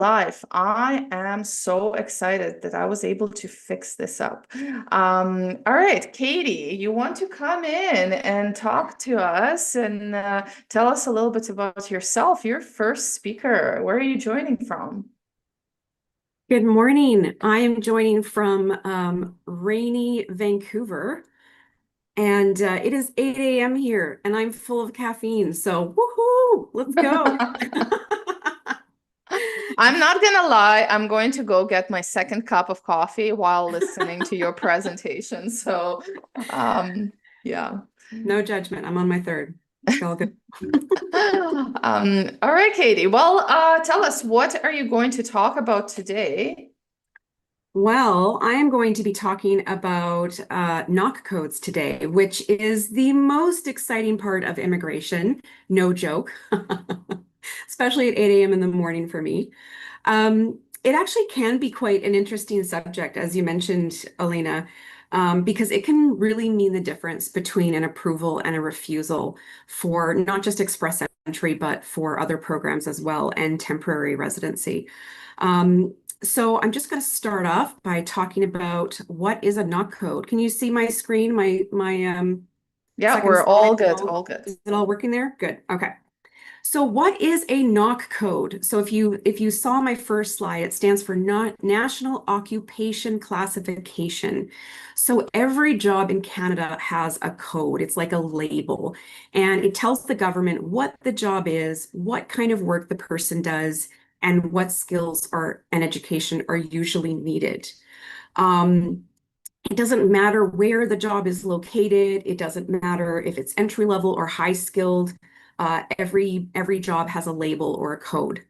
live. I am so excited that I was able to fix this up. All right, Katie, you want to come in and talk to us and tell us a little bit about yourself. You're first speaker. Where are you joining from? Good morning. I am joining from rainy Vancouver, and it is 8 a.m. here, and I'm full of caffeine. So, woohoo, let's go. I'm not gonna lie, I'm going to go get my second cup of coffee while listening to your presentation. So, yeah. No judgment. I'm on my third. It's all good. All right, Katie. Well, tell us, what are you going to talk about today? Well, I am going to be talking about knock codes today, which is the most exciting part of immigration. No joke, especially at 8 a.m. in the morning for me. It actually can be quite an interesting subject, as you mentioned, Elena, because it can really mean the difference between an approval and a refusal for not just express entry, but for other programs as well and temporary residency. Um, so I'm just going to start off by talking about what is a knock code. Can you see my screen, my Yeah, second we're slide? all good, all good. Is it all working there? Good. Okay. So what is a knock code? So if you saw my first slide, it stands for National Occupation Classification. So every job in Canada has a code. It's like a label, and it tells the government what the job is, what kind of work the person does, and what skills are and education are usually needed. Um, it doesn't matter where the job is located. It doesn't matter if it's entry level or high skilled. Every job has a label or a code.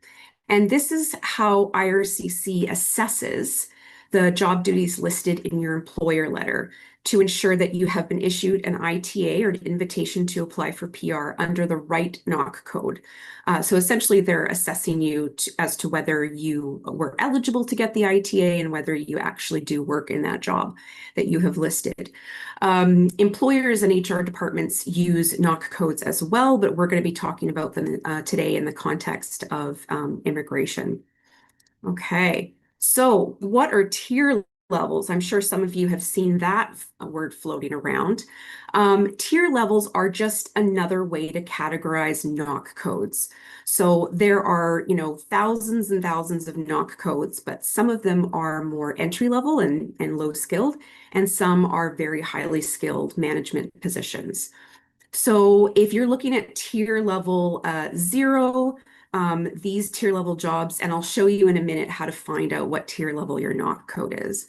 And this is how IRCC assesses the job duties listed in your employer letter to ensure that you have been issued an ITA or an invitation to apply for PR under the right knock code. So essentially, they're assessing you as to whether you were eligible to get the ITA and whether you actually do work in that job that you have listed. Employers and HR departments use knock codes as well, but we're going to be talking about them today in the context of immigration. Okay, so what are tier levels? I'm sure some of you have seen that word floating around. Tier levels are just another way to categorize knock codes. So there are, thousands and thousands of knock codes, but some of them are more entry level and low skilled, and some are very highly skilled management positions. So if you're looking at tier level 0, these tier level jobs, and I'll show you in a minute how to find out what tier level your knock code is.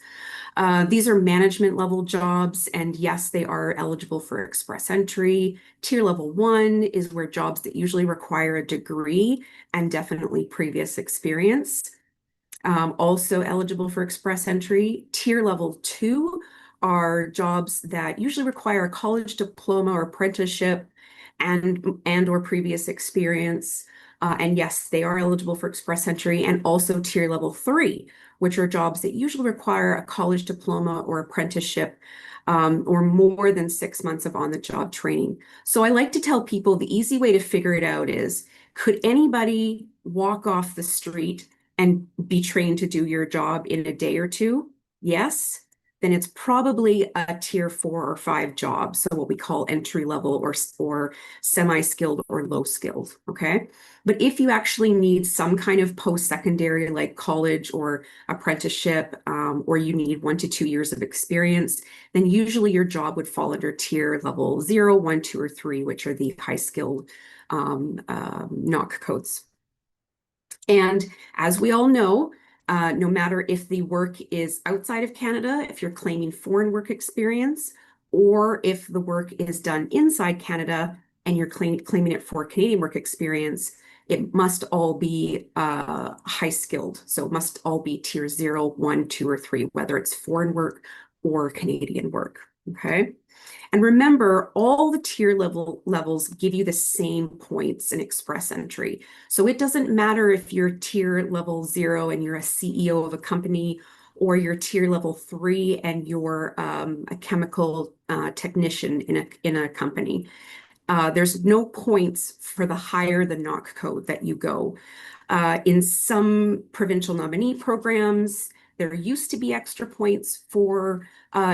These are management level jobs, and yes, they are eligible for express entry. Tier level 1 is where jobs that usually require a degree and definitely previous experience. Also eligible for express entry. Tier level 2 are jobs that usually require a college diploma or apprenticeship and or previous experience. And yes, they are eligible for express entry. And also tier level 3, which are jobs that usually require a college diploma or apprenticeship or more than 6 months of on-the-job training. So I like to tell people the easy way to figure it out is, could anybody walk off the street and be trained to do your job in a day or two? Yes, then it's probably a tier 4 or 5 job. So what we call entry level or semi-skilled or low skilled. Okay. But if you actually need some kind of post-secondary like college or apprenticeship, or you need 1 to 2 years of experience, then usually your job would fall under tier level 0, 1, 2, or 3, which are the high skilled knock codes. And as we all know, no matter if the work is outside of Canada, if you're claiming foreign work experience, or if the work is done inside Canada and you're claiming it for Canadian work experience, it must all be high skilled. So it must all be tier 0, 1, 2, or 3, whether it's foreign work or Canadian work. Okay. And remember, all the tier levels give you the same points in express entry. So it doesn't matter if you're tier level 0 and you're a CEO of a company, or you're tier level 3 and you're a chemical technician in a company. There's no points for the higher the knock code that you go. In some provincial nominee programs, there used to be extra points for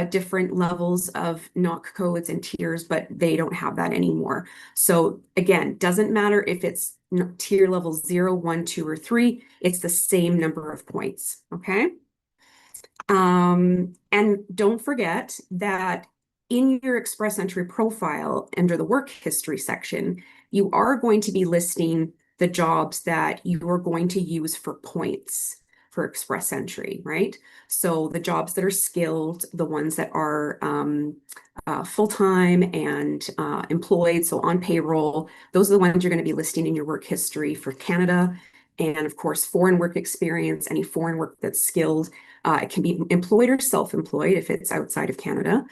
different levels of NOC codes and tiers, but they don't have that anymore. So again, doesn't matter if it's tier level 0, 1, 2, or 3, it's the same number of points, okay? And don't forget that in your Express Entry profile under the work history section, you are going to be listing the jobs that you are going to use for points for Express Entry, right? So the jobs that are skilled, the ones that are full-time and employed, so on payroll, those are the ones you're going to be listing in your work history for Canada. And of course, foreign work experience, any foreign work that's skilled. It can be employed or self-employed if it's outside of Canada.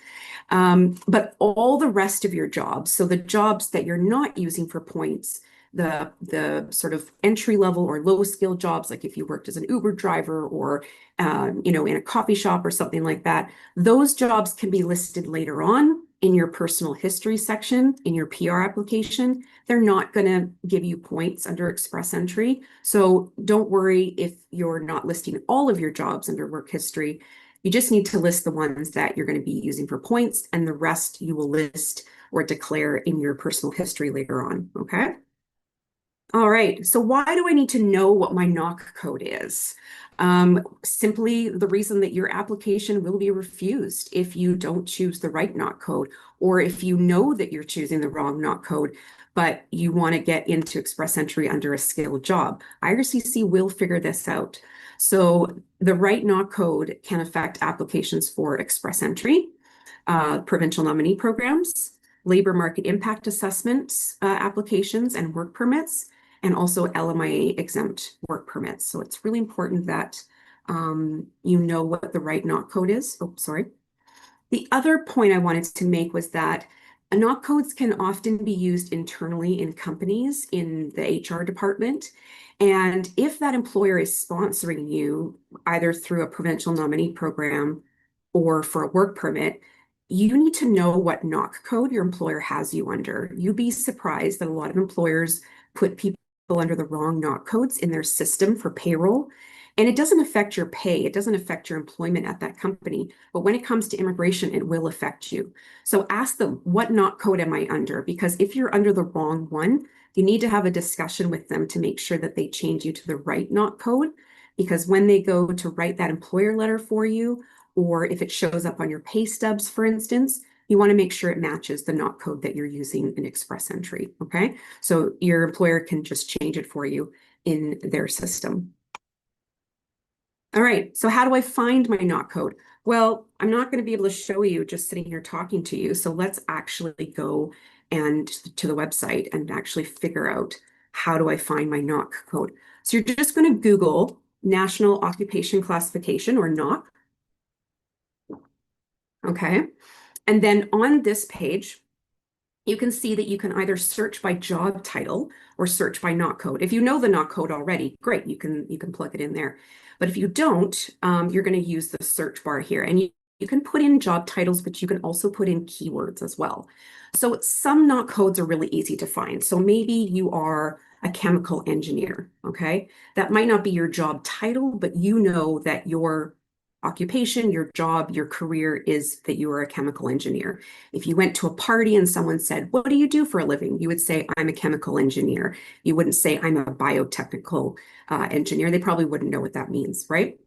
But all the rest of your jobs, so the jobs that you're not using for points, the sort of entry level or low skill jobs, like if you worked as an Uber driver or in a coffee shop or something like that, those jobs can be listed later on in your personal history section in your PR application. They're not going to give you points under Express Entry. So don't worry if you're not listing all of your jobs under work history. You just need to list the ones that you're going to be using for points, and the rest you will list or declare in your personal history later on, okay? All right, so why do I need to know what my NOC code is? Simply the reason that your application will be refused if you don't choose the right NOC code, or if you know that you're choosing the wrong NOC code, but you want to get into Express Entry under a skilled job. IRCC will figure this out. So the right NOC code can affect applications for Express Entry, provincial nominee programs, labor market impact assessments applications and work permits, and also LMIA-Exempt work permits. So it's really important that you know what the right NOC code is. Oh, sorry. The other point I wanted to make was that NOC codes can often be used internally in companies in the HR department. And if that employer is sponsoring you, either through a provincial nominee program or for a work permit, you need to know what NOC code your employer has you under. You'd be surprised that a lot of employers put people under the wrong NOC codes in their system for payroll. And it doesn't affect your pay. It doesn't affect your employment at that company. But when it comes to immigration, it will affect you. So ask them, what NOC code am I under? Because if you're under the wrong one, you need to have a discussion with them to make sure that they change you to the right NOC code. Because when they go to write that employer letter for you, or if it shows up on your pay stubs, for instance, you want to make sure it matches the NOC code that you're using in Express Entry, okay? So your employer can just change it for you in their system. All right, so how do I find my NOC code? Well, I'm not going to be able to show you just sitting here talking to you. So let's actually go and to the website and actually figure out how do I find my NOC code. So you're just going to Google National Occupation Classification, or NOC. Okay, and then on this page, you can see that you can either search by job title or search by NOC code. If you know the NOC code already, great, you can plug it in there. But if you don't, you're going to use the search bar here, and you can put in job titles, but you can also put in keywords as well. So some NOC codes are really easy to find. So maybe you are a chemical engineer, okay? That might not be your job title, but you know that your occupation, your job, your career is that you are a chemical engineer. If you went to a party and someone said, "What do you do for a living?" You would say, "I'm a chemical engineer." You wouldn't say, "I'm a biotechnical engineer." They probably wouldn't know what that means, right?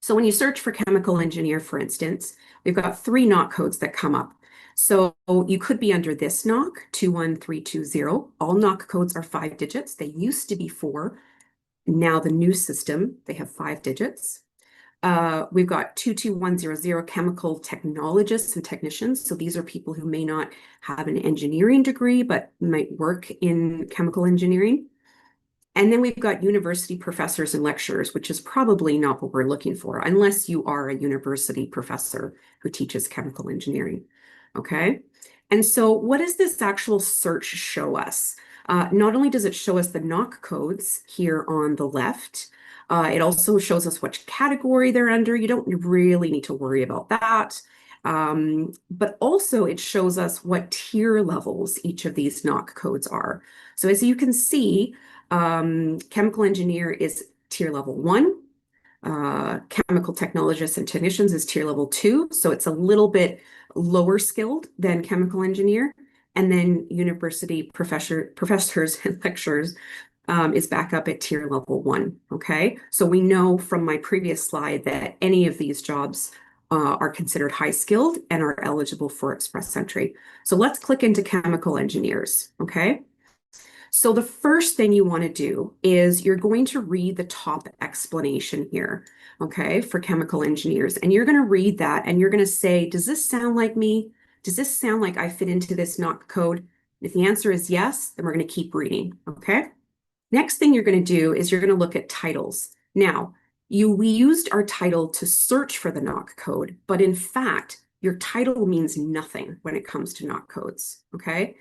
So when you search for chemical engineer, for instance, we've got 3 NOC codes that come up. So you could be under this NOC, 21320. All NOC codes are 5 digits. They used to be 4. Now the new system, they have 5 digits. We've got 22100 chemical technologists and technicians. So these are people who may not have an engineering degree, but might work in chemical engineering. And then we've got university professors and lecturers, which is probably not what we're looking for, unless you are a university professor who teaches chemical engineering. Okay. And so what does this actual search show us? Not only does it show us the NOC codes here on the left, it also shows us which category they're under. You don't really need to worry about that. But also it shows us what tier levels each of these NOC codes are. So as you can see, Chemical engineer is tier level 1. Chemical technologists and technicians is tier level 2. So it's a little bit lower skilled than chemical engineer. And then university professors and lecturers is back up at tier level 1. Okay. So we know from my previous slide that any of these jobs are considered high skilled and are eligible for express entry. So let's click into chemical engineers. Okay. So the first thing you want to do is you're going to read the top explanation here, okay, for chemical engineers. And you're going to read that and you're going to say, does this sound like me? Does this sound like I fit into this NOC code? If the answer is yes, then we're going to keep reading, okay? Next thing you're going to do is you're going to look at titles. Now, we used our title to search for the NOC code, but in fact, your title means nothing when it comes to NOC codes, okay?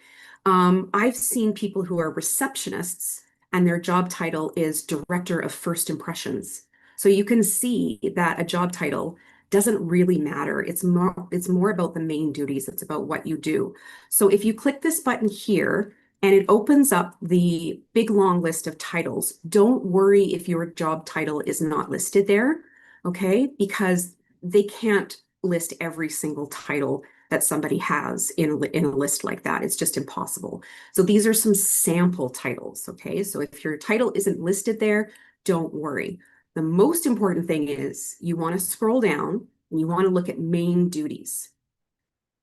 I've seen people who are receptionists and their job title is Director of First Impressions. So you can see that a job title doesn't really matter. It's more about the main duties. It's about what you do. So if you click this button here and it opens up the big long list of titles, don't worry if your job title is not listed there, okay? Because they can't list every single title that somebody has in a list like that. It's just impossible. So these are some sample titles, okay? So if your title isn't listed there, don't worry. The most important thing is you want to scroll down and you want to look at main duties.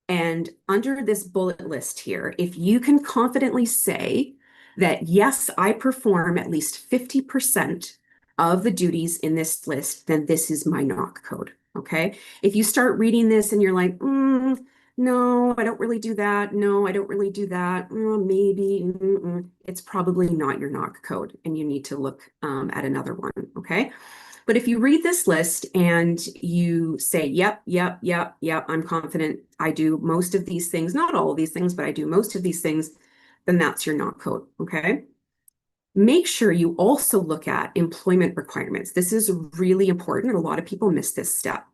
And under this bullet list here, if you can confidently say that, yes, I perform at least 50% of the duties in this list, then this is my NOC code, okay? If you start reading this and you're like, no, I don't really do that. No, I don't really do that. Maybe, it's probably not your NOC code and you need to look at another one, okay? But if you read this list and you say, yep, I'm confident I do most of these things, not all of these things, but I do most of these things, then that's your NOC code, okay? Make sure you also look at employment requirements. This is really important, and a lot of people miss this step.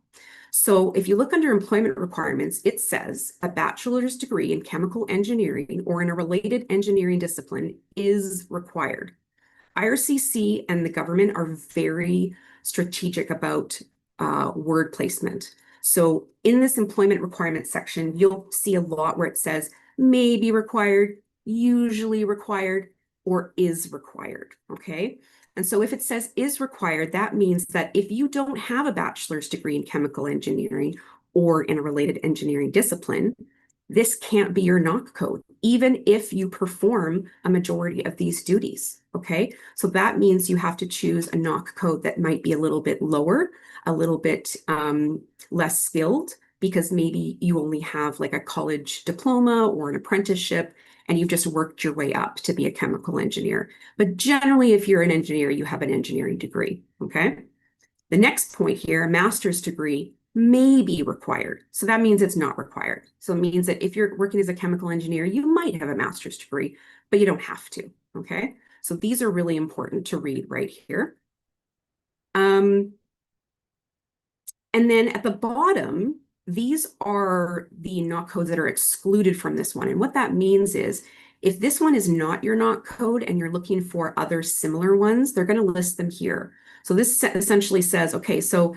So if you look under employment requirements, it says a bachelor's degree in chemical engineering or in a related engineering discipline is required. IRCC and the government are very strategic about word placement. So in this employment requirements section, you'll see a lot where it says may be required, usually required, or is required, okay? And so if it says is required, that means that if you don't have a bachelor's degree in chemical engineering or in a related engineering discipline, this can't be your NOC code, even if you perform a majority of these duties, okay? So that means you have to choose a NOC code that might be a little bit lower, a little bit less skilled, because maybe you only have like a college diploma or an apprenticeship, and you've just worked your way up to be a chemical engineer. But generally, if you're an engineer, you have an engineering degree, okay? The next point here, a master's degree may be required. So that means it's not required. So it means that if you're working as a chemical engineer, you might have a master's degree, but you don't have to, okay? So these are really important to read right here. And then at the bottom, these are the NOC codes that are excluded from this one. And what that means is if this one is not your NOC code and you're looking for other similar ones, they're going to list them here. So this essentially says, okay, so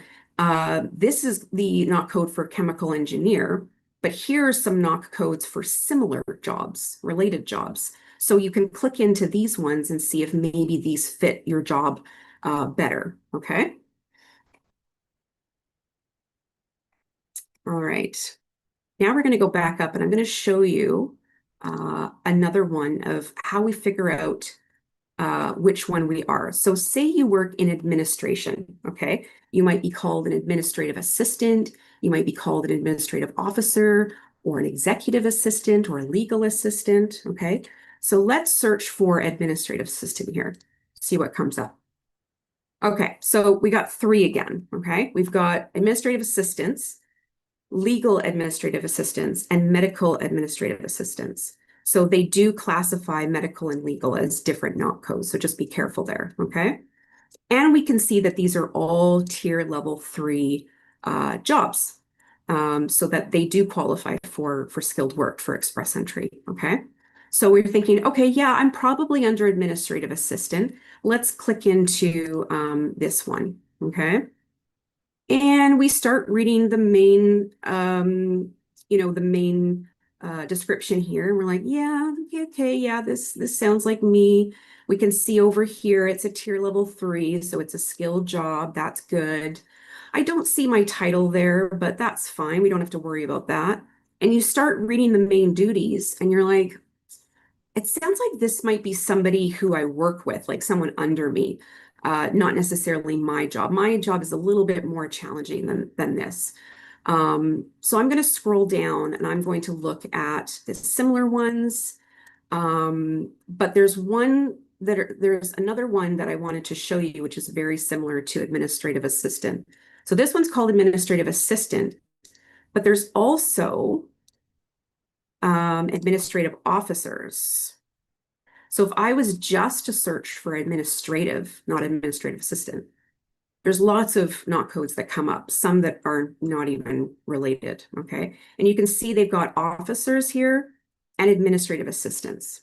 this is the NOC code for chemical engineer, but here are some NOC codes for similar jobs, related jobs. So you can click into these ones and see if maybe these fit your job better, okay? All right, now we're going to go back up and I'm going to show you another one of how we figure out which one we are. So say you work in administration, okay? You might be called an administrative assistant, you might be called an administrative officer, or an executive assistant, or a legal assistant, okay? So let's search for administrative assistant here, see what comes up. Okay, so we got 3 again, okay? We've got administrative assistants, legal administrative assistants, and medical administrative assistants. So they do classify medical and legal as different NOC codes. So just be careful there, okay? And we can see that these are all tier level 3 jobs, so that they do qualify for skilled work for express entry, okay? So we're thinking, okay, yeah, I'm probably under administrative assistant. Let's click into this one, okay? And we start reading the main, the main description here. And we're like, yeah, okay, yeah, this sounds like me. We can see over here it's a tier level 3, so it's a skilled job. That's good. I don't see my title there, but that's fine. We don't have to worry about that. And you start reading the main duties, and you're like, it sounds like this might be somebody who I work with, like someone under me, not necessarily my job. My job is a little bit more challenging than this. So I'm going to scroll down and I'm going to look at the similar ones. But there's another one that I wanted to show you, which is very similar to administrative assistant. So this one's called administrative assistant, but there's also administrative officers. So if I was just to search for administrative, not administrative assistant, there's lots of not codes that come up, some that are not even related, okay? And you can see they've got officers here and administrative assistants.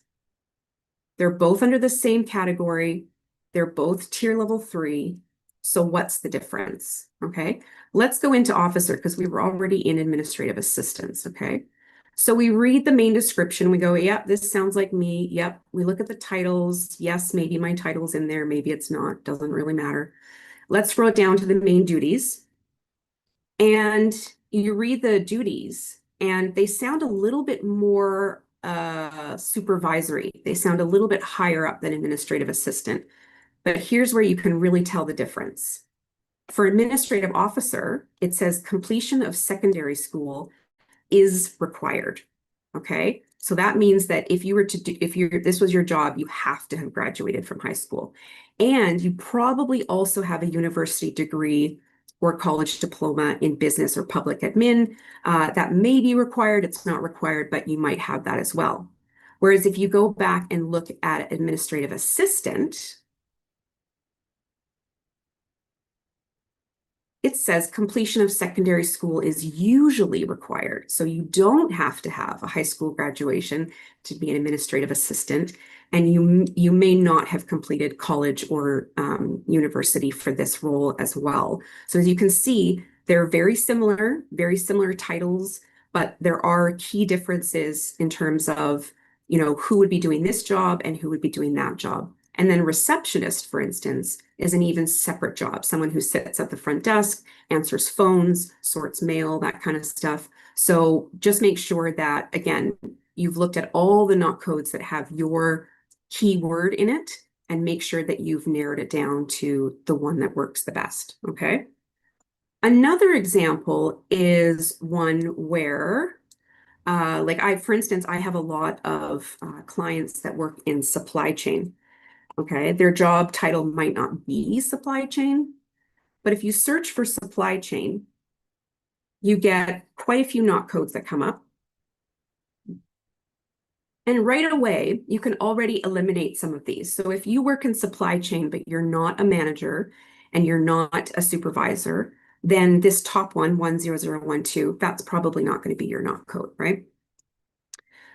They're both under the same category. They're both tier level 3. So what's the difference, okay? Let's go into officer because we were already in administrative assistants, okay? So we read the main description. We go, yep, this sounds like me. Yep. We look at the titles. Yes, maybe my title's in there. Maybe it's not. Doesn't really matter. Let's scroll down to the main duties. And you read the duties, and they sound a little bit more supervisory. They sound a little bit higher up than administrative assistant. But here's where you can really tell the difference. For administrative officer, it says completion of secondary school is required. Okay. So that means that if you were to do, this was your job, you have to have graduated from high school. And you probably also have a university degree or college diploma in business or public admin. That may be required. It's not required, but you might have that as well. Whereas if you go back and look at administrative assistant, it says completion of secondary school is usually required. So you don't have to have a high school graduation to be an administrative assistant, and you may not have completed college or university for this role as well. So as you can see, they're very similar titles, but there are key differences in terms of, who would be doing this job and who would be doing that job. And then receptionist, for instance, is an even separate job, someone who sits at the front desk, answers phones, sorts mail, that kind of stuff. So just make sure that, again, you've looked at all the not codes that have your keyword in it and make sure that you've narrowed it down to the one that works the best, okay? Another example is one where for instance, I have a lot of clients that work in supply chain. Okay, their job title might not be supply chain, but if you search for supply chain, you get quite a few not codes that come up. And right away, you can already eliminate some of these. So if you work in supply chain, but you're not a manager and you're not a supervisor, then this top one, 10012, that's probably not going to be your not code, right?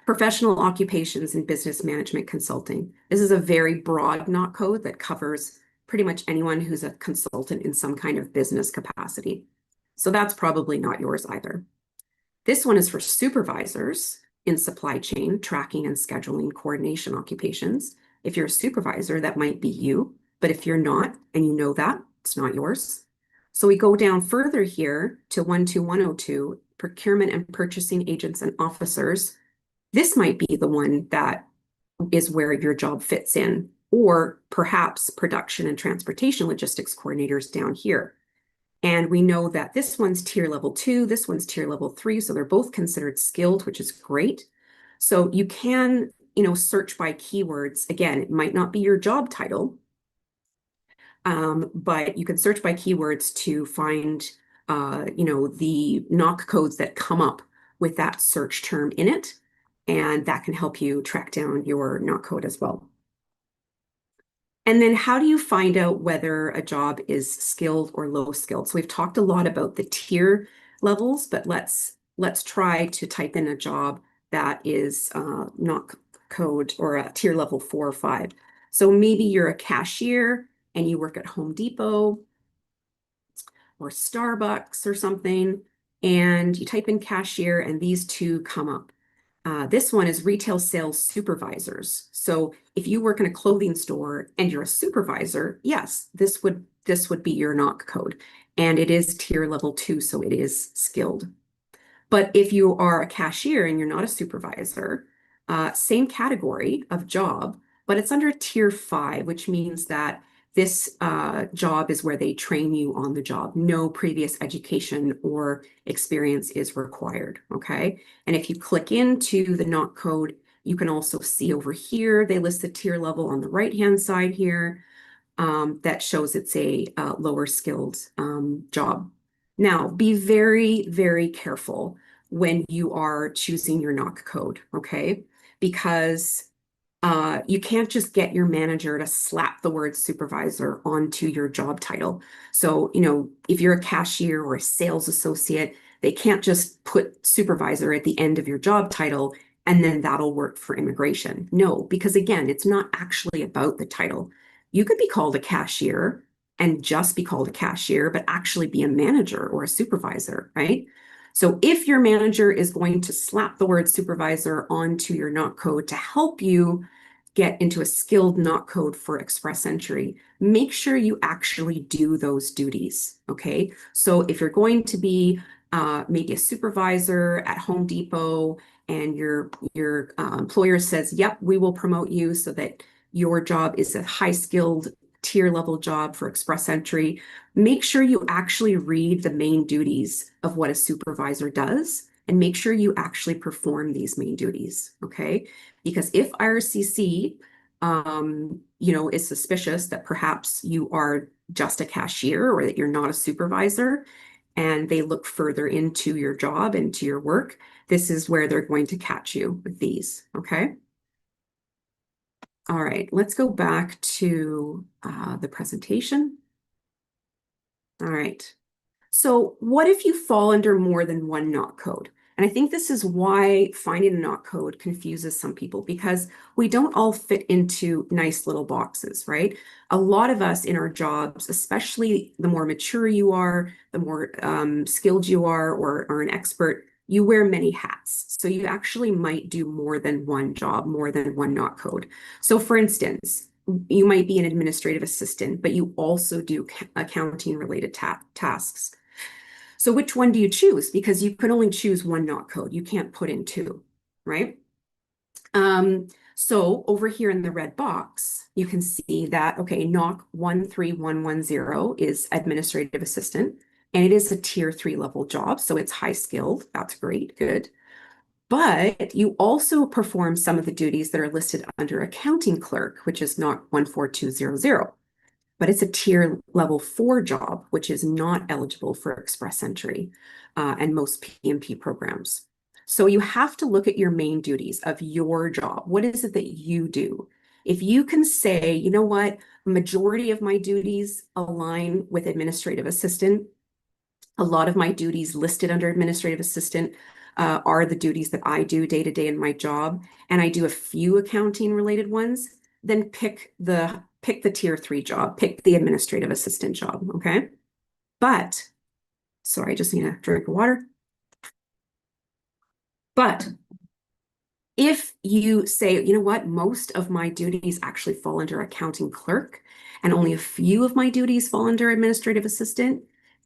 Professional occupations and business management consulting. This is a very broad not code that covers pretty much anyone who's a consultant in some kind of business capacity. So that's probably not yours either. This one is for supervisors in supply chain, tracking and scheduling coordination occupations. If you're a supervisor, that might be you, but if you're not, and you know that, it's not yours. So we go down further here to 12102, procurement and purchasing agents and officers. This might be the one that is where your job fits in, or perhaps production and transportation logistics coordinators down here. And we know that this one's tier level 2, this one's tier level 3, so they're both considered skilled, which is great. So you can, search by keywords. Again, it might not be your job title, but you can search by keywords to find, the knock codes that come up with that search term in it. And that can help you track down your not code as well. And then how do you find out whether a job is skilled or low skilled? So we've talked a lot about the tier levels, but let's try to type in a job that is not code or a tier level 4 or 5. So maybe you're a cashier and you work at Home Depot or Starbucks or something, and you type in cashier and these two come up. This one is retail sales supervisors. So if you work in a clothing store and you're a supervisor, yes, this would be your NOC code. And it is tier level 2, so it is skilled. But if you are a cashier and you're not a supervisor, same category of job, but it's under tier 5, which means that this job is where they train you on the job. No previous education or experience is required, okay? And if you click into the NOC code, you can also see over here, they list the tier level on the right-hand side here that shows it's a lower skilled job. Now, be very, very careful when you are choosing your NOC code, okay? Because you can't just get your manager to slap the word supervisor onto your job title. So, if you're a cashier or a sales associate, they can't just put supervisor at the end of your job title and then that'll work for immigration. No, because again, it's not actually about the title. You could be called a cashier and just be called a cashier, but actually be a manager or a supervisor, right? So if your manager is going to slap the word supervisor onto your NOC code to help you get into a skilled NOC code for express entry, make sure you actually do those duties, okay? So if you're going to be maybe a supervisor at Home Depot and your employer says, yep, we will promote you so that your job is a high skilled tier level job for express entry, make sure you actually read the main duties of what a supervisor does and make sure you actually perform these main duties, okay? Because if RCC, is suspicious that perhaps you are just a cashier or that you're not a supervisor, and they look further into your job, into your work, this is where they're going to catch you with these, okay? All right, let's go back to the presentation. All right. So what if you fall under more than one NOC code? And I think this is why finding a NOC code confuses some people because we don't all fit into nice little boxes, right? A lot of us in our jobs, especially the more mature you are, the more skilled you are or are an expert, you wear many hats. So you actually might do more than one job, more than one NOC code. So for instance, you might be an administrative assistant, but you also do accounting related tasks. So which one do you choose? Because you can only choose one NOC code. You can't put in two, right? So over here in the red box, you can see that, okay, NOC 13110 is administrative assistant, and it is a tier 3 level job, so it's high skilled. That's great, good. But you also perform some of the duties that are listed under accounting clerk, which is NOC 14200. But it's a tier level 4 job, which is not eligible for express entry and most PMP programs. So you have to look at your main duties of your job. What is it that you do? If you can say, you know what, majority of my duties align with administrative assistant, a lot of my duties listed under administrative assistant are the duties that I do day to day in my job, and I do a few accounting related ones, then pick the tier 3 job, pick the administrative assistant job, okay? But, sorry, I just need a drink of water. But if you say, you know what, most of my duties actually fall under accounting clerk and only a few of my duties fall under administrative assistant,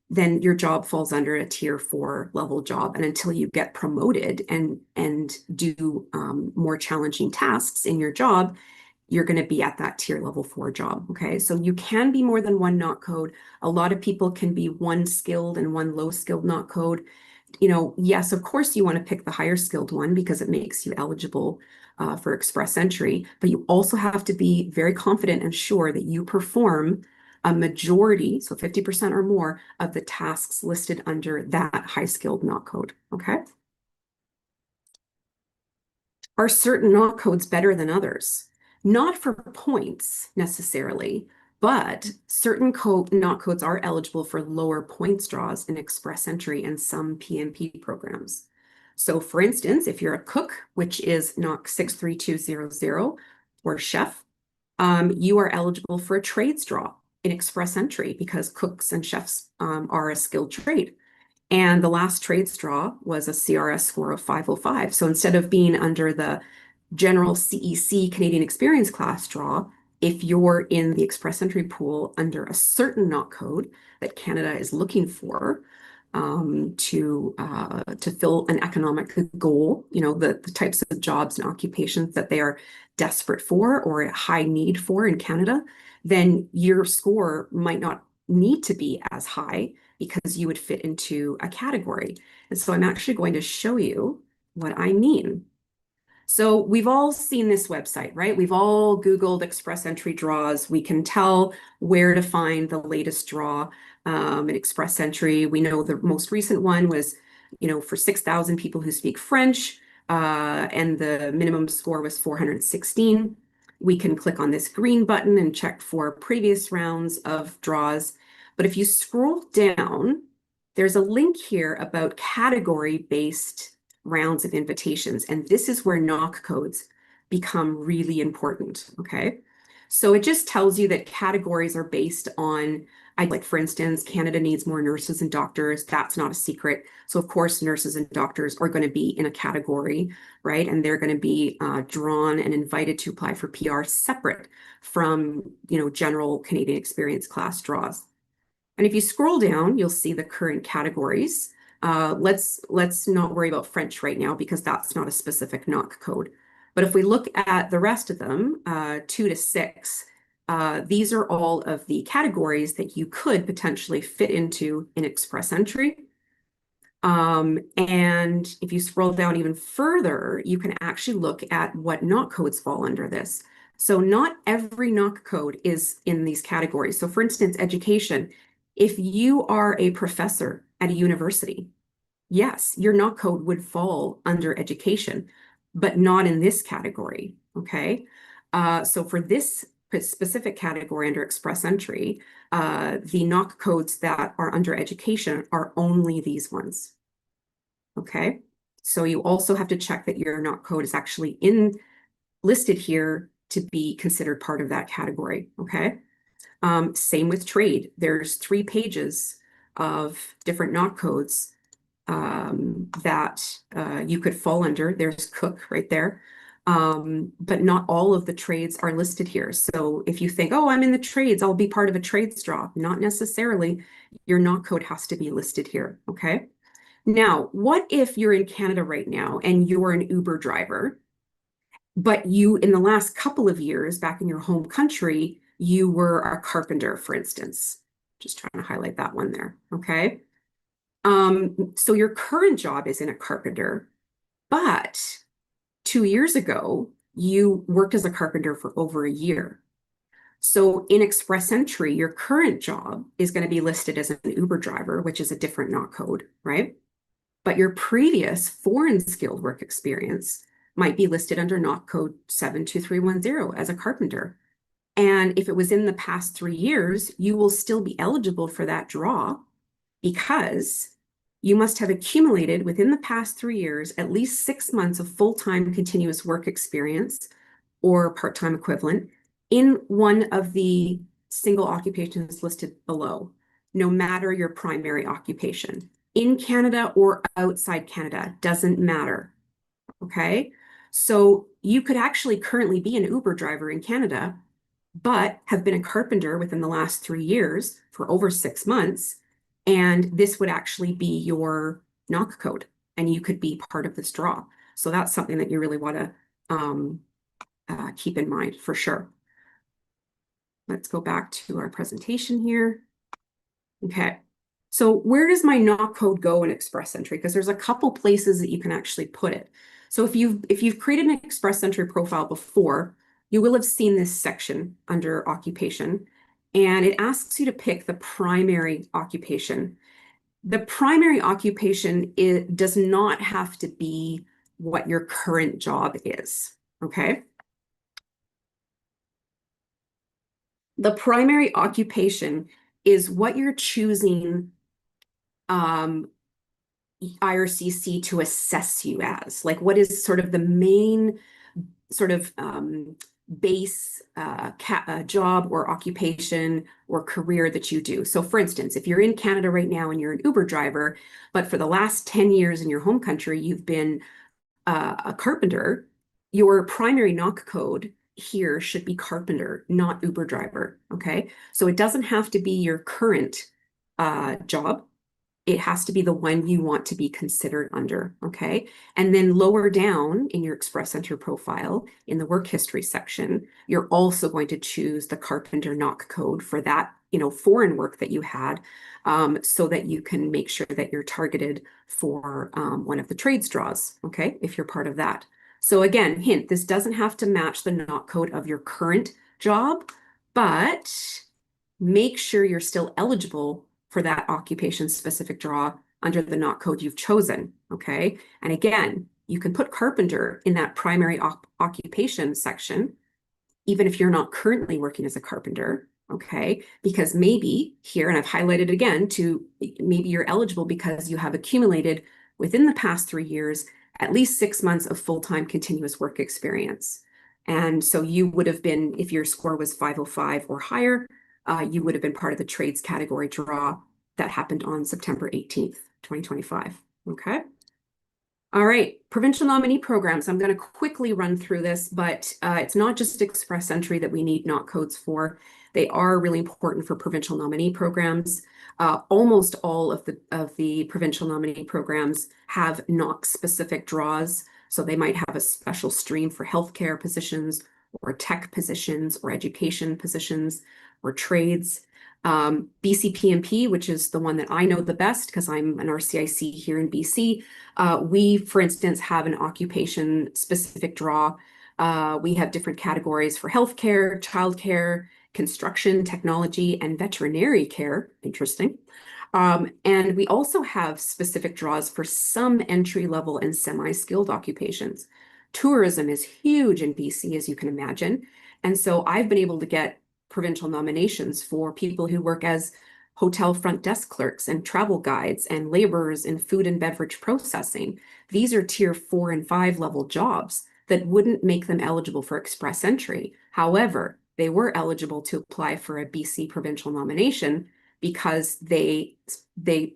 then your job falls under a tier 4 level job. And until you get promoted and do more challenging tasks in your job, you're going to be at that tier level 4 job. Okay, so you can be more than one NOC code. A lot of people can be one skilled and one low skilled NOC code. Yes, of course you want to pick the higher skilled one because it makes you eligible for express entry, but you also have to be very confident and sure that you perform a majority, so 50% or more of the tasks listed under that high skilled NOC code, okay? Are certain NOC codes better than others? Not for points necessarily, but certain NOC codes are eligible for lower points draws in express entry and some PMP programs. So for instance, if you're a cook, which is NOC 63200, or chef, you are eligible for a trades draw in express entry because cooks and chefs are a skilled trade. And the last trades draw was a CRS score of 505. So instead of being under the general CEC Canadian Experience class draw, if you're in the express entry pool under a certain NOC code that Canada is looking for to fill an economic goal, the types of jobs and occupations that they are desperate for or at high need for in Canada, then your score might not need to be as high because you would fit into a category. And so I'm actually going to show you what I mean. So we've all seen this website, right? We've all Googled express entry draws. We can tell where to find the latest draw in express entry. We know the most recent one was, for 6,000 people who speak French, and the minimum score was 416. We can click on this green button and check for previous rounds of draws. But if you scroll down, there's a link here about category-based rounds of invitations. And this is where NOC codes become really important, okay? So it just tells you that categories are based on, like for instance, Canada needs more nurses and doctors. That's not a secret. So of course, nurses and doctors are going to be in a category, right? And they're going to be drawn and invited to apply for PR separate from, general Canadian Experience class draws. And if you scroll down, you'll see the current categories. Let's not worry about French right now because that's not a specific NOC code. But if we look at the rest of them, 2 to 6, these are all of the categories that you could potentially fit into in express entry. And if you scroll down even further, you can actually look at what NOC codes fall under this. So not every NOC code is in these categories. So for instance, education, if you are a professor at a university, yes, your NOC code would fall under education, but not in this category, okay? So for this specific category under express entry, the NOC codes that are under education are only these ones, okay? So you also have to check that your NOC code is actually listed here to be considered part of that category, okay? Same with trade. There's 3 pages of different NOC codes that you could fall under. There's cook right there. But not all of the trades are listed here. So if you think, oh, I'm in the trades, I'll be part of a trades draw. Not necessarily. Your NOC code has to be listed here, okay? Now, what if you're in Canada right now and you're an Uber driver, but you, in the last couple of years, back in your home country, you were a carpenter, for instance. Just trying to highlight that one there, okay? So your current job is in a carpenter, but 2 years ago, you worked as a carpenter for over a year. So in express entry, your current job is going to be listed as an Uber driver, which is a different NOC code, right? But your previous foreign skilled work experience might be listed under NOC code 72310 as a carpenter. And if it was in the past 3 years, you will still be eligible for that draw because you must have accumulated within the past 3 years at least 6 months of full-time continuous work experience or part-time equivalent in one of the single occupations listed below, no matter your primary occupation. In Canada or outside Canada, doesn't matter, okay? So you could actually currently be an Uber driver in Canada, but have been a carpenter within the last 3 years for over 6 months, and this would actually be your NOC code, and you could be part of this draw. So that's something that you really want to keep in mind for sure. Let's go back to our presentation here. Okay, so where does my NOC code go in express entry? Because there's a couple places that you can actually put it. So if you've created an express entry profile before, you will have seen this section under occupation, and it asks you to pick the primary occupation. The primary occupation does not have to be what your current job is, okay? The primary occupation is what you're choosing IRCC to assess you as? Like, what is sort of the main sort of base job or occupation or career that you do? So for instance, if you're in Canada right now and you're an Uber driver, but for the last 10 years in your home country, you've been a carpenter, your primary knock code here should be carpenter, not Uber driver, okay? So it doesn't have to be your current job. It has to be the one you want to be considered under, okay? And then lower down in your Express Entry profile, in the work history section, you're also going to choose the carpenter knock code for that, foreign work that you had, so that you can make sure that you're targeted for one of the trades draws, okay, if you're part of that. So again, hint, this doesn't have to match the knock code of your current job, but make sure you're still eligible for that occupation specific draw under the knock code you've chosen, okay? And again, you can put carpenter in that primary occupation section, even if you're not currently working as a carpenter, okay? Because maybe here, and I've highlighted it again, maybe you're eligible because you have accumulated within the past 3 years at least 6 months of full-time continuous work experience. And so you would have been, if your score was 505 or higher, you would have been part of the trades category draw that happened on September 18th, 2025, okay? All right, provincial nominee programs. I'm going to quickly run through this, but it's not just Express Entry that we need knock codes for. They are really important for provincial nominee programs. Almost all of the provincial nominee programs have knock specific draws. So they might have a special stream for healthcare positions or tech positions or education positions or trades. BCPMP, which is the one that I know the best because I'm an RCIC here in BC. We, for instance, have an occupation specific draw. We have different categories for healthcare, childcare, construction, technology, and veterinary care. Interesting. And we also have specific draws for some entry-level and semi-skilled occupations. Tourism is huge in BC, as you can imagine. And so I've been able to get provincial nominations for people who work as hotel front desk clerks and travel guides and laborers in food and beverage processing. These are tier 4 and 5 level jobs that wouldn't make them eligible for Express Entry. However, they were eligible to apply for a BC provincial nomination because they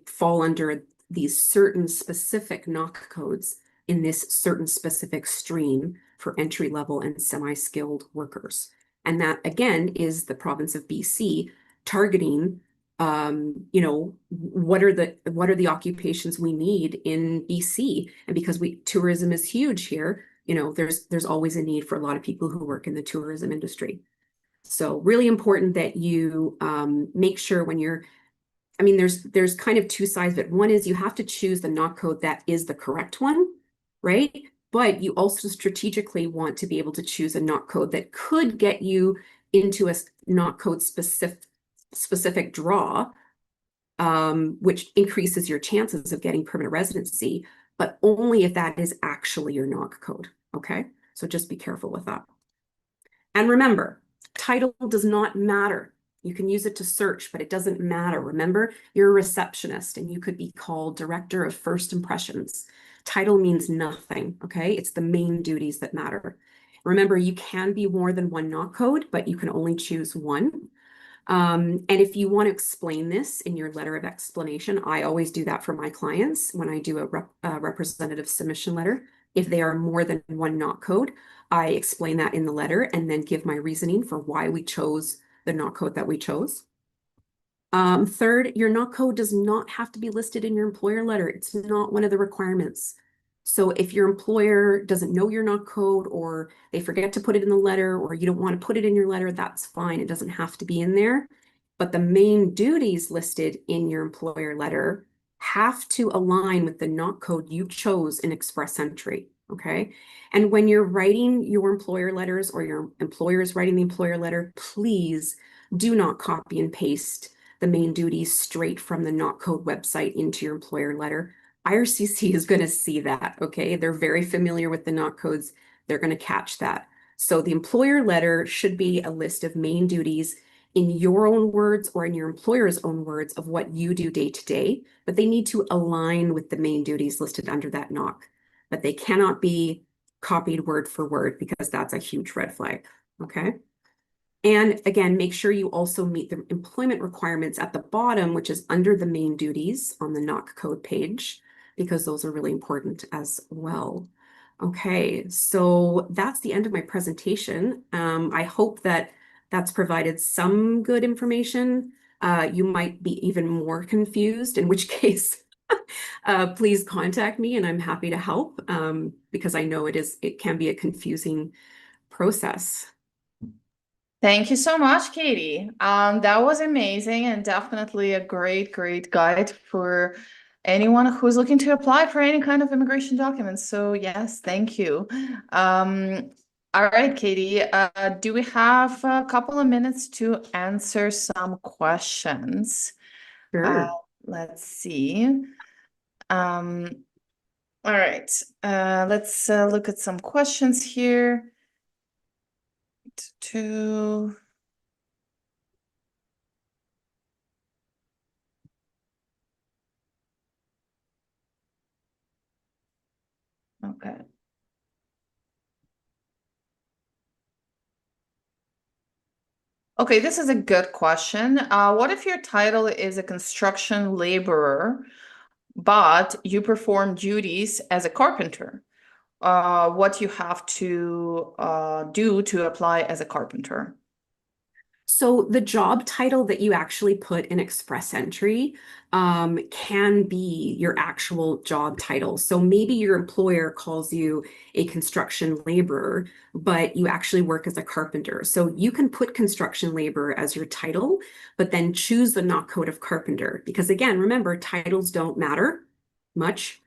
fall under these certain specific knock codes in this certain specific stream for entry level and semi-skilled workers. And that, again, is the province of BC targeting, what are the occupations we need in BC? And because tourism is huge here, there's always a need for a lot of people who work in the tourism industry. So really important that you make sure when there's kind of two sides of it. One is you have to choose the knock code that is the correct one, right? But you also strategically want to be able to choose a knock code that could get you into a knock code specific draw, which increases your chances of getting permanent residency, but only if that is actually your knock code, okay? So just be careful with that. And remember, title does not matter. You can use it to search, but it doesn't matter. Remember, you're a receptionist and you could be called Director of First Impressions. Title means nothing, okay? It's the main duties that matter. Remember, you can be more than one knock code, but you can only choose one. And if you want to explain this in your letter of explanation, I always do that for my clients when I do a representative submission letter. If they are more than one knock code, I explain that in the letter and then give my reasoning for why we chose the knock code that we chose. Third, your knock code does not have to be listed in your employer letter. It's not one of the requirements. So if your employer doesn't know your knock code or they forget to put it in the letter or you don't want to put it in your letter, that's fine. It doesn't have to be in there. But the main duties listed in your employer letter have to align with the knock code you chose in Express Entry, okay? And when you're writing your employer letters or your employer is writing the employer letter, please do not copy and paste the main duties straight from the knock code website into your employer letter. IRCC is going to see that, okay? They're very familiar with the knock codes. They're going to catch that. So the employer letter should be a list of main duties in your own words or in your employer's own words of what you do day to day, but they need to align with the main duties listed under that NOC. But they cannot be copied word for word because that's a huge red flag, okay? And again, make sure you also meet the employment requirements at the bottom, which is under the main duties on the NOC code page, because those are really important as well. Okay, so that's the end of my presentation. I hope that that's provided some good information. You might be even more confused, in which case, please contact me and I'm happy to help because I know it can be a confusing process. Thank you so much, Katie. That was amazing and definitely a great, great guide for anyone who's looking to apply for any kind of immigration documents. So yes, thank you. All right, Katie, do we have a couple of minutes to answer some questions? Sure. Let's see. All right, let's look at some questions here. To Okay. Okay, this is a good question. What if your title is a construction laborer, but you perform duties as a carpenter? What you have to do to apply as a carpenter? So the job title that you actually put in Express Entry can be your actual job title. So maybe your employer calls you a construction laborer, but you actually work as a carpenter. So you can put construction laborer as your title, but then choose the NOC code of carpenter. Because again, remember, titles don't matter much.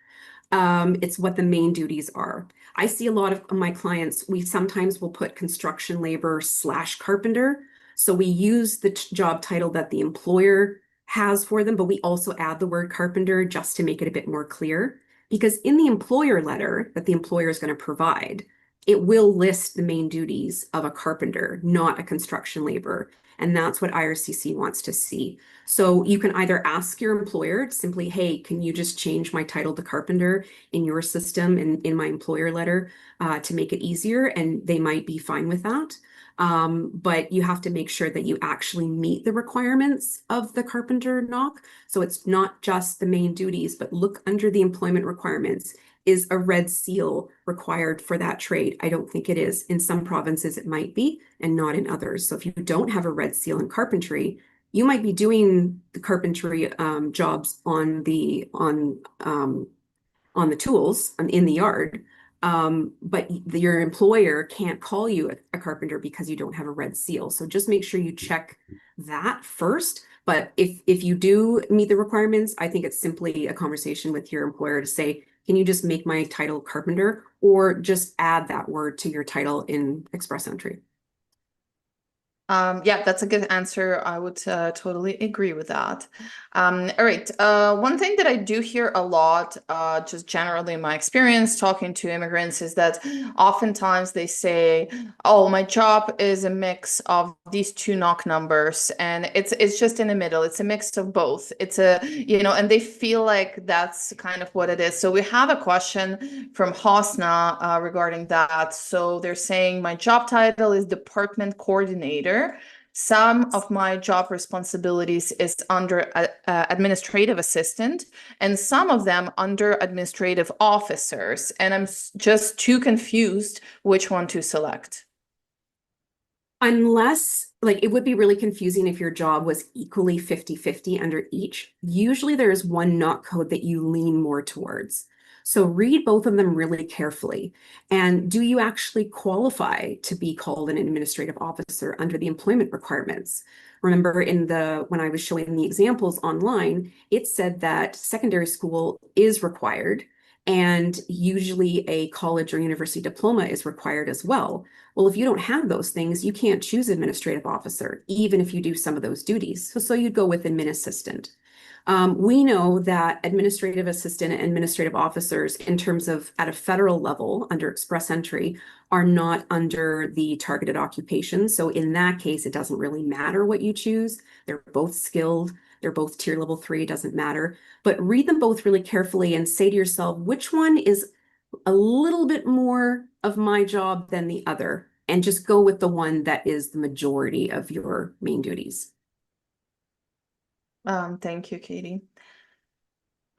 It's what the main duties are. I see a lot of my clients, we sometimes will put construction labor slash carpenter. So we use the job title that the employer has for them, but we also add the word carpenter just to make it a bit more clear. Because in the employer letter that the employer is going to provide, it will list the main duties of a carpenter, not a construction laborer. And that's what IRCC wants to see. So you can either ask your employer simply, hey, can you just change my title to carpenter in your system and in my employer letter to make it easier? And they might be fine with that. But you have to make sure that you actually meet the requirements of the carpenter NOC. So it's not just the main duties, but look under the employment requirements. Is a red seal required for that trade? I don't think it is. In some provinces it might be, and not in others. So if you don't have a red seal in carpentry, you might be doing the carpentry jobs on the tools in the yard, but your employer can't call you a carpenter because you don't have a red seal. So just make sure you check that first. But if you do meet the requirements, I think it's simply a conversation with your employer to say, can you just make my title carpenter, or just add that word to your title in Express Entry? Yeah, that's a good answer. I would totally agree with that. All right. One thing that I do hear a lot, just generally in my experience talking to immigrants, is that oftentimes they say, "Oh, my job is a mix of these two knock numbers, and it's just in the middle. It's a mix of both. It's and they feel like that's kind of what it is." So we have a question from Hosna regarding that. So they're saying my job title is department coordinator. Some of my job responsibilities is under administrative assistant, and some of them under administrative officers. And I'm just too confused which one to select. Unless, like, it would be really confusing if your job was equally 50-50 under each. Usually there's one NOC code that you lean more towards. So read both of them really carefully. And do you actually qualify to be called an administrative officer under the employment requirements? Remember when I was showing the examples online, it said that secondary school is required, and usually a college or university diploma is required as well. Well, if you don't have those things, you can't choose administrative officer, even if you do some of those duties. So you'd go with admin assistant. We know that administrative assistant and administrative officers, in terms of at a federal level under express entry, are not under the targeted occupation. So in that case, it doesn't really matter what you choose. They're both skilled. They're both tier level 3, doesn't matter. But read them both really carefully and say to yourself, which one is a little bit more of my job than the other? And just go with the one that is the majority of your main duties. Thank you, Katie.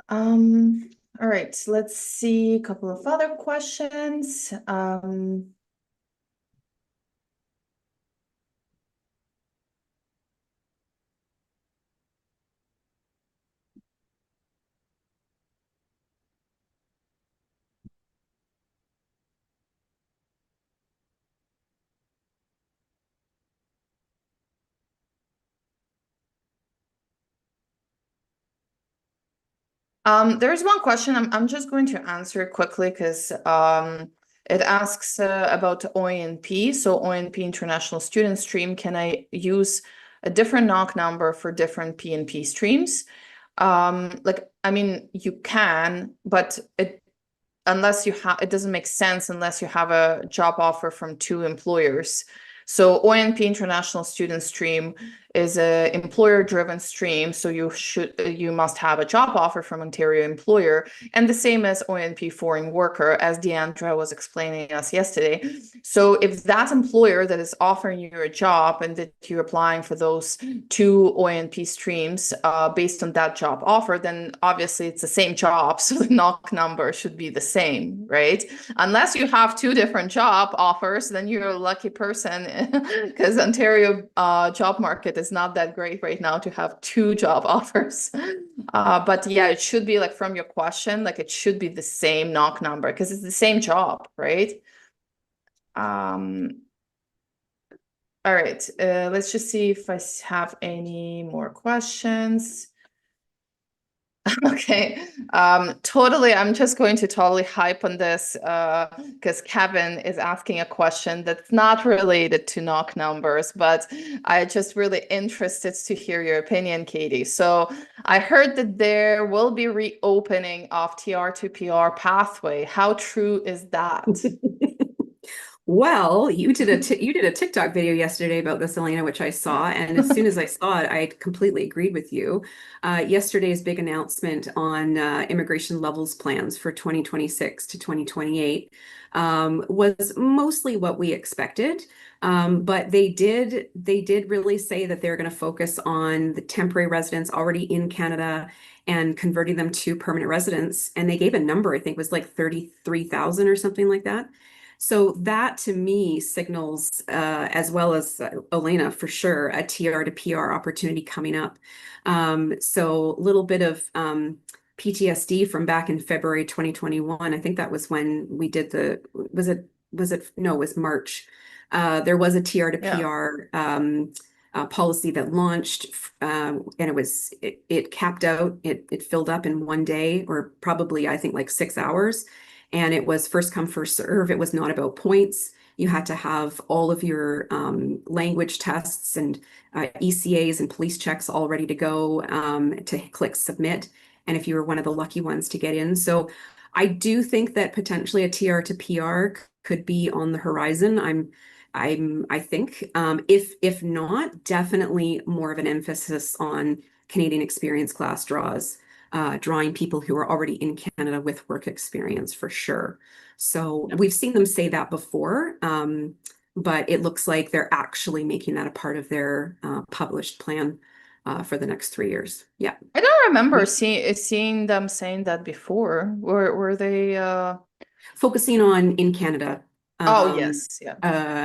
All right, let's see a couple of other questions. There's one question I'm just going to answer quickly because it asks about ONP. So ONP International Student Stream, can I use a different knock number for different PNP streams? I mean, you can, but unless you have, it doesn't make sense unless you have a job offer from 2 employers. So ONP International Student Stream is a employer-driven stream, so you must have a job offer from Ontario employer, and the same as ONP Foreign Worker, as Deandra was explaining us yesterday. So if that employer that is offering you a job and that you're applying for those 2 ONP streams based on that job offer, then obviously it's the same job, so the knock number should be the same, right? Unless you have 2 different job offers, then you're a lucky person because Ontario job market is not that great right now to have 2 job offers. But yeah, it should be like from your question, like it should be the same knock number because it's the same job, right? All right, let's just see if I have any more questions. Okay, totally. I'm just going to totally hype on this because Kevin is asking a question that's not related to knock numbers, but I just really interested to hear your opinion, Katie. So I heard that there will be reopening of TR to PR pathway. How true is that? Well, you did a TikTok video yesterday about this, Elena, which I saw, and as soon as I saw it, I completely agreed with you. Yesterday's big announcement on immigration levels plans for 2026 to 2028 was mostly what we expected, but they did really say that they're going to focus on the temporary residents already in Canada and converting them to permanent residents, and they gave a number, I think was like 33,000 or something like that. So that to me signals, as well as Elena for sure, a TR to PR opportunity coming up. So a little bit of PTSD from back in February 2021. I think that was when we did no, it was March. There was a TR to PR policy that launched, and it capped out, it filled up in one day, or probably I think like 6 hours. And it was first come, first serve. It was not about points. You had to have all of your language tests and ECAs and police checks all ready to go to click submit. And if you were one of the lucky ones to get in. So I do think that potentially a TR to PR could be on the horizon. I think if not, definitely more of an emphasis on Canadian experience class draws. Drawing people who are already in Canada with work experience for sure. So we've seen them say that before, but it looks like they're actually making that a part of their published plan for the next 3 years. Yeah. I don't remember seeing them saying that before. Were they focusing on in Canada yes, yeah.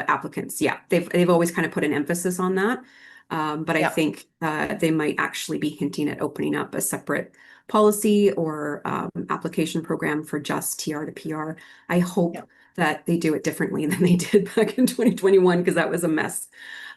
applicants. Yeah, they've always kind of put an emphasis on that. But I think they might actually be hinting at opening up a separate policy or application program for just TR to PR. I hope that they do it differently than they did back in 2021 because that was a mess.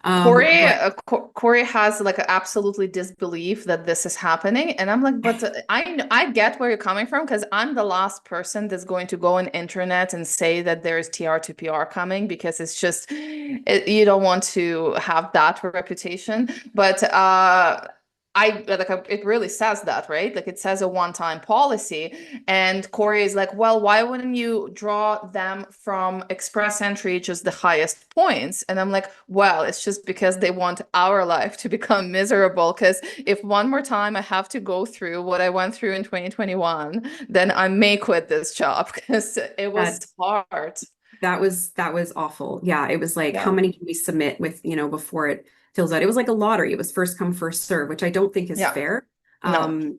Corey has like absolutely disbelief that this is happening, and I'm like, but I get where you're coming from because I'm the last person that's going to go on internet and say that there's TR to PR coming because it's just you don't want to have that reputation. But it really says that, right? Like it says a one-time policy. And Corey is like, well, why wouldn't you draw them from express entry, just the highest points? And I'm like, well, it's just because they want our life to become miserable. Because if one more time I have to go through what I went through in 2021, then I may quit this job because it was That hard. that was awful. Yeah, it was like, how Yeah. many can we submit with, before it fills out? It was like a lottery. It was first come, first serve, which I don't think is Yeah. fair. No.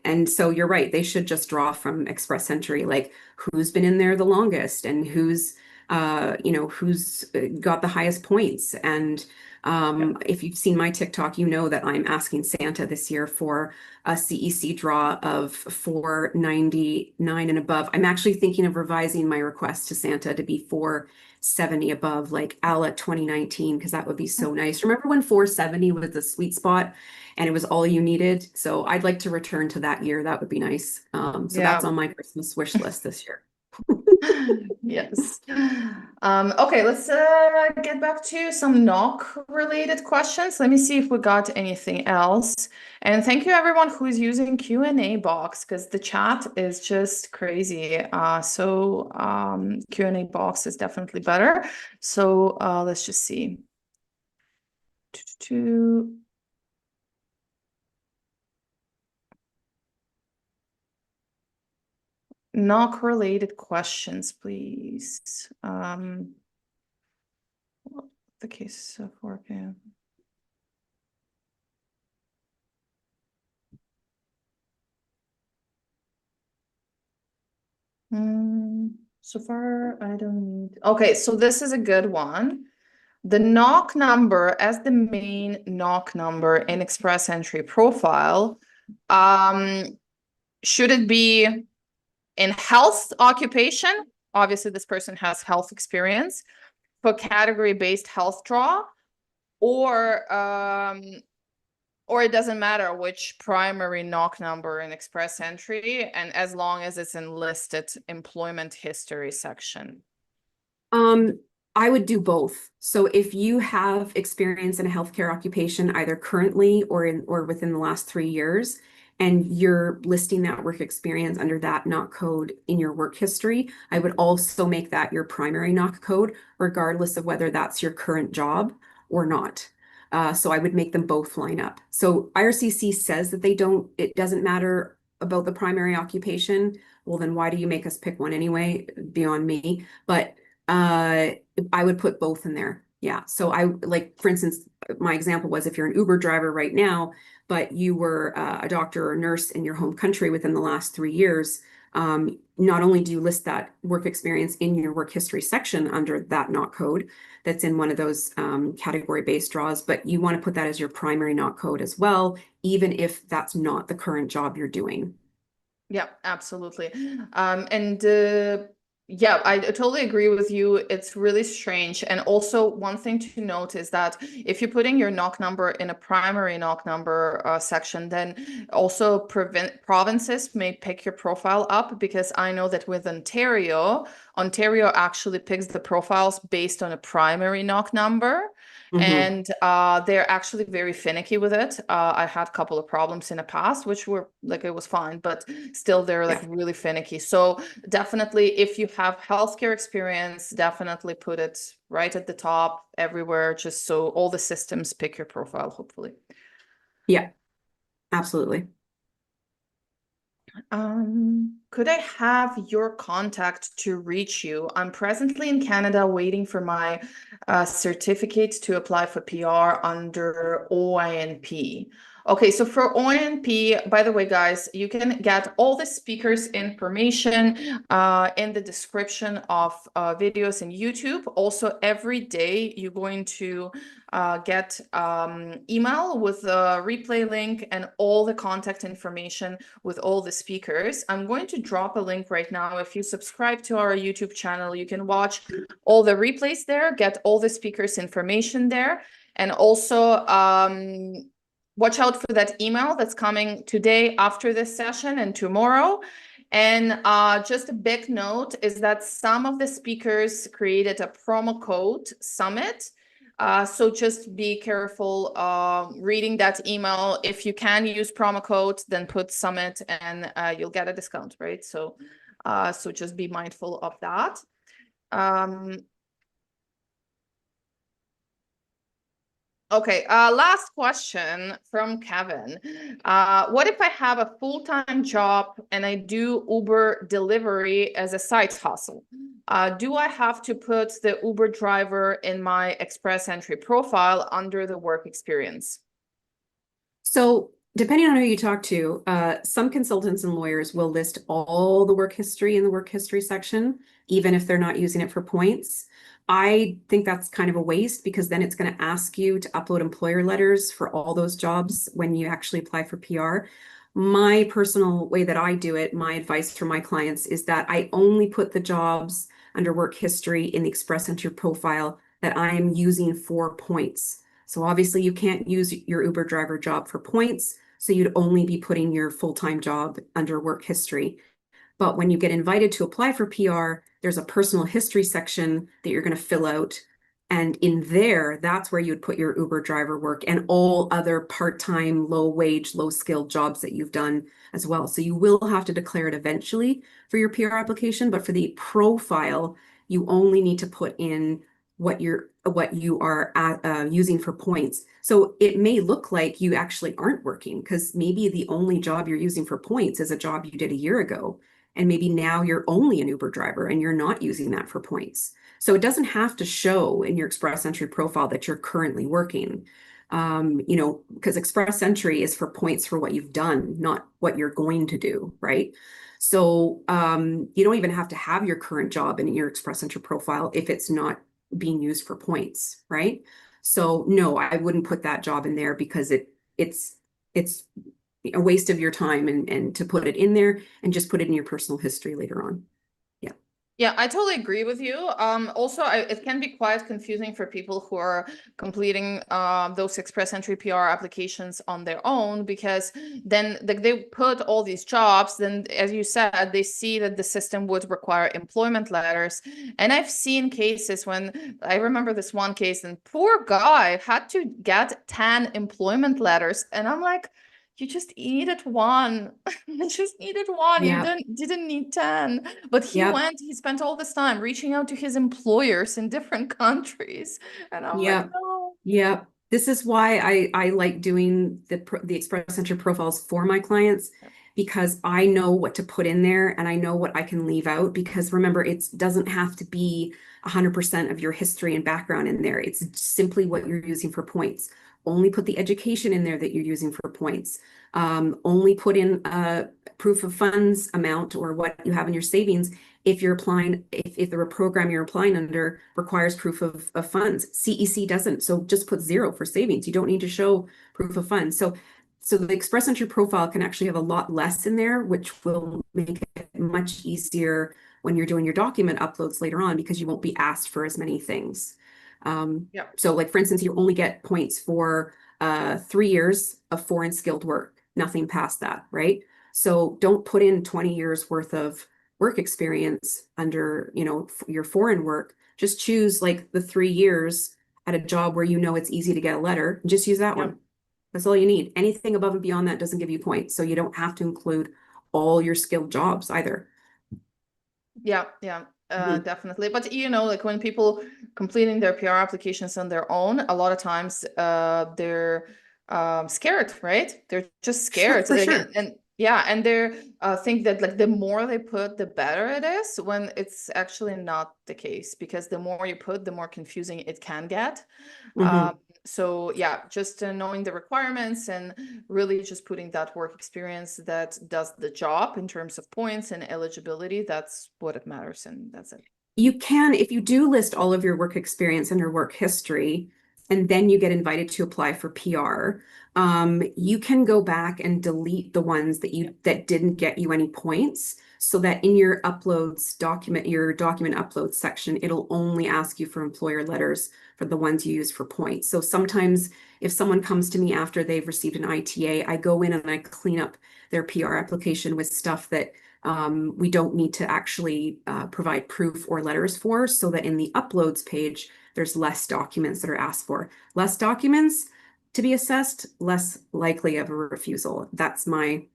And so you're right. They should just draw from express entry, like who's been in there the longest and who's got the highest points. And Yeah. if you've seen my TikTok, you know that I'm asking Santa this year for a CEC draw of 499 and above. I'm actually thinking of revising my request to Santa to be 470 above, like a la 2019, because that would be so nice. Remember when 470 was the sweet spot and it was all you needed? So I'd like to return to that year. That would be nice. So that's Yeah. on my Christmas wish list this year. Yes. Okay, let's get back to some knock related questions. Let me see if we got anything else. And thank you everyone who's using Q&A box because the chat is just crazy. Q&A box is definitely better. So let's just see. Knock related questions, please. The case of work. Yeah. So far, I don't need. Okay, so this is a good one. The knock number as the main knock number in express entry profile, should it be in health occupation? Obviously, this person has health experience for category-based health draw, or it doesn't matter which primary knock number in express entry, and as long as it's in listed employment history section. I would do both. So if you have experience in a healthcare occupation, either currently or within the last 3 years, and you're listing that work experience under that knock code in your work history, I would also make that your primary knock code, regardless of whether that's your current job or not. So I would make them both line up. So IRCC says that it doesn't matter about the primary occupation. Well, then why do you make us pick one anyway? Beyond me. But I would put both in there. Yeah. So for instance, my example was if you're an Uber driver right now, but you were a doctor or nurse in your home country within the last 3 years, not only do you list that work experience in your work history section under that knock code that's in one of those category-based draws, but you want to put that as your primary knock code as well, even if that's not the current job you're doing. Yeah, absolutely. Yeah, I totally agree with you. It's really strange. And also, one thing to note is that if you're putting your knock number in a primary knock number section, then also provinces may pick your profile up, because I know that with Ontario actually picks the profiles based on a primary knock number. Mhm. And they're actually very finicky with it. I had a couple of problems in the past, which were like, it was fine, but still they're like Yeah. really finicky. So definitely, if you have healthcare experience, definitely put it right at the top everywhere, just so all the systems pick your profile, hopefully. Yeah, absolutely. Could I have your contact to reach you? I'm presently in Canada waiting for my certificate to apply for PR under OINP. Okay, so for OINP, by the way, guys, you can get all the speakers' information in the description of videos in YouTube. Also, every day you're going to get email with a replay link and all the contact information with all the speakers. I'm going to drop a link right now. If you subscribe to our YouTube channel, you can watch all the replays there, get all the speakers' information there, and also watch out for that email that's coming today after this session and tomorrow. And just a big note is that some of the speakers created a promo code summit So just be careful reading that email. If you can use promo code, then put Summit and you'll get a discount, right? So so just be mindful of that. Okay, last question from Kevin. What if I have a full-time job and I do Uber delivery as a side hustle? Do I have to put the Uber driver in my Express Entry profile under the work experience? So depending on who you talk to, some consultants and lawyers will list all the work history in the work history section, even if they're not using it for points. I think that's kind of a waste because then it's going to ask you to upload employer letters for all those jobs when you actually apply for PR. My personal way that I do it, my advice for my clients is that I only put the jobs under work history in the Express Entry profile that I am using for points. So obviously you can't use your Uber driver job for points, so you'd only be putting your full-time job under work history. But when you get invited to apply for PR, there's a personal history section that you're going to fill out. And in there, that's where you would put your Uber driver work and all other part-time, low-wage, low-skilled jobs that you've done as well. So you will have to declare it eventually for your PR application, but for the profile, you only need to put in what you are using for points. So it may look like you actually aren't working because maybe the only job you're using for points is a job you did a year ago. And maybe now you're only an Uber driver and you're not using that for points. So it doesn't have to show in your Express Entry profile that you're currently working. Because Express Entry is for points for what you've done, not what you're going to do, right? So you don't even have to have your current job in your Express Entry profile if it's not being used for points, right? So no, I wouldn't put that job in there because it's a waste of your time and to put it in there and just put it in your personal history later on. Yeah. Yeah, I totally agree with you. Also, it can be quite confusing for people who are completing those Express Entry PR applications on their own because then they put all these jobs. Then, as you said, they see that the system would require employment letters. And I've seen cases when I remember this one case, and poor guy had to get 10 employment letters, and I'm like, you just needed one. You just needed one. You Yeah. didn't need 10. But Yeah. he spent all this time reaching out to his employers in different countries. And I'm like, Yeah. no. Yeah. This is why I like doing the Express Entry profiles for my clients because I know what to put in there and I know what I can leave out because remember, it doesn't have to be 100% of your history and background in there. It's simply what you're using for points. Only put the education in there that you're using for points. Only put in a proof of funds amount or what you have in your savings if you're applying, if the program you're applying under requires proof of funds. CEC doesn't, so just put 0 for savings. You don't need to show proof of funds. So the Express Entry profile can actually have a lot less in there, which will make it much easier when you're doing your document uploads later on because you won't be asked for as many things. Yeah. So like, for instance, you only get points for 3 years of foreign skilled work, nothing past that, right? So don't put in 20 years worth of work experience under, your foreign work. Just choose like the 3 years at a job where you know it's easy to get a letter. Just use that one. That's all you need. Anything above and beyond that doesn't give you points. So you don't have to include all your skilled jobs either. Yeah, definitely. But like when people completing their PR applications on their own, a lot of times they're scared, right? They're just Sure, scared. for sure. And yeah, and they're think that like the more they put, the better it is, when it's actually not the case, because the more you put, the more confusing it can get. Mm-hmm. So yeah, just knowing the requirements and really just putting that work experience that does the job in terms of points and eligibility, that's what it matters, and that's it. You can, if you do list all of your work experience under work history, and then you get invited to apply for PR, you can go back and delete the ones that didn't get you any points, so that in your your document upload section, it'll only ask you for employer letters for the ones you use for points. So sometimes if someone comes to me after they've received an ITA, I go in and I clean up their PR application with stuff that we don't need to actually provide proof or letters for, so that in the uploads page, there's less documents that are asked for. Less documents to be assessed, less likely of a refusal. That's my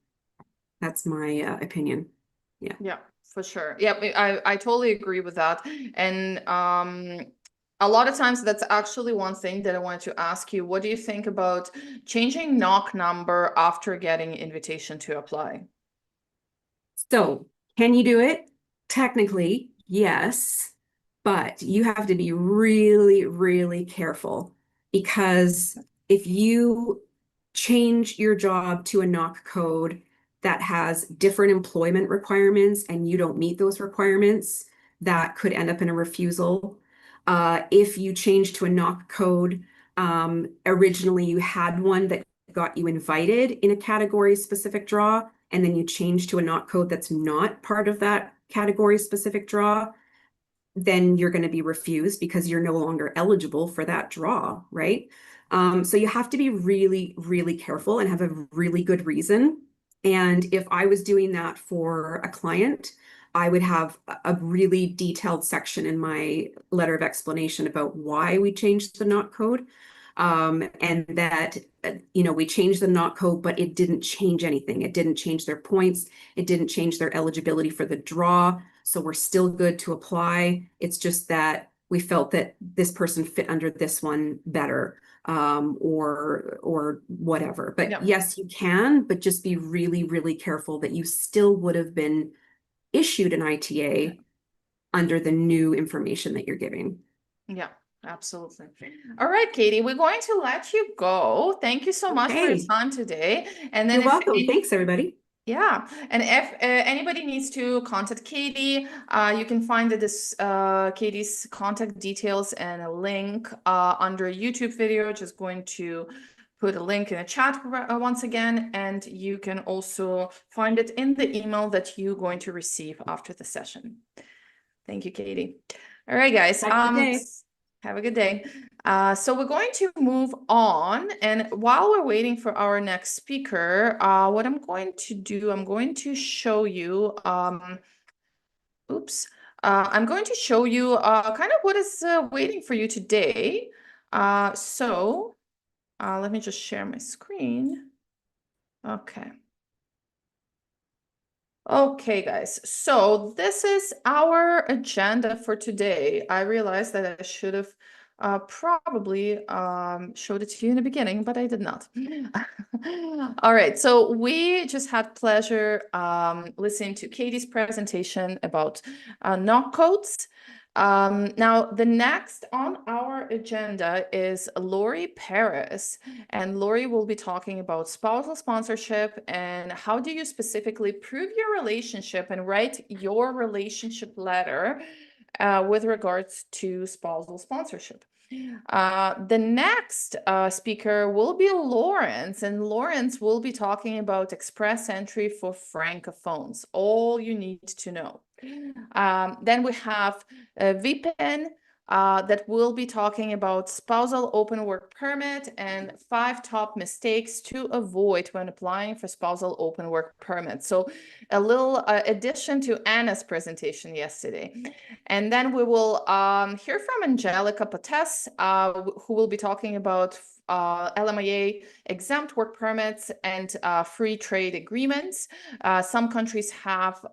opinion. Yeah. Yeah, for sure. Yeah, I totally agree with that. And a lot of times that's actually one thing that I wanted to ask you. What do you think about changing knock number after getting invitation to apply? So, can you do it? Technically, yes, but you have to be really, really careful because if you change your job to a knock code that has different employment requirements and you don't meet those requirements, that could end up in a refusal. If you change to a knock code, originally you had one that got you invited in a category specific draw, and then you change to a knock code that's not part of that category specific draw, then you're going to be refused because you're no longer eligible for that draw, right? So you have to be really, really careful and have a really good reason. And if I was doing that for a client, I would have a really detailed section in my letter of explanation about why we changed the knock code. And that, we changed the knock code, but it didn't change anything. It didn't change their points. It didn't change their eligibility for the draw. So we're still good to apply. It's just that we felt that this person fit under this one better, or whatever. But Yeah. yes, you can, but just be really, really careful that you still would have been issued an ITA under the new information that you're giving. Yeah, absolutely. All right, Katie, we're going to let you go. Thank you so much for your Okay. time today. And then You're if welcome. Thanks, everybody. yeah, and if anybody needs to contact Katie, you can find Katie's contact details and a link under a YouTube video. Just going to put a link in the chat once again, and you can also find it in the email that you're going to receive after the session. Thank you, Katie. All right, guys. Have a good day. Have a good day. So we're going to move on. And while we're waiting for our next speaker, what I'm going to do, I'm going to show you, oops. I'm going to show you kind of what is waiting for you today. So let me just share my screen. Okay. Okay, guys, so this is our agenda for today. I realized that I should have probably showed it to you in the beginning, but I did not. All right, so we just had pleasure listening to Katie's presentation about knock codes. Now, the next on our agenda is Laurie Parris, and Laurie will be talking about spousal sponsorship and how do you specifically prove your relationship and write your relationship letter with regards to spousal sponsorship. The next speaker will be Laurence, and Laurence will be talking about express entry for Francophones, all you need to know. Then we have Vipin that will be talking about spousal open work permit and 5 top mistakes to avoid when applying for spousal open work permit. So a little addition to Anna's presentation yesterday. And then we will hear from Angelica Pates, who will be talking about LMIA-exempt work permits and free trade agreements. Some countries have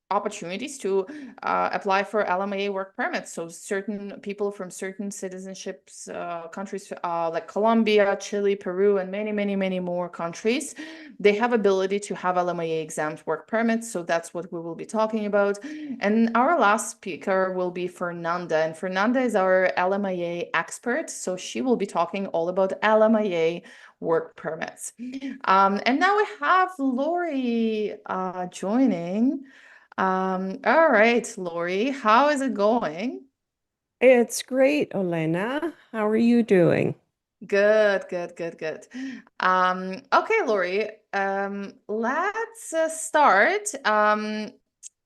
opportunities to apply for LMIA work permits. So certain people from certain citizenships countries like Colombia, Chile, Peru, and many, many, many more countries, they have ability to have LMIA exempt work permits. So that's what we will be talking about. And our last speaker will be Fernanda, and Fernanda is our LMIA expert. So she will be talking all about LMIA work permits. And now we have Laurie joining. All right, Laurie, how is it going? It's great, Olena. How are you doing? Good, good, good, good. Okay, Laurie, let's start.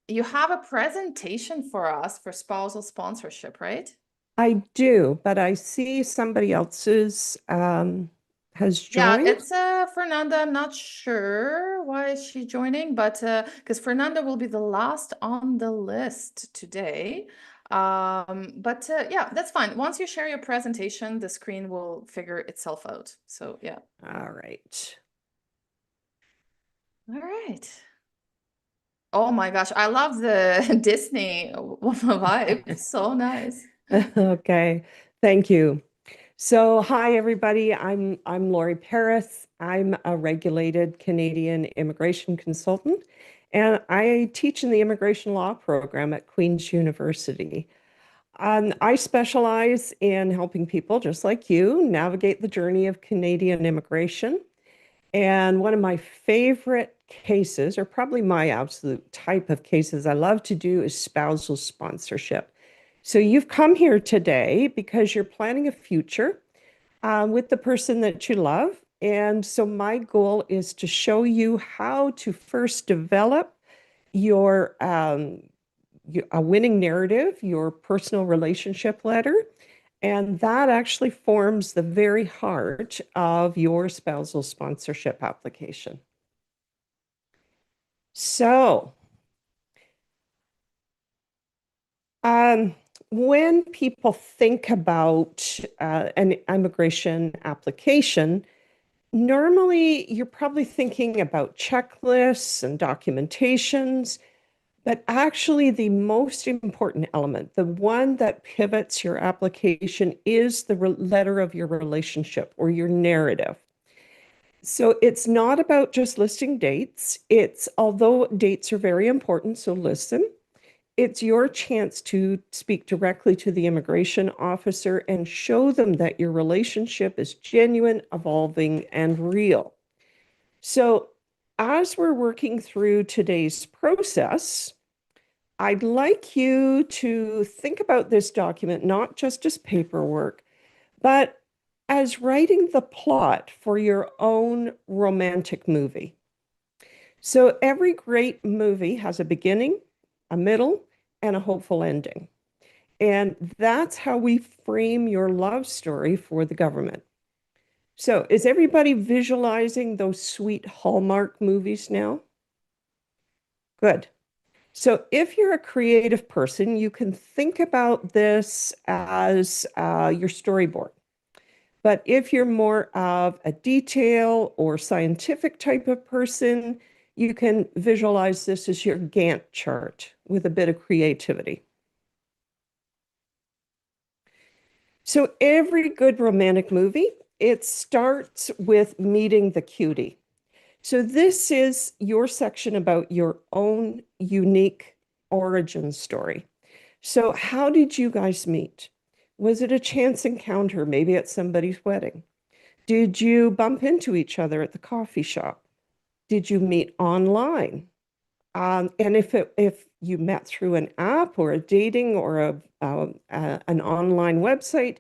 You have a presentation for us for spousal sponsorship, right? I do, but I see somebody else's has Yeah, joined. it's Fernanda. I'm not sure why is she joining, but because Fernanda will be the last on the list today. But yeah, that's fine. Once you share your presentation, the screen will figure itself out. So yeah. All right. All right. Oh my gosh, I love the Disney vibe. So nice. Okay, thank you. So, hi everybody. I'm Laurie Parris. I'm a regulated Canadian immigration consultant, and I teach in the immigration law program at Queen's University. I specialize in helping people just like you navigate the journey of Canadian immigration. And one of my favorite cases, or probably my absolute type of cases I love to do, is spousal sponsorship. So you've come here today because you're planning a future with the person that you love. And so my goal is to show you how to first develop your a winning narrative, your personal relationship letter, and that actually forms the very heart of your spousal sponsorship application. So, when people think about an immigration application, normally you're probably thinking about checklists and documentations. But actually, the most important element, the one that pivots your application, is the letter of your relationship or your narrative. So it's not about just listing dates. Although dates are very important, so listen, it's your chance to speak directly to the immigration officer and show them that your relationship is genuine, evolving, and real. So as we're working through today's process, I'd like you to think about this document not just as paperwork, but as writing the plot for your own romantic movie. So every great movie has a beginning, a middle, and a hopeful ending. And that's how we frame your love story for the government. So is everybody visualizing those sweet Hallmark movies now? Good. So if you're a creative person, you can think about this as your storyboard. But if you're more of a detail or scientific type of person, you can visualize this as your Gantt chart with a bit of creativity. So every good romantic movie, it starts with meeting the cutie. So this is your section about your own unique origin story. So how did you guys meet? Was it a chance encounter, maybe at somebody's wedding? Did you bump into each other at the coffee shop? Did you meet online? And if you met through an app or a dating or an online website,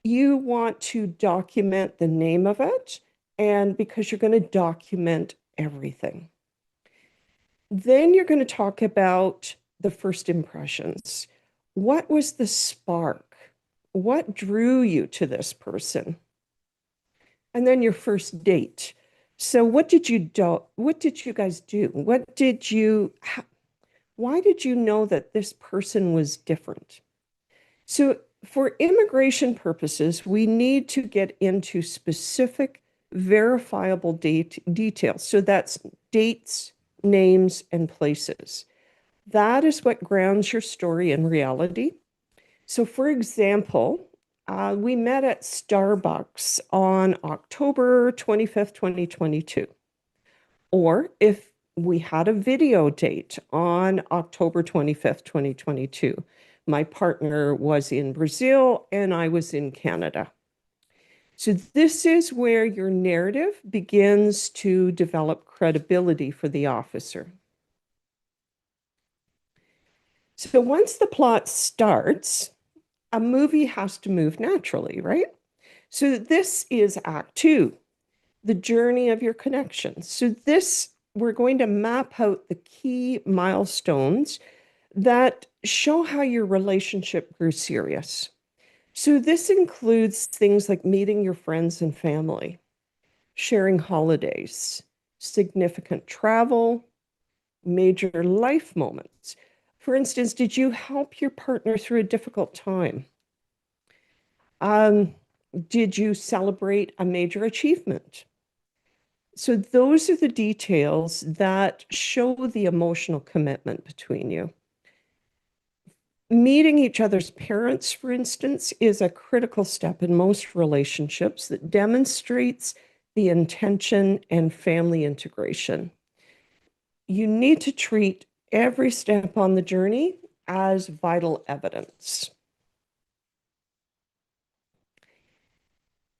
you want to document the name of it, and because you're going to document everything. Then you're going to talk about the first impressions. What was the spark? What drew you to this person? And then your first date. So what did you do? What did you guys do? Why did you know that this person was different? So for immigration purposes, we need to get into specific verifiable details. So that's dates, names, and places. That is what grounds your story in reality. So for example, we met at Starbucks on October 25th, 2022. Or if we had a video date on October 25th, 2022. My partner was in Brazil and I was in Canada. So this is where your narrative begins to develop credibility for the officer. So once the plot starts, a movie has to move naturally, right? So this is Act 2, the journey of your connection. So we're going to map out the key milestones that show how your relationship grew serious. So this includes things like meeting your friends and family, sharing holidays, significant travel, major life moments. For instance, did you help your partner through a difficult time? Did you celebrate a major achievement? So those are the details that show the emotional commitment between you. Meeting each other's parents, for instance, is a critical step in most relationships that demonstrates the intention and family integration. You need to treat every step on the journey as vital evidence.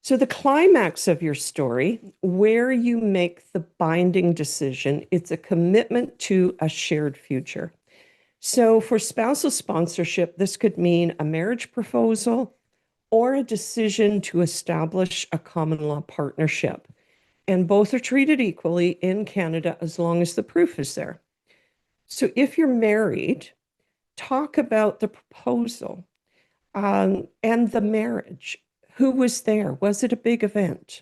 So the climax of your story, where you make the binding decision, it's a commitment to a shared future. So for spousal sponsorship, this could mean a marriage proposal or a decision to establish a common law partnership. And both are treated equally in Canada as long as the proof is there. So if you're married, talk about the proposal and the marriage. Who was there? Was it a big event?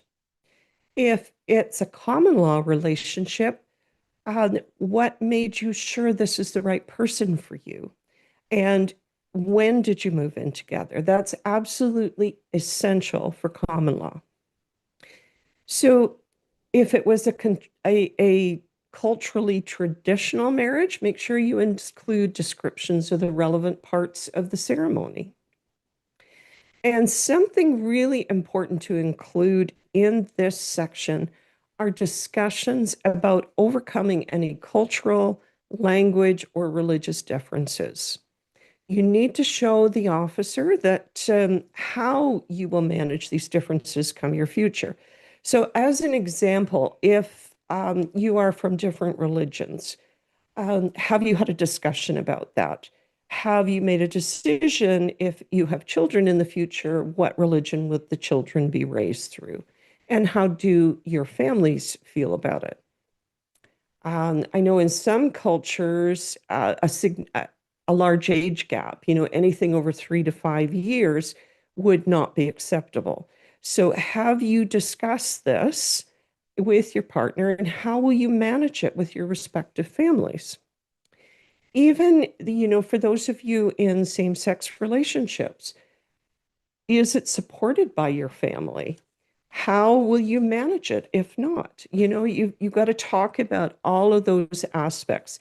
If it's a common law relationship, what made you sure this is the right person for you? And when did you move in together? That's absolutely essential for common law. So if it was a culturally traditional marriage, make sure you include descriptions of the relevant parts of the ceremony. And something really important to include in this section are discussions about overcoming any cultural, language, or religious differences. You need to show the officer that how you will manage these differences come your future. So as an example, if you are from different religions, have you had a discussion about that? Have you made a decision if you have children in the future, what religion would the children be raised through? And how do your families feel about it? I know in some cultures, a large age gap, anything over 3 to 5 years would not be acceptable. So have you discussed this with your partner, and how will you manage it with your respective families? Even, for those of you in same-sex relationships, is it supported by your family? How will you manage it if not? You've got to talk about all of those aspects.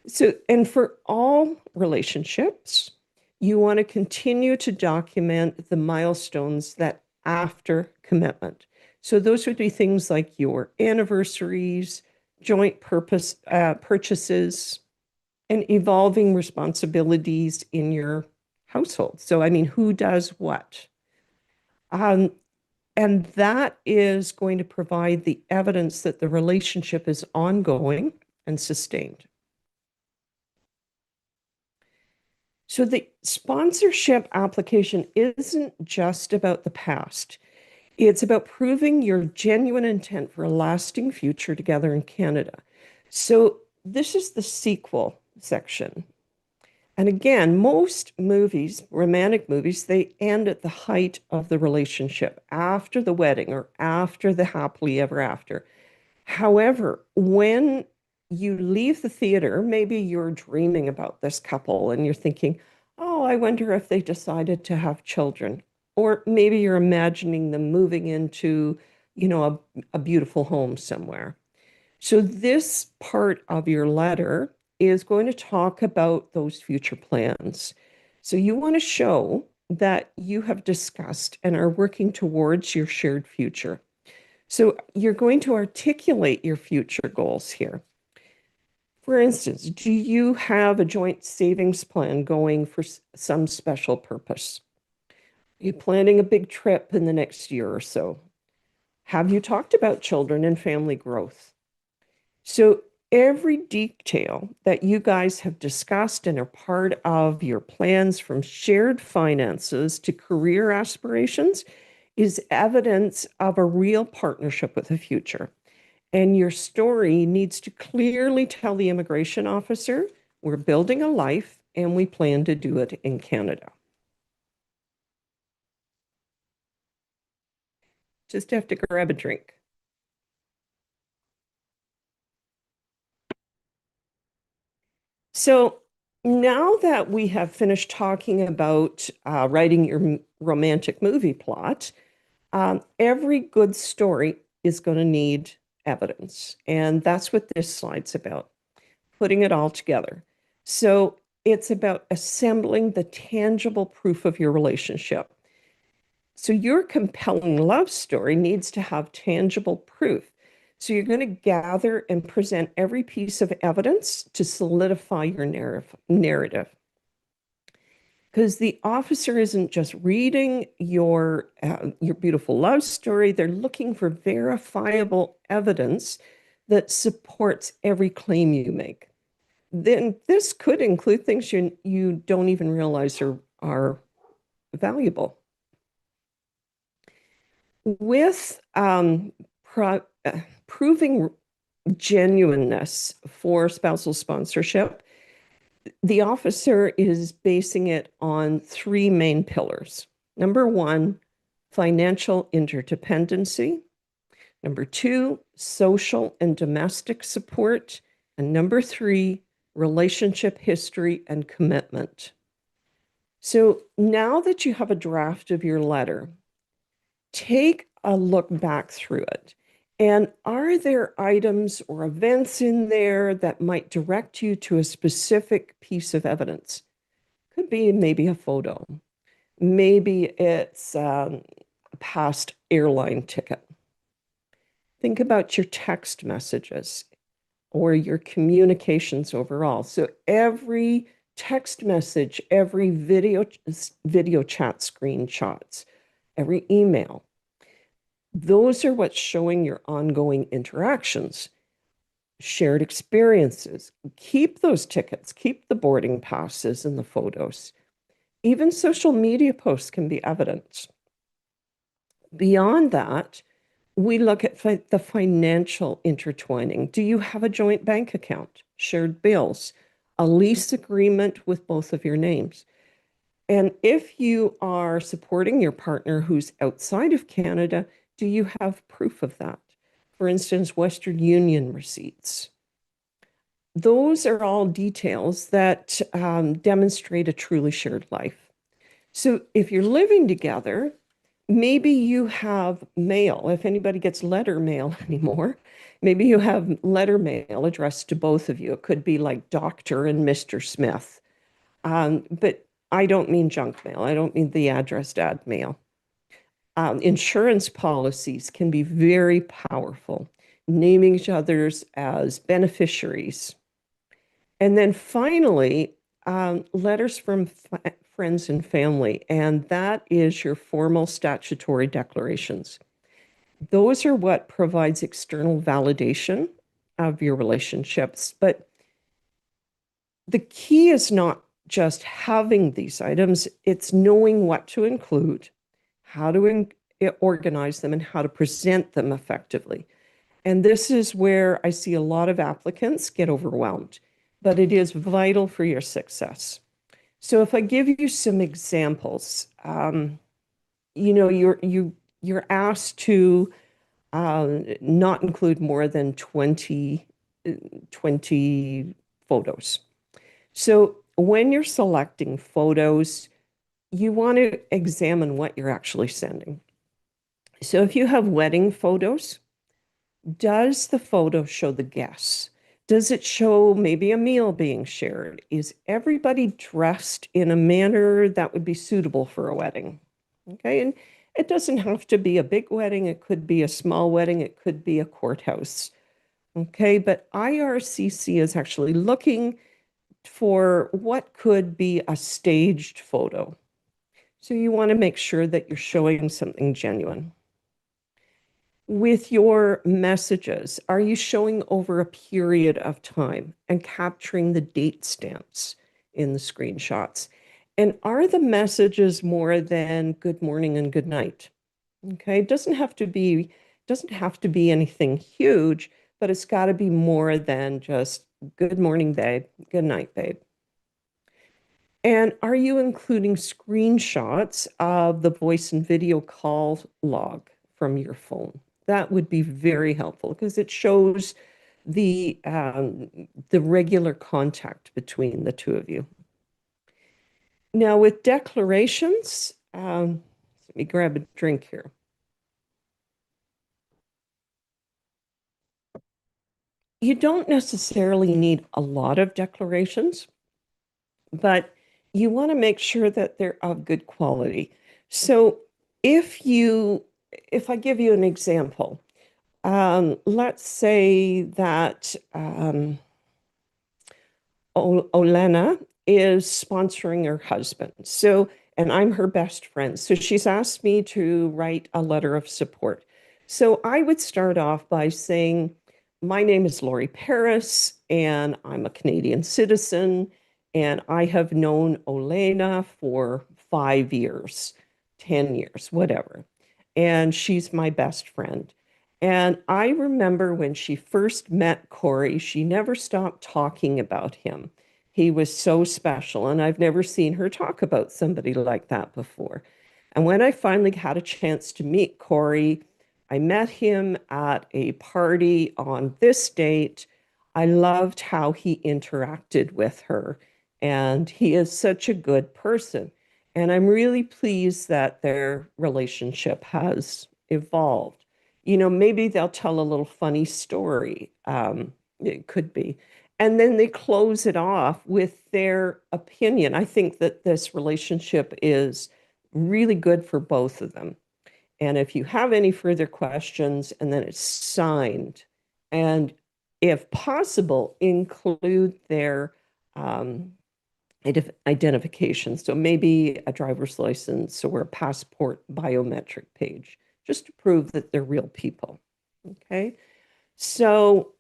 So, and for all relationships, you want to continue to document the milestones that after commitment. So those would be things like your anniversaries, joint purchases, and evolving responsibilities in your household. So, who does what? And that is going to provide the evidence that the relationship is ongoing and sustained. So the sponsorship application isn't just about the past. It's about proving your genuine intent for a lasting future together in Canada. So this is the sequel section. And again, most movies, romantic movies, they end at the height of the relationship, after the wedding or after the happily ever after. However, when you leave the theater, maybe you're dreaming about this couple and you're thinking, oh, I wonder if they decided to have children. Or maybe you're imagining them moving into, a beautiful home somewhere. So this part of your letter is going to talk about those future plans. So you want to show that you have discussed and are working towards your shared future. So you're going to articulate your future goals here. For instance, do you have a joint savings plan going for some special purpose? Are you planning a big trip in the next year or so? Have you talked about children and family growth? So every detail that you guys have discussed and are part of your plans, from shared finances to career aspirations, is evidence of a real partnership with the future. And your story needs to clearly tell the immigration officer, we're building a life and we plan to do it in Canada. Just have to grab a drink. So now that we have finished talking about writing your romantic movie plot, every good story is going to need evidence. And that's what this slide's about, putting it all together. So it's about assembling the tangible proof of your relationship. So your compelling love story needs to have tangible proof. So you're going to gather and present every piece of evidence to solidify your narrative. Because the officer isn't just reading your beautiful love story, they're looking for verifiable evidence that supports every claim you make. Then this could include things you don't even realize are valuable. With proving genuineness for spousal sponsorship, the officer is basing it on three main pillars. Number one, financial interdependency. Number two, social and domestic support. And number three, relationship history and commitment. So now that you have a draft of your letter, take a look back through it. And are there items or events in there that might direct you to a specific piece of evidence? Could be maybe a photo. Maybe it's a past airline ticket. Think about your text messages or your communications overall. So every text message, every video chat screenshots, every email, those are what's showing your ongoing interactions, shared experiences. Keep those tickets, keep the boarding passes and the photos. Even social media posts can be evidence. Beyond that, we look at the financial intertwining. Do you have a joint bank account, shared bills, a lease agreement with both of your names? And if you are supporting your partner who's outside of Canada, do you have proof of that? For instance, Western Union receipts. Those are all details that demonstrate a truly shared life. So if you're living together, maybe you have mail. If anybody gets letter mail anymore, maybe you have letter mail addressed to both of you. It could be like Dr. and Mr. Smith. But I don't mean junk mail. I don't mean the addressed ad mail. Insurance policies can be very powerful, naming each other's as beneficiaries. And then finally, letters from friends and family, and that is your formal statutory declarations. Those are what provides external validation of your relationships. But the key is not just having these items, it's knowing what to include, how to organize them, and how to present them effectively. And this is where I see a lot of applicants get overwhelmed, but it is vital for your success. So if I give you some examples, you're asked to not include more than 20 photos. So when you're selecting photos, you want to examine what you're actually sending. So if you have wedding photos, does the photo show the guests? Does it show maybe a meal being shared? Is everybody dressed in a manner that would be suitable for a wedding? Okay, and it doesn't have to be a big wedding. It could be a small wedding. It could be a courthouse. Okay, but IRCC is actually looking for what could be a staged photo. So you want to make sure that you're showing something genuine. With your messages, are you showing over a period of time and capturing the date stamps in the screenshots? And are the messages more than good morning and good night? Okay, it doesn't have to be anything huge, but it's got to be more than just good morning, babe, good night, babe. And are you including screenshots of the voice and video call log from your phone? That would be very helpful because it shows the regular contact between the two of you. Now with declarations, let me grab a drink here. You don't necessarily need a lot of declarations, but you want to make sure that they're of good quality. So if I give you an example, let's say that Olena is sponsoring her husband. So, and I'm her best friend. So she's asked me to write a letter of support. So I would start off by saying, my name is Laurie Parris, and I'm a Canadian citizen, and I have known Olena for 5 years, 10 years, whatever. And she's my best friend. And I remember when she first met Corey, she never stopped talking about him. He was so special, and I've never seen her talk about somebody like that before. And when I finally had a chance to meet Corey, I met him at a party on this date. I loved how he interacted with her, and he is such a good person. And I'm really pleased that their relationship has evolved. Maybe they'll tell a little funny story. It could be. And then they close it off with their opinion. I think that this relationship is really good for both of them. And if you have any further questions, and then it's signed, and if possible, include their identification. So maybe a driver's license or a passport biometric page, just to prove that they're real people. Okay. So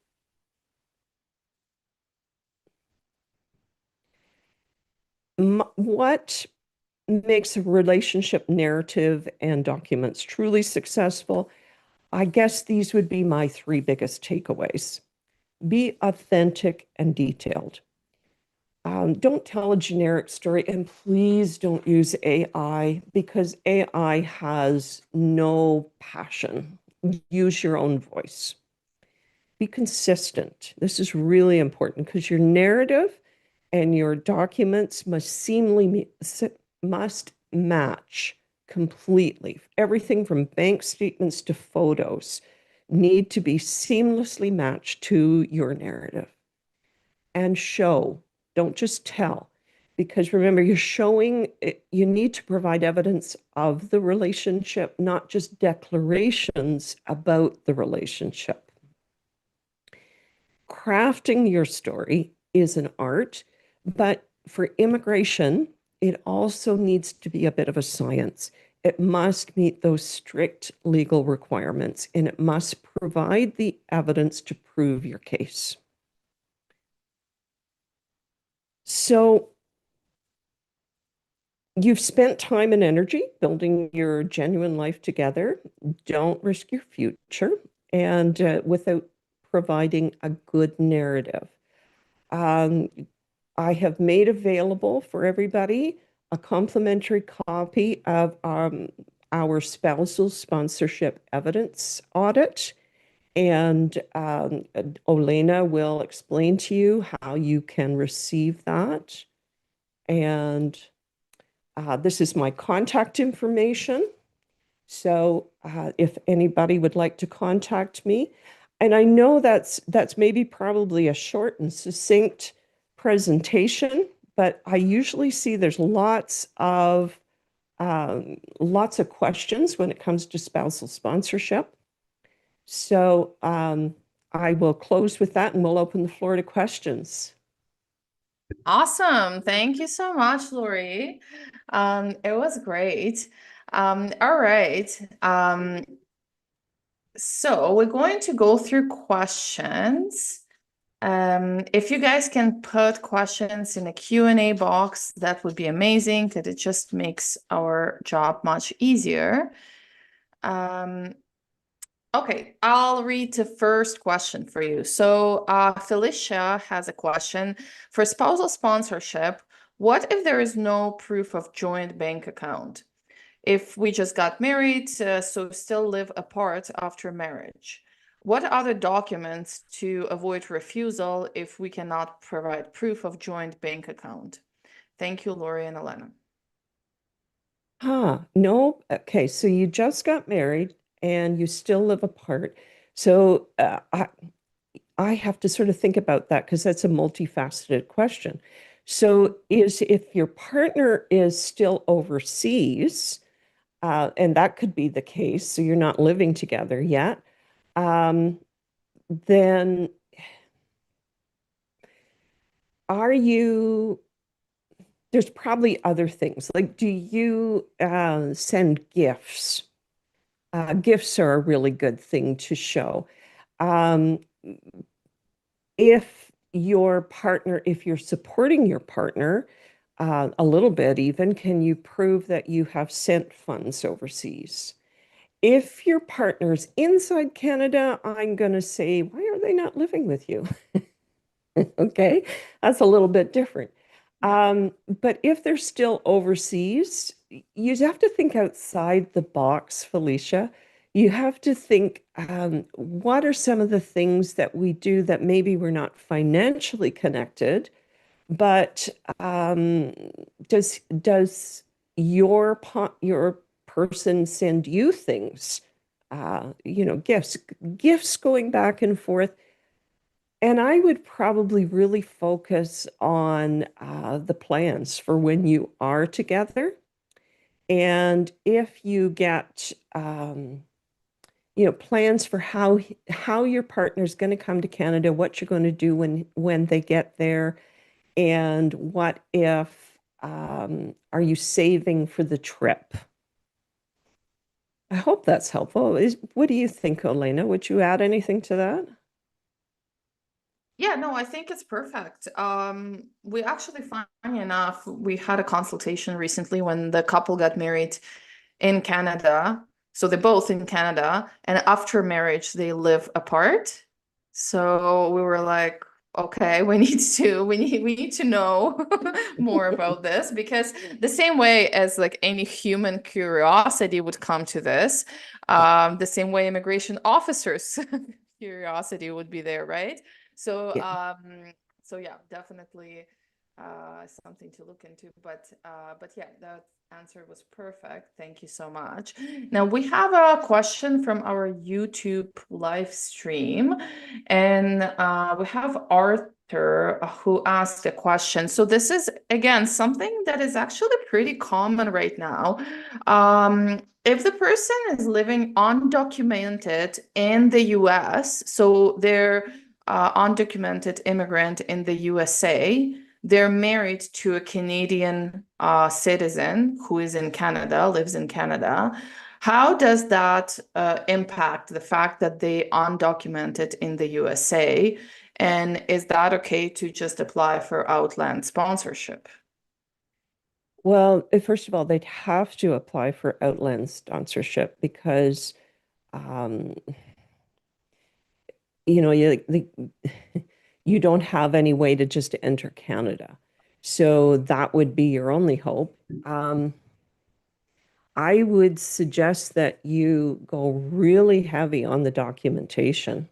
what makes a relationship narrative and documents truly successful? I guess these would be my 3 biggest takeaways. Be authentic and detailed. Don't tell a generic story, and please don't use AI, because AI has no passion. Use your own voice. Be consistent. This is really important because your narrative and your documents must match completely. Everything from bank statements to photos need to be seamlessly matched to your narrative. And show, don't just tell. Because remember, you need to provide evidence of the relationship, not just declarations about the relationship. Crafting your story is an art, but for immigration, it also needs to be a bit of a science. It must meet those strict legal requirements, and it must provide the evidence to prove your case. So you've spent time and energy building your genuine life together. Don't risk your future and without providing a good narrative. I have made available for everybody a complimentary copy of our spousal sponsorship evidence audit. And Olena will explain to you how you can receive that. And this is my contact information. So if anybody would like to contact me, and I know that's maybe probably a short and succinct presentation, but I usually see there's lots of questions when it comes to spousal sponsorship. So I will close with that, and we'll open the floor to questions. Awesome. Thank you so much, Laurie. It was great. All right. So we're going to go through questions. If you guys can put questions in a Q&A box, that would be amazing, because it just makes our job much easier. Okay, I'll read the first question for you. So Felicia has a question. For spousal sponsorship, what if there is no proof of joint bank account? If we just got married, so still live apart after marriage, what other documents to avoid refusal if we cannot provide proof of joint bank account? Thank you, Laurie and Elena. No. Okay, so you just got married and you still live apart. So I have to sort of think about that because that's a multifaceted question. So is if your partner is still overseas, and that could be the case, so you're not living together yet, um, then are you, there's probably other things. Like, do you send gifts? Gifts are a really good thing to show. Um, if your partner, if you're supporting your partner a little bit even, can you prove that you have sent funds overseas? If your partner's inside Canada, I'm going to say, why are they not living with you? Okay, that's a little bit different. Yeah. But if they're still overseas, you have to think outside the box, Felicia. You have to think, what are some of the things that we do that maybe we're not financially connected, but does your person send you things? Gifts going back and forth. And I would probably really focus on the plans for when you are together. And if you get, plans for how your partner's going to come to Canada, what you're going to do when they get there, and what if are you saving for the trip? I hope that's helpful. What do you think, Elena? Would you add anything to that? Yeah, no, I think it's perfect. We actually, funny enough, we had a consultation recently when the couple got married in Canada. So they're both in Canada, and after marriage, they live apart. So we were like, okay, we need to know more about this, because the same way as like any human curiosity would come to this, the same way immigration officers curiosity would be there, right? So Yeah. so yeah, definitely something to look into. But yeah, that answer was perfect. Thank you so much. Now we have a question from our YouTube live stream, and we have Arthur who asked a question. So this is again something that is actually pretty common right now. If the person is living undocumented in the US, so they're undocumented immigrant in the USA, they're married to a Canadian citizen who is in Canada, lives in Canada. How does that impact the fact that they undocumented in the USA? And is that okay to just apply for Outland sponsorship? Well, first of all, they'd have to apply for Outland sponsorship because, um, you don't have any way to just enter Canada. So that would be your only hope. I would suggest that you go really heavy on the documentation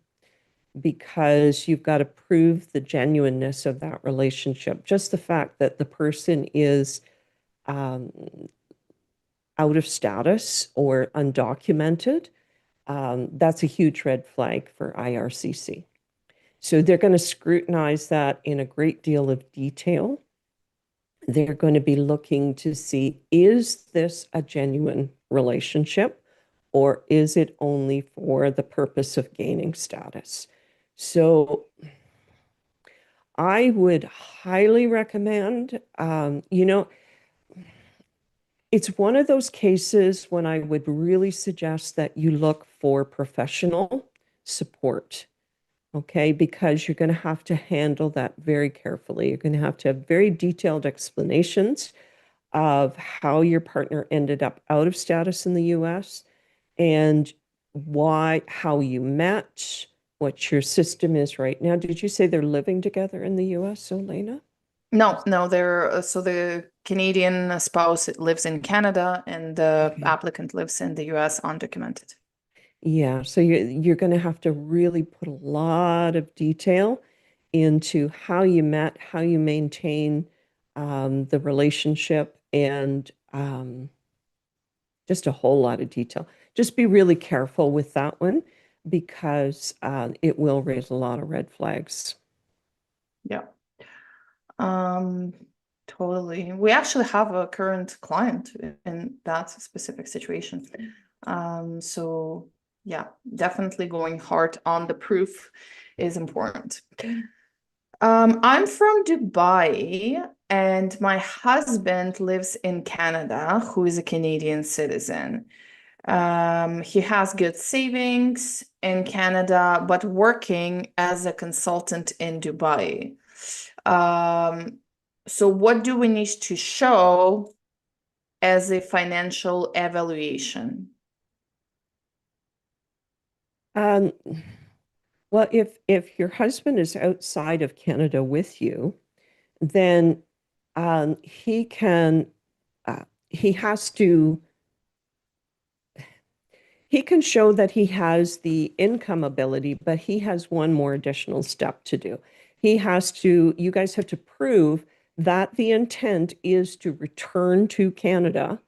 because you've got to prove the genuineness of that relationship. Just the fact that the person is um, out of status or undocumented, that's a huge red flag for IRCC. So they're going to scrutinize that in a great deal of detail. They're going to be looking to see, is this a genuine relationship or is it only for the purpose of gaining status? So I would highly recommend, it's one of those cases when I would really suggest that you look for professional support. Okay, because you're going to have to handle that very carefully. You're going to have very detailed explanations of how your partner ended up out of status in the US and how you met, what your system is right now. Did you say they're living together in the US, Elena? No, no, they're so the Canadian spouse lives in Canada and the Okay. applicant lives in the US undocumented. Yeah, so you're going to have to really put a lot of detail into how you met, how you maintain the relationship, and just a whole lot of detail. Just be really careful with that one because it will raise a lot of red flags. Yeah. Totally. We actually have a current client in that specific situation. So yeah, definitely going hard on the proof is important. I'm from Dubai and my husband lives in Canada, who is a Canadian citizen. He has good savings in Canada, but working as a consultant in Dubai. So what do we need to show as a financial evaluation? Um, well, if your husband is outside of Canada with you, then he can he has to he can show that he has the income ability, but he has one more additional step to do. You guys have to prove that the intent is to return to Canada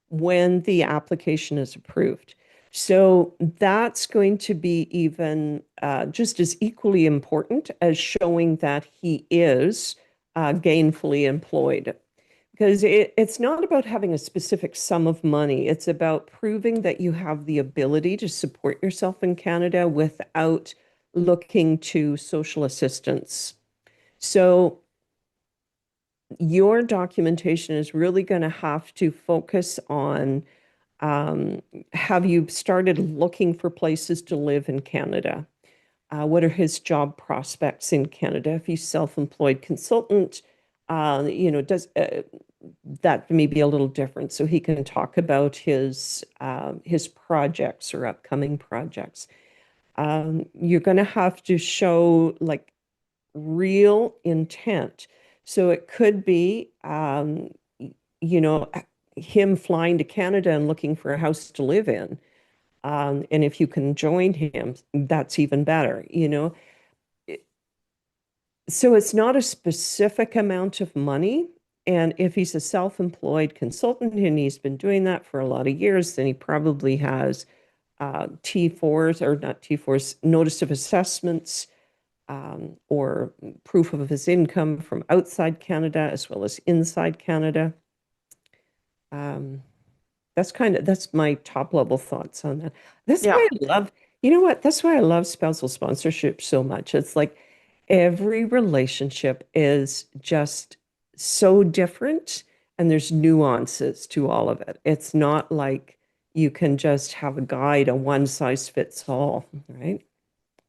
when the application is approved. So that's going to be even just as equally important as showing that he is gainfully employed. Because it's not about having a specific sum of money. It's about proving that you have the ability to support yourself in Canada without looking to social assistance. So your documentation is really going to have to focus on have you started looking for places to live in Canada? What are his job prospects in Canada? If he's self-employed consultant, does that may be a little different. So he can talk about his projects or upcoming projects. You're going to have to show like real intent. So it could be, you know, him flying to Canada and looking for a house to live in. And if you can join him, that's even better, you know. So it's not a specific amount of money. And if he's a self-employed consultant and he's been doing that for a lot of years, then he probably has T4s or not T4s, notice of assessments or proof of his income from outside Canada as well as inside Canada. That's my top level thoughts on that. That's why I love, you know what? That's why I love spousal sponsorship so much. It's like every relationship is just so different and there's nuances to all of it. It's not like you can just have a guide, a one size fits all, right?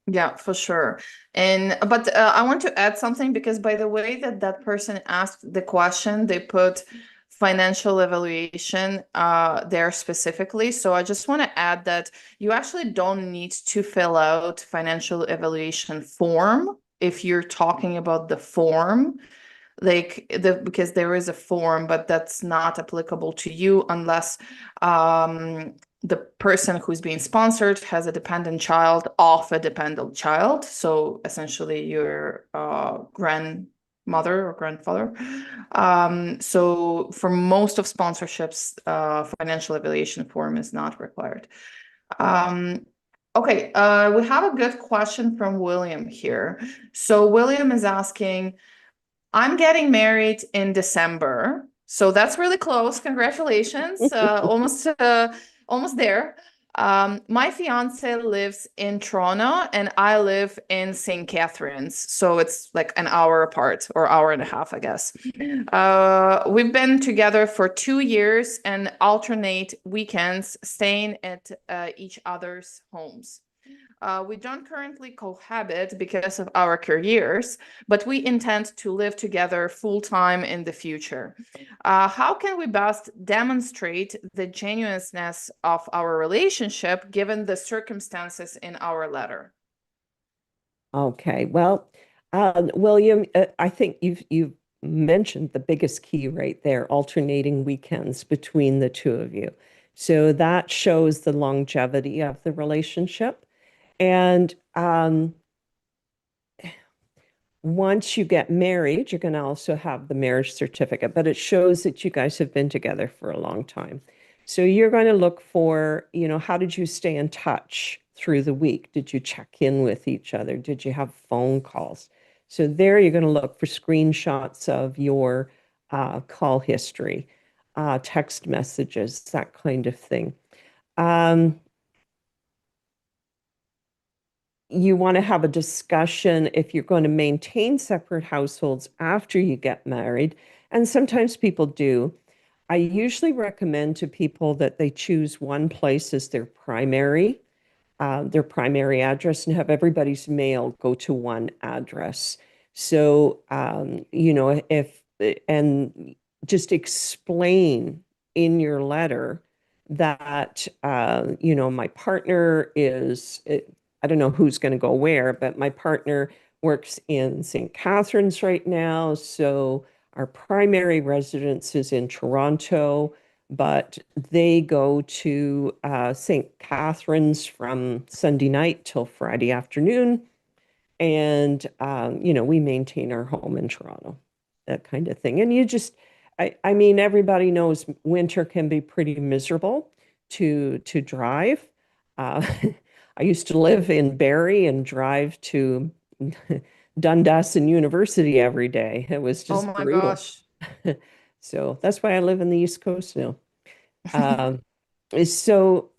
Yeah, for sure. But I want to add something because by the way that that person asked the question, they put financial evaluation there specifically. So I just want to add that you actually don't need to fill out financial evaluation form if you're talking about the form, because there is a form, but that's not applicable to you unless the person who's being sponsored has a dependent child of a dependent child. So essentially your grandmother or grandfather. So for most of sponsorships, financial evaluation form is not required. Okay, we have a good question from William here. So William is asking, I'm getting married in December, so that's really close. Congratulations, almost there. My fiance lives in Toronto, and I live in St. Catharines, so it's like an hour apart or hour and a half, I guess. We've been together for 2 years and alternate weekends, staying at each other's homes. We don't currently cohabit because of our careers, but we intend to live together full-time in the future. How can we best demonstrate the genuineness of our relationship given the circumstances in our letter? Okay, well, William, I think you've mentioned the biggest key right there, alternating weekends between the two of you. So that shows the longevity of the relationship. And once you get married, you're going to also have the marriage certificate, but it shows that you guys have been together for a long time. So you're going to look for, how did you stay in touch through the week? Did you check in with each other? Did you have phone calls? So there you're going to look for screenshots of your call history, text messages, that kind of thing. You want to have a discussion if you're going to maintain separate households after you get married. And sometimes people do. I usually recommend to people that they choose one place as their primary address and have everybody's mail go to one address. So, and just explain in your letter that, my partner is, I don't know who's going to go where, but my partner works in St. Catharines right now. So our primary residence is in Toronto, but they go to St. Catharines from Sunday night till Friday afternoon. And, we maintain our home in Toronto, that kind of thing. And I mean, everybody knows winter can be pretty miserable to drive. I used to live in Barrie and drive to Dundas and University every day. It was Oh just my brutal. gosh. So that's why I live in the East Coast now. Um, so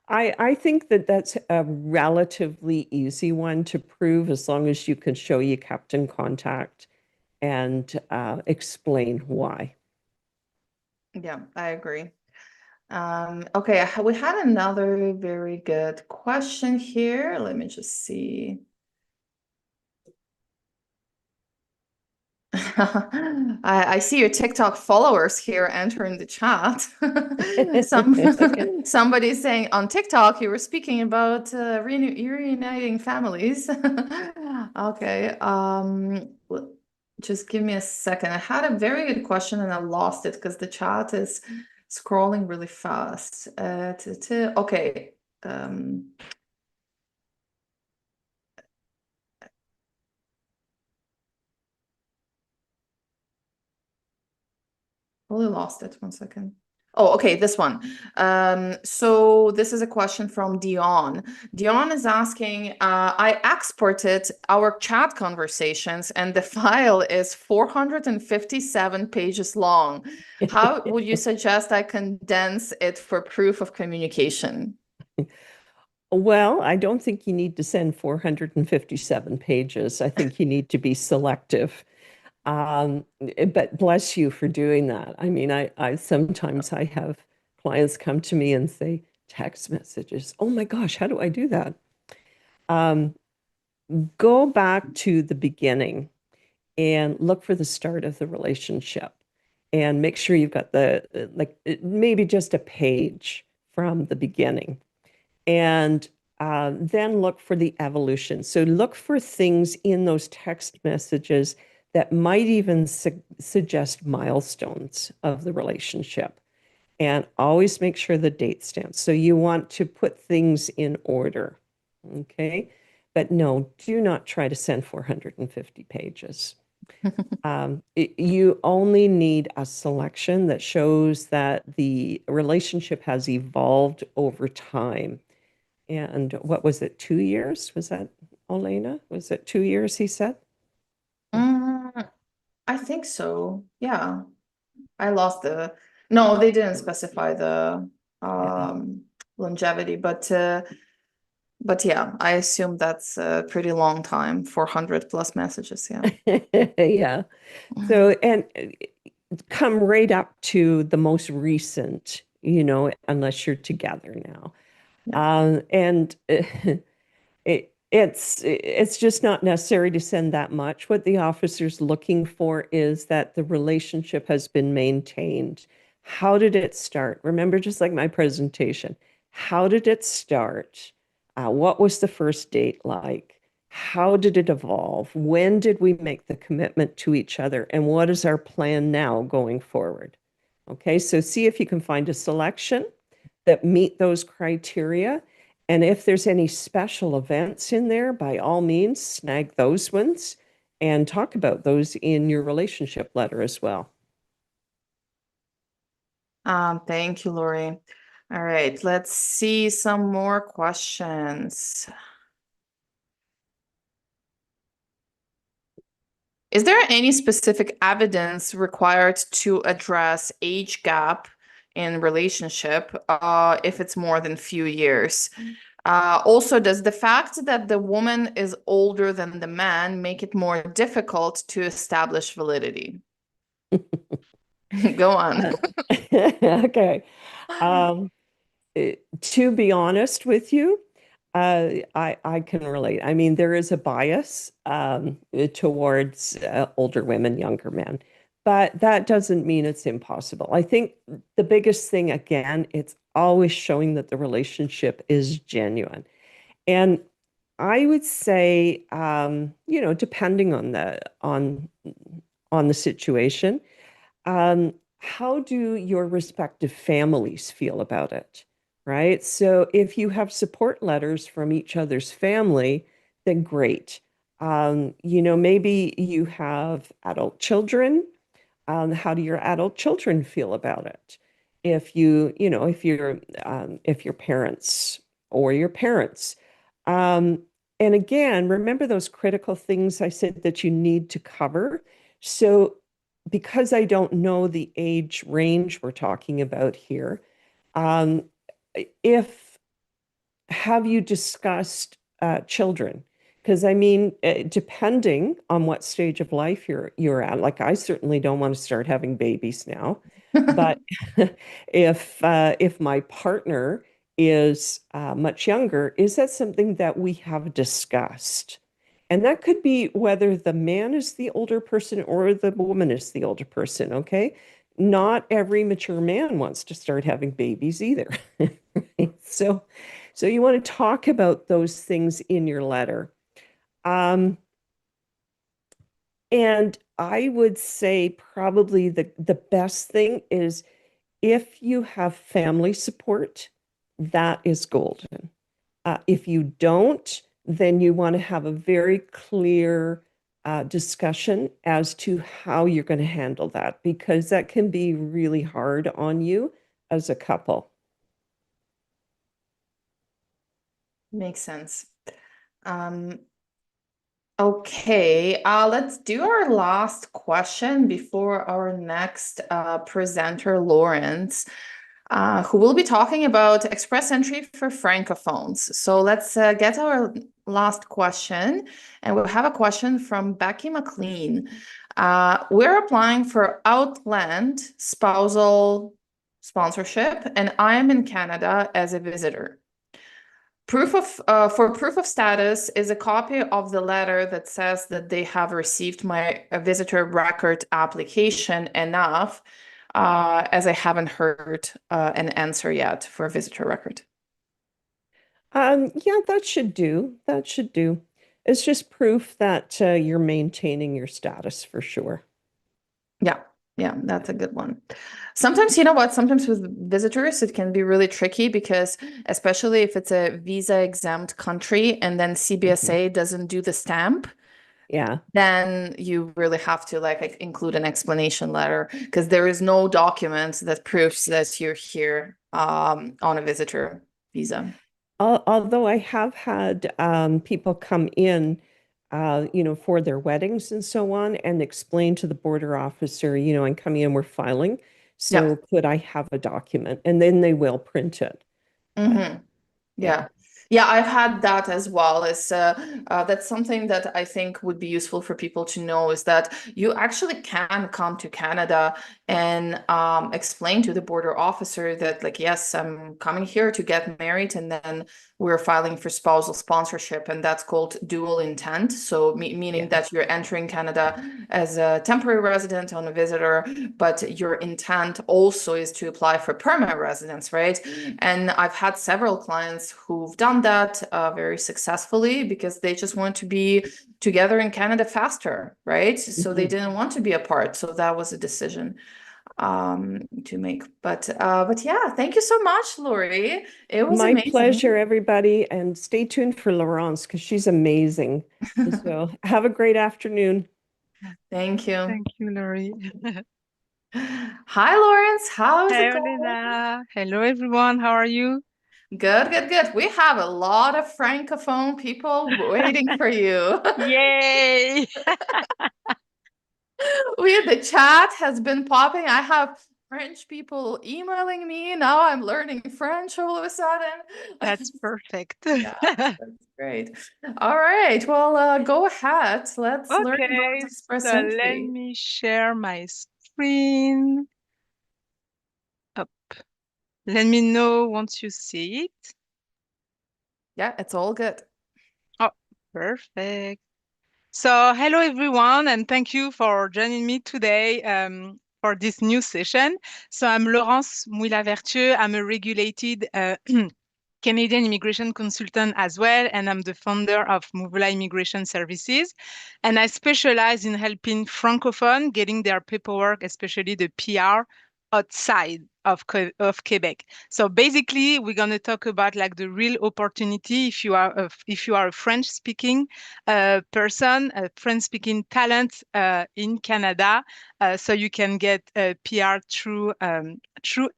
I think that that's a relatively easy one to prove as long as you can show you kept in contact and explain why. Yeah, I agree. Okay, we had another very good question here. Let me just see. I see your TikTok followers here entering the chat. Okay. Somebody's saying on TikTok you were speaking about reuniting families. Okay, just give me a second. I had a very good question and I lost it because the chat is scrolling really fast. Okay. Totally lost it. One second. Oh, okay, this one. So this is a question from Dion. Dion is asking, I exported our chat conversations and the file is 457 pages long. How would you suggest I condense it for proof of communication? Well, I don't think you need to send 457 pages. I think you need to be selective. But bless you for doing that. I mean, I sometimes I have clients come to me and say text messages. Oh my gosh, how do I do that? Go back to the beginning and look for the start of the relationship and make sure you've got maybe just a page from the beginning. And then look for the evolution. So look for things in those text messages that might even suggest milestones of the relationship. And always make sure the date stamps. So you want to put things in order. Okay. But no, do not try to send 450 pages. You only need a selection that shows that the relationship has evolved over time. And what was it, 2 years? Was that Elena? Was it 2 years, he said? Mm, I think so. Yeah. I lost the no, they didn't specify the Yeah. longevity, but yeah, I assume that's a pretty long time, 400 plus messages, yeah. Yeah. So, and come right up to the most recent, unless you're together now. Yeah. And it's just not necessary to send that much. What the officer's looking for is that the relationship has been maintained. How did it start? Remember, just like my presentation, how did it start? What was the first date like? How did it evolve? When did we make the commitment to each other? And what is our plan now going forward? Okay, so see if you can find a selection that meet those criteria. And if there's any special events in there, by all means, snag those ones and talk about those in your relationship letter as well. Thank you, Laurie. All right, let's see some more questions. Is there any specific evidence required to address age gap in relationship if it's more than few years? Also, does the fact that the woman is older than the man make it more difficult to establish validity? Go on. Okay. Um, to be honest with you, I can relate. I mean, there is a bias towards older women, younger men, but that doesn't mean it's impossible. I think the biggest thing, again, it's always showing that the relationship is genuine. And I would say, depending on the situation, how do your respective families feel about it? Right? So if you have support letters from each other's family, then great. Maybe you have adult children. How do your adult children feel about it? If your parents or your parents. Um, and again, remember those critical things I said that you need to cover. So because I don't know the age range we're talking about here, um, if have you discussed children? Because I mean, depending on what stage of life you're at, like I certainly don't want to start having babies now, but if my partner is much younger, is that something that we have discussed? And that could be whether the man is the older person or the woman is the older person, okay? Not every mature man wants to start having babies either. Right? So you want to talk about those things in your letter. And I would say probably the best thing is if you have family support, that is golden. If you don't, then you want to have a very clear discussion as to how you're going to handle that, because that can be really hard on you as a couple. Makes sense. Okay, let's do our last question before our next presenter, Laurence, who will be talking about express entry for Francophones. So let's get our last question, and we'll have a question from Becky McLean. We're applying for Outland spousal sponsorship, and I am in Canada as a visitor. For proof of status is a copy of the letter that says that they have received my visitor record application enough, as I haven't heard an answer yet for a visitor record. Yeah, that should do. That should do. It's just proof that you're maintaining your status for sure. Yeah, yeah, that's a good one. Sometimes, you know what? Sometimes with visitors, it can be really tricky because, especially if it's a visa exempt country and then CBSA doesn't do the stamp, Yeah. then you really have to like include an explanation letter because there is no document that proves that you're here on a visitor visa. Although I have had people come in, for their weddings and so on, and explain to the border officer, I'm coming in, we're filing. Yeah. So could I have a document? And then they will print it. But Mm-hmm. yeah. Yeah. Yeah, I've had that as well. That's something that I think would be useful for people to know is that you actually can come to Canada and explain to the border officer that, like, yes, I'm coming here to get married, and then we're filing for spousal sponsorship, and that's called dual intent. So meaning Yeah. that you're entering Canada as a temporary resident on a visitor, but your intent also is to apply for permanent residence, right? And I've had several clients who've done that very successfully because they just want to be together in Canada faster, right? So they didn't want to be apart. So that was a decision to make. But yeah, thank you so much, Laurie. It was My amazing. pleasure, everybody. And stay tuned for Laurence because she's amazing. So have a great afternoon. Thank you. Thank you, Laurie. Hi. Hi, Laurence. How's it Hey, going? Olena. Hello, everyone. How are you? Good, good, good. We have a lot of Francophone people waiting for you. Yay! The chat has been popping. I have French people emailing me. Now I'm learning French all of a sudden. That's perfect. Yeah, that's great. All right. Well, go ahead. Let's learn about Okay, express so let entry. me share my screen. Up. Let me know once you see it. Yeah, it's all good. Oh, perfect. So, hello everyone, and thank you for joining me today for this new session. So, I'm Laurence Mouila-Vertueux. I'm a regulated Canadian immigration consultant as well, and I'm the founder of Movela Immigration Services. And I specialize in helping Francophones getting their paperwork, especially the PR, outside of Quebec. So basically, we're going to talk about like the real opportunity if you are a French-speaking person, a French-speaking talent in Canada, so you can get PR through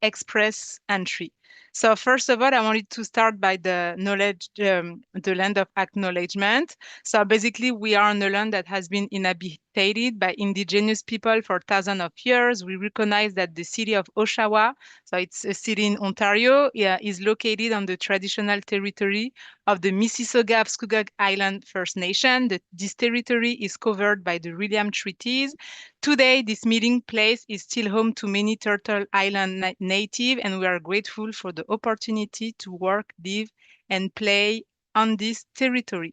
express entry. So first of all, I wanted to start by the land of acknowledgement. So basically, we are on a land that has been inhabited by indigenous people for thousands of years. We recognize that the city of Oshawa, so it's a city in Ontario, yeah, is located on the traditional territory of the Mississauga-Scugog Island First Nation. This territory is covered by the William Treaties. Today, this meeting place is still home to many Turtle Island native, and we are grateful for the opportunity to work, live, and play on this territory.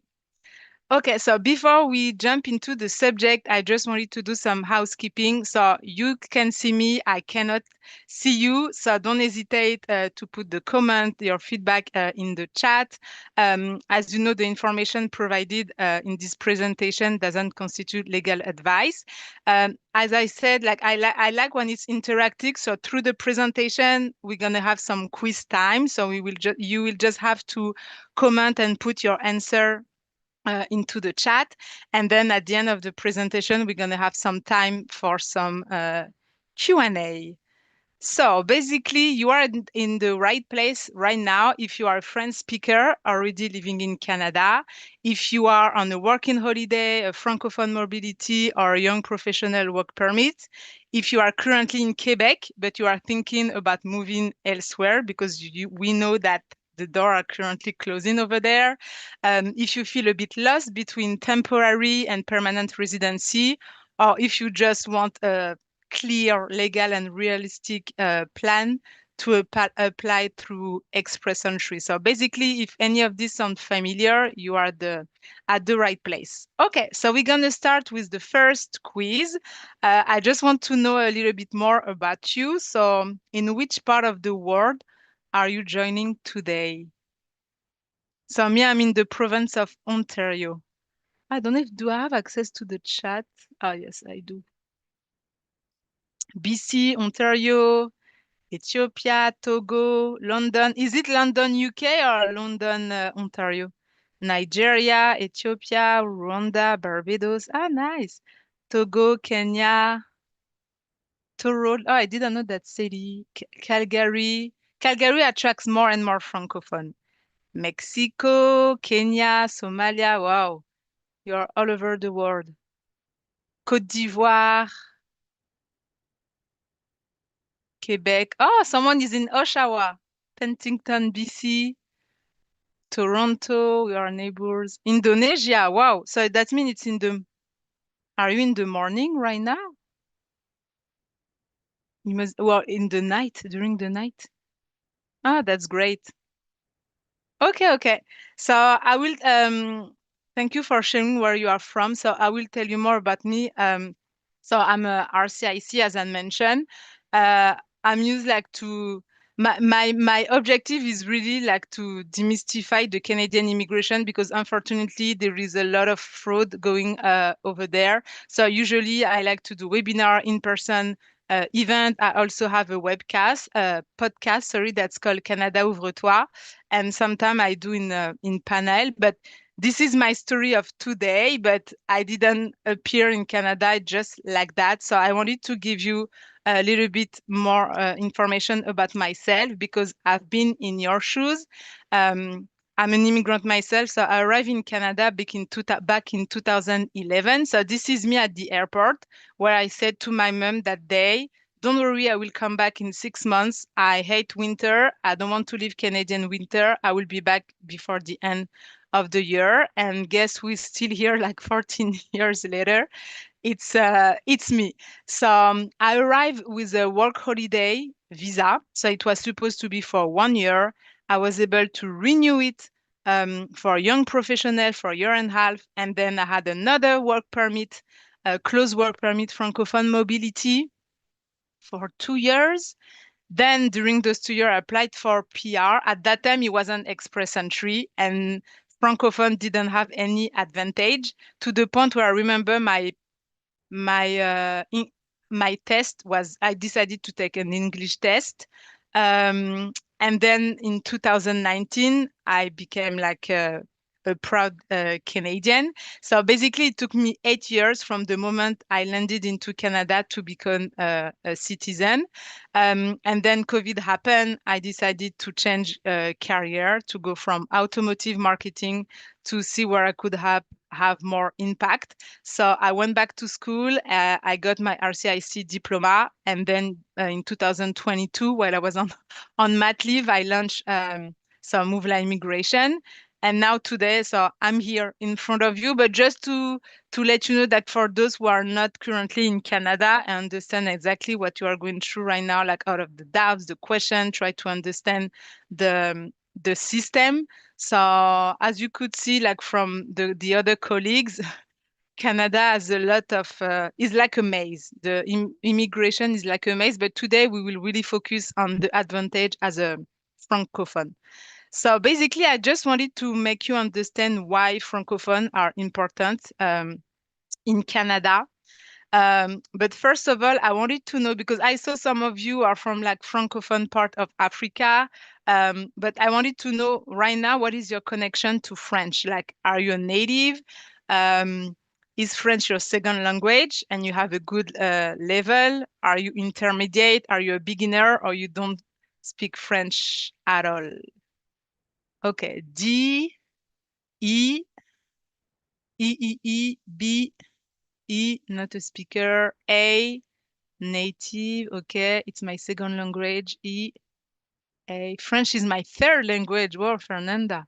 Okay, so before we jump into the subject, I just wanted to do some housekeeping. So you can see me, I cannot see you. So don't hesitate to put the comment, your feedback in the chat. As you know, the information provided in this presentation doesn't constitute legal advice. As I said, I like when it's interactive. So through the presentation, we're gonna have some quiz time. So you will just have to comment and put your answer into the chat. And then at the end of the presentation, we're going to have some time for some Q&A. So basically, you are in the right place right now if you are a French speaker already living in Canada, if you are on a working holiday, a Francophone mobility, or a young professional work permit, if you are currently in Quebec, but you are thinking about moving elsewhere because we know that the door are currently closing over there. If you feel a bit lost between temporary and permanent residency, or if you just want a clear, legal, and realistic plan to apply through express entry. So basically, if any of this sounds familiar, you are at the right place. Okay, so we're going to start with the first quiz. I just want to know a little bit more about you. So in which part of the world are you joining today? So me, I'm in the province of Ontario. I don't know if do I have access to the chat? Ah, yes, I do. BC, Ontario, Ethiopia, Togo, London. Is it London, UK or London, Ontario? Nigeria, Ethiopia, Rwanda, Barbados. Ah, nice. Togo, Kenya, Toronto. Oh, I didn't know that city. Calgary. Calgary attracts more and more Francophone. Mexico, Kenya, Somalia. Wow, you're all over the world. Côte d'Ivoire, Quebec. Oh, someone is in Oshawa, Penticton, BC. Toronto, we are neighbors. Indonesia, wow. So that means it's are you in the morning right now? You must, well, in the night, during the night. Ah, that's great. Okay, okay. So I will, thank you for sharing where you are from. So I will tell you more about me. So I'm a RCIC, as I mentioned. Uh, I'm used like to my objective is really like to demystify the Canadian immigration because unfortunately there is a lot of fraud going over there. So usually I like to do webinar in person event. I also have a podcast, sorry, that's called Canada Ouvre-toi, and sometimes I do in panel. But this is my story of today, but I didn't appear in Canada just like that. So I wanted to give you a little bit more information about myself because I've been in your shoes. Um, I'm an immigrant myself, so I arrived in Canada back in 2011. So this is me at the airport where I said to my mom that day, don't worry, I will come back in 6 months. I hate winter. I don't want to live Canadian winter. I will be back before the end of the year. And guess who's still here like 14 years later? It's me. So I arrived with a work holiday visa. So it was supposed to be for 1 year. I was able to renew it for young professional for a year and a half. And then I had another work permit, a closed work permit, Francophone mobility for 2 years. Then during those 2 years, I applied for PR. At that time, it wasn't express entry, and Francophone didn't have any advantage to the point where I remember my my test was I decided to take an English test. And then in 2019, I became like a proud Canadian. So basically, it took me 8 years from the moment I landed into Canada to become a citizen. And then COVID happened. I decided to change career to go from automotive marketing to see where I could have more impact. So I went back to school. I got my RCIC diploma, and then in 2022, while I was on mat leave, I launched some Movela immigration. And now today, so I'm here in front of you. But just to let you know that for those who are not currently in Canada, I understand exactly what you are going through right now, like out of the doubts, the question, try to understand the system. So as you could see, like from the other colleagues, Canada has a lot of, is like a maze. The immigration is like a maze, but today we will really focus on the advantage as a Francophone. So basically, I just wanted to make you understand why Francophone are important in Canada. But first of all, I wanted to know because I saw some of you are from like Francophone part of Africa. But I wanted to know right now, what is your connection to French? Like, are you a native? Um, is French your second language and you have a good level? Are you intermediate? Are you a beginner or you don't speak French at all? Okay, D, E, B, E, not a speaker, A, native, okay, it's my second language. E, A. French is my third language. Wow, Fernanda.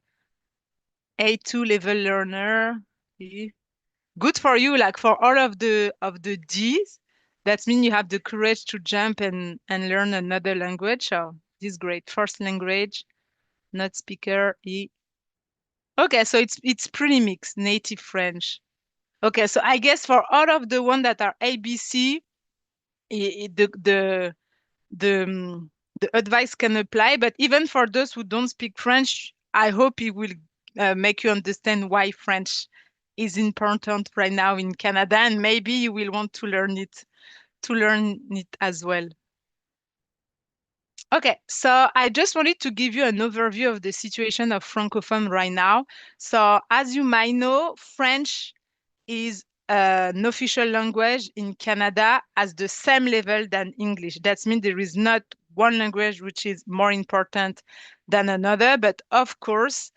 A2 level learner. E. Good for you, like for all of the Ds. That means you have the courage to jump and learn another language. So this is great. First language, not speaker. E. Okay, so it's pretty mixed, native French. Okay, so I guess for all of the one that are ABC, the the advice can apply. But even for those who don't speak French, I hope it will make you understand why French is important right now in Canada, and maybe you will want to learn it as well. Okay, so I just wanted to give you an overview of the situation of Francophone right now. So as you might know, French is an official language in Canada as the same level than English. That means there is not one language which is more important than another. But of course,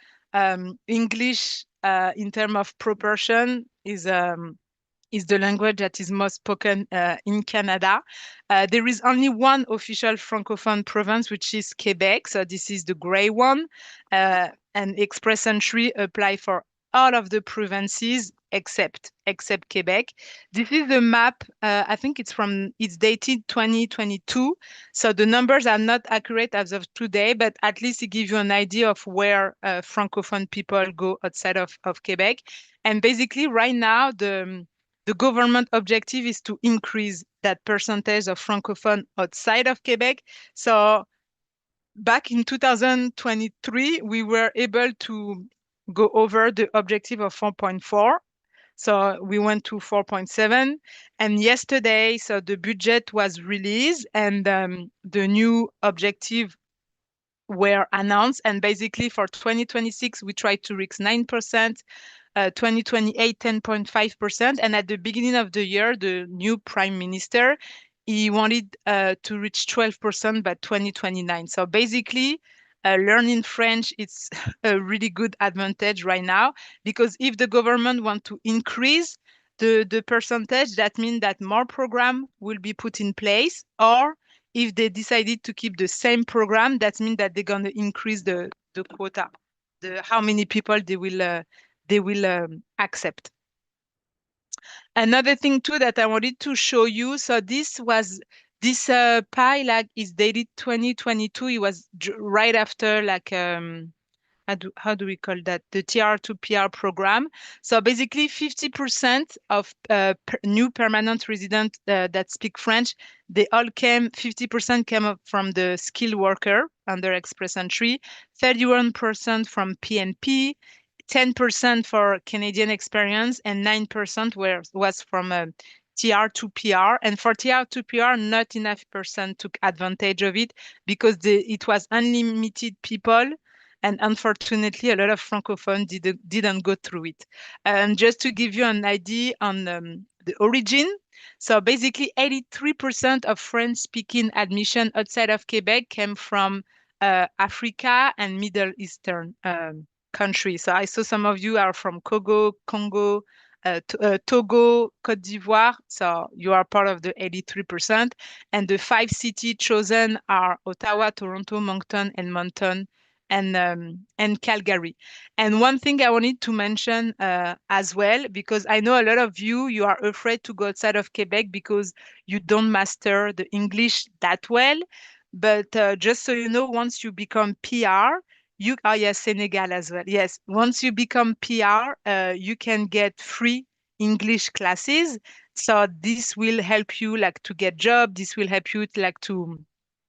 English in terms of proportion is the language that is most spoken in Canada. There is only one official Francophone province, which is Quebec. So this is the gray one. And express entry apply for all of the provinces except Quebec. This is the map. I think it's dated 2022. So the numbers are not accurate as of today, but at least it gives you an idea of where Francophone people go outside of Quebec. And basically right now, the government objective is to increase that percentage of Francophone outside of Quebec. So back in 2023, we were able to go over the objective of 4.4. So we went to 4.7. And yesterday, so the budget was released and the new objective were announced. And basically for 2026, we tried to reach 9%, 2028, 10.5%. And at the beginning of the year, the new prime minister, he wanted to reach 12% by 2029. So basically, learning French, it's a really good advantage right now, because if the government want to increase the percentage, that means that more program will be put in place, or if they decided to keep the same program, that means that they're going to increase the quota, how many people they will accept. Another thing too that I wanted to show you. So this pie like is dated 2022. It was right after like how do we call that? The TR to PR program. So basically 50% of new permanent residents that speak French, 50% came up from the skilled worker under Express Entry, 31% from PNP, 10% for Canadian experience, and 9% was from TR to PR. And for TR to PR, not enough person took advantage of it because it was unlimited people. And unfortunately, a lot of Francophones didn't go through it. Just to give you an idea on the origin, so basically 83% of French-speaking admission outside of Quebec came from Africa and Middle Eastern countries. So I saw some of you are from Congo, Togo, Côte d'Ivoire. So you are part of the 83%. And the 5 cities chosen are Ottawa, Toronto, Moncton, Edmonton, and Calgary. And one thing I wanted to mention as well, because I know a lot of you are afraid to go outside of Quebec because you don't master the English that well. But just so you know, once you become PR, yes, Senegal as well. Yes, once you become PR, you can get free English classes. So this will help you like to get job. This will help you like to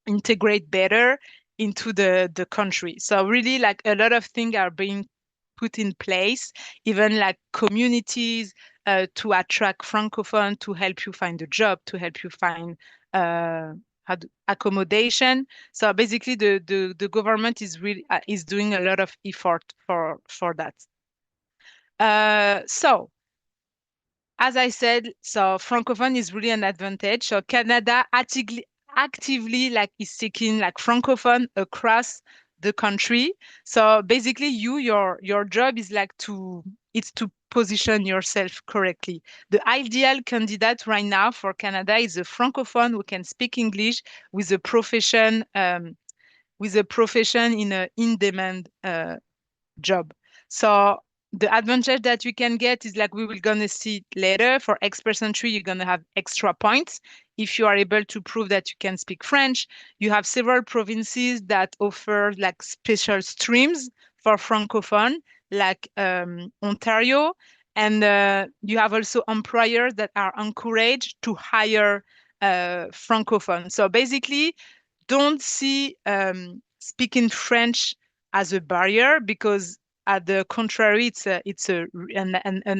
integrate better into the country. So really like a lot of things are being put in place, even like communities to attract Francophone, to help you find a job, to help you find accommodation. So basically the government is really is doing a lot of effort for that. So as I said, so Francophone is really an advantage. So Canada actively like is seeking like Francophone across the country. So basically your job is like to position yourself correctly. The ideal candidate right now for Canada is a Francophone who can speak English with a profession in an in-demand job. So the advantage that you can get is like we will gonna see it later. For Express Entry, you're gonna have extra points if you are able to prove that you can speak French. You have several provinces that offer like special streams for Francophone, like Ontario. And you have also employers that are encouraged to hire Francophone. So basically, don't see speaking French as a barrier, because at the contrary, it's an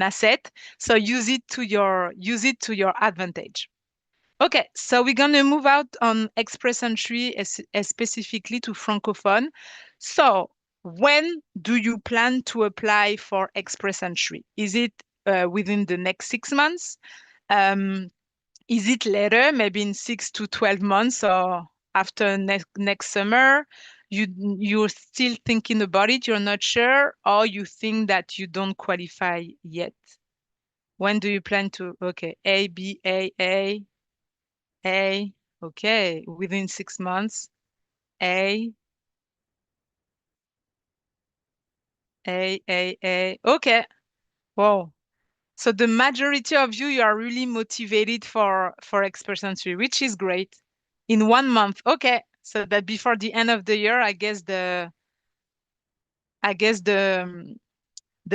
asset. So use it to your advantage. Okay, so we're gonna move out on Express Entry specifically to Francophone. So when do you plan to apply for Express Entry? Is it within the next 6 months? Um, is it later, maybe in 6 to 12 months, or after next summer? You're still thinking about it, you're not sure, or you think that you don't qualify yet? When do you plan to? Okay, A, B, A. Okay, within 6 months. A, A. Okay. Wow. So the majority of you are really motivated for Express Entry, which is great. In 1 month. Okay. So that before the end of the year, I guess the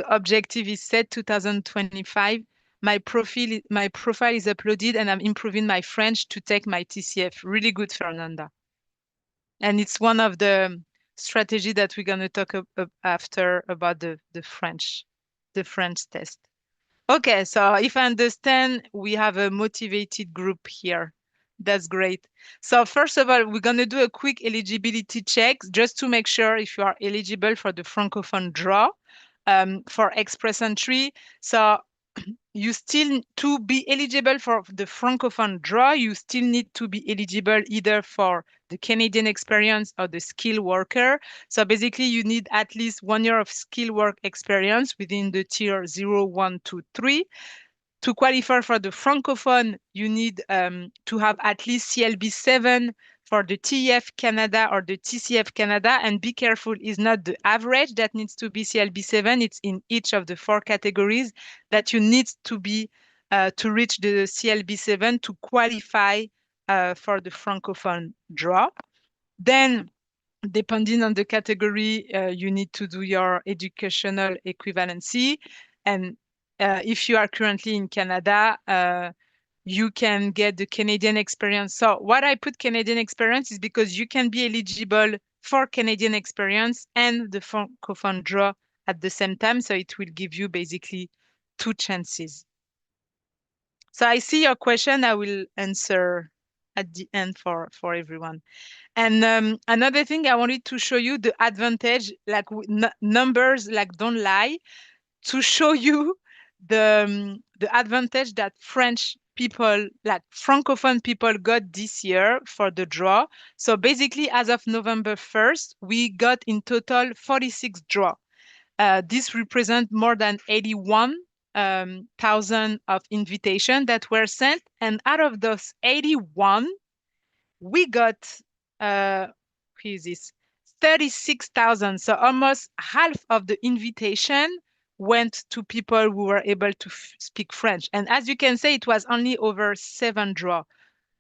objective is set 2025. My profile is uploaded and I'm improving my French to take my TCF. Really good, Fernanda. And it's one of the strategy that we're going to talk after about the French test. Okay, so if I understand, we have a motivated group here. That's great. So first of all, we're going to do a quick eligibility check just to make sure if you are eligible for the Francophone draw for express entry. So you still, to be eligible for the Francophone draw, you still need to be eligible either for the Canadian experience or the skilled worker. So basically, you need at least 1 year of skilled work experience within the tier 0, 1, 2, 3. To qualify for the Francophone, you need to have at least CLB 7 for the TEF Canada or the TCF Canada. And be careful, it's not the average that needs to be CLB 7. It's in each of the 4 categories that you need to be to reach the CLB 7 to qualify for the Francophone draw. Then, depending on the category, you need to do your educational equivalency. And if you are currently in Canada, you can get the Canadian experience. So what I put Canadian experience is because you can be eligible for Canadian experience and the Francophone draw at the same time. So it will give you basically 2 chances. So I see your question. I will answer at the end for everyone. And another thing I wanted to show you the advantage, like numbers, like don't lie, to show you the advantage that French people, like Francophone people got this year for the draw. So basically, as of November 1st, we got in total 46 draw. This represents more than 81,000 of invitation that were sent. And out of those 81, we got who is this 36,000, so almost half of the invitation went to people who were able to speak French. And as you can see, it was only over 7 draw,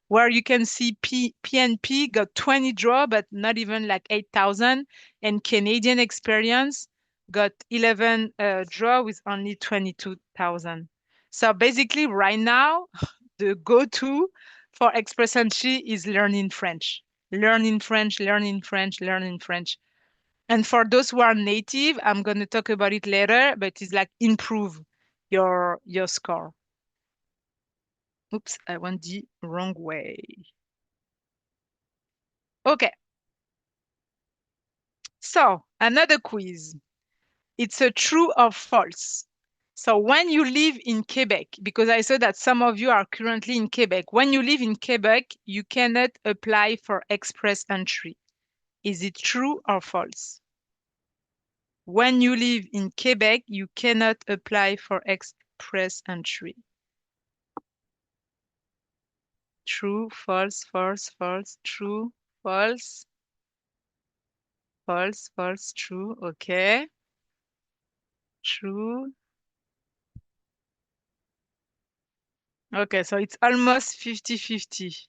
where you can see PNP got 20 draw but not even like 8,000, and Canadian experience got 11 draw with only 22,000. So basically right now the go-to for express entry is learning French. Learning French, learning French, learning French. And for those who are native, I'm going to talk about it later, but it's like improve your score. Oops, I went the wrong way. Okay. So another quiz. It's a true or false. So when you live in Quebec, because I saw that some of you are currently in Quebec, when you live in Quebec, you cannot apply for express entry. Is it true or false? When you live in Quebec, you cannot apply for express entry. True, false, false, false, true, false, false, false, true. Okay. True. Okay, so it's almost 50-50.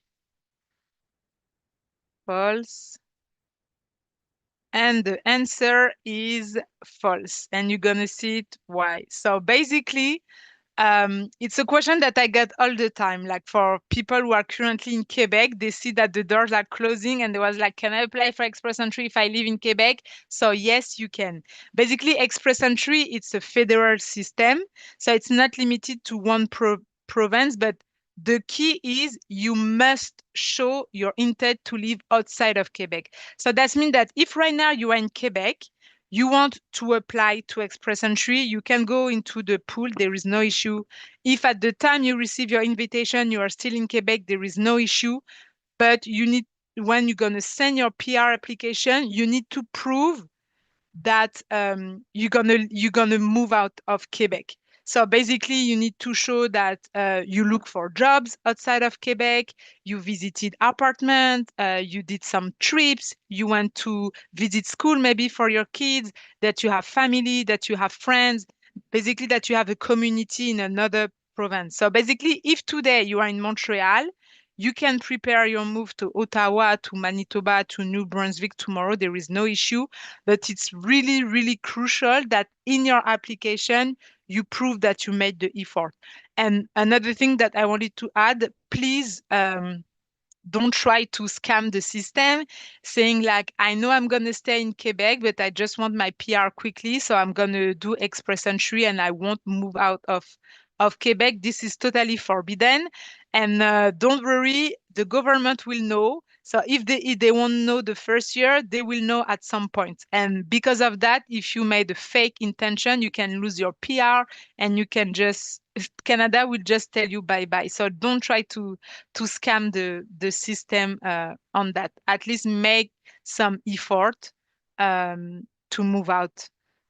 False. And the answer is false. And you're going to see it why. So basically, it's a question that I get all the time. Like for people who are currently in Quebec, they see that the doors are closing and they was like, can I apply for express entry if I live in Quebec? So yes, you can. Basically, express entry, it's a federal system. So it's not limited to one province, but the key is you must show your intent to live outside of Quebec. So that means that if right now you are in Quebec, you want to apply to express entry, you can go into the pool. There is no issue. If at the time you receive your invitation, you are still in Quebec, there is no issue. But you need, when you're going to send your PR application, you need to prove that you're gonna move out of Quebec. So basically, you need to show that you look for jobs outside of Quebec, you visited apartment, you did some trips, you went to visit school maybe for your kids, that you have family, that you have friends, basically that you have a community in another province. So basically, if today you are in Montreal, you can prepare your move to Ottawa, to Manitoba, to New Brunswick tomorrow. There is no issue, but it's really, really crucial that in your application, you prove that you made the effort. And another thing that I wanted to add, please don't try to scam the system saying like, I know I'm going to stay in Quebec, but I just want my PR quickly. So I'm going to do express entry and I won't move out of Quebec. This is totally forbidden. And don't worry, the government will know. So if they won't know the first year, they will know at some point. And because of that, if you made a fake intention, you can lose your PR and you can just Canada will just tell you bye bye. So don't try to scam the system on that. At least make some effort to move out,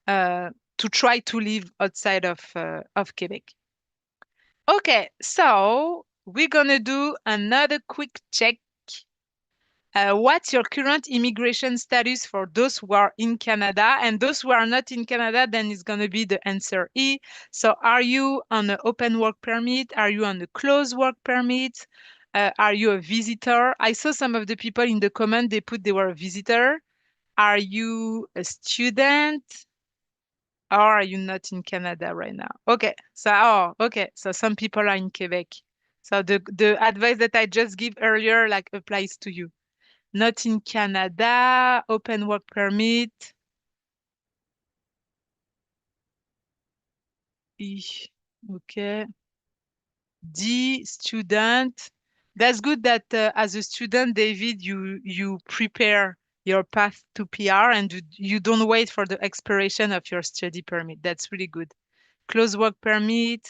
to try to live outside of Quebec. Okay, so we're gonna do another quick check. What's your current immigration status for those who are in Canada? And those who are not in Canada, then it's gonna be the answer E. So are you on an open work permit? Are you on a closed work permit? Are you a visitor? I saw some of the people in the comment, they put they were a visitor. Are you a student? Or are you not in Canada right now? Okay, so some people are in Quebec. So the advice that I just give earlier like applies to you. Not in Canada, open work permit. Okay. D, student. That's good that as a student, David, you prepare your path to PR and you don't wait for the expiration of your study permit. That's really good. Close work permit,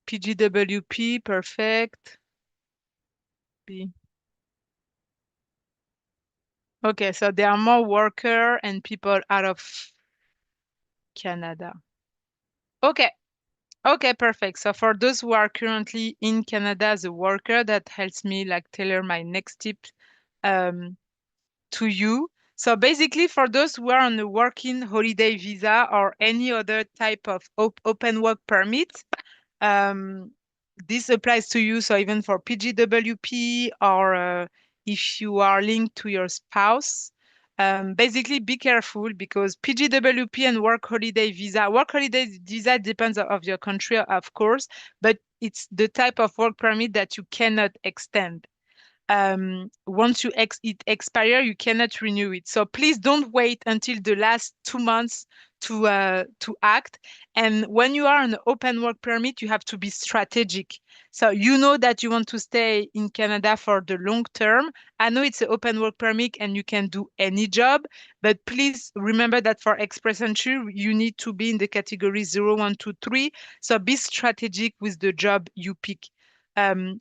PGWP, perfect. B. Okay, so there are more worker and people out of Canada. Okay, okay, perfect. So for those who are currently in Canada as a worker, that helps me like tailor my next tip um, to you. So basically, for those who are on a working holiday visa or any other type of open work permit, um, this applies to you. So even for PGWP or if you are linked to your spouse, basically be careful because PGWP and work holiday visa depends of your country, of course, but it's the type of work permit that you cannot extend. Once it expire, you cannot renew it. So please don't wait until the last 2 months to act. And when you are on an open work permit, you have to be strategic. So you know that you want to stay in Canada for the long term. I know it's an open work permit and you can do any job, but please remember that for express entry, you need to be in the category 0, 1, 2, 3. So be strategic with the job you pick.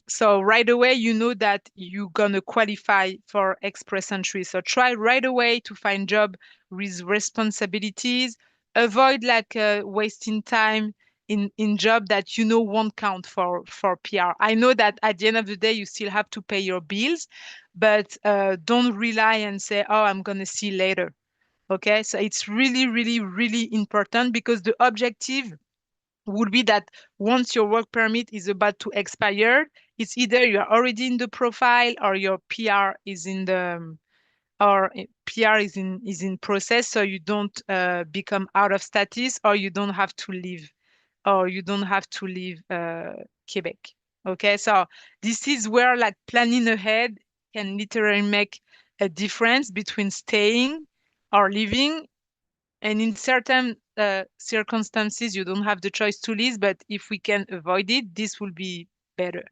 So right away, you know that you're gonna qualify for express entry. So try right away to find job with responsibilities. Avoid like wasting time in job that you know won't count for PR. I know that at the end of the day, you still have to pay your bills, but don't rely and say, "Oh, I'm gonna see later." Okay, so it's really, really, really important because the objective would be that once your work permit is about to expire, it's either you're already in the profile or your PR is in the or PR is in process, so you don't become out of status or you don't have to leave Quebec. Okay, so this is where like planning ahead can literally make a difference between staying or leaving, and in certain circumstances, you don't have the choice to lease, but if we can avoid it, this will be better.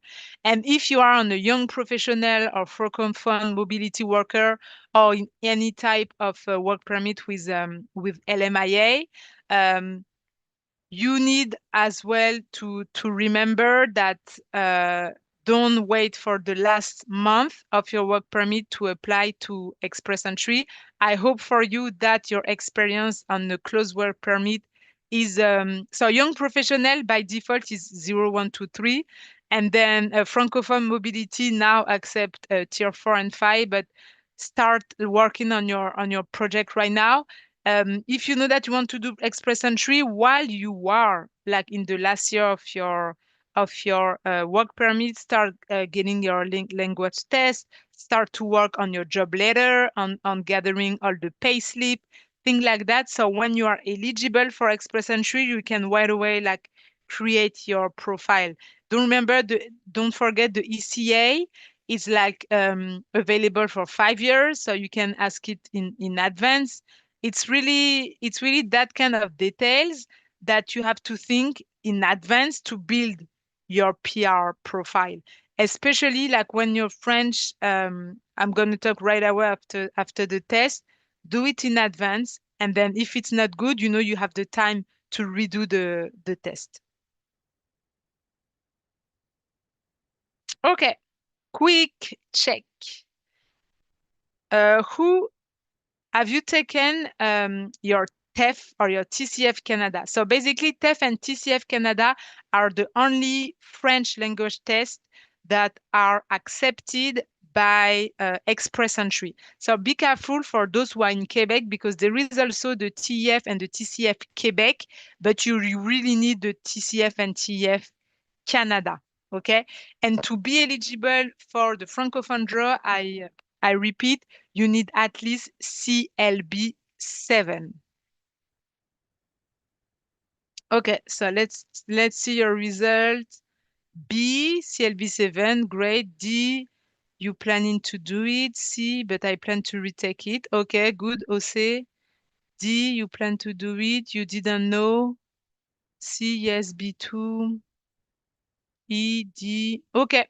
And if you are on a young professional or francophone mobility worker or in any type of work permit with LMIA, you need as well to remember that don't wait for the last month of your work permit to apply to express entry. I hope for you that your experience on the closed work permit is so young professional by default is 0, 1, 2, 3, and then francophone mobility now accept tier 4 and 5, but start working on your project right now. If you know that you want to do express entry while you are like in the last year of your work permit, start getting your language test, start to work on your job letter, on gathering all the pay slip, things like that. So when you are eligible for express entry, you can right away like create your profile. Don't forget the ECA is like available for 5 years, so you can ask it in advance. It's really that kind of details that you have to think in advance to build your PR profile, especially like when you're French. I'm going to talk right away after the test. Do it in advance, and then if it's not good, you know you have the time to redo the test. Okay, quick check. Who have you taken your TEF or your TCF Canada? So basically, TEF and TCF Canada are the only French language tests that are accepted by express entry. So be careful for those who are in Quebec because there is also the TEF and the TCF Quebec, but you really need the TCF and TEF Canada. Okay. And to be eligible for the Francophone draw, I repeat, you need at least CLB 7. Okay, so let's see your result. B, CLB 7, great. D, you planning to do it. C, but I plan to retake it. Okay, good. OC. D, you plan to do it. You didn't know. C, yes, B2. E, D. Okay.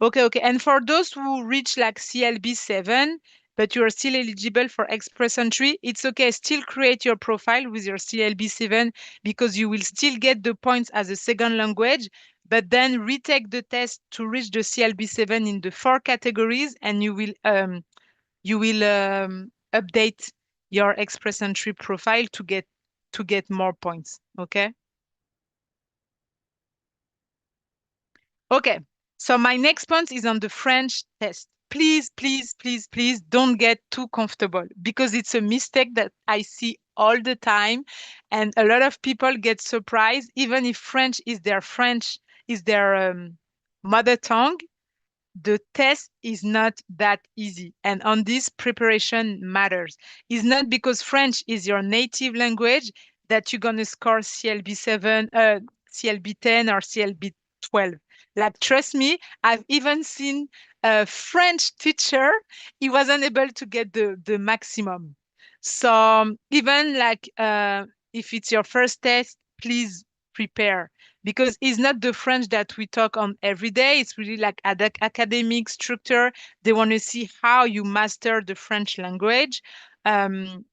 Okay. And for those who reach like CLB 7, but you are still eligible for express entry, it's okay. Still create your profile with your CLB 7 because you will still get the points as a second language, but then retake the test to reach the CLB 7 in the 4 categories, and you will update your express entry profile to get more points. Okay. Okay, so my next point is on the French test. Please don't get too comfortable because it's a mistake that I see all the time. And a lot of people get surprised, even if French is their mother tongue, the test is not that easy. And on this, preparation matters. It's not because French is your native language that you're going to score CLB 7, CLB 10, or CLB 12. Like, trust me, I've even seen a French teacher, he wasn't able to get the maximum. So even like if it's your first test, please prepare because it's not the French that we talk on every day. It's really like academic structure. They want to see how you master the French language. Um,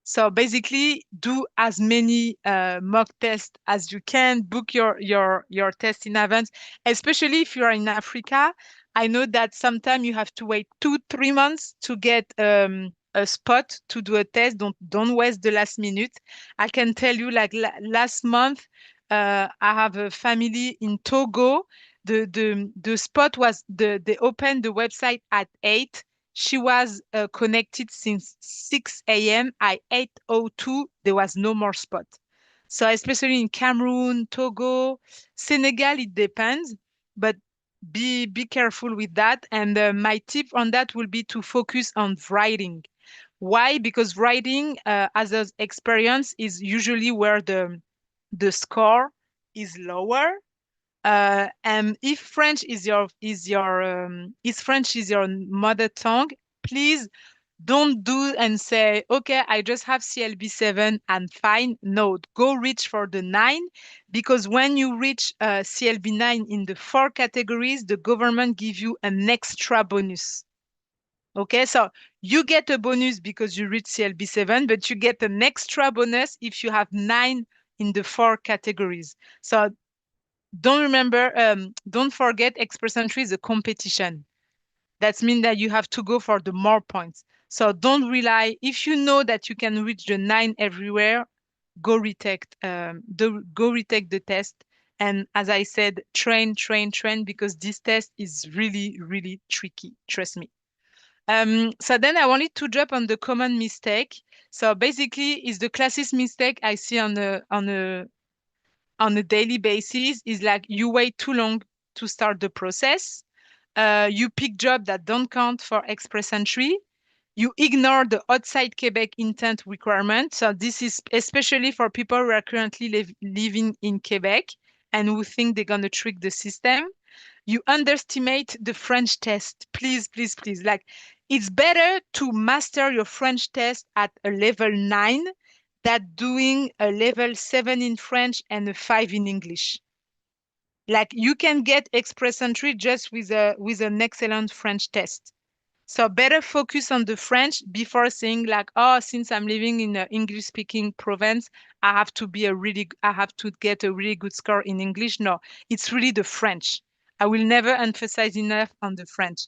so basically, do as many mock tests as you can. Book your test in advance, especially if you are in Africa. I know that sometimes you have to wait 2-3 months to get a spot to do a test. Don't waste the last minute. I can tell you, like last month, I have a family in Togo. The spot was they opened the website at 8. She was connected since 6 a.m. At 8:02, there was no more spot. So especially in Cameroon, Togo, Senegal, it depends, but be careful with that. And my tip on that will be to focus on writing. Why? Because writing, as an experience, is usually where the score is lower. And if French is your mother tongue, please don't do and say, okay, I just have CLB 7 and fine. No, go reach for the 9 because when you reach CLB 9 in the 4 categories, the government gives you an extra bonus. Okay, so you get a bonus because you reach CLB 7, but you get an extra bonus if you have 9 in the 4 categories. So don't forget express entry is a competition. That means that you have to go for the more points. So don't rely, if you know that you can reach the 9 everywhere, go retake the test. And as I said, train because this test is really, really tricky. Trust me. So then I wanted to drop on the common mistake. So basically, it's the classic mistake I see on a daily basis is like you wait too long to start the process. You pick jobs that don't count for express entry. You ignore the outside Quebec intent requirement. So this is especially for people who are currently living in Quebec and who think they're going to trick the system. You underestimate the French test. Please. Like, it's better to master your French test at a level 9 than doing a level 7 in French and a 5 in English. Like you can get express entry just with an excellent French test. So better focus on the French before saying like, oh, since I'm living in an English-speaking province, I have to get a really good score in English. No, it's really the French. I will never emphasize enough on the French.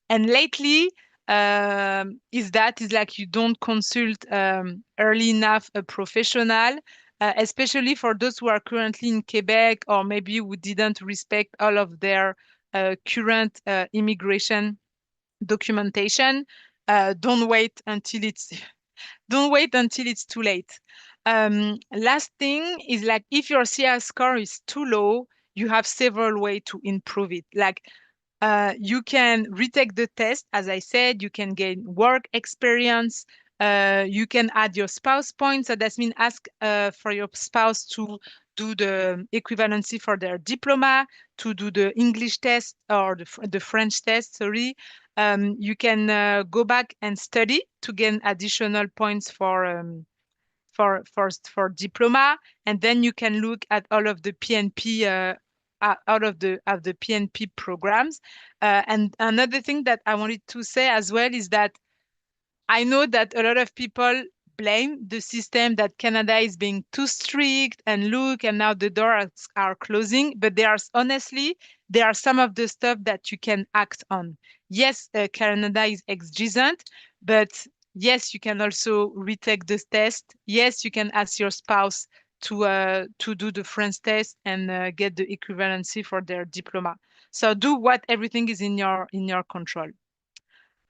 And lately, is like you don't consult early enough a professional, especially for those who are currently in Quebec or maybe who didn't respect all of their current immigration documentation. Don't wait until it's don't wait until it's too late. Last thing is like if your CI score is too low, you have several ways to improve it. Like you can retake the test, as I said, you can gain work experience, you can add your spouse points. So that means ask for your spouse to do the equivalency for their diploma, to do the English test or the French test, sorry. You can go back and study to gain additional points for diploma, and then you can look at all of the PNP out of the PNP programs. And another thing that I wanted to say as well is that I know that a lot of people blame the system that Canada is being too strict and look, and now the doors are closing. But honestly, there are some of the stuff that you can act on. Yes, Canada is exigent, but yes, you can also retake this test. Yes, you can ask your spouse to do the French test and get the equivalency for their diploma. So do what everything is in your control.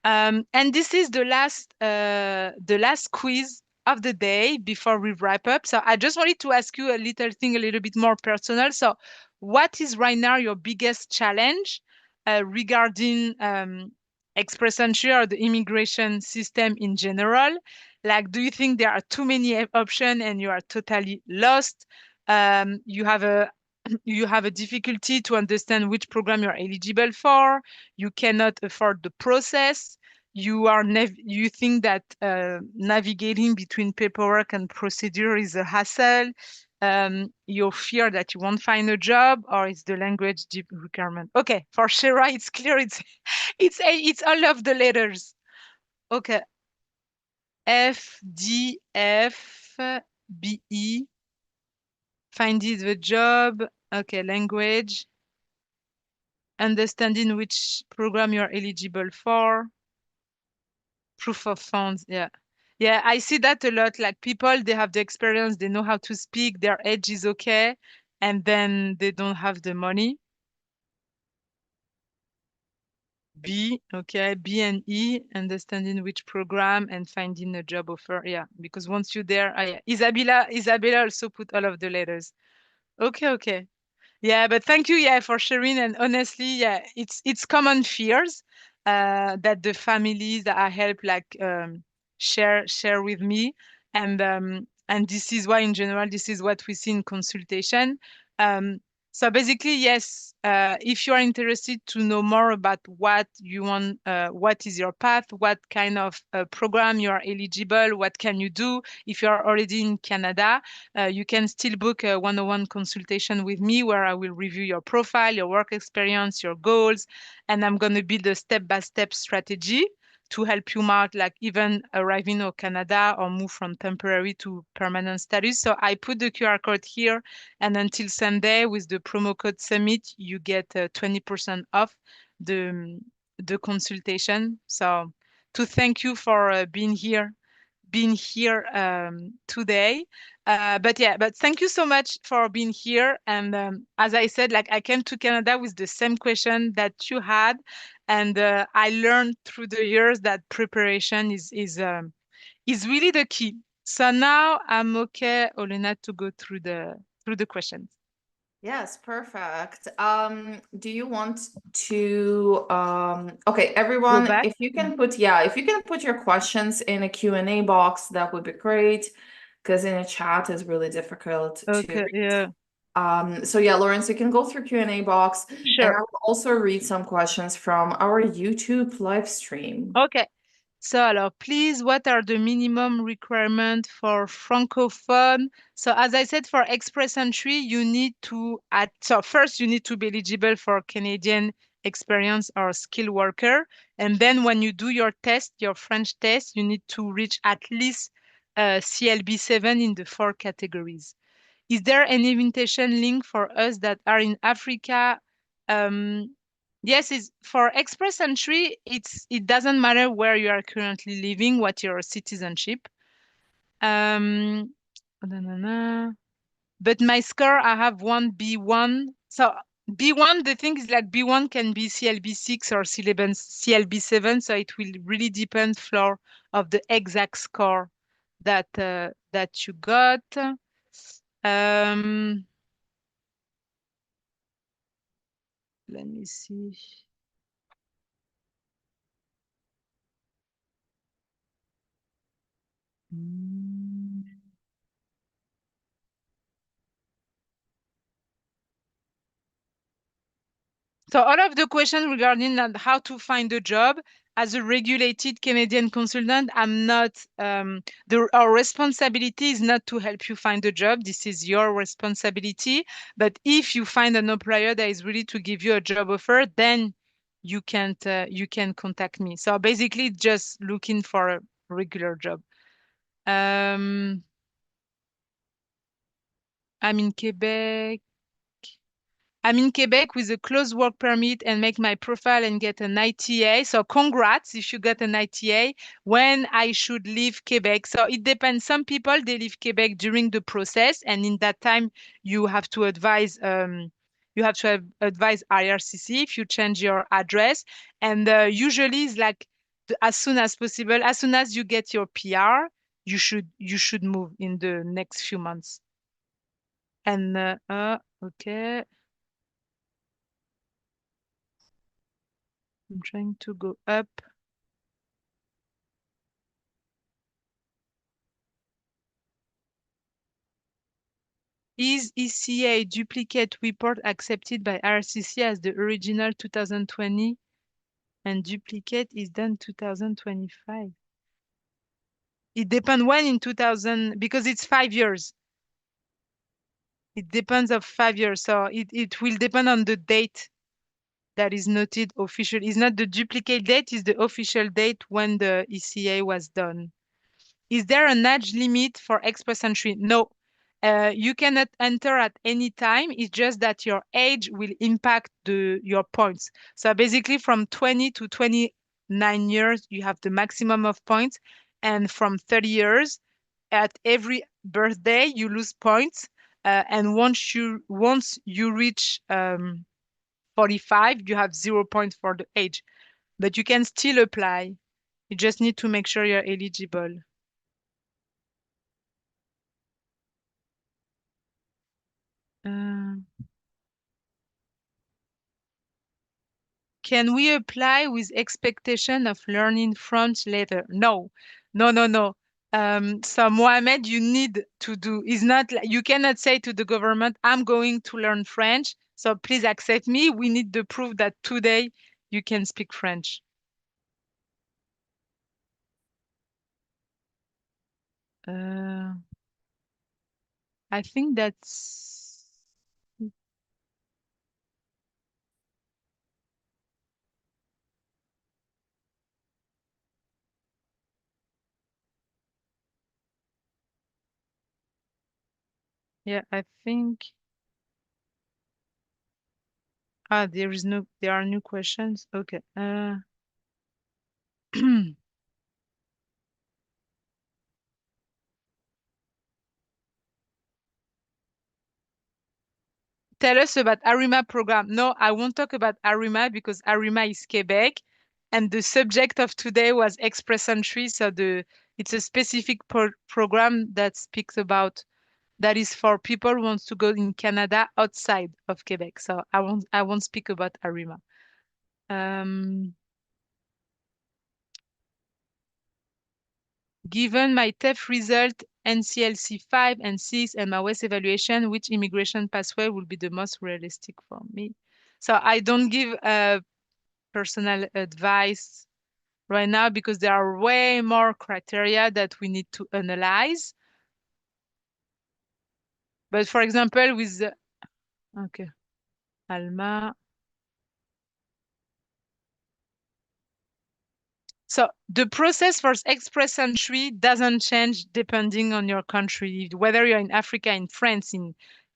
And this is the last quiz of the day before we wrap up. So I just wanted to ask you a little thing, a little bit more personal. So what is right now your biggest challenge regarding express entry or the immigration system in general? Like, do you think there are too many options and you are totally lost? You have a you have a difficulty to understand which program you're eligible for. You cannot afford the process. You think that navigating between paperwork and procedure is a hassle. You fear that you won't find a job, or it's the language requirement. Okay, for Shera, it's clear. It's all of the letters. Okay, F D F B E. Find it the job. Okay, language. Understanding which program you're eligible for. Proof of funds, yeah. Yeah, I see that a lot. Like people, they have the experience, they know how to speak, their age is okay, and then they don't have the money. B, okay, B and E, understanding which program and finding a job offer. Yeah, because once you're there, yeah. Isabella also put all of the letters. Okay, okay. Yeah, but thank you, yeah, for sharing. And honestly, yeah, it's common fears that the families that I help like share with me, and this is why in general this is what we see in consultation. So basically, yes, if you are interested to know more about what you want, what is your path, what kind of program you are eligible, what can you do if you are already in Canada, you can still book a one-on-one consultation with me where I will review your profile, your work experience, your goals, and I'm going to build a step-by-step strategy to help you out, like even arriving in Canada or move from temporary to permanent status. So I put the QR code here, and until Sunday with the promo code SUMMIT, you get 20% off the consultation. So to thank you for being here today. But thank you so much for being here. And as I said, like I came to Canada with the same question that you had, and I learned through the years that preparation is really the key. So now I'm okay, Olena, to go through the questions. Yes, perfect. Do you want to okay, Go everyone, back. if you can put if you can put your questions in a Q&A box, that would be great, because in a chat is really difficult to Okay, yeah, read. So yeah, Laurence, you can go through Q&A box, and I sure. will also read some questions from our YouTube live stream. Okay. So, alors, please, what are the minimum requirements for Francophone? So, as I said, for express entry, you need to so first you need to be eligible for Canadian experience or skilled worker. And then when you do your test, your French test, you need to reach at least CLB 7 in the 4 categories. Is there an invitation link for us that are in Africa? Yes, it's for express entry. It doesn't matter where you are currently living, what your citizenship. Um, na, na, na. But my score, I have one B1. So B1, the thing is like B1 can be CLB 6 or CLB 7. So it will really depend, Flor, of the exact score that you got. Um, Let me see. Mm. So all of the questions regarding how to find a job as a regulated Canadian consultant, I'm not, our responsibility is not to help you find a job. This is your responsibility. But if you find an employer that is ready to give you a job offer, then you can contact me. So basically just looking for a regular job. I'm in Quebec. I'm in Quebec with a closed work permit and make my profile and get an ITA. So congrats if you got an ITA. When I should leave Quebec. So it depends. Some people, they leave Quebec during the process. And in that time, you have to advise advise IRCC if you change your address. And usually it's like as soon as possible, as soon as you get your PR, you should move in the next few months. And okay. I'm trying to go up. Is ECA duplicate report accepted by RCC as the original 2020 and duplicate is done 2025? It depends when in 2000, because it's 5 years. It depends of 5 years. So it will depend on the date that is noted official. It's not the duplicate date, it's the official date when the ECA was done. Is there an age limit for express entry? No. You cannot enter at any time. It's just that your age will impact your points. So basically from 20 to 29 years, you have the maximum of points. And from 30 years, at every birthday, you lose points. And once you reach 45, you have 0 points for the age. But you can still apply. You just need to make sure you're eligible. Can we apply with expectation of learning French later? No, no, no, no. So Mohamed, you need to do is not you cannot say to the government, I'm going to learn French, so please accept me. We need the proof that today you can speak French. I think that's yeah, I think there are new questions. Okay. Tell us about ARIMA program. No, I won't talk about ARIMA because ARIMA is Quebec, and the subject of today was express entry. So it's a specific program that speaks about that is for people who wants to go in Canada outside of Quebec. So I won't speak about ARIMA. Given my TEF result, NCLC 5 and 6, and my WES evaluation, which immigration pathway will be the most realistic for me? So I don't give personal advice right now because there are way more criteria that we need to analyze. But for example, with the, okay, Alma. So the process for express entry doesn't change depending on your country. Whether you're in Africa, in France,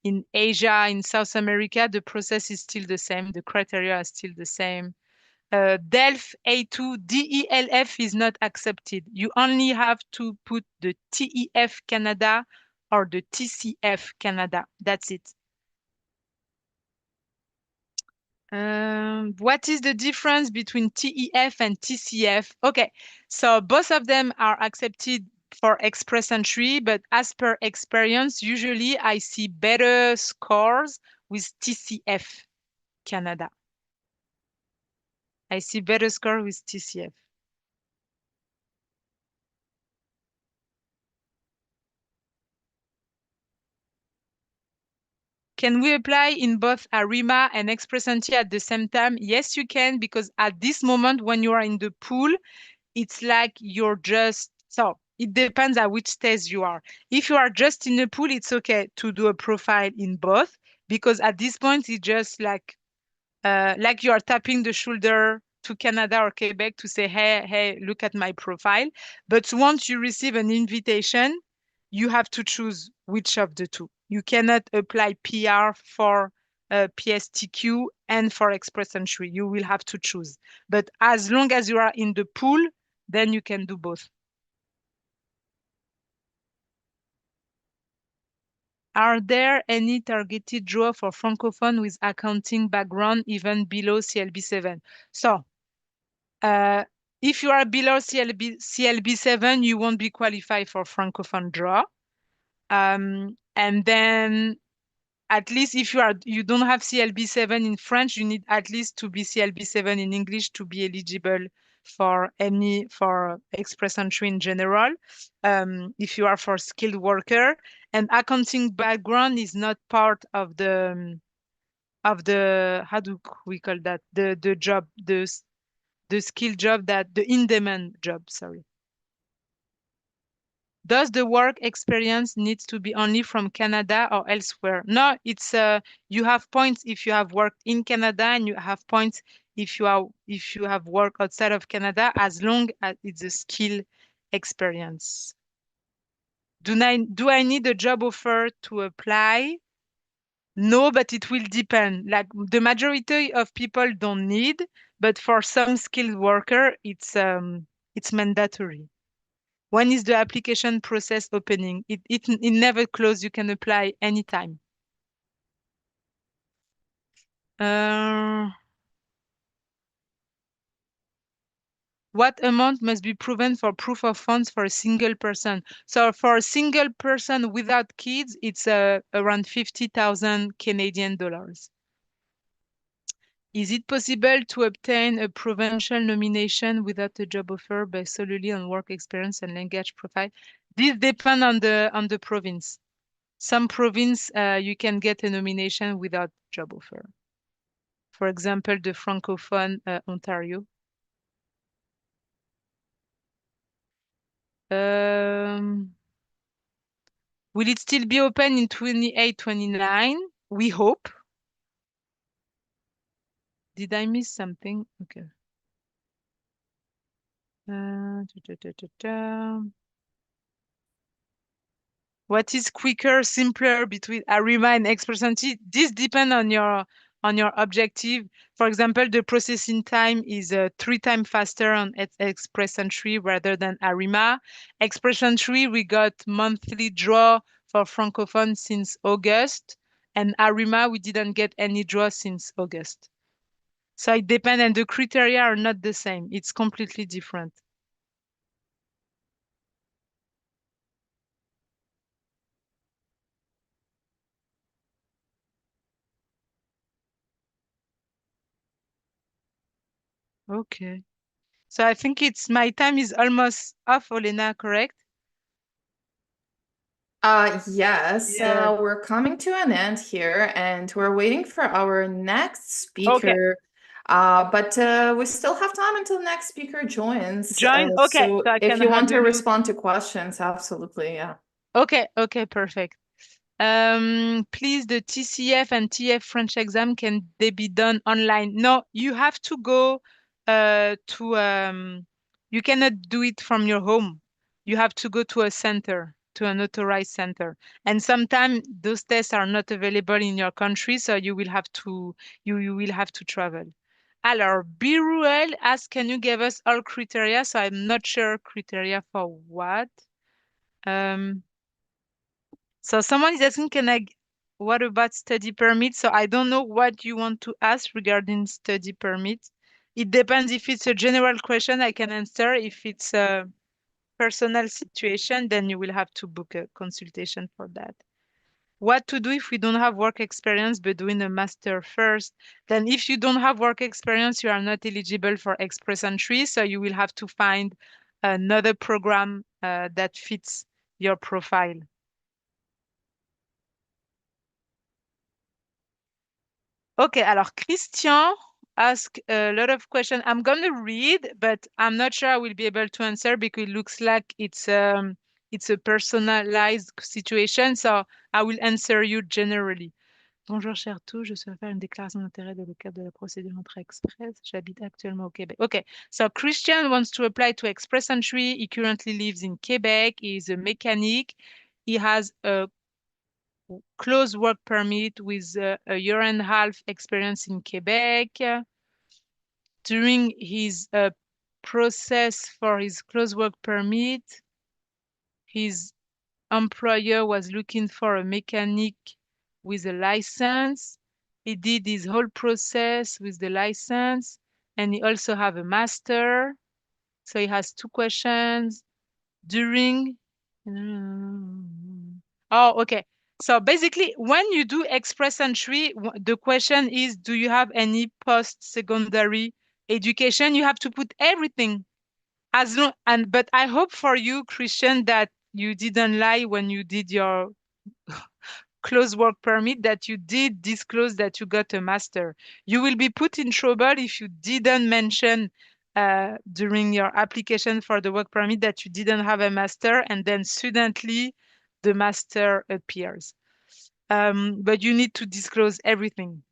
in Asia, in South America, the process is still the same. The criteria are still the same. DELF A2 DELF is not accepted. You only have to put the TEF Canada or the TCF Canada. That's it. What is the difference between TEF and TCF? Okay, so both of them are accepted for express entry, but as per experience, usually I see better scores with TCF Canada. I see better score with TCF. Can we apply in both ARIMA and express entry at the same time? Yes, you can, because at this moment when you are in the pool, it's like you're just, so it depends at which stage you are. If you are just in the pool, it's okay to do a profile in both, because at this point, it's just like you are tapping the shoulder to Canada or Quebec to say, hey, look at my profile. But once you receive an invitation, you have to choose which of the two. You cannot apply PR for PSTQ and for express entry. You will have to choose. But as long as you are in the pool, then you can do both. Are there any targeted draw for Francophone with accounting background even below CLB7? So, if you are below CLB7, you won't be qualified for Francophone draw. And then at least if you don't have CLB7 in French, you need at least to be CLB7 in English to be eligible for express entry in general. If you are for skilled worker, and accounting background is not part of the how do we call that, the job, the skill job, that the in-demand job, sorry. Does the work experience needs to be only from Canada or elsewhere? No, it's you have points if you have worked in Canada, and you have points if you have worked outside of Canada, as long as it's a skill experience. Do I need a job offer to apply? No, but it will depend. Like the majority of people don't need, but for some skilled worker, it's mandatory. When is the application process opening? It never closes. You can apply anytime. What amount must be proven for proof of funds for a single person? So for a single person without kids, it's around 50,000 Canadian dollars. Is it possible to obtain a provincial nomination without a job offer based solely on work experience and language profile? This depends on the province. Some province you can get a nomination without job offer. For example, the Francophone Ontario. Will it still be open in 28, 29? We hope. Did I miss something? Okay. What is quicker, simpler between ARIMA and express entry? This depends on your objective. For example, the processing time is 3 times faster on express entry rather than ARIMA. Express entry, we got monthly draw for Francophone since August, and ARIMA, we didn't get any draw since August. So it depends, and the criteria are not the same. It's completely different. Okay. So I think my time is almost off, Olena, correct? Yes, Yeah. we're coming to an end here, and we're waiting for our next Okay. speaker. But we still have time until the next speaker joins. Join. Okay, So so I if can you have want a to look. respond to questions, absolutely, yeah. Okay, perfect. Please, the TCF and TF French exam, can they be done online? No, you have to go you cannot do it from your home. You have to go to a center, to an authorized center. And sometimes those tests are not available in your country, so you will have to you will have to travel. Alors, Biruel asks, can you give us all criteria? So I'm not sure criteria for what. So someone is asking, what about study permit? So I don't know what you want to ask regarding study permit. It depends. If it's a general question, I can answer. If it's a personal situation, then you will have to book a consultation for that. What to do if we don't have work experience but doing a master first? Then if you don't have work experience, you are not eligible for express entry. So you will have to find another program that fits your profile. Okay, alors Christian asked a lot of questions. I'm going to read, but I'm not sure I will be able to answer because it looks like it's a personalized situation. So I will answer you generally. Bonjour, cher tout. Je souhaite faire une déclaration d'intérêt dans le cadre de la procédure entrée express. J'habite actuellement au Québec. Okay, so Christian wants to apply to express entry. He currently lives in Quebec. He is a mechanic. He has a close work permit with a year and a half experience in Quebec. During his process for his close work permit, his employer was looking for a mechanic with a license. He did his whole process with the license, and he also have a master. So he has two questions. During Oh, okay. So basically, when you do express entry, the question is, do you have any post-secondary education? You have to put everything as long but I hope for you, Christian, that you didn't lie when you did your close work permit, that you did disclose that you got a master. You will be put in trouble if you didn't mention during your application for the work permit that you didn't have a master, and then suddenly the master appears. But you need to disclose everything.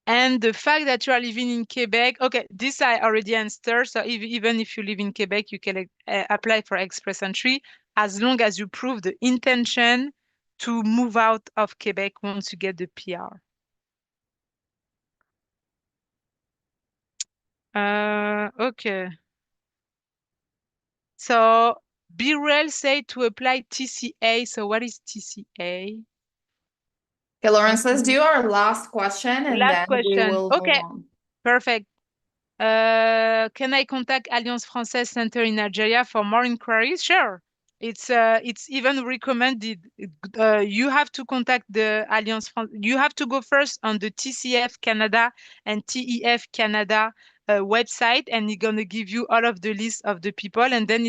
And the fact that you are living in Quebec, okay, this I already answered. So even if you live in Quebec, you can apply for express entry as long as you prove the intention to move out of Quebec once you get the PR. Okay. So Birel say to apply TCA. So what is TCA? Okay, Laurence, let's do our last question and Last then we question. will move Okay, on. perfect. Can I contact Alliance Française Center in Nigeria for more inquiries? Sure. It's even recommended. You have to contact the Alliance France. You have to go first on the TCF Canada and TEF Canada website, and it's gonna give you all of the list of the people, and then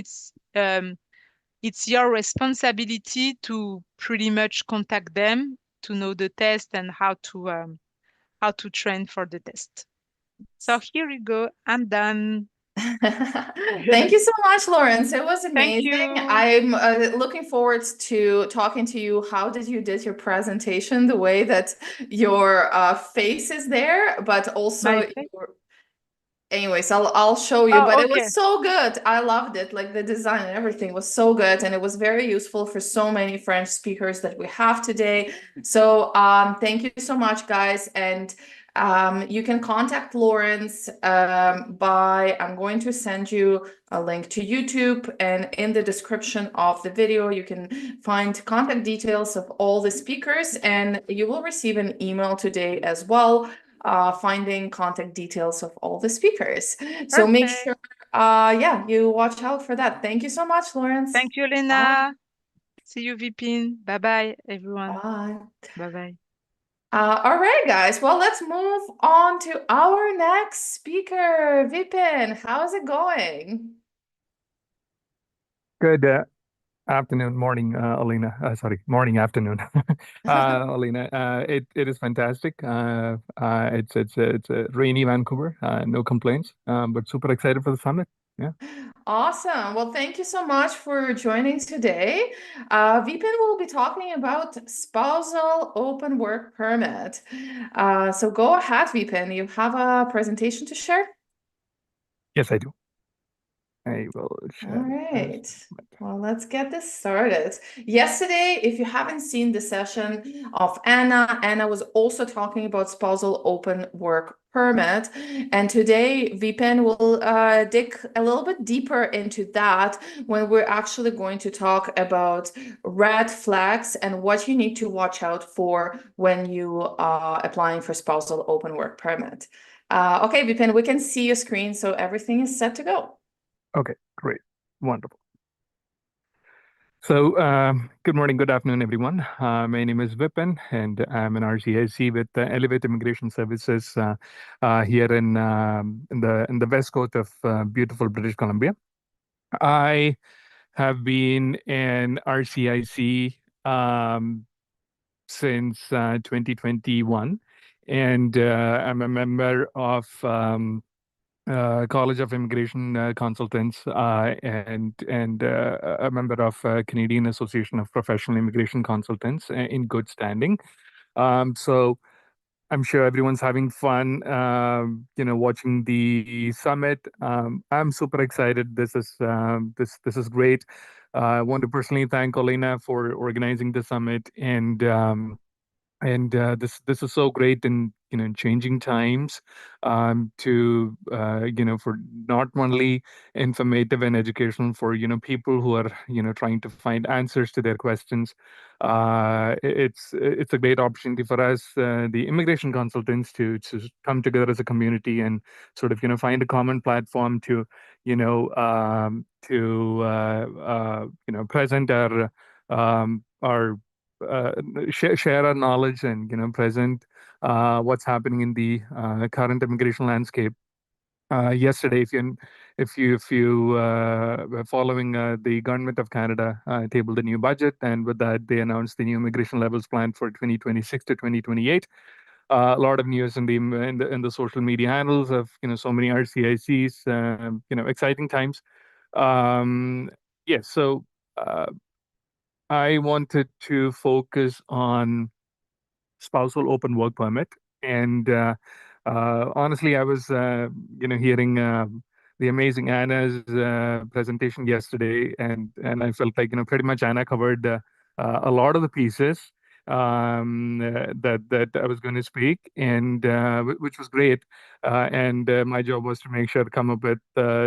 it's your responsibility to pretty much contact them to know the test and how to train for the test. So here you go. I'm done. Thank you so much, Laurence. It was Thank amazing. you. I'm looking forward to talking to you. How did you did your presentation? The way that your face is there, but also My face. anyways, I'll show you. Oh, But it okay. was so good. I loved it. Like the design and everything was so good, and it was very useful for so many French speakers that we have today. So thank you so much, guys. And you can contact Laurence by, I'm going to send you a link to YouTube, and in the description of the video, you can find contact details of all the speakers, and you will receive an email today as well, finding contact details of all the speakers. So make Perfect. sure, yeah, you watch out for that. Thank you so much, Laurence. Thank you, Lena. See you, Vipin. Bye-bye, everyone. Bye. Bye-bye. All right, guys. Well, let's move on to our next speaker, Vipin. How's it going? Good. Afternoon, morning, Alina. Sorry, morning, afternoon, Alina. It is fantastic. It's a rainy Vancouver. No complaints. But super excited for the summit. Yeah. Awesome. Well, thank you so much for joining today. Vipin will be talking about Spousal Open Work Permit. So go ahead, Vipin. You have a presentation to share? Yes, I do. I will All share. right. Well, let's get this started. Yesterday, if you haven't seen the session of Anna was also talking about Spousal Open Work Permit. And today, Vipin will dig a little bit deeper into that when we're actually going to talk about red flags and what you need to watch out for when you are applying for Spousal Open Work Permit. Okay, Vipin, we can see your screen, so everything is set to go. Okay, great. Wonderful. So, good morning, good afternoon, everyone. My name is Vipin, and I'm an RCIC with Elevate Immigration Services here in the west coast of beautiful British Columbia. I have been an RCIC since 2021, and I'm a member of College of Immigration Consultants and a member of Canadian Association of Professional Immigration Consultants in good standing. So I'm sure everyone's having fun, watching the summit. I'm super excited. This is great. I want to personally thank Olena for organizing the summit, and this is so great in changing times, to for not only informative and educational for people who are trying to find answers to their questions. It's a great opportunity for us, the immigration consultants, to come together as a community and sort of find a common platform to present our share our knowledge and present what's happening in the current immigration landscape. Yesterday, if you were following, the government of Canada tabled a new budget, and with that they announced the new immigration levels plan for 2026 to 2028. A lot of news in the social media handles of so many RCICs. Exciting times. Yes, so. I wanted to focus on Spousal Open Work Permit, and honestly, I was hearing the amazing Anna's presentation yesterday, and I felt like pretty much Anna covered a lot of the pieces that I was going to speak, and which was great. And my job was to make sure to come up with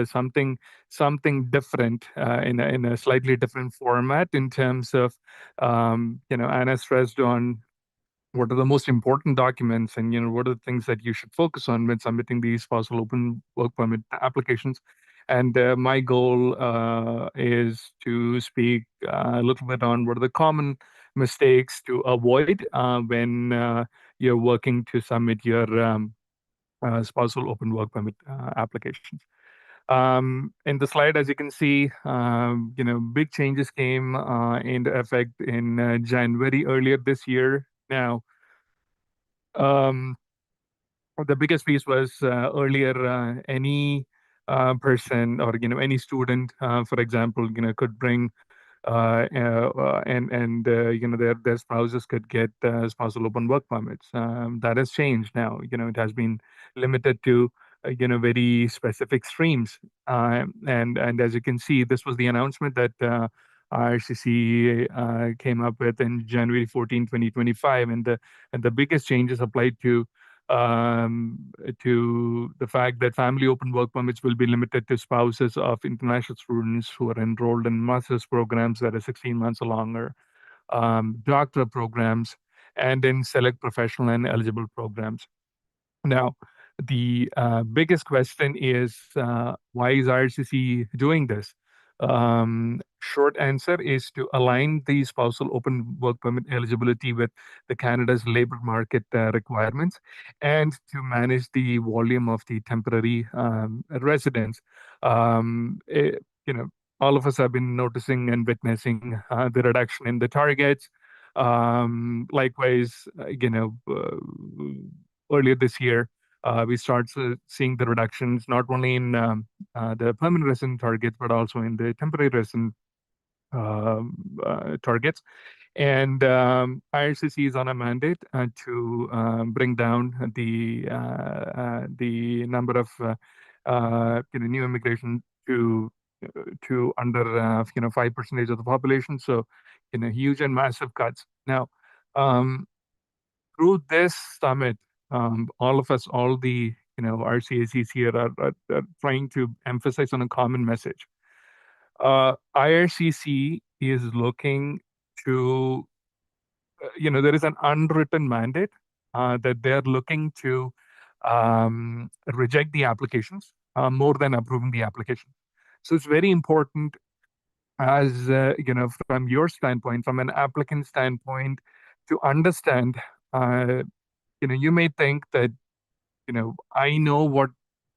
something different in a slightly different format in terms of Anna stressed on what are the most important documents, and what are the things that you should focus on when submitting these spousal open work permit applications. And my goal is to speak a little bit on what are the common mistakes to avoid when you're working to submit your spousal open work permit applications. In the slide, as you can see, big changes came into effect in January earlier this year. Now, the biggest piece was earlier, any person, or any student, for example, could bring and their spouses could get spousal open work permits. That has changed now. It has been limited to very specific streams. And as you can see, this was the announcement that RCC came up with in January 14, 2025, and the biggest changes applied to the fact that family open work permits will be limited to spouses of international students who are enrolled in master's programs that are 16 months or longer, doctoral programs, and in select professional and eligible programs. Now, the biggest question is, why is RCC doing this? Short answer is to align the spousal open work permit eligibility with the Canada's labor market requirements, and to manage the volume of the temporary residents. Um, it- you know, all of us have been noticing and witnessing the reduction in the targets. Likewise, earlier this year, we started seeing the reductions not only in the permanent resident targets, but also in the temporary resident targets. And IRCC is on a mandate to bring down the number of new immigration to under 5% of the population. So huge and massive cuts. Now, through this summit, all of us, all the RCICs here are trying to emphasize on a common message. IRCC is looking to, there is an unwritten mandate that they're looking to reject the applications more than approving the application. So it's very important, as from your standpoint, from an applicant standpoint, to understand. You may think that I know what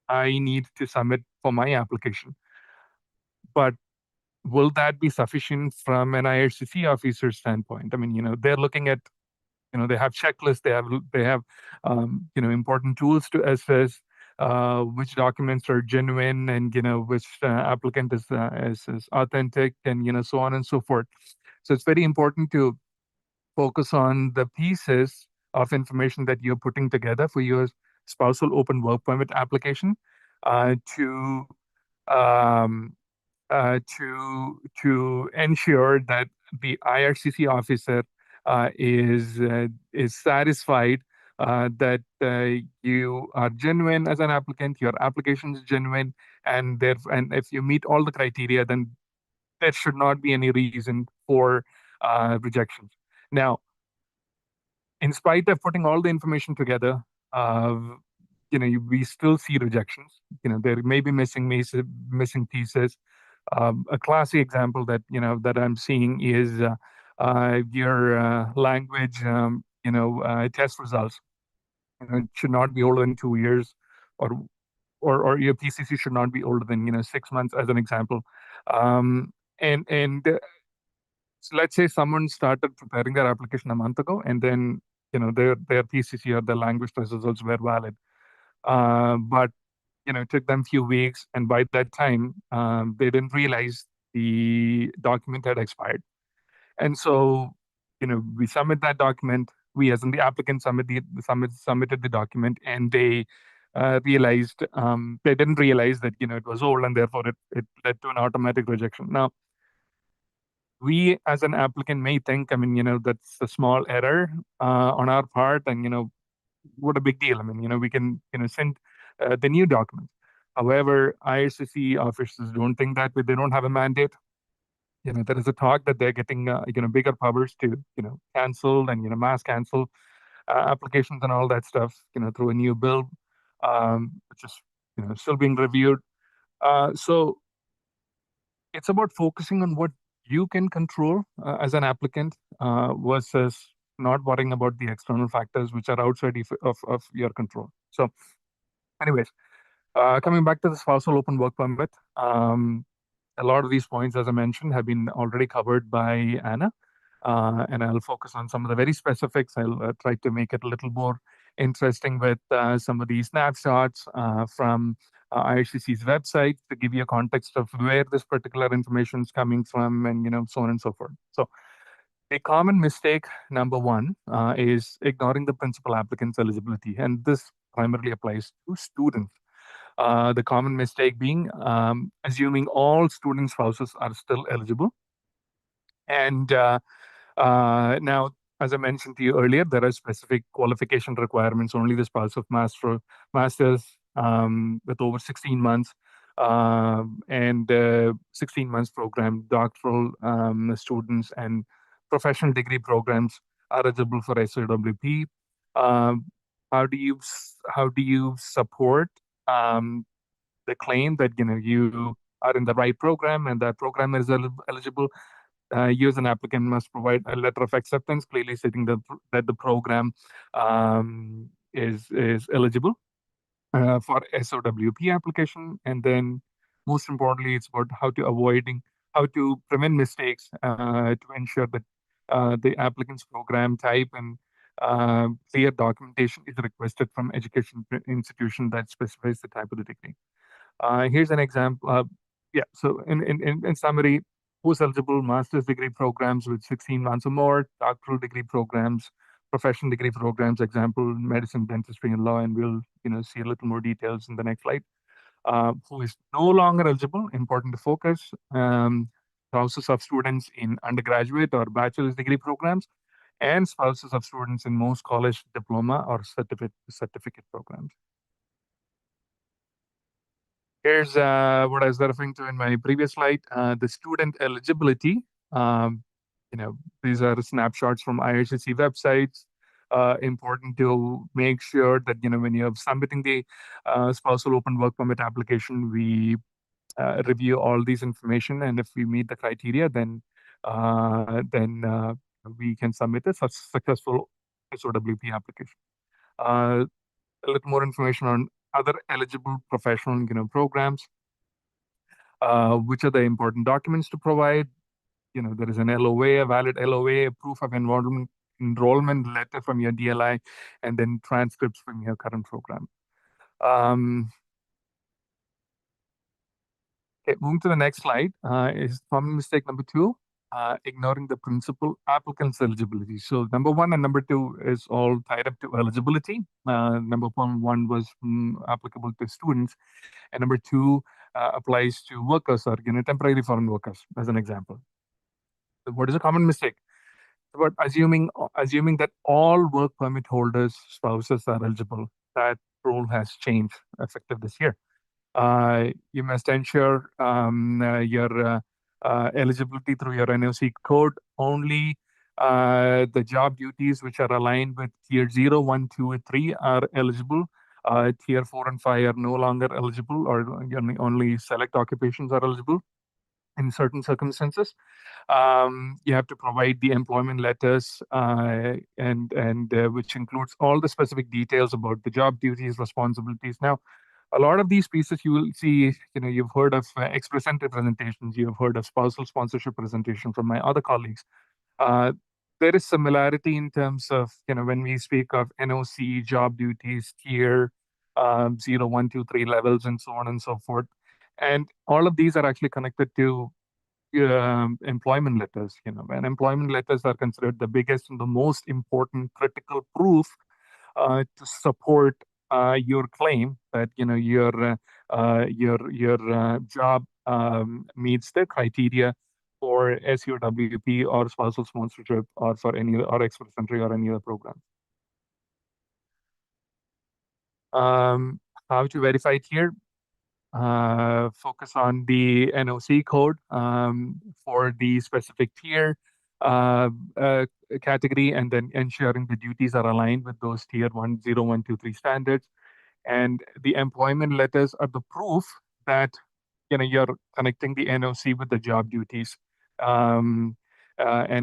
I need to submit for my application, but will that be sufficient from an IRCC officer standpoint? I mean, they're looking at, they have checklists, they have important tools to assess which documents are genuine, and which applicant is authentic, and so on and so forth. So it's very important to focus on the pieces of information that you're putting together for your spousal open work permit application to ensure that the IRCC officer is satisfied that you are genuine as an applicant, your application is genuine, and if you meet all the criteria, then there should not be any reason for rejections. Now, in spite of putting all the information together, we still see rejections. There may be missing pieces. A classic example that I'm seeing is your language, test results. It should not be older than 2 years, or your PCC should not be older than 6 months, as an example. So let's say someone started preparing their application a month ago, and then their PCC or their language test results were valid, but it took them a few weeks, and by that time they didn't realize the document had expired. And so we submit that document. We, as in the applicant, submitted the document, and they realized they didn't realize that it was old, and therefore it led to an automatic rejection. Now, we as an applicant may think, I mean, that's a small error on our part, and what a big deal. I mean, we can send the new documents. However, IRCC officers don't think that way. They don't have a mandate. There is a talk that they're getting bigger powers to cancel and mass cancel applications and all that stuff through a new bill, which is still being reviewed. So it's about focusing on what you can control as an applicant versus not worrying about the external factors which are outside of your control. So anyways, coming back to the spousal open work permit, a lot of these points, as I mentioned, have been already covered by Anna, and I'll focus on some of the very specifics. I'll try to make it a little more interesting with some of these snapshots from IRCC's website to give you a context of where this particular information is coming from, and so on and so forth. So a common mistake, number one, is ignoring the principal applicant's eligibility, and this primarily applies to students. The common mistake being assuming all student spouses are still eligible. And now, as I mentioned to you earlier, there are specific qualification requirements. Only the spouse of masters with over 16 months and 16 months program, doctoral students, and professional degree programs are eligible for SOWP. How do you support the claim that you are in the right program and that program is eligible? You as an applicant must provide a letter of acceptance clearly stating that the program is eligible for SOWP application. And then most importantly, it's about how to avoiding how to prevent mistakes to ensure that the applicant's program type and clear documentation is requested from education institution that specifies the type of the degree. Here's an example. Yeah, so in summary, post-eligible master's degree programs with 16 months or more, doctoral degree programs, professional degree programs, example, medicine, dentistry, and law, and we'll see a little more details in the next slide. Who is no longer eligible, important to focus, spouses of students in undergraduate or bachelor's degree programs, and spouses of students in most college diploma or certificate programs. Here's what I was referring to in my previous slide, the student eligibility. These are snapshots from IRCC websites. Important to make sure that when you're submitting the spousal open work permit application, we review all these information, and if we meet the criteria, then we can submit a successful SOWP application. A little more information on other eligible professional programs. Which are the important documents to provide? There is an LOA, a valid LOA, a proof of enrollment letter from your DLI, and then transcripts from your current program. Okay, moving to the next slide is common mistake number 2, ignoring the principal applicant's eligibility. So number 1 and number 2 is all tied up to eligibility. Number 1 was applicable to students, and number 2 applies to workers or temporary foreign workers, as an example. So what is a common mistake? But assuming that all work permit holders' spouses are eligible. That rule has changed effective this year. You must ensure your eligibility through your NOC code. Only the job duties which are aligned with tier 0, 1, 2, and 3 are eligible. Tier 4 and 5 are no longer eligible, or only select occupations are eligible in certain circumstances. You have to provide the employment letters, and which includes all the specific details about the job duties, responsibilities. Now, a lot of these pieces you will see, you've heard of express entry presentations, you've heard of spousal sponsorship presentation from my other colleagues. There is similarity in terms of, when we speak of NOC, job duties, tier 0, 1, 2, 3 levels, and so on and so forth. And all of these are actually connected to employment letters, and employment letters are considered the biggest and the most important critical proof to support your claim that your job meets the criteria for SOWP or spousal sponsorship or for any or express entry or any other program. How to verify it here? Focus on the NOC code for the specific tier category, and then ensuring the duties are aligned with those tier 1, 0, 1, 2, 3 standards. And the employment letters are the proof that you're connecting the NOC with the job duties, and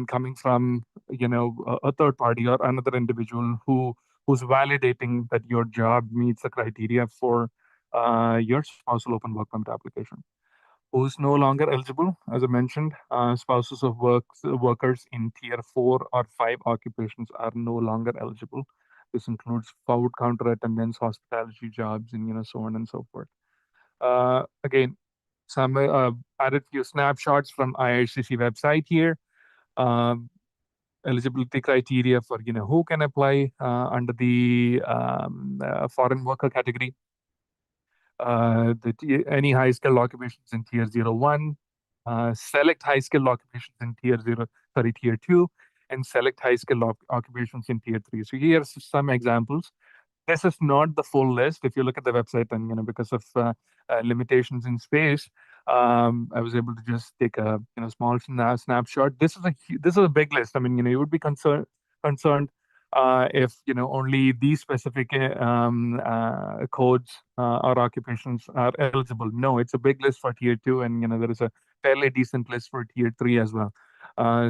coming from a third party or another individual who's validating that your job meets the criteria for your spousal open work permit application. Who's no longer eligible, as I mentioned, spouses of workers in tier 4 or 5 occupations are no longer eligible. This includes food counter attendants, hospitality jobs, and so on and so forth. Again, some added few snapshots from IRCC website here. Eligibility criteria for who can apply under the foreign worker category. Any high skilled occupations in tier 01, select high skilled occupations in tier 2, and select high skilled occupations in tier 3. So here's some examples. This is not the full list. If you look at the website, and because of limitations in space, I was able to just take a small snapshot. This is a big list. I mean, you would be concerned if only these specific codes or occupations are eligible. No, it's a big list for tier 2, and there is a fairly decent list for tier 3 as well.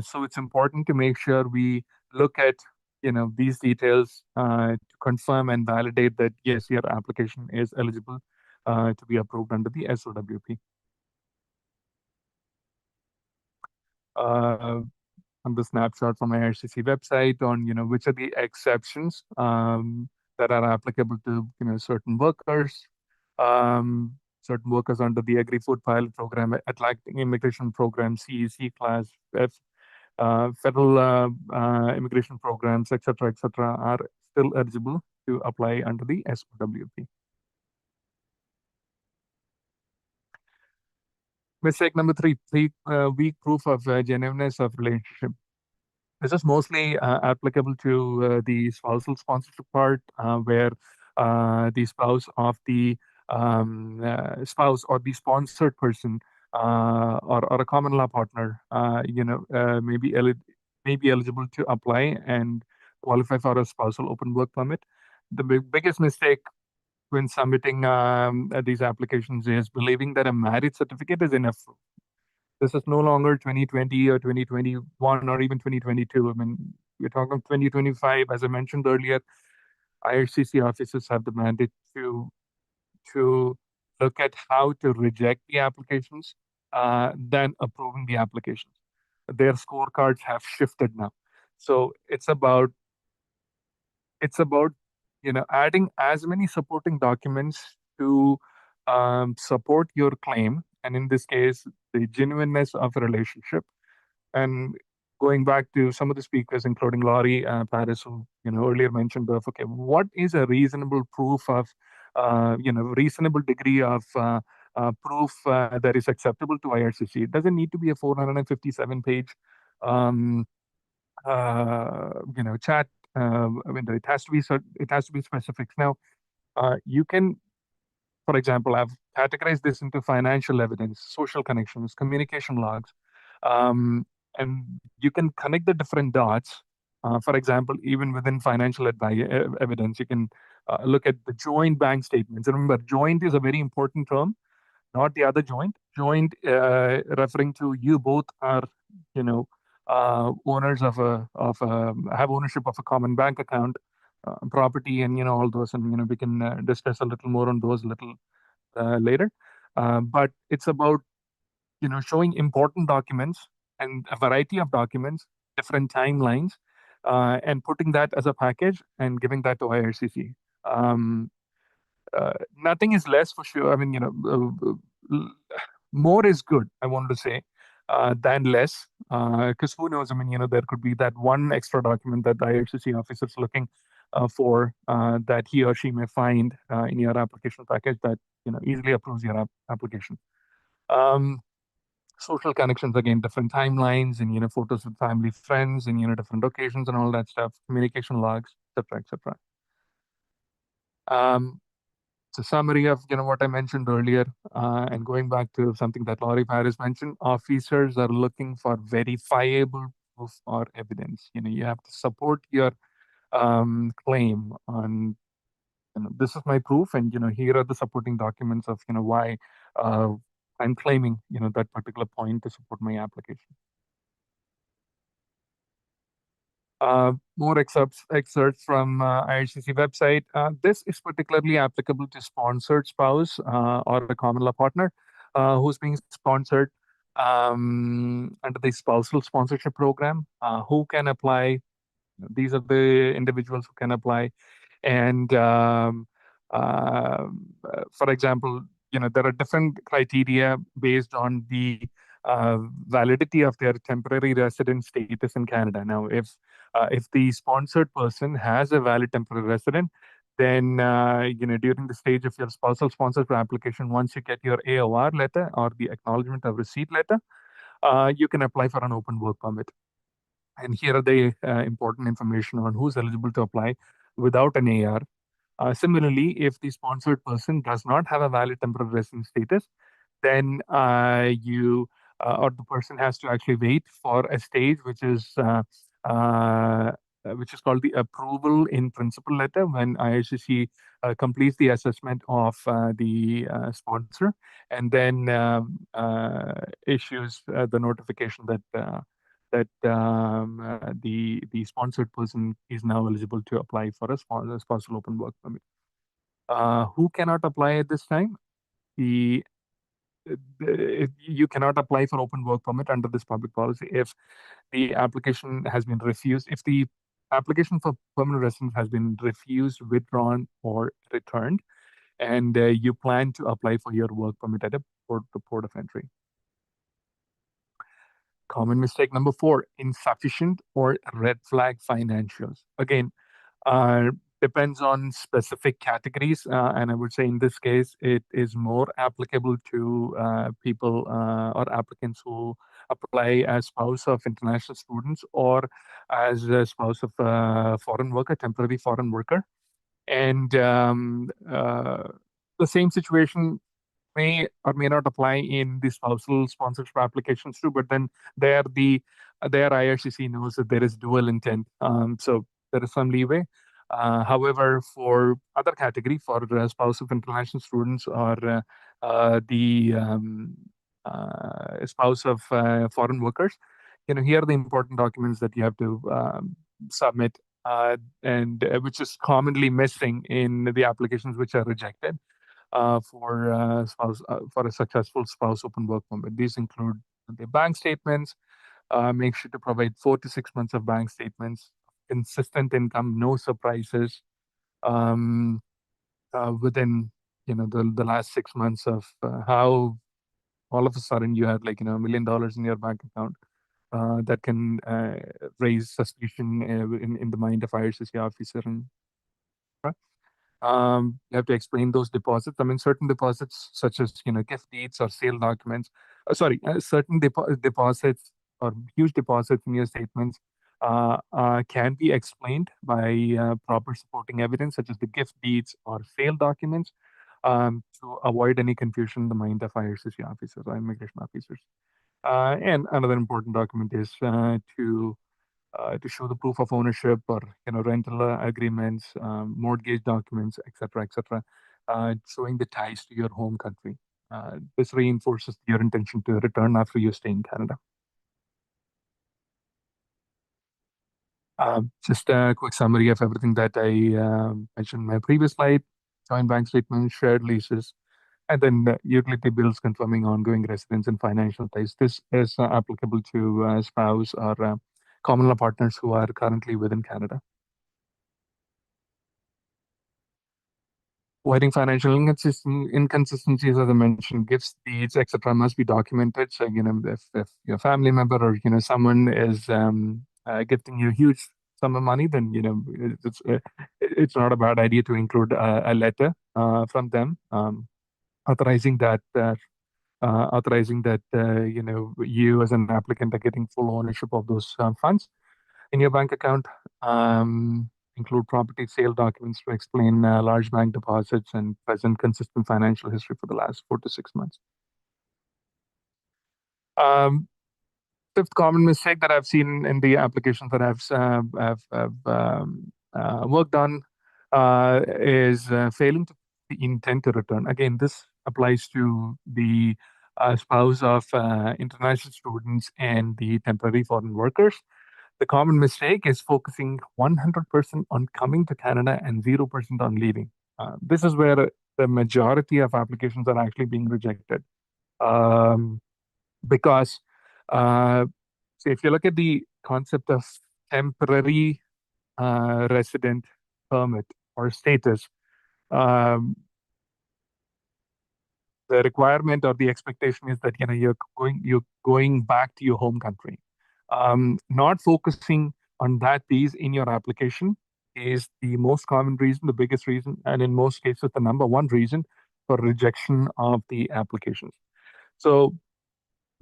So it's important to make sure we look at these details to confirm and validate that yes, your application is eligible to be approved under the SOWP. on the snapshot from IRCC website on which are the exceptions that are applicable to certain workers, under the Agri-Food Pilot Program, Atlantic Immigration Program, CEC class, federal immigration programs, etc., are still eligible to apply under the SOWP. Mistake number 3, weak proof of genuineness of relationship. This is mostly applicable to the spousal sponsorship part, where the spouse of the spouse or the sponsored person or a common law partner, may be eligible to apply and qualify for a spousal open work permit. The biggest mistake when submitting these applications is believing that a marriage certificate is enough. This is no longer 2020 or 2021 or even 2022. I mean, we're talking 2025. As I mentioned earlier, IRCC offices have the mandate to look at how to reject the applications than approving the applications. Their scorecards have shifted now. So it's about adding as many supporting documents to support your claim, and in this case, the genuineness of a relationship. And going back to some of the speakers, including Laurie, Parris, who earlier mentioned of, okay, what is a reasonable proof of, reasonable degree of proof that is acceptable to IRCC? It doesn't need to be a 457-page, chat. I mean, it has to be specifics. Now, you can, for example, I've categorized this into financial evidence, social connections, communication logs, and you can connect the different dots. For example, even within financial evidence, you can look at the joint bank statements. And remember, joint is a very important term, not the other joint. Joint referring to you both are, owners of have ownership of a common bank account, property, and all those. And we can discuss a little more on those a little later. But it's about showing important documents and a variety of documents, different timelines, and putting that as a package and giving that to IRCC. Nothing is less for sure. I mean, more is good, I wanted to say, than less. Because who knows? I mean, there could be that one extra document that the IRCC officer is looking for that he or she may find in your application package that easily approves your application. Social connections, again, different timelines and photos with family, friends, and different occasions and all that stuff. Communication logs, etc., etc. It's a summary of what I mentioned earlier, and going back to something that Laurie Parris mentioned. Officers are looking for verifiable proof or evidence. You have to support your claim on. This is my proof, and here are the supporting documents of why I'm claiming that particular point to support my application. More excerpts from IRCC website. This is particularly applicable to sponsored spouse or a common law partner who's being sponsored under the spousal sponsorship program. Who can apply? These are the individuals who can apply. And for example, there are different criteria based on the validity of their temporary resident status in Canada. Now, if the sponsored person has a valid temporary resident, then during the stage of your spousal sponsorship application, once you get your AOR letter or the acknowledgement of receipt letter, you can apply for an open work permit. And here are the important information on who's eligible to apply without an AR. Similarly, if the sponsored person does not have a valid temporary resident status, then you or the person has to actually wait for a stage which is called the approval in principle letter, when IRCC completes the assessment of the sponsor and then issues the notification that the sponsored person is now eligible to apply for a spousal open work permit. Who cannot apply at this time? The you cannot apply for open work permit under this public policy if the application has been refused. If the application for permanent residence has been refused, withdrawn, or returned, and you plan to apply for your work permit at the port of entry. Common mistake number 4, insufficient or red flag financials. Again, depends on specific categories. And I would say in this case, it is more applicable to people or applicants who apply as spouse of international students or as a spouse of a foreign worker, temporary foreign worker. And the same situation may or may not apply in the spousal sponsorship applications too, but then there IRCC knows that there is dual intent. So there is some leeway. However, for other category, for spouse of international students or the spouse of foreign workers, here are the important documents that you have to submit, and which is commonly missing in the applications which are rejected for a successful spouse open work permit. These include the bank statements. Make sure to provide 4 to 6 months of bank statements, consistent income, no surprises within the last 6 months of how all of a sudden you have $1 million in your bank account. That can raise suspicion in the mind of IRCC officer. You have to explain those deposits. I mean, certain deposits such as gift deeds or sale documents. Certain deposits or huge deposits in your statements can be explained by proper supporting evidence such as the gift deeds or sale documents to avoid any confusion in the mind of IRCC officers or immigration officers. And another important document is to show the proof of ownership or rental agreements, mortgage documents, etc., showing the ties to your home country. This reinforces your intention to return after you stay in Canada. Just a quick summary of everything that I mentioned in my previous slide: joint bank statements, shared leases, and then utility bills confirming ongoing residence and financial ties. This is applicable to spouse or common law partners who are currently within Canada. Avoiding financial inconsistencies, as I mentioned, gifts, deeds, etc., must be documented. So, if your family member or someone is gifting you a huge sum of money, then it's not a bad idea to include a letter from them authorizing that you as an applicant are getting full ownership of those funds in your bank account. Include property sale documents to explain large bank deposits and present consistent financial history for the last 4 to 6 months. Fifth common mistake that I've seen in the applications that I've worked on is failing to intend to return. Again, this applies to the spouse of international students and the temporary foreign workers. The common mistake is focusing 100% on coming to Canada and 0% on leaving. This is where the majority of applications are actually being rejected. Because if you look at the concept of temporary resident permit or status, the requirement or the expectation is that you're going back to your home country. Not focusing on that piece in your application is the most common reason, the biggest reason, and in most cases the number one reason for rejection of the applications. So,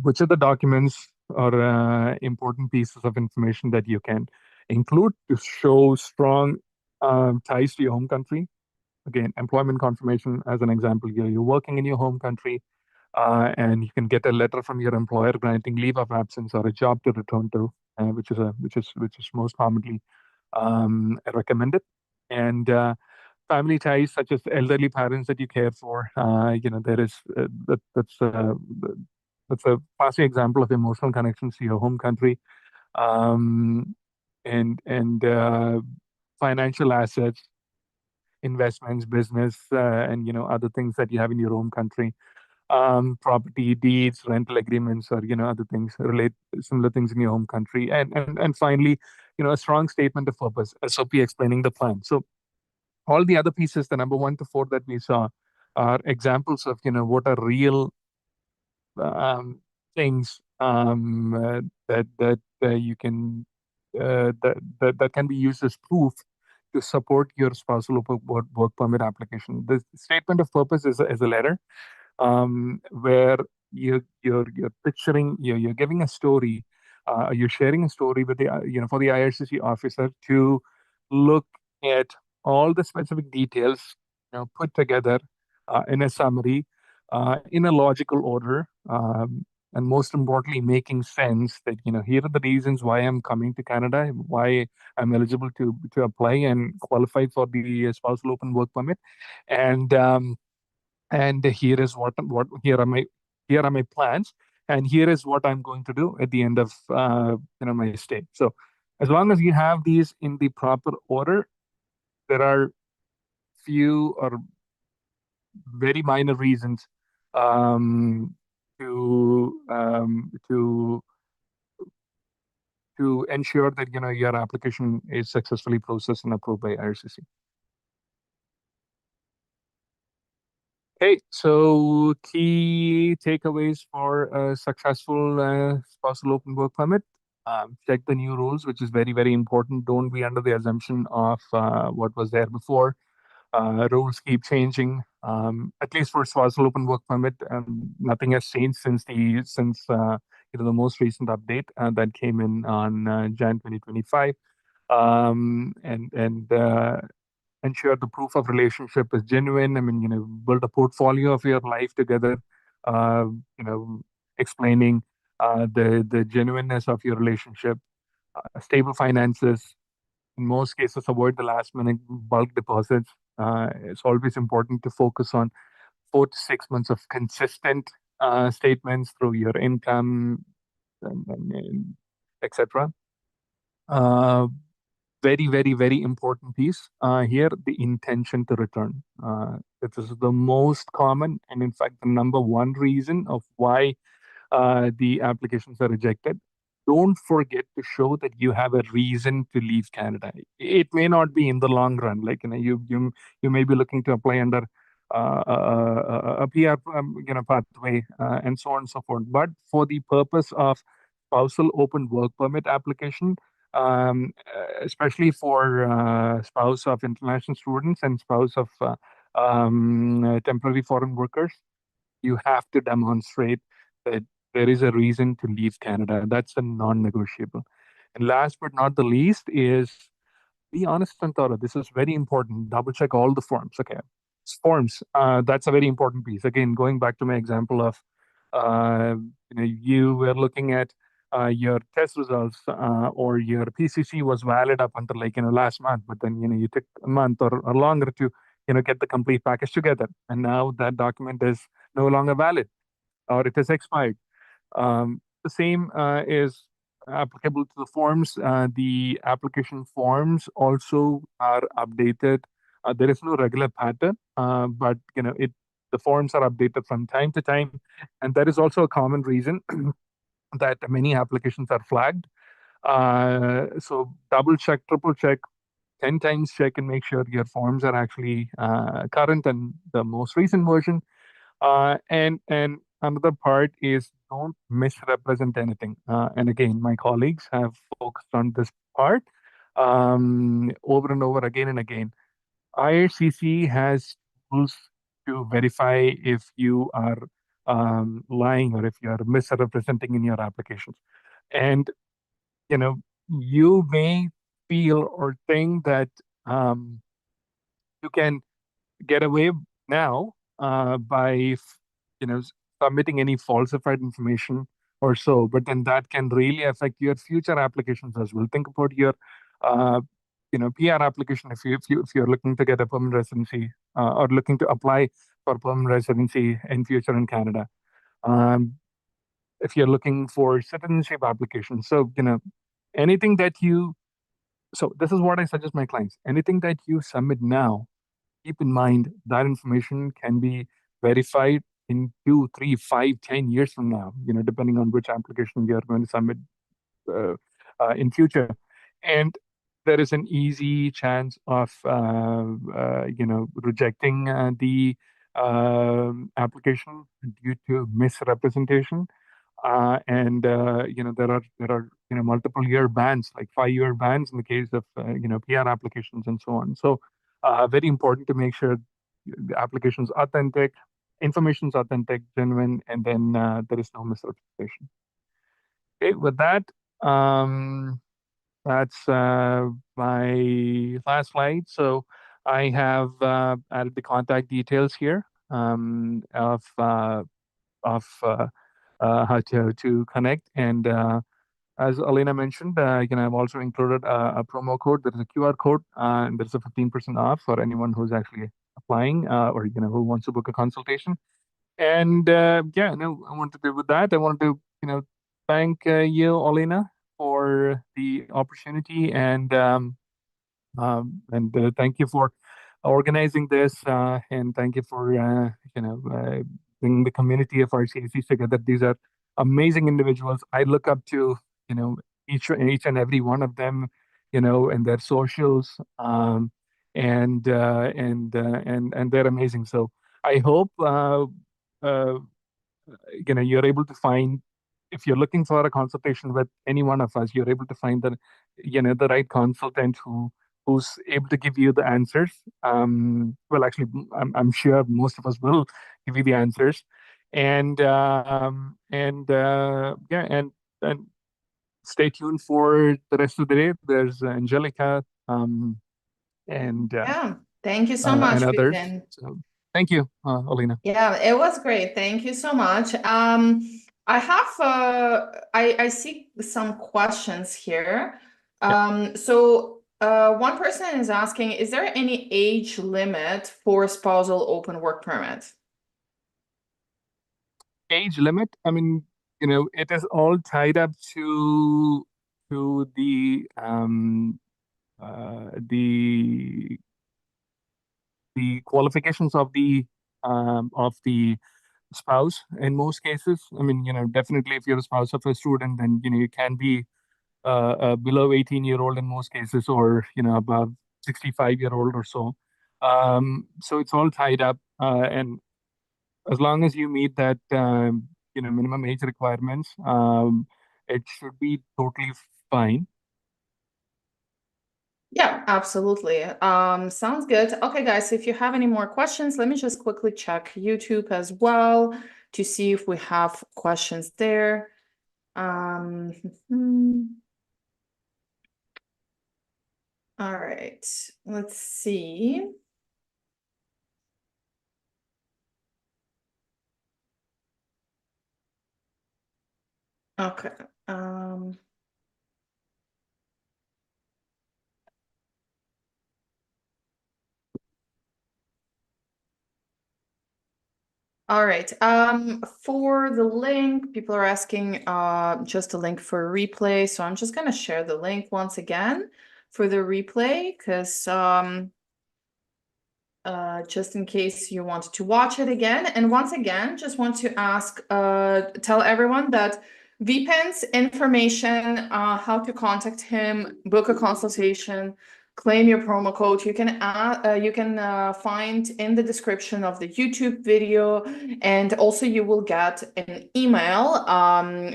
which are the documents or important pieces of information that you can include to show strong ties to your home country? Again, employment confirmation as an example. You're working in your home country, and you can get a letter from your employer granting leave of absence or a job to return to, which is most commonly recommended. And family ties such as elderly parents that you care for. There is that's a classic example of emotional connections to your home country, and financial assets, investments, business, and other things that you have in your home country. property deeds, rental agreements, or other things similar things in your home country, and finally, a strong statement of purpose, SOP explaining the plan. So all the other pieces, the number 1 to 4 that we saw, are examples of what are real things that you can that can be used as proof to support your spousal work permit application. The statement of purpose is a letter where you're picturing, you're giving a story, you're sharing a story with the for the IRCC officer to look at all the specific details put together in a summary, in a logical order, and most importantly, making sense that here are the reasons why I'm coming to Canada, why I'm eligible to apply and qualify for the spousal open work permit, and here is what here are my plans, and here is what I'm going to do at the end of my stay. So as long as you have these in the proper order, there are few or very minor reasons to ensure that your application is successfully processed and approved by IRCC. Okay, so key takeaways for a successful spousal open work permit. Check the new rules, which is very, very important. Don't be under the assumption of what was there before. Rules keep changing. At least for spousal open work permit, nothing has changed since the most recent update that came in on Jan 2025. And ensure the proof of relationship is genuine. I mean, build a portfolio of your life together, uh, explaining the genuineness of your relationship, stable finances. In most cases, avoid the last minute bulk deposits. It's always important to focus on 4 to 6 months of consistent statements through your income, and etc. Very, very, very important piece here, the intention to return. This is the most common, and in fact, the number 1 reason of why the applications are rejected. Don't forget to show that you have a reason to leave Canada. It may not be in the long run. Like you may be looking to apply under a PR pathway and so on and so forth. But for the purpose of spousal open work permit application, especially for spouse of international students and spouse of temporary foreign workers, you have to demonstrate that there is a reason to leave Canada. That's a non-negotiable. And last but not the least is be honest and thorough. This is very important. Double check all the forms. Okay. Forms, that's a very important piece. Again, going back to my example of, you were looking at your test results or your PCC was valid up until last month, but then, you took a month or longer to, get the complete package together. And now that document is no longer valid or it has expired. The same is applicable to the forms. The application forms also are updated. There is no regular pattern, but the forms are updated from time to time, and that is also a common reason that many applications are flagged. So double check, triple check, 10 times check, and make sure your forms are actually current and the most recent version. And another part is don't misrepresent anything. And again, my colleagues have focused on this part over and over again and again. IRCC has tools to verify if you are lying or if you are misrepresenting in your applications. And you may feel or think that you can get away now by submitting any falsified information or so, but then that can really affect your future applications as well. Think about your uh, PR application if you're looking to get a permanent residency or looking to apply for permanent residency in future in Canada. If you're looking for citizenship applications, so anything that you so this is what I suggest my clients. Anything that you submit now, keep in mind that information can be verified in 2, 3, 5, 10 years from now, depending on which application you're going to submit in future. And there is an easy chance of rejecting the application due to misrepresentation. There are multiple year bans, like 5-year bans in the case of PR applications and so on. So very important to make sure the application is authentic, information is authentic, genuine, and then there is no misrepresentation. Okay, with that, that's my last slide. So I have added the contact details here of how to connect. And as Elena mentioned, I've also included a promo code. There is a QR code, and there's a 15% off for anyone who's actually applying or who wants to book a consultation. And I wanted to with that. I wanted to thank you, Elena, for the opportunity, and thank you for organizing this, and thank you for bringing the community of RCIC together. These are amazing individuals. I look up to each and every one of them, and their socials, and they're amazing. So I hope uh, you're able to find, if you're looking for a consultation with any one of us, you're able to find the right consultant who's able to give you the answers. Well, actually, I'm sure most of us will give you the answers. And and stay tuned for the rest of the day. There's Angelica and Yeah, thank you so much, and others. Vipin. So thank you, Alina. Yeah, it was great. Thank you so much. I have I see some questions here. So one person is asking, is there any age limit for spousal open work permit? Age limit? I mean, it is all tied up to the qualifications of the spouse in most cases. I mean, definitely if you're a spouse of a student, then you can be below 18-year-old in most cases, or above 65-year-old or so. So it's all tied up, and as long as you meet that minimum age requirements, it should be totally fine. Yeah, absolutely. Sounds good. Okay, guys, if you have any more questions, let me just quickly check YouTube as well to see if we have questions there. All right, let's see. Okay. All right. For the link, people are asking just a link for a replay. So I'm just gonna share the link once again for the replay, because just in case you want to watch it again. And once again, just want to tell everyone that Vipin's information, how to contact him, book a consultation, claim your promo code, you can find in the description of the YouTube video, and also you will get an email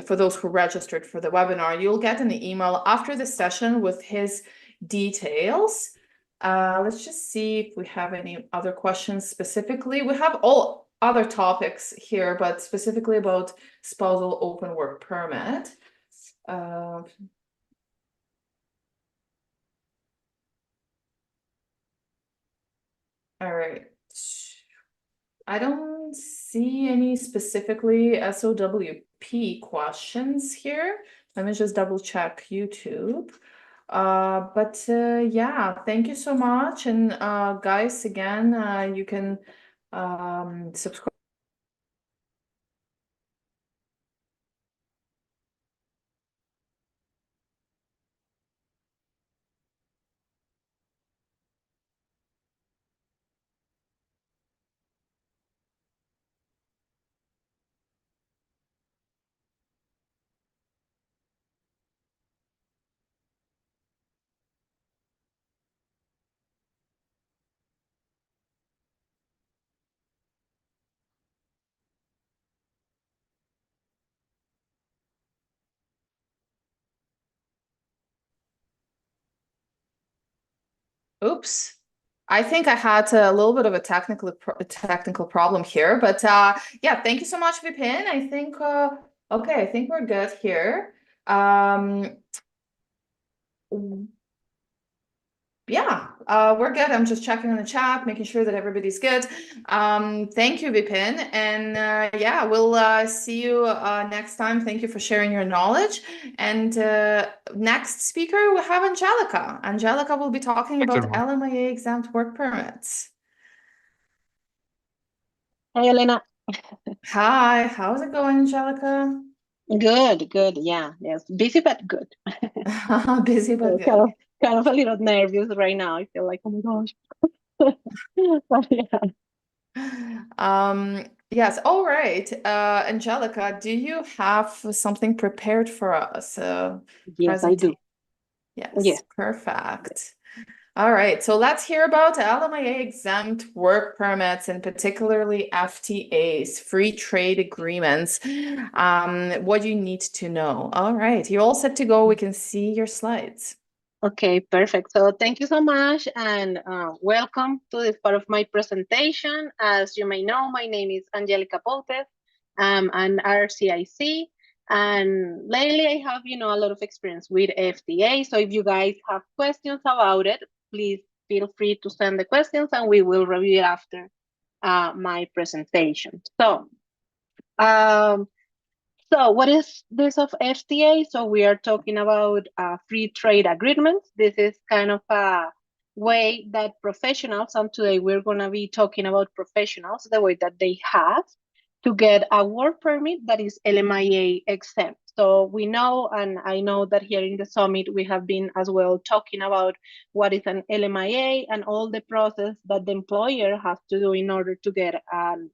for those who registered for the webinar. You'll get an email after the session with his details. Let's just see if we have any other questions specifically. We have all other topics here, but specifically about spousal open work permit. All right. I don't see any specifically SOWP questions here. Let me just double check YouTube. But yeah, thank you so much. And guys, again, you can subscribe. Oops. I think I had a little bit of a technical problem here, but yeah, thank you so much, Vipin. I think okay, I think we're good here. Yeah, we're good. I'm just checking on the chat, making sure that everybody's good. Thank you, Vipin. And yeah, we'll see you next time. Thank you for sharing your knowledge. And next speaker, we have Angelica. Angelica will be talking Thanks, about everyone. LMIA exempt work permits. Hey, Elena. Hi, how's it going, Angelica? Good, good. Yeah, yes. Busy but good. Busy but good. Kind of a little nervous right now. I feel like, oh my gosh. But yeah. Yes, all right. Angelica, do you have something prepared for us? Yes, I do. Yes, Yes. perfect. All right, so let's hear about LMIA exempt work permits and particularly FTAs, free trade agreements. What you need to know. All right, you're all set to go. We can see your slides. Okay, perfect. So thank you so much and welcome to this part of my presentation. As you may know, my name is Angelica Potes. I'm an RCIC, and lately I have, a lot of experience with FTA. So if you guys have questions about it, please feel free to send the questions and we will review it after my presentation. So what is this of FTA? So we are talking about free trade agreements. This is kind of a way that professionals, and today we're going to be talking about professionals, the way that they have to get a work permit that is LMIA exempt. So we know, and I know that here in the summit, we have been as well talking about what is an LMIA and all the process that the employer has to do in order to get an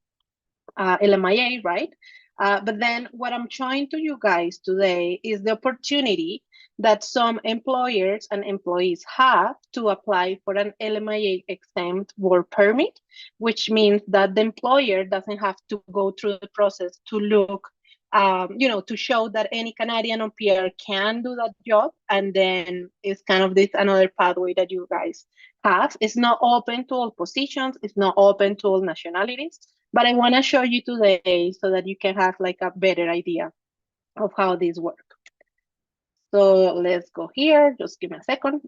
LMIA, right? But then what I'm trying to you guys today is the opportunity that some employers and employees have to apply for an LMIA exempt work permit, which means that the employer doesn't have to go through the process to look, to show that any Canadian or PR can do that job. And then it's kind of this another pathway that you guys have. It's not open to all positions. It's not open to all nationalities. But I want to show you today so that you can have like a better idea of how these work. So let's go here. Just give me a second.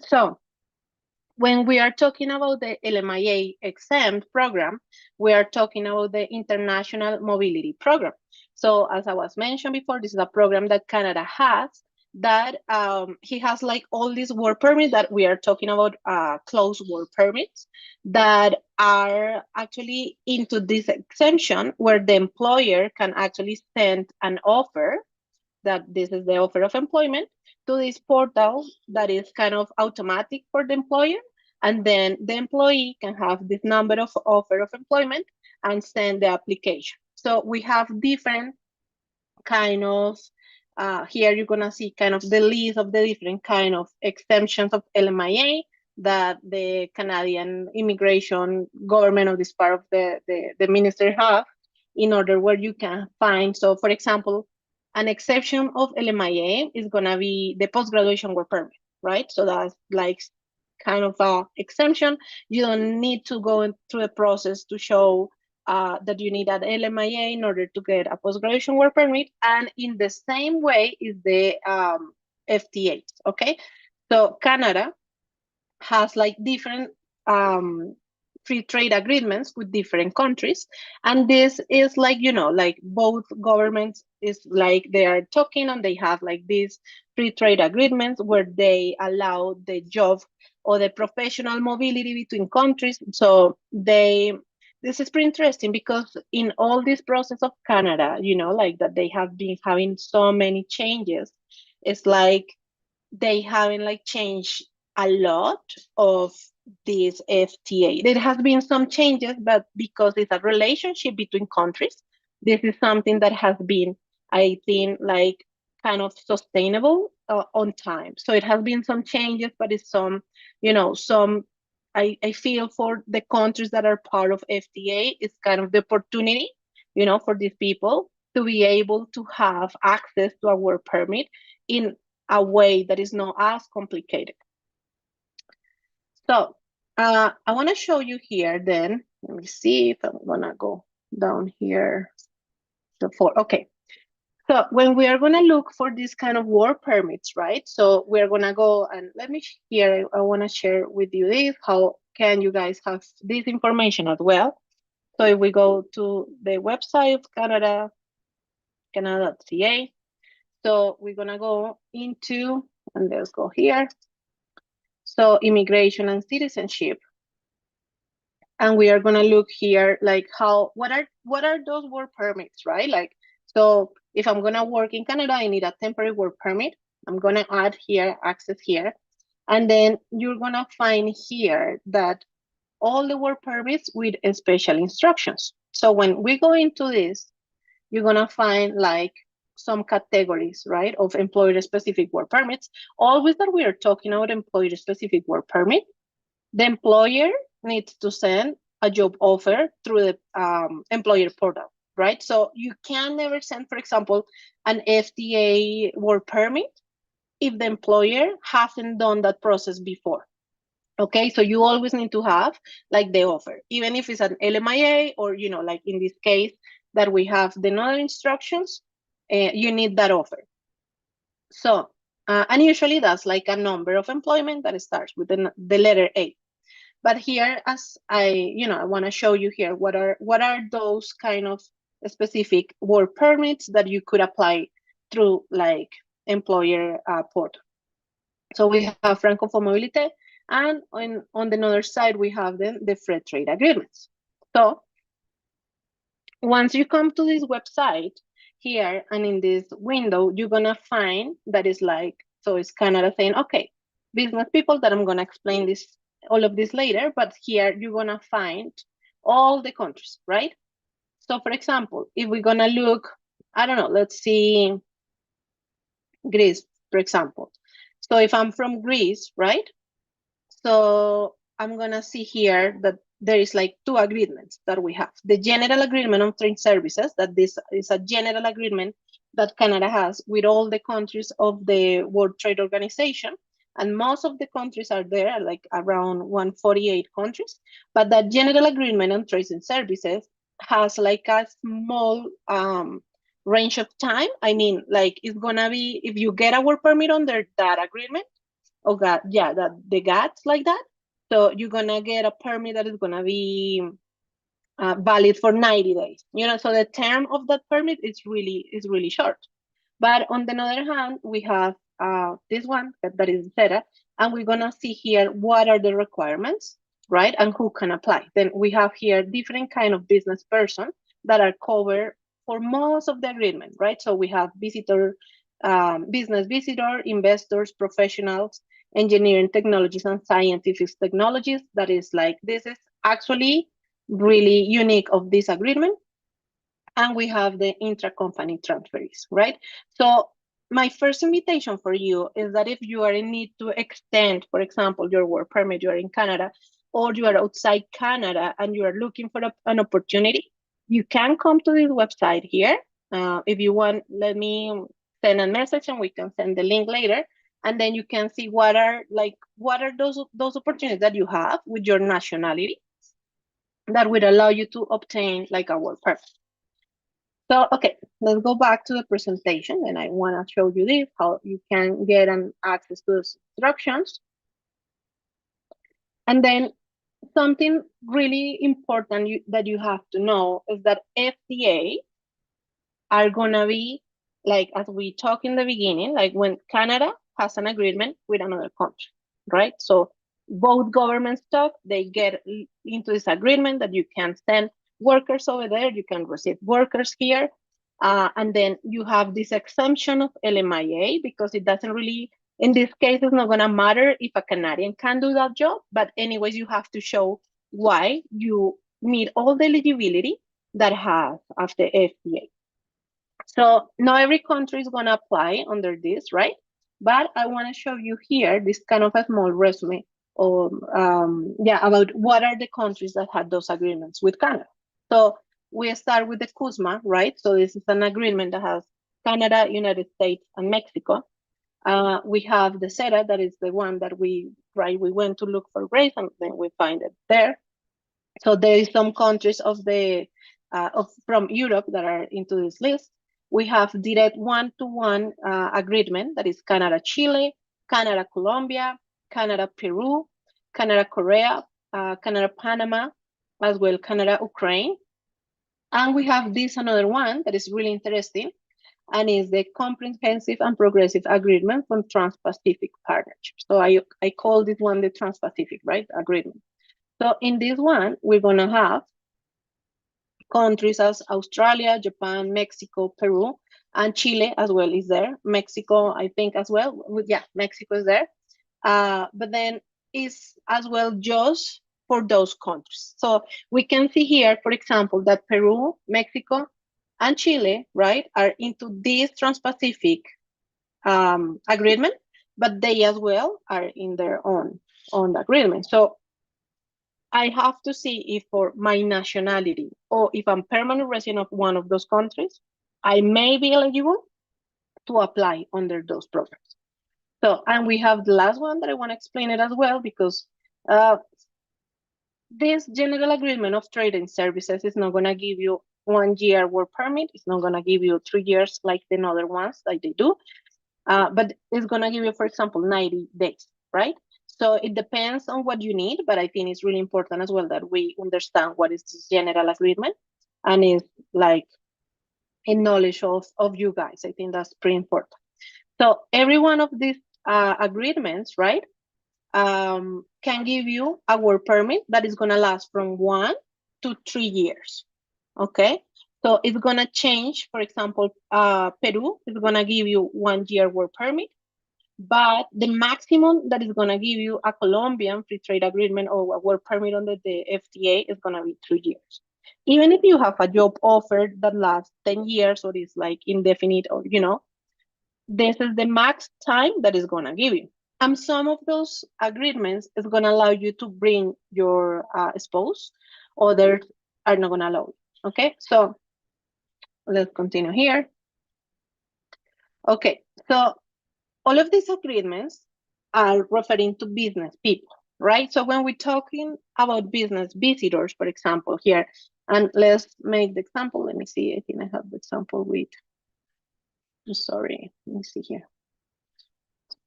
So when we are talking about the LMIA exempt program, we are talking about the International Mobility Program. So as I was mentioned before, this is a program that Canada has that he has like all these work permits that we are talking about, closed work permits that are actually into this exemption where the employer can actually send an offer that this is the offer of employment to this portal that is kind of automatic for the employer. And then the employee can have this number of offer of employment and send the application. So we have different kind of, here you're gonna see kind of the list of the different kind of exemptions of LMIA that the Canadian immigration government of this part of the minister have in order where you can find. So for example, an exception of LMIA is gonna be the post-graduation work permit, right? So that's like kind of a exemption. You don't need to go through the process to show that you need an LMIA in order to get a post-graduation work permit. And in the same way is the FTA, okay? So Canada has like different free trade agreements with different countries. And this is like, like both governments is like they are talking and they have like these free trade agreements where they allow the job or the professional mobility between countries. So this is pretty interesting because in all this process of Canada, like that they have been having so many changes. It's like they haven't like changed a lot of this FTA. There has been some changes, but because it's a relationship between countries, this is something that has been, I think, like kind of sustainable on time. So it has been some changes, but it's some, I feel for the countries that are part of FTA, it's kind of the opportunity, for these people to be able to have access to a work permit in a way that is not as complicated. So I want to show you here then. Let me see if I'm going to go down here. Okay. So when we are going to look for this kind of work permits, right? So we're going to go and let me here, I want to share with you this, how can you guys have this information as well. So if we go to the website of Canada, canada.ca, so we're going to go into, and let's go here. So immigration and citizenship. And we are going to look here, like what are those work permits, right? Like, so if I'm going to work in Canada, I need a temporary work permit. I'm going to add here, access here. And then you're going to find here that all the work permits with special instructions. So when we go into this, you're going to find like some categories, right, of employer-specific work permits. Always that we are talking about employer-specific work permit, the employer needs to send a job offer through the employer portal, right? So you can never send, for example, an FDA work permit if the employer hasn't done that process before. Okay, so you always need to have like the offer, even if it's an LMIA or, you know, like in this case that we have the other instructions, you need that offer. So, and usually that's like a number of employment that starts with the letter A. But here, as I want to show you here, what are those kind of specific work permits that you could apply through like employer portal. So we have Francophone mobility, and on the other side, we have then the free trade agreements. So once you come to this website here, and in this window, you're going to find that is like, so it's Canada saying, okay, business people, that I'm going to explain this, all of this later, but here you're going to find all the countries, right? So for example, if we're going to look, I don't know, let's see Greece, for example. So if I'm from Greece, right? So I'm going to see here that there is like two agreements that we have. The general agreement on trade services, that this is a general agreement that Canada has with all the countries of the World Trade Organization. And most of the countries are there, like around 148 countries. But that general agreement on trade and services has like a small range of time. I mean, like it's gonna be, if you get a work permit under that agreement, oh God, yeah, that the GATS like that. So you're gonna get a permit that is gonna be valid for 90 days. You know, so the term of that permit is really short. But on the other hand, we have this one that is CETA, and we're gonna see here what are the requirements, right, and who can apply. Then we have here different kind of business persons that are covered for most of the agreement, right? So we have visitor, business visitor, investors, professionals, engineering technologies, and scientific technologies. That is like, this is actually really unique of this agreement. And we have the intra-company transfers, right? So my first invitation for you is that if you are in need to extend, for example, your work permit, you are in Canada, or you are outside Canada and you are looking for an opportunity, you can come to this website here. If you want, let me send a message and we can send the link later. And then you can see what are those opportunities that you have with your nationality that would allow you to obtain like a work permit. So, okay, let's go back to the presentation, and I want to show you this, how you can get an access to those instructions. And then something really important that you have to know is that FDA are going to be, like, as we talked in the beginning, like when Canada has an agreement with another country, right? So both governments talk, they get into this agreement that you can send workers over there, you can receive workers here. And then you have this exemption of LMIA because it doesn't really, in this case, it's not going to matter if a Canadian can do that job. But anyways, you have to show why you meet all the eligibility that has after FDA. So not every country is going to apply under this, right? But I want to show you here this kind of a small resume of, about what are the countries that had those agreements with Canada. So we start with the CUSMA, right? So this is an agreement that has Canada, United States, and Mexico. We have the CETA, that is the one that we right? We went to look for grades and then we find it there. So there is some countries of from Europe that are into this list. We have direct one-to-one agreement, that is Canada, Chile, Canada, Colombia, Canada, Peru, Canada, Korea, Canada, Panama, as well Canada, Ukraine. And we have this another one that is really interesting, and is the Comprehensive and Progressive Agreement from Trans-Pacific Partnership. So I call this one the Trans-Pacific, right, agreement. So in this one, we're gonna have countries as Australia, Japan, Mexico, Peru, and Chile as well is there. Mexico, I think as well. Yeah, Mexico is there. But then is as well just for those countries. So we can see here, for example, that Peru, Mexico, and Chile, right, are into this Trans-Pacific agreement, but they as well are in their own agreement. So I have to see if for my nationality or if I'm permanent resident of one of those countries, I may be eligible to apply under those programs. So, and we have the last one that I want to explain it as well, because this general agreement of trade and services is not going to give you 1 year work permit. It's not going to give you 3 years like the other ones that they do. But it's going to give you, for example, 90 days, right? So it depends on what you need, but I think it's really important as well that we understand what is this general agreement and is like a knowledge of you guys. I think that's pretty important. So every one of these agreements, right, can give you a work permit that is going to last from 1 to 3 years, okay? So it's going to change. For example, Peru is going to give you 1 year work permit, but the maximum that is going to give you a Colombian free trade agreement or a work permit under the FTA is going to be 3 years. Even if you have a job offer that lasts 10 years or is like indefinite, or, you know, this is the max time that is going to give you. And some of those agreements is going to allow you to bring your spouse, others are not going to allow you. Okay, so let's continue here. Okay, so all of these agreements are referring to business people, right? So when we're talking about business visitors, for example, here, and let's make the example. Let me see. I think I have the example with, sorry, let me see here.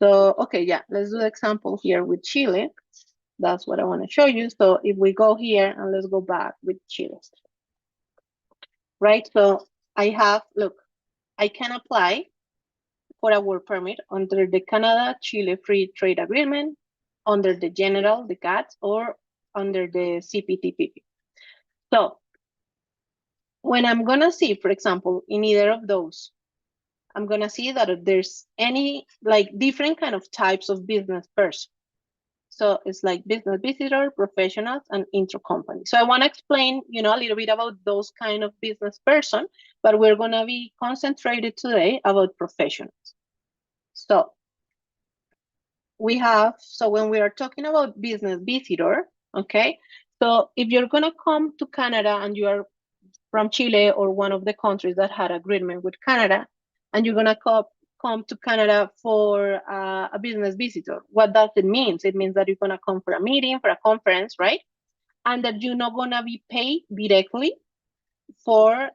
So, okay, yeah, let's do the example here with Chile. That's what I want to show you. So if we go here and let's go back with Chile, right? So I have, look, I can apply for a work permit under the Canada-Chile Free Trade Agreement, under the General, the GATT, or under the CPTPP. So when I'm gonna see, for example, in either of those, I'm gonna see that if there's any like different kind of types of business person. So it's like business visitor, professionals, and intercompany. So I want to explain, you know, a little bit about those kind of business person, but we're gonna be concentrated today about professionals. So we have, so when we are talking about business visitor, okay, so if you're gonna come to Canada and you are from Chile or one of the countries that had agreement with Canada, and you're gonna come to Canada for a business visitor, what does it mean? It means that you're gonna come for a meeting, for a conference, right? And that you're not gonna be paid directly for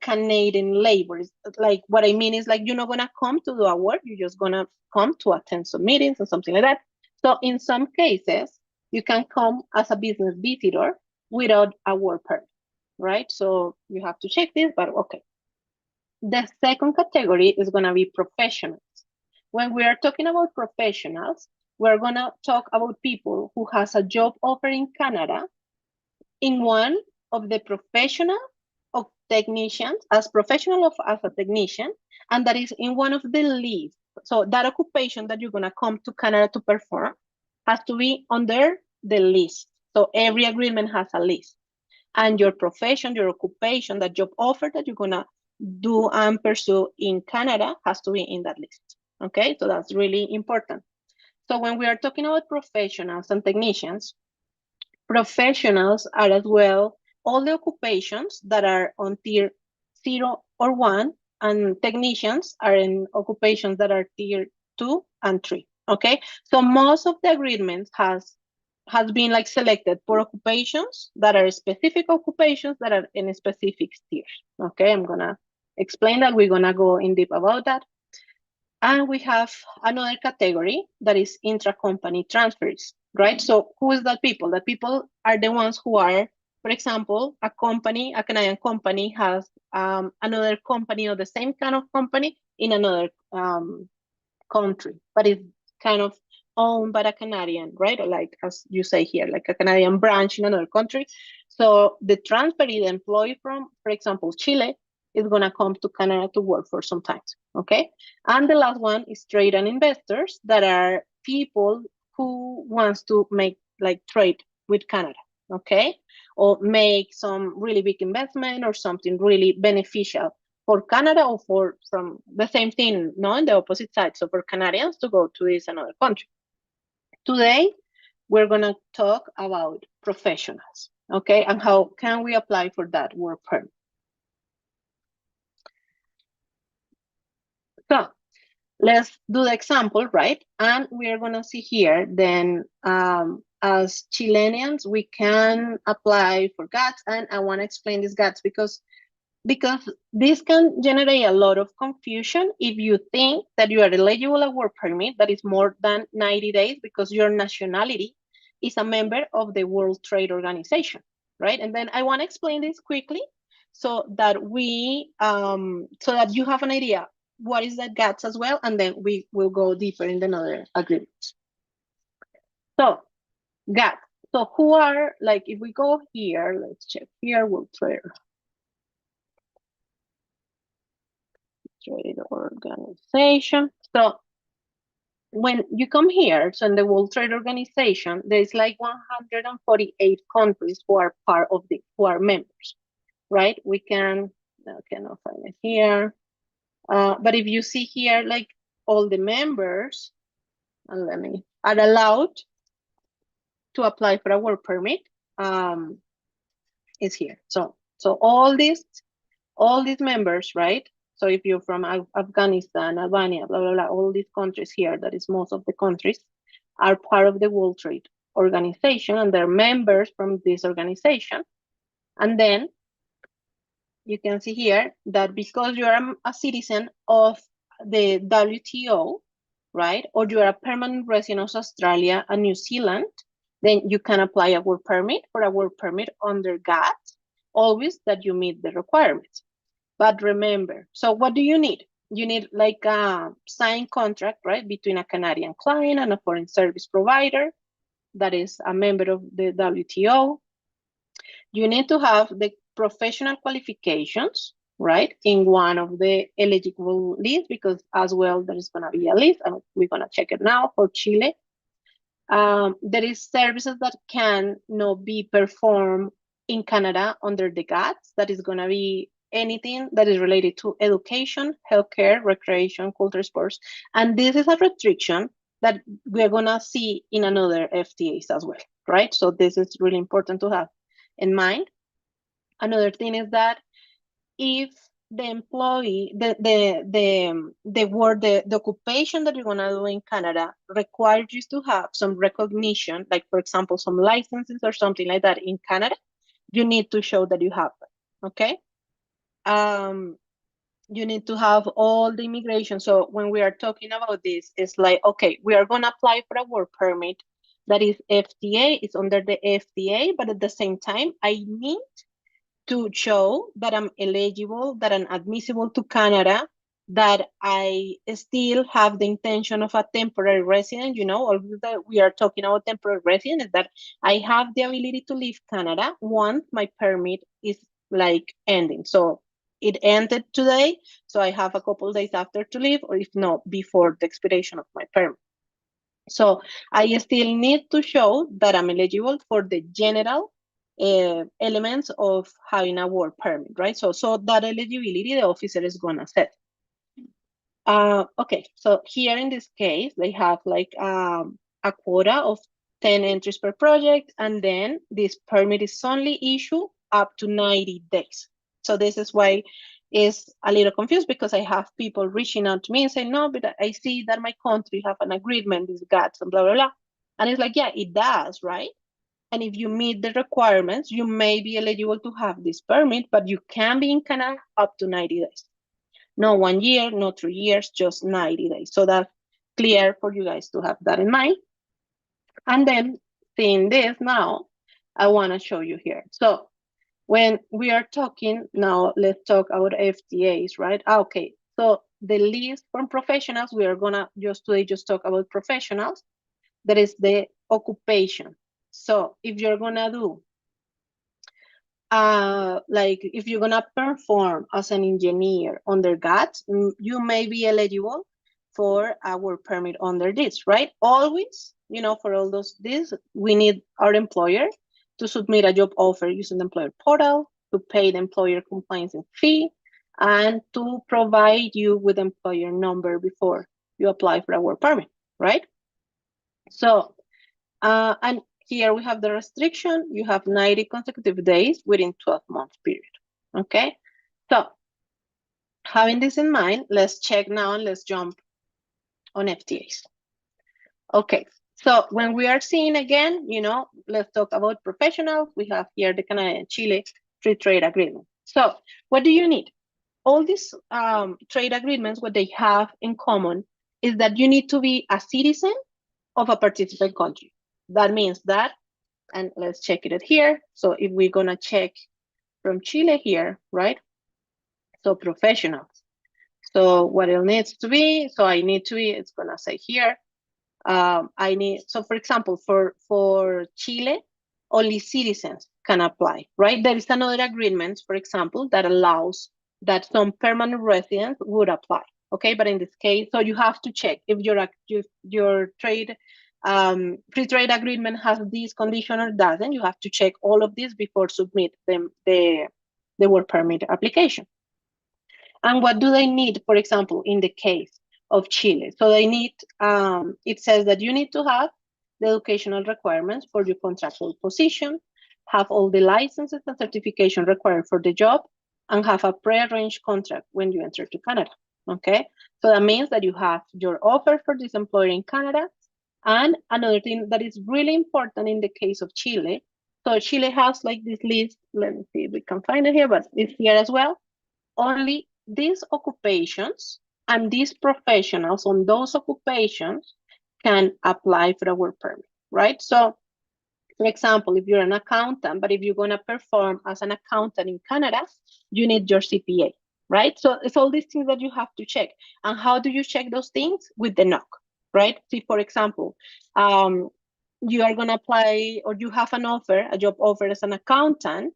Canadian labor. Like what I mean is like you're not gonna come to do a work, you're just gonna come to attend some meetings or something like that. So in some cases, you can come as a business visitor without a work permit, right? So you have to check this, but okay. The second category is gonna be professionals. When we are talking about professionals, we're gonna talk about people who has a job offer in Canada in one of the professional of technicians, as a technician, and that is in one of the lists. So that occupation that you're gonna come to Canada to perform has to be under the list. So every agreement has a list. And your profession, your occupation, that job offer that you're gonna do and pursue in Canada has to be in that list. Okay, so that's really important. So when we are talking about professionals and technicians, professionals are as well all the occupations that are on tier 0 or 1, and technicians are in occupations that are tier 2 and 3. Okay, so most of the agreements has been like selected for occupations that are specific occupations that are in specific tiers. Okay, I'm gonna explain that. We're gonna go in deep about that. And we have another category that is intra-company transfers, right? So who is that people? That people are the ones who are, for example, a Canadian company has another company or the same kind of company in another country, but it's kind of owned by a Canadian, right? Or like, as you say here, like a Canadian branch in another country. So the transferee, the employee from, for example, Chile, is gonna come to Canada to work for some time, okay? And the last one is trade and investors, that are people who wants to make like trade with Canada, okay? Or make some really big investment or something really beneficial for Canada, or from the same thing, no, on the opposite side. So for Canadians to go to this another country. Today, we're gonna talk about professionals, okay? And how can we apply for that work permit? So let's do the example, right? And we're gonna see here, then as Chileans, we can apply for GATS, and I wanna explain these GATS because this can generate a lot of confusion if you think that you are eligible a work permit that is more than 90 days because your nationality is a member of the World Trade Organization, right? And then I want to explain this quickly so that we so that you have an idea what is that GATS as well, and then we will go deeper in the other agreements. So GATS. So who are, like, if we go here, let's check here, World Trade Organization. So when you come here, so in the World Trade Organization, there's like 148 countries who are part of who are members, right? We cannot find it here. But if you see here, like all the members, and are allowed to apply for a work permit, is here. So all these members, right? So if you're from Afghanistan, Albania, blah, blah, blah, all these countries here, that is most of the countries, are part of the World Trade Organization, and they're members from this organization. And then you can see here that because you're a citizen of the WTO, right, or you're a permanent resident of Australia and New Zealand, then you can apply a work permit for a work permit under GATS, always that you meet the requirements. But remember, so what do you need? You need like a signed contract, right, between a Canadian client and a foreign service provider that is a member of the WTO. You need to have the professional qualifications, right, in one of the eligible lists, because as well there is going to be a list, and we're going to check it now for Chile. There is services that can not be performed in Canada under the GATS. That is going to be anything that is related to education, healthcare, recreation, culture, sports. And this is a restriction that we're going to see in another FTAs as well, right? So this is really important to have in mind. Another thing is that if the employee, the occupation that you're gonna do in Canada requires you to have some recognition, like for example, some licenses or something like that in Canada, you need to show that you have them, okay? You need to have all the immigration. So when we are talking about this, it's like, okay, we are gonna apply for a work permit that is FTA, it's under the FTA, but at the same time, I need to show that I'm eligible, that I'm admissible to Canada, that I still have the intention of a temporary resident, you know, although that we are talking about temporary resident, is that I have the ability to leave Canada once my permit is like ending. So it ended today, so I have a couple days after to leave, or if not, before the expiration of my permit. So I still need to show that I'm eligible for the general elements of having a work permit, right? So that eligibility the officer is gonna set. Okay, so here in this case, they have like a quota of 10 entries per project, and then this permit is only issued up to 90 days. So this is why is a little confused because I have people reaching out to me and saying, no, but I see that my country have an agreement, this GATS and blah, blah, blah. And it's like, yeah, it does, right? And if you meet the requirements, you may be eligible to have this permit, but you can be in Canada up to 90 days. No 1 year, no 3 years, just 90 days. So that's clear for you guys to have that in mind. And then seeing this now, I want to show you here. So when we are talking now, let's talk about FTAs, right? Okay, so the list from professionals, we are gonna today talk about professionals. That is the occupation. So if you're gonna do, like if you're gonna perform as an engineer under GATS, you may be eligible for a work permit under this, right? Always, you know, for all this, we need our employer to submit a job offer using the employer portal, to pay the employer compliance fee, and to provide you with employer number before you apply for a work permit, right? So, and here we have the restriction. You have 90 consecutive days within 12 months period, okay? So, having this in mind, let's check now and let's jump on FTAs. Okay, so when we are seeing again, you know, let's talk about professionals. We have here the Canada and Chile free trade agreement. So what do you need? All these trade agreements, what they have in common is that you need to be a citizen of a participant country. That means that, and let's check it here. So if we're gonna check from Chile here, right? So professionals. So what it needs to be, so I need to be, it's gonna say here, I need, so for example, for Chile, only citizens can apply, right? There is another agreement, for example, that allows that some permanent residents would apply, okay? But in this case, so you have to check if your trade, free trade agreement has this condition or doesn't. You have to check all of this before submit them the work permit application. And what do they need, for example, in the case of Chile? So they need, it says that you need to have the educational requirements for your contractual position, have all the licenses and certification required for the job, and have a pre-arranged contract when you enter to Canada, okay? So that means that you have your offer for this employer in Canada. And another thing that is really important in the case of Chile, so Chile has like this list, let me see if we can find it here, but it's here as well. Only these occupations and these professionals on those occupations can apply for a work permit, right? So, for example, if you're an accountant, but if you're going to perform as an accountant in Canada, you need your CPA, right? So it's all these things that you have to check. And how do you check those things? With the NOC, right? See, for example, you are going to apply or you have an offer, a job offer as an accountant,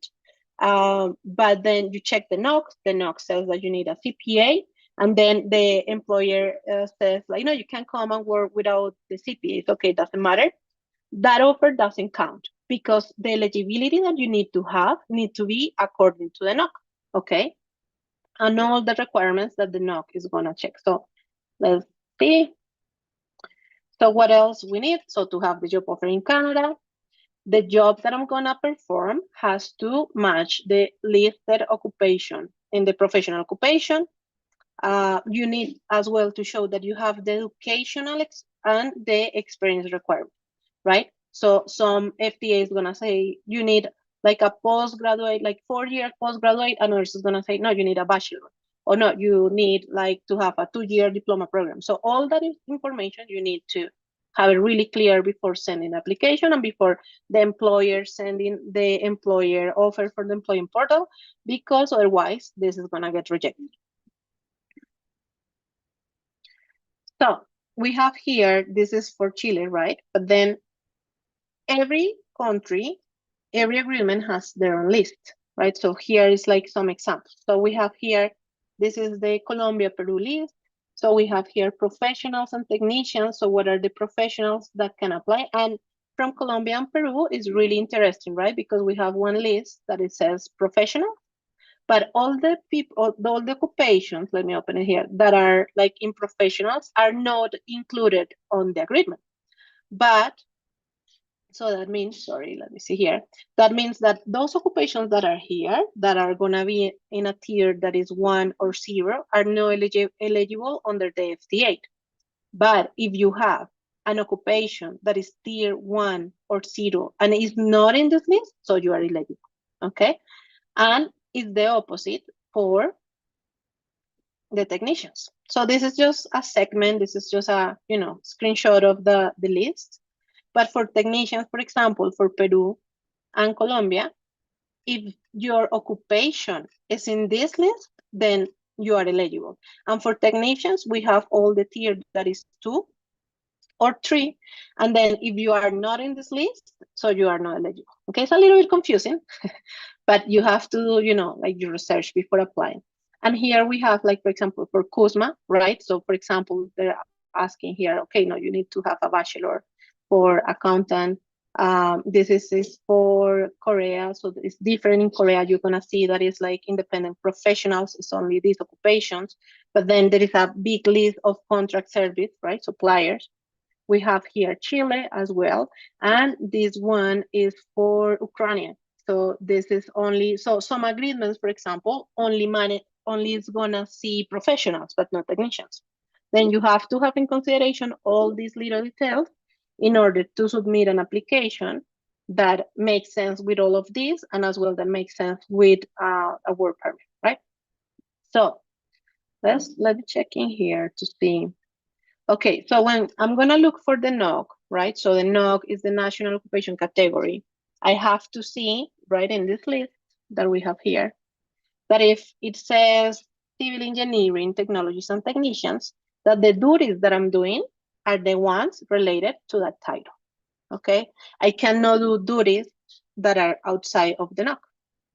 but then you check the NOC says that you need a CPA, and then the employer says like, no, you can't come and work without the CPA. It's okay, doesn't matter. That offer doesn't count because the eligibility that you need to be according to the NOC, okay? And all the requirements that the NOC is gonna check. So let's see. So what else we need? So to have the job offer in Canada, the job that I'm gonna perform has to match the listed occupation in the professional occupation. You need as well to show that you have the educational and the experience requirement, right? So some FTA is gonna say you need like a postgraduate, like 4-year postgraduate, and others is gonna say, no, you need a bachelor. Or no, you need like to have a 2-year diploma program. So all that information you need to have it really clear before sending application and before the employer sending the employer offer for the employment portal, because otherwise this is gonna get rejected. So we have here, this is for Chile, right? But then every country, every agreement has their own list, right? So here is like some examples. So we have here, this is the Colombia-Peru list. So we have here professionals and technicians. So what are the professionals that can apply? And from Colombia and Peru is really interesting, right? Because we have one list that it says professional, but all the people, all the occupations, let me open it here, that are like in professionals are not included on the agreement. But So that means, sorry, let me see here. That means that those occupations that are here, that are gonna be in a tier that is 1 or 0, are not eligible under the FT8. But if you have an occupation that is tier 1 or 0 and is not in this list, so you are eligible, okay? And it's the opposite for the technicians. So this is just a segment, this is just a, screenshot of the list. But for technicians, for example, for Peru and Colombia, if your occupation is in this list, then you are eligible. And for technicians, we have all the tier that is 2 or 3. And then if you are not in this list, so you are not eligible. Okay, it's a little bit confusing, but you have to do, your research before applying. And here we have, like, for example, for CUSMA, right? So for example, they're asking here, okay, no, you need to have a bachelor for accountant. This is for Korea, so it's different in Korea. You're gonna see that it's like independent professionals, it's only these occupations, but then there is a big list of contract service, right, suppliers. We have here Chile as well, and this one is for Ukraine. So this is only, so some agreements, for example, only is gonna see professionals, but not technicians. Then you have to have in consideration all these little details in order to submit an application that makes sense with all of these, and as well that makes sense with a work permit, right? So let me check in here to see. Okay, so when I'm gonna look for the NOC, right? So the NOC is the National Occupation Category. I have to see, right, in this list that we have here, that if it says civil engineering, technologies, and technicians, that the duties that I'm doing are the ones related to that title, okay? I cannot do duties that are outside of the NOC,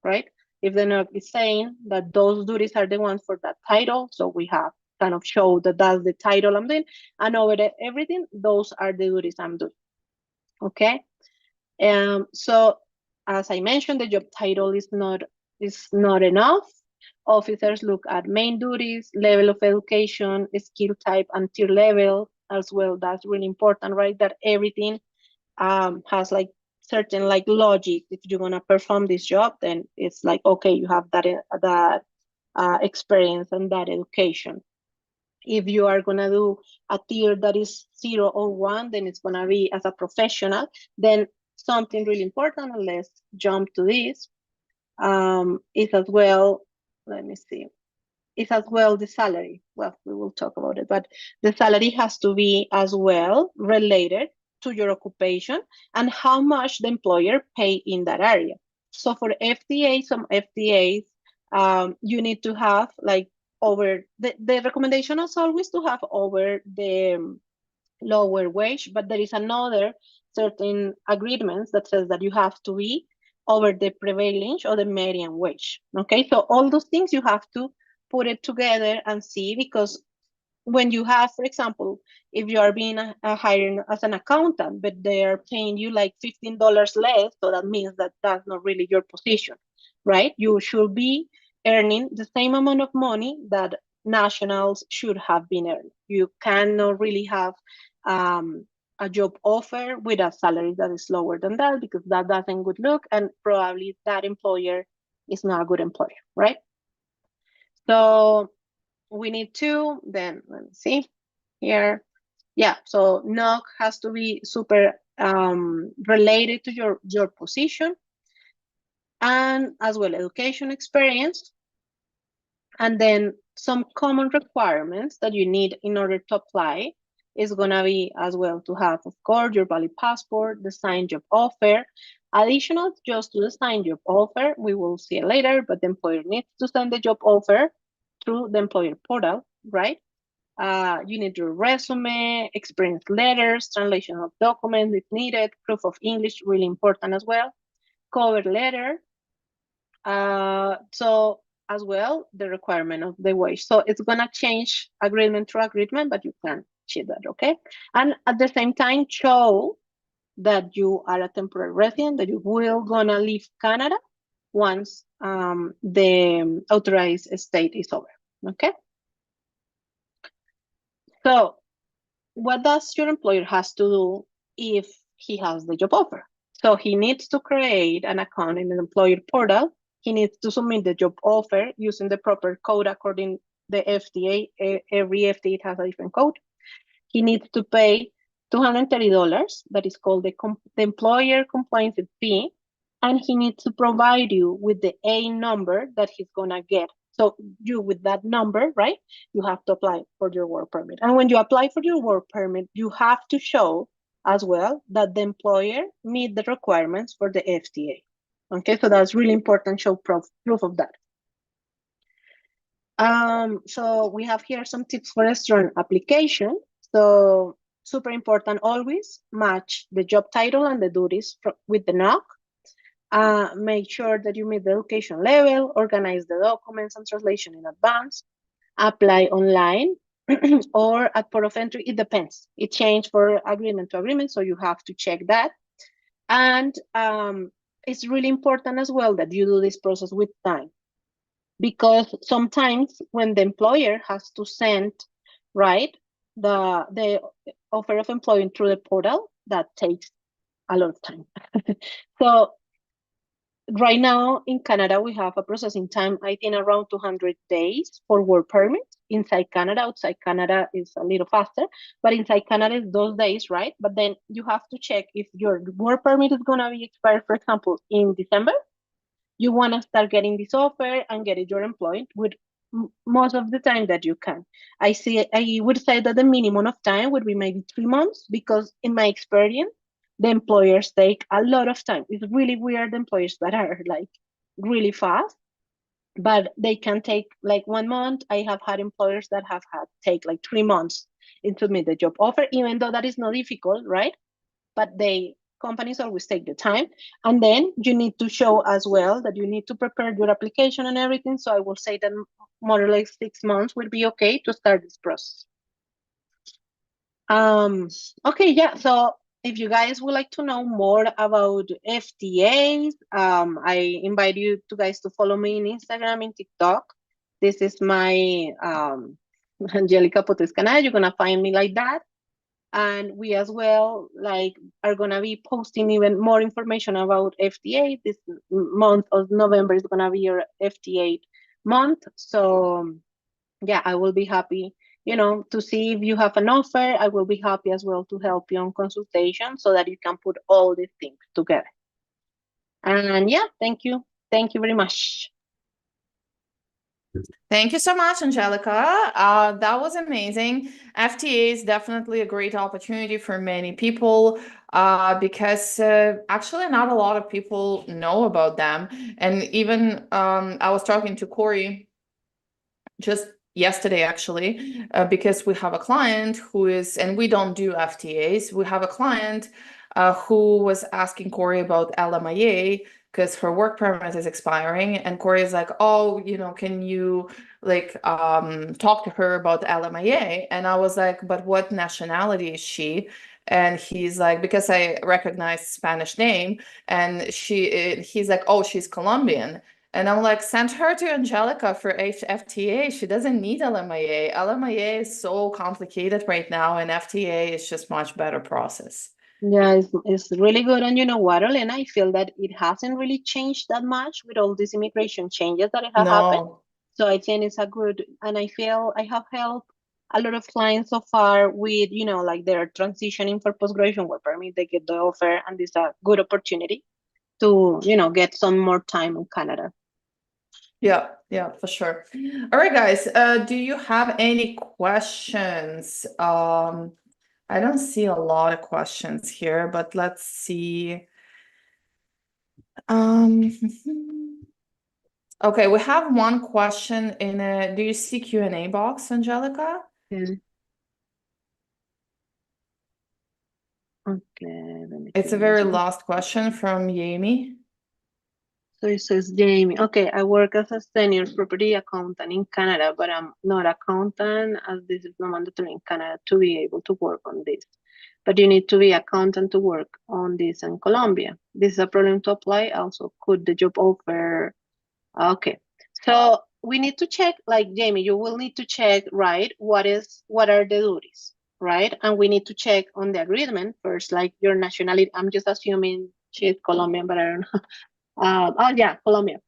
right? If the NOC is saying that those duties are the ones for that title, so we have kind of show that that's the title I'm doing, and over everything, those are the duties I'm doing, okay? So as I mentioned, the job title is not enough. Officers look at main duties, level of education, skill type, and tier level as well. That's really important, right? That everything has like certain like logic. If you're gonna perform this job, then it's like, okay, you have that experience and that education. If you are gonna do a tier that is 0 or 1, then it's gonna be as a professional. Then something really important, and let's jump to this, is as well, let me see, is as well the salary. Well, we will talk about it, but the salary has to be as well related to your occupation and how much the employer pay in that area. So for FTA, some FTAs, you need to have like over, the recommendation is always to have over the lower wage, but there is another certain agreements that says that you have to be over the prevailing or the median wage. Okay, so all those things you have to put it together and see, because when you have, for example, if you are being hired as an accountant, but they are paying you like $15 less, so that means that that's not really your position, right? You should be earning the same amount of money that nationals should have been earning. You cannot really have a job offer with a salary that is lower than that, because that doesn't good look, and probably that employer is not a good employer, right? So we need to, then let me see here. Yeah, so NOC has to be super related to your position, and as well education experience. And then some common requirements that you need in order to apply is gonna be as well to have, of course, your valid passport, the signed job offer. Additional just to the signed job offer, we will see it later, but the employer needs to send the job offer through the employer portal, right? You need your resume, experience letters, translation of documents if needed, proof of English, really important as well, cover letter. So as well, the requirement of the wage. So it's gonna change agreement to agreement, but you can check that, okay? And at the same time, show that you are a temporary resident, that you will gonna leave Canada once the authorized state is over, okay? So what does your employer has to do if he has the job offer. So he needs to create an account in the employer portal. He needs to submit the job offer using the proper code according the FDA. Every FDA has a different code. He needs to pay $230. That is called the employer compliance fee. And he needs to provide you with the A number that he's gonna get. So you, with that number, right, you have to apply for your work permit. And when you apply for your work permit, you have to show as well that the employer meet the requirements for the FDA. Okay, so that's really important, show proof of that. So we have here some tips for a strong application. So super important, always match the job title and the duties with the NOC. Make sure that you meet the education level, organize the documents and translation in advance, apply online or at port of entry. It depends. It changes for agreement to agreement, so you have to check that. And it's really important as well that you do this process with time, because sometimes when the employer has to send, right, the offer of employment through the portal, that takes a lot of time. So right now in Canada, we have a processing time, I think around 200 days for work permit. Inside Canada, outside Canada is a little faster, but inside Canada is those days, right? But then you have to check if your work permit is gonna be expired, for example, in December. You wanna start getting this offer and get it your employed with most of the time that you can. I would say that the minimum of time would be maybe 3 months, because in my experience, the employers take a lot of time. It's really weird, employers that are like really fast, but they can take like 1 month. I have had employers that have had take like 3 months to submit the job offer, even though that is not difficult, right? But companies always take the time. And then you need to show as well that you need to prepare your application and everything. So I will say that more or less 6 months would be okay to start this process. Okay, yeah, so if you guys would like to know more about FTAs, I invite you guys to follow me in Instagram and TikTok. This is my Angelica Potescana. You're gonna find me like that. And we as well are gonna be posting even more information about FTA. This month of November is gonna be your FTA month. So yeah, I will be happy, to see if you have an offer. I will be happy as well to help you on consultation so that you can put all these things together. And yeah, thank you. Thank you very much. Thank you so much, Angelica. That was amazing. FTA is definitely a great opportunity for many people because actually not a lot of people know about them. And even I was talking to Corey just yesterday, actually, because we have a client who is, and we don't do FTAs, we have a client who was asking Corey about LMIA because her work permit is expiring, and Corey is like, oh, can you talk to her about LMIA? And I was like, but what nationality is she? And he's like, because I recognize Spanish name, and he's like, oh, she's Colombian. And I'm like, send her to Angelica for FTA. She doesn't need LMIA. LMIA is so complicated right now, and FTA is just much better process. Yeah, it's really good. And you know what, Elena, I feel that it hasn't really changed that much with all these immigration changes that have happened. So I think it's a good, and I feel I have helped a lot of clients so far with, they're transitioning for post-graduation work permit. They get the offer, and this is a good opportunity to, get some more time in Canada. Yeah, for sure. All right, guys, do you have any questions? I don't see a lot of questions here, but let's see. Okay, we have one question do you see Q&A box, Angelica? Yeah. Okay. It's a very last question from Jamie. So it says, Jamie, okay, I work as a senior property accountant in Canada, but I'm not accountant, as this is not mandatory in Canada to be able to work on this. But you need to be accountant to work on this in Colombia. This is a problem to apply. Also, could the job offer? Okay, so we need to check, like Jamie, you will need to check, right? What are the duties? right? And we need to check on the agreement first, like your nationality. I'm just assuming she's Colombian, but I don't know. Oh yeah, Colombia.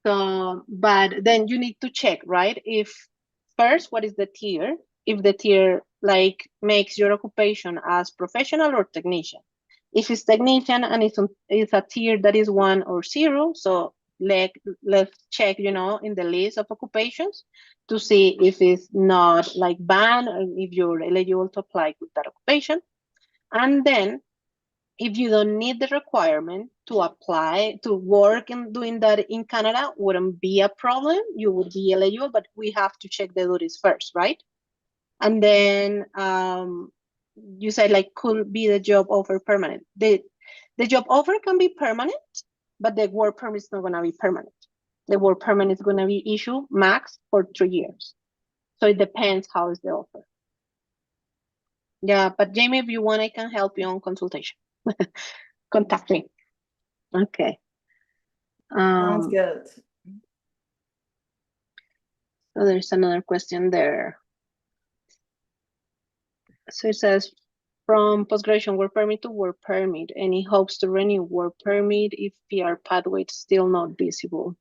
So, but then you need to check, right? If first, what is the tier? If the tier like makes your occupation as professional or technician. If it's technician and it's a tier that is 1 or 0, so let's check, you know, in the list of occupations to see if it's not like banned and if you're eligible to apply with that occupation. And then if you don't need the requirement to apply to work and doing that in Canada, wouldn't be a problem. You would be eligible, but we have to check the duties first, right? And then you said like could be the job offer permanent. The job offer can be permanent, but the work permit is not gonna be permanent. The work permit is gonna be issued max for 3 years. So it depends how is the offer. Yeah, but Jamie, if you want, I can help you on consultation. Contact me. Okay. Sounds good. So there's another question there. So it says, from post-graduation work permit to work permit, any hopes to renew work permit if PR pathway is still not visible?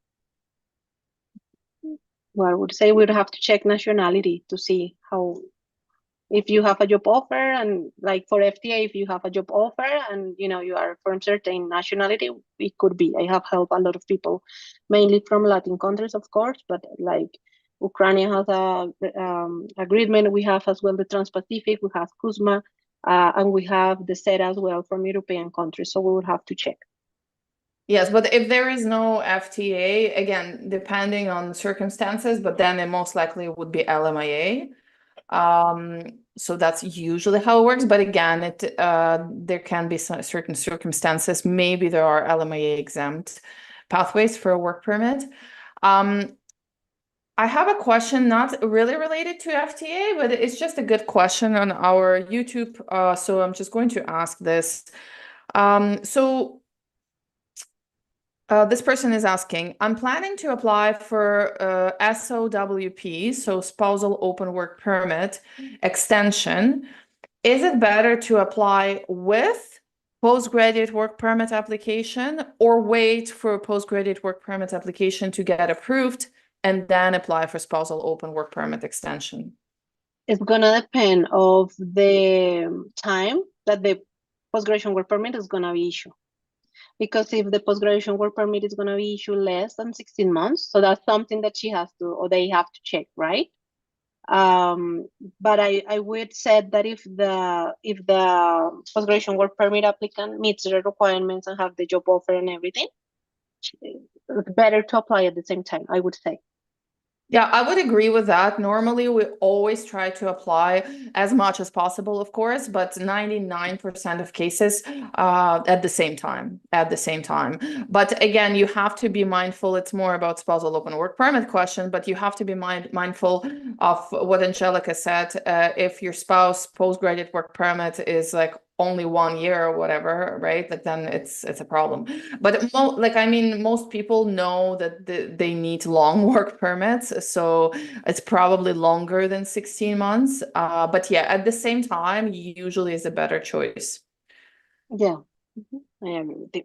Well, I would say we'd have to check nationality to see how, if you have a job offer and like for FTA, if you have a job offer and you know you are from certain nationality, it could be. I have helped a lot of people, mainly from Latin countries, of course, but like Ukraine has a agreement. We have as well the Trans-Pacific, we have CUSMA, and we have the SETA as well from European countries. So we would have to check. Yes, but if there is no FTA, again, depending on circumstances, but then it most likely would be LMIA. So that's usually how it works. But again, there can be some certain circumstances. Maybe there are LMIA-exempt pathways for a work permit. I have a question not really related to FTA, but it's just a good question on our YouTube. So I'm just going to ask this. This person is asking, I'm planning to apply for SOWP, so Spousal Open Work Permit Extension. Is it better to apply with postgraduate work permit application or wait for a postgraduate work permit application to get approved and then apply for Spousal Open Work Permit Extension? It's gonna depend of the time that the post-graduation work permit is gonna be issued. Because if the post-graduation work permit is going to be issued less than 16 months, so that's something that she has to, or they have to check, right? But I would say that if the post-graduation work permit applicant meets the requirements and have the job offer and everything, it's better to apply at the same time, I would say. Yeah, I would agree with that. Normally, we always try to apply as much as possible, of course, but 99% of cases at the same time, But again, you have to be mindful. It's more about spousal open work permit question, but you have to be mindful of what Angelica said. If your spouse postgraduate work permit is like only 1 year or whatever, right? Like then it's a problem. But most people know that they need long work permits, so it's probably longer than 16 months. But yeah, at the same time, usually is a better choice. Yeah, I agree with you.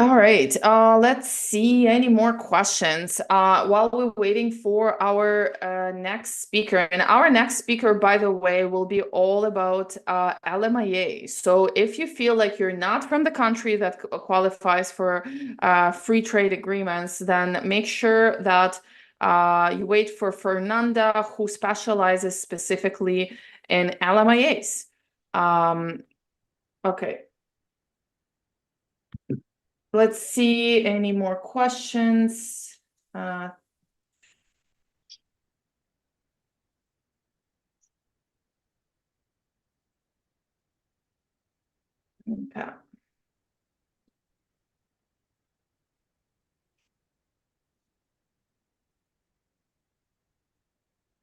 All right, let's see any more questions while we're waiting for our next speaker. And our next speaker, by the way, will be all about LMIA. So if you feel like you're not from the country that qualifies for free trade agreements, then make sure that you wait for Fernanda, who specializes specifically in LMIAs. Okay. Let's see any more questions. Okay.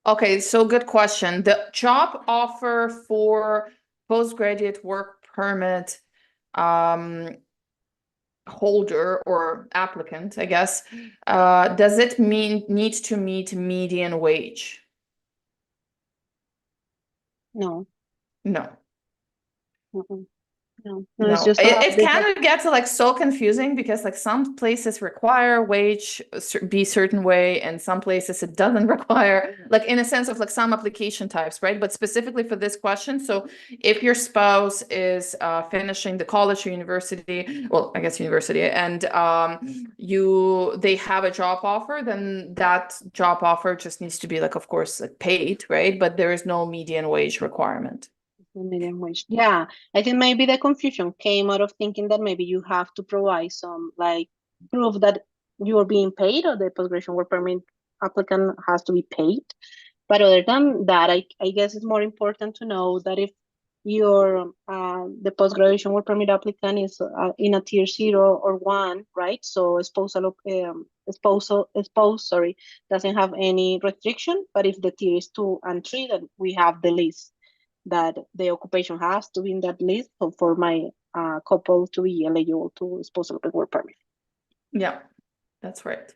Okay, so good question. The job offer for postgraduate work permit holder or applicant, I guess, does it need to meet median wage? No. No. Mm-mm. No, it's No, just to have it this. kind of gets like so confusing because like some places require wage be certain way and some places it doesn't require, like in a sense of like some application types, right? But specifically for this question, so if your spouse is finishing the college or university, well, I guess university, and they have a job offer, then that job offer just needs to be like, of course, like paid, right? But there is no median wage requirement. Minimum wage. Yeah, I think maybe the confusion came out of thinking that maybe you have to provide some like proof that you are being paid or the post-graduation work permit applicant has to be paid. But other than that, I guess it's more important to know that if your the post-graduation work permit applicant is in a tier 0 or 1, right? So spouse, sorry, doesn't have any restriction. But if the tier is 2 and 3, then we have the list that the occupation has to be in that list for my couple to be eligible to spousal open work permit. Yeah, that's right.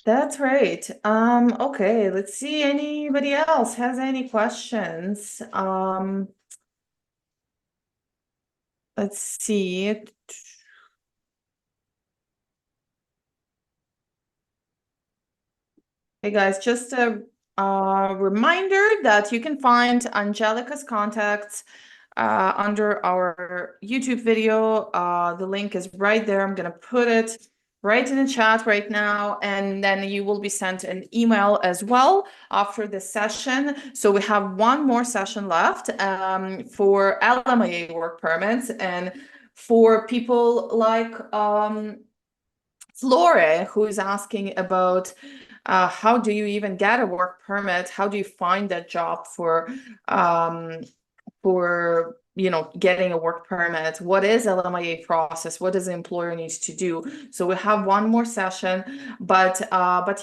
That's right. Okay, let's see. Anybody else has any questions? Let's see. Hey guys, just a reminder that you can find Angelica's contacts under our YouTube video. The link is right there. I'm gonna put it right in the chat right now, and then you will be sent an email as well after this session. So we have one more session left for LMIA work permits, and for people like Laurie, who is asking about how do you even get a work permit? How do you find that job for getting a work permit? What is LMIA process? What does the employer needs to do? So we have one more session, but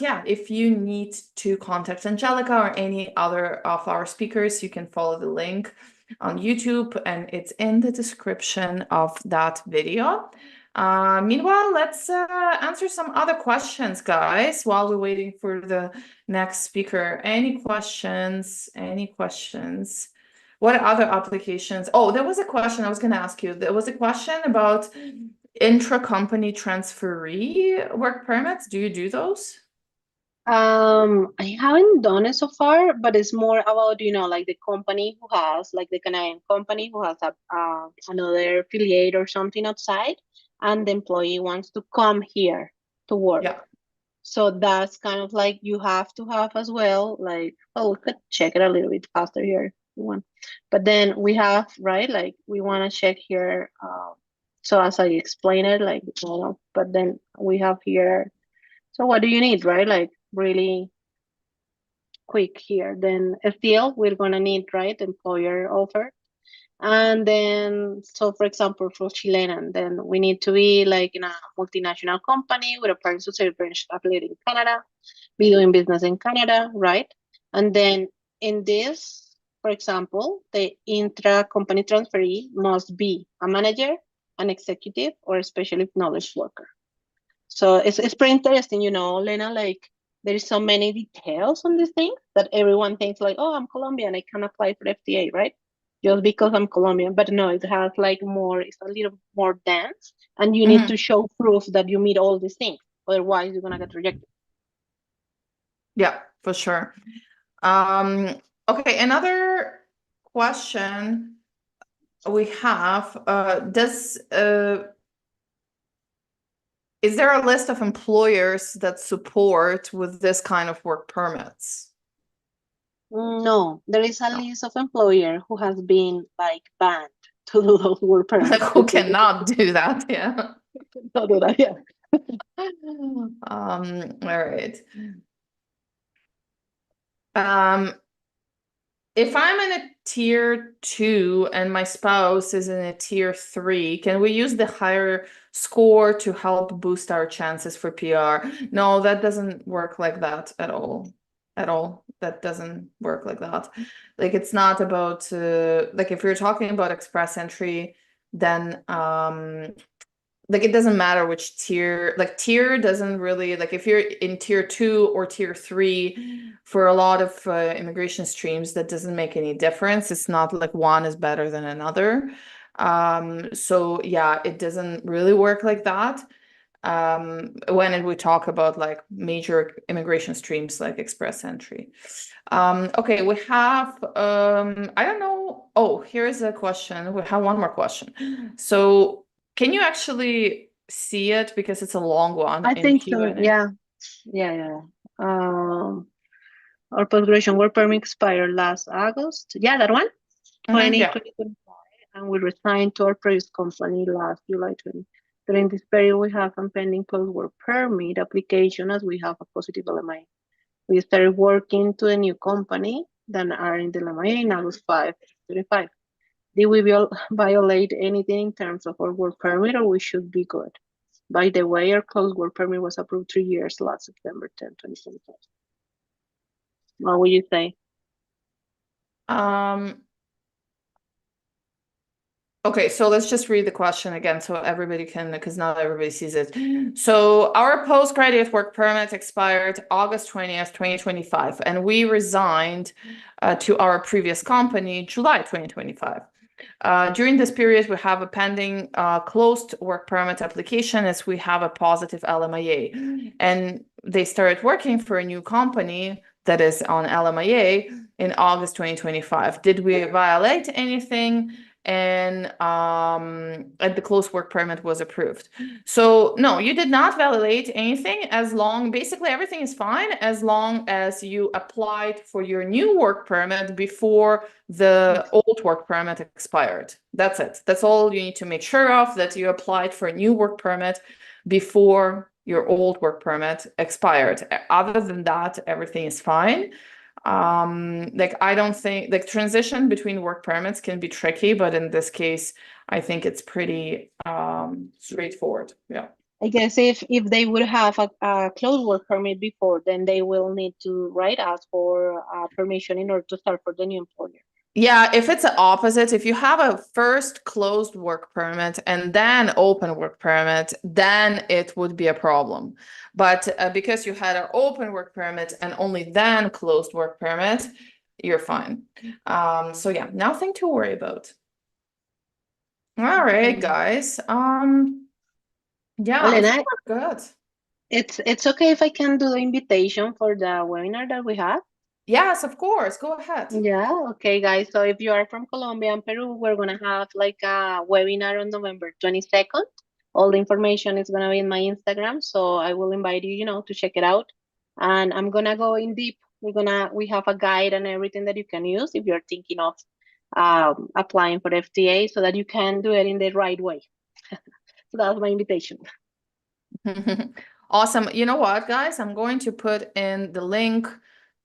yeah, if you need to contact Angelica or any other of our speakers, you can follow the link on YouTube, and it's in the description of that video. Meanwhile, let's answer some other questions, guys, while we're waiting for the next speaker. Any questions? Any questions? What other applications? Oh, there was a question I was going to ask you. There was a question about intra-company transferee work permits. Do you do those? I haven't done it so far, but it's more about, like the company who has, like the Canadian company who has another affiliate or something outside, and the employee wants to come here to work. Yeah. So that's kind of like you have to have as well, like, oh, we could check it a little bit faster here if you want. But then we have, right, like we want to check here. So as I explained it, like, but then we have here, so what do you need, right? Like really quick here. Then FTL, we're gonna need, right, employer offer. And then, so for example, for Chilean, then we need to be like in a multinational company with a parent social branch affiliated in Canada, be doing business in Canada, right? And then in this, for example, the intra-company transferee must be a manager, an executive, or a specialist knowledge worker. So it's pretty interesting, Lena, like there is so many details on this thing that everyone thinks like, oh, I'm Colombian, I can apply for FTA, right? Just because I'm Colombian, but no, it has like more, it's a little more dense, and you need to show proof that you meet all these things. Otherwise, you're gonna get rejected. Yeah, for sure. Okay, another question we have, is there a list of employers that support with this kind of work permits? No, there is a list of employer who has been like banned to do those work permits. Like who cannot do that, yeah. Don't do that, yeah. All right. If I'm in a tier 2 and my spouse is in a tier 3, can we use the higher score to help boost our chances for PR? No, that doesn't work like that at all. At all. That doesn't work like that. Like it's not about like if you're talking about express entry, then like it doesn't matter which tier, like tier doesn't really, like if you're in tier 2 or tier 3 for a lot of immigration streams, that doesn't make any difference. It's not like one is better than another. So yeah, it doesn't really work like that. When we talk about like major immigration streams like express entry. Okay, we have, I don't know. Oh, here's a question. We have one more question. So can you actually see it because it's a long one I in think so. Q&A? Yeah. Our post-graduation work permit expired last August. Yeah, that one, Yeah. 2025, and we resigned to our previous company last July 20. During this period, we have a pending closed work permit application as we have a positive LMIA. We started working to a new company that are in the LMIA in August 5, 2025. Did we violate anything in terms of our work permit, or we should be good? By the way, our closed work permit was approved 3 years last September 10, 2025. What would you say? Okay, so let's just read the question again so everybody can, because not everybody sees it. So our postgraduate work permit expired August 20th, 2025, and we resigned to our previous company July 2025. During this period, we have a pending closed work permit application as we have a positive LMIA. And they started working for a new company that is on LMIA in August 2025. Did we violate anything? And the closed work permit was approved. So no, you did not violate anything as long, basically everything is fine as long as you applied for your new work permit before the old work permit expired. That's it. That's all you need to make sure of, that you applied for a new work permit before your old work permit expired. Other than that, everything is fine. Like I don't think, like transition between work permits can be tricky, but in this case, I think it's pretty straightforward. Yeah. I guess if they would have a closed work permit before, then they will need to ask for permission in order to start for the new employer. Yeah, if it's the opposite, if you have a first closed work permit and then open work permit, then it would be a problem. But because you had an open work permit and only then closed work permit, you're fine. So yeah, nothing to worry about. All right, guys. Yeah, Elena, I think we're good. It's okay if I can do the invitation for the webinar that we have? Yes, of course. Go ahead. Yeah, okay, guys. So if you are from Colombia and Peru, we're gonna have like a webinar on November 22nd. All the information is gonna be in my Instagram, so I will invite you, to check it out. And I'm gonna go in deep. We have a guide and everything that you can use if you're thinking of applying for FTA, so that you can do it in the right way. So that's my invitation. Awesome. You know what, guys? I'm going to put in the link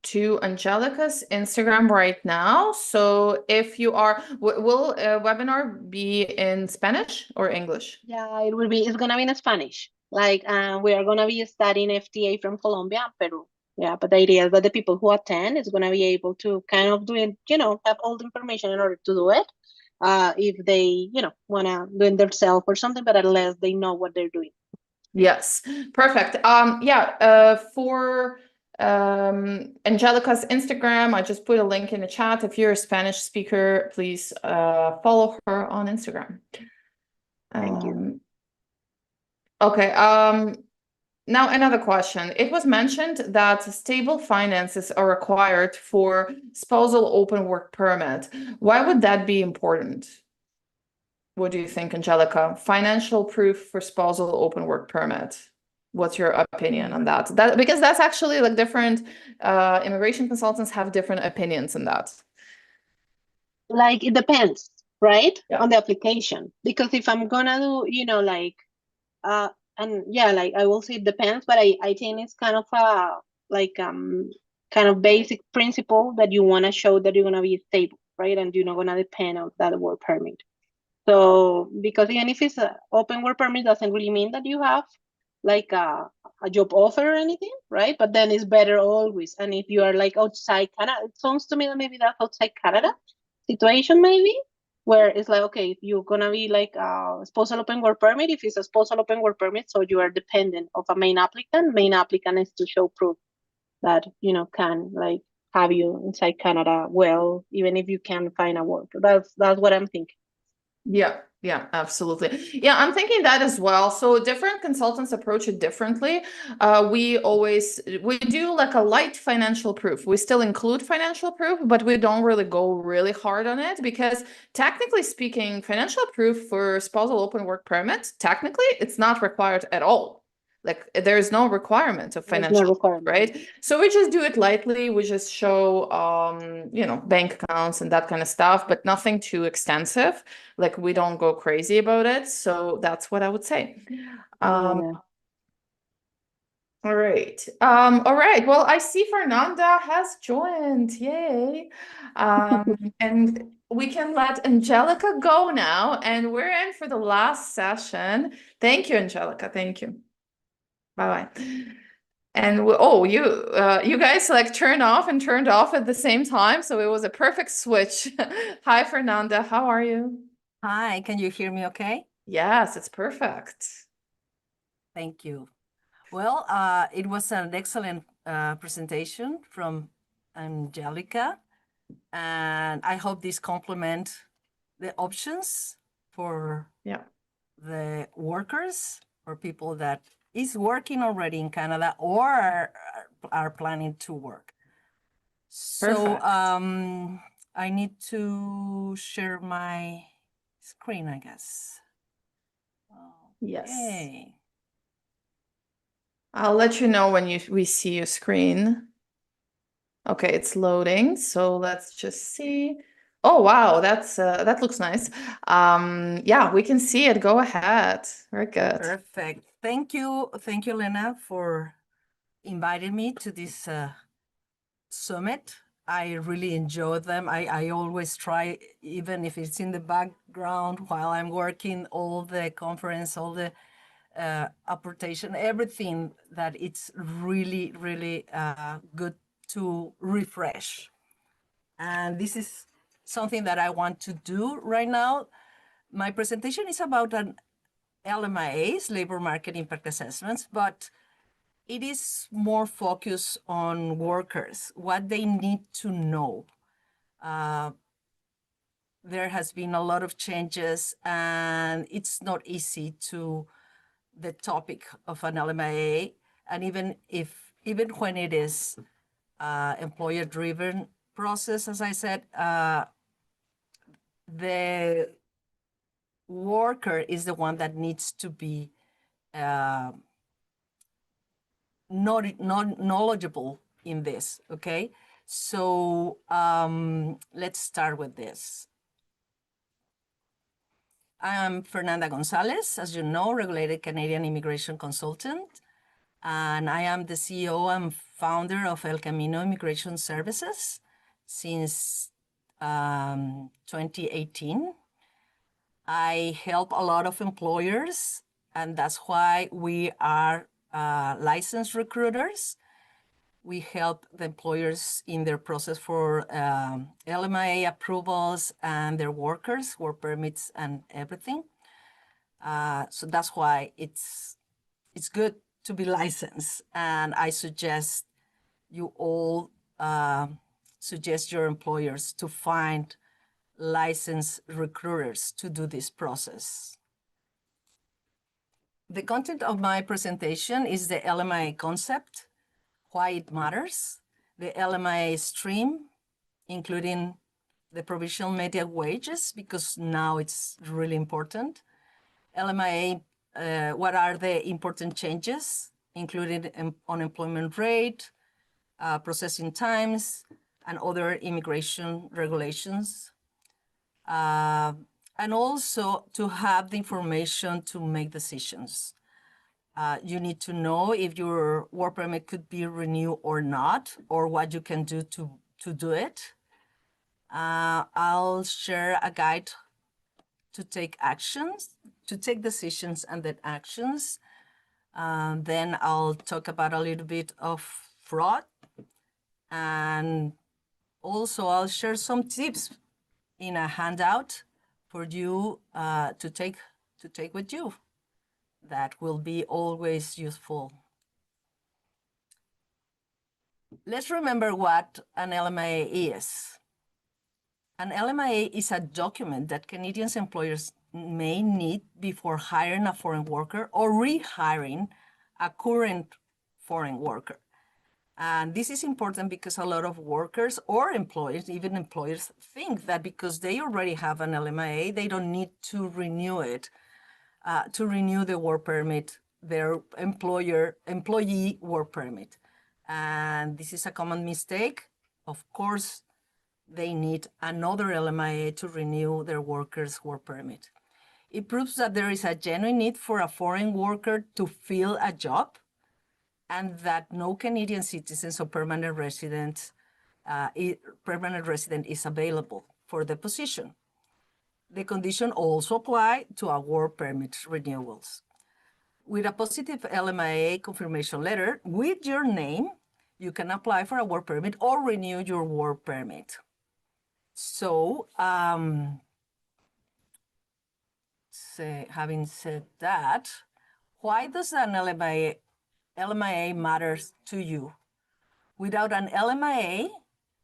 to Angelica's Instagram right now. So if you are, will a webinar be in Spanish or English? Yeah, it's gonna be in Spanish. Like, we are gonna be studying FTA from Colombia and Peru. Yeah, but the idea is that the people who attend is gonna be able to kind of do it, have all the information in order to do it. If they, wanna do it themselves or something, but unless they know what they're doing. Yes, perfect. For Angelica's Instagram, I just put a link in the chat. If you're a Spanish speaker, please follow her on Instagram. Thank you. Okay. Now another question. It was mentioned that stable finances are required for spousal open work permit. Why would that be important? What do you think, Angelica? Financial proof for spousal open work permit. What's your opinion on that? Because that's actually like different immigration consultants have different opinions on that. Like, it depends, right? Yeah. On the application. Because if I'm gonna do, and yeah, like I will say it depends, but I think it's kind of kind of basic principle that you want to show that you're gonna be stable, right? And you're not gonna depend on that work permit. So because even if it's an open work permit, doesn't really mean that you have like a job offer or anything, right? But then it's better always. And if you are like outside Canada, it sounds to me that maybe that's outside Canada situation, maybe where it's like, okay, if you're gonna be like a spousal open work permit, if it's a spousal open work permit, so you are dependent of a main applicant is to show proof that, you know, can like have you inside Canada, well, even if you can't find a work. That's what I'm thinking. Yeah, absolutely. Yeah, I'm thinking that as well. So different consultants approach it differently. We do like a light financial proof. We still include financial proof, but we don't really go really hard on it because technically speaking, financial proof for spousal open work permit, technically it's not required at all. Like there's no requirement of There's financial no requirement. right? So we just do it lightly. We just show, you know, bank accounts and that kind of stuff, but nothing too extensive. Like we don't go crazy about it. So that's what I would say. Yeah. All right. All right. Well, I see Fernanda has joined. Yay. And we can let Angelica go now. And we're in for the last session. Thank you, Angelica. Thank you. Bye-bye. And you guys like turned off and turned off at the same time, so it was a perfect switch. Hi, Fernanda. How are you? Hi, can you hear me okay? Yes, it's perfect. Thank you. Well, it was an excellent presentation from Angelica, and I hope this complement the options for the workers or people that is working already in Canada or are planning to work. So I need to share my screen, I guess. Yes. Okay. I'll let you know when we see your screen. Okay, it's loading. So let's just see. Oh wow, that looks nice. Yeah, we can see it. Go ahead. Very good. Perfect. Thank you, Lena, for inviting me to this summit. I really enjoy them. I always try, even if it's in the background while I'm working, all the conference, all the apportation, everything that it's really, really good to refresh. And this is something that I want to do right now. My presentation is about an LMIAs, labor market impact assessments, but it is more focused on workers, what they need to know. There has been a lot of changes, and it's not easy to the topic of an LMIA, and even when it is employer-driven process, as I said, the worker is the one that needs to be knowledgeable in this, okay? So let's start with this. I am Fernanda Gonzalez, as you know, regulated Canadian immigration consultant, and I am the CEO and founder of El Camino Immigration Services since 2018. I help a lot of employers, and that's why we are licensed recruiters. We help the employers in their process for LMIA approvals and their workers, work permits and everything. So that's why it's good to be licensed. And I suggest you all suggest your employers to find licensed recruiters to do this process. The content of my presentation is the LMIA concept, why it matters, the LMIA stream, including the provisional median wages, because now it's really important. LMIA, what are the important changes, including unemployment rate, processing times, and other immigration regulations. And also to have the information to make decisions. You need to know if your work permit could be renewed or not, or what you can do to do it. I'll share a guide to take actions, to take decisions and then actions. Then I'll talk about a little bit of fraud. And also I'll share some tips in a handout for you to take with you. That will be always useful. Let's remember what an LMIA is. An LMIA is a document that Canadian employers may need before hiring a foreign worker or rehiring a current foreign worker. And this is important because a lot of workers or employers, even employers, think that because they already have an LMIA, they don't need to renew it, to renew the work permit, their employee work permit. And this is a common mistake. Of course, they need another LMIA to renew their workers' work permit. It proves that there is a genuine need for a foreign worker to fill a job and that no Canadian citizens or permanent resident is available for the position. The condition also apply to our work permit renewals. With a positive LMIA confirmation letter with your name, you can apply for a work permit or renew your work permit. So, having said that, why does an LMIA matters to you? Without an LMIA,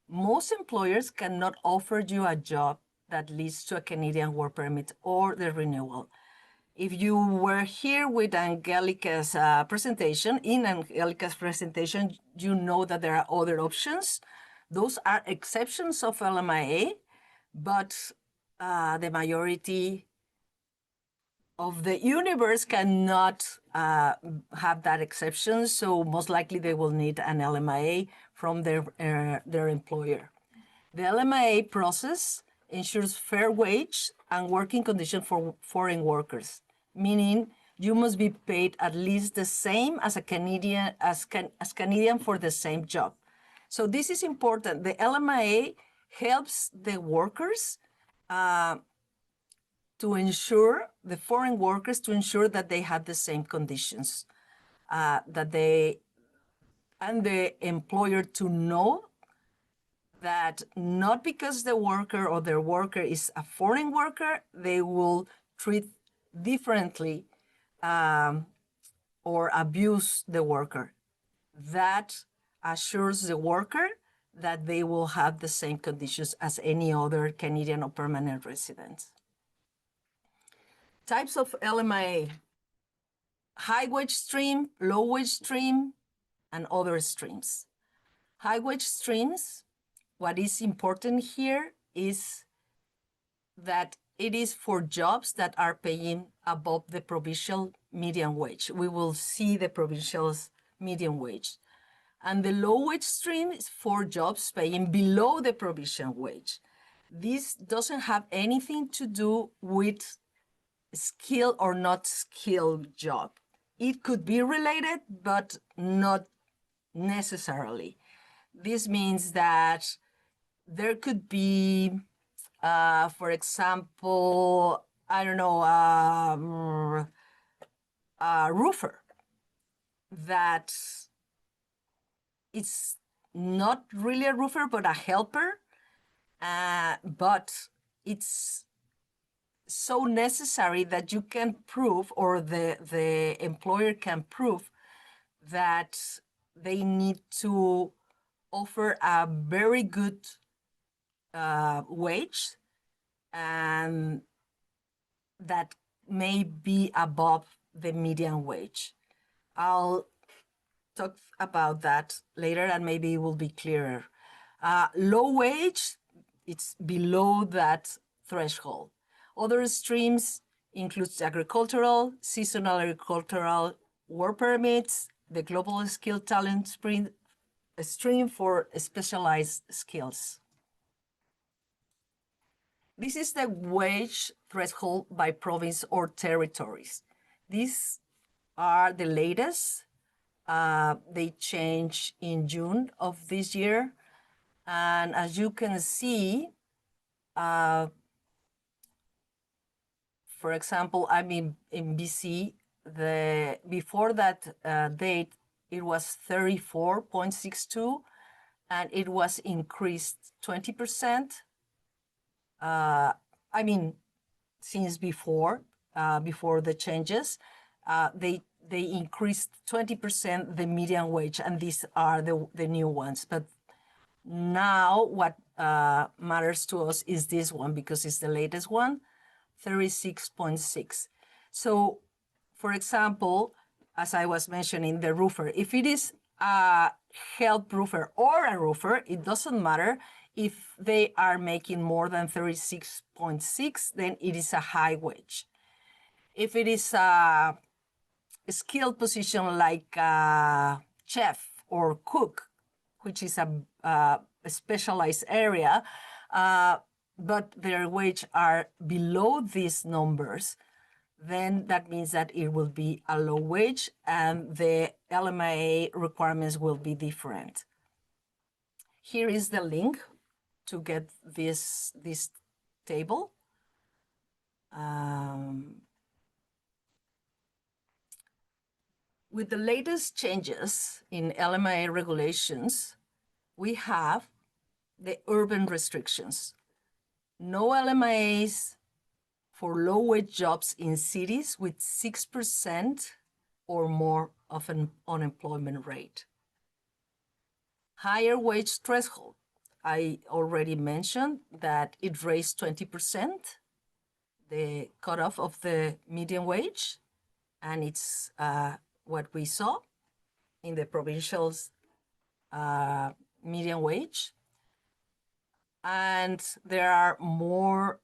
most employers cannot offer you a job that leads to a Canadian work permit or the renewal. If you were here with Angelica's presentation, you know that there are other options. Those are exceptions of LMIA, but the majority of the universe cannot have that exception, so most likely they will need an LMIA from their employer. The LMIA process ensures fair wage and working conditions for foreign workers, meaning you must be paid at least the same as a Canadian Canadian for the same job. So this is important. The LMIA helps the workers to ensure the foreign workers to ensure that they have the same conditions, and the employer to know that not because the worker or their worker is a foreign worker, they will treat differently or abuse the worker. That assures the worker that they will have the same conditions as any other Canadian or permanent resident. Types of LMIA: high wage stream, low wage stream, and other streams. High wage streams, what is important here is that it is for jobs that are paying above the provincial median wage. We will see the provincial's median wage. And the low wage stream is for jobs paying below the provincial wage. This doesn't have anything to do with skill or not skilled job. It could be related, but not necessarily. This means that there could be, for example, I don't know, a roofer that it's not really a roofer, but a helper, but it's so necessary that you can prove, or the employer can prove, that they need to offer a very good wage, and that may be above the median wage. I'll talk about that later and maybe it will be clearer. Low wage, it's below that threshold. Other streams includes agricultural, seasonal agricultural work permits, the global skill talent stream for specialized skills. This is the wage threshold by province or territories. These are the latest. They changed in June of this year. And as you can see, for example, I'm in BC, before that date, it was 34.62, and it was increased 20%. since before the changes. They increased 20% the median wage, and these are the new ones. But now what matters to us is this one, because it's the latest one, 36.6. So, for example, as I was mentioning, the roofer, if it is a help roofer or a roofer, it doesn't matter. If they are making more than 36.6, then it is a high wage. If it is a skilled position like chef or cook, which is a specialized area, but their wage are below these numbers, then that means that it will be a low wage and the LMIA requirements will be different. Here is the link to get this table. With the latest changes in LMIA regulations, we have the urban restrictions. No LMIAs for low-wage jobs in cities with 6% or more of an unemployment rate. Higher wage threshold. I already mentioned that it raised 20%, the cutoff of the median wage, and it's what we saw in the provincial's median wage. And there are more,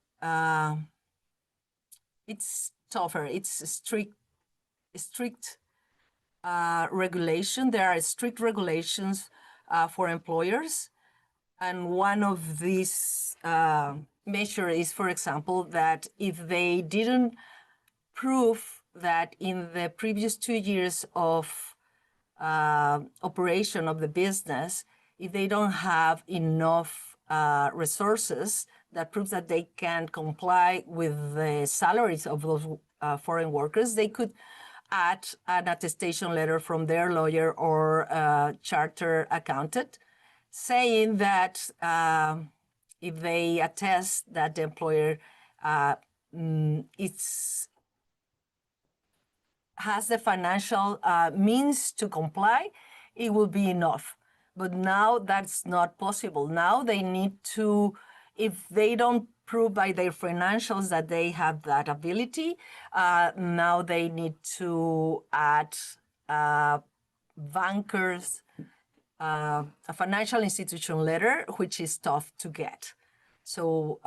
it's tougher, it's strict regulation. There are strict regulations for employers. And one of these measures is, for example, that if they didn't prove that in the previous 2 years of operation of the business, if they don't have enough resources that proves that they can comply with the salaries of those foreign workers, they could add an attestation letter from their lawyer or charter accountant saying that if they attest that the employer has the financial means to comply, it will be enough. But now that's not possible. Now they need to, if they don't prove by their financials that they have that ability, now they need to add bankers, a financial institution letter, which is tough to get. So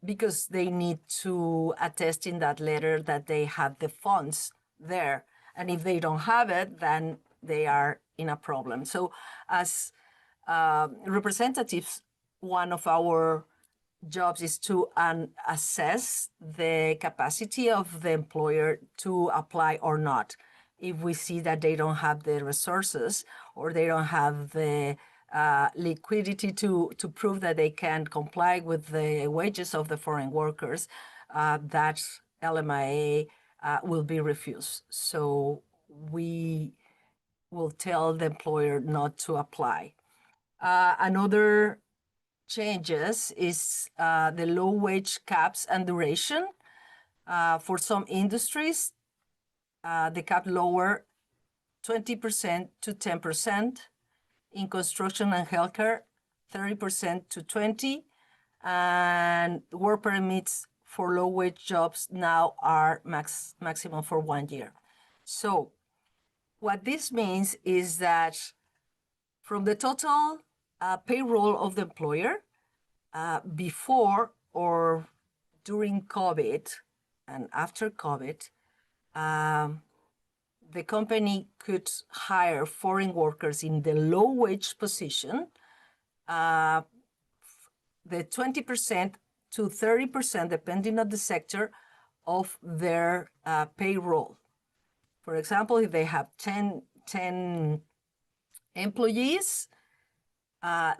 because they need to attest in that letter that they have the funds there. And if they don't have it, then they are in a problem. So as representatives, one of our jobs is to assess the capacity of the employer to apply or not. If we see that they don't have the resources or they don't have the liquidity to prove that they can comply with the wages of the foreign workers, that LMIA will be refused. So we will tell the employer not to apply. Another changes is the low wage caps and duration. For some industries, the cap lower 20% to 10%. In construction and healthcare, 30% to 20%. And work permits for low wage jobs now are maximum for 1 year. So what this means is that from the total payroll of the employer before or during COVID and after COVID, the company could hire foreign workers in the low wage position, the 20% to 30%, depending on the sector, of their payroll. For example, if they have 10 employees,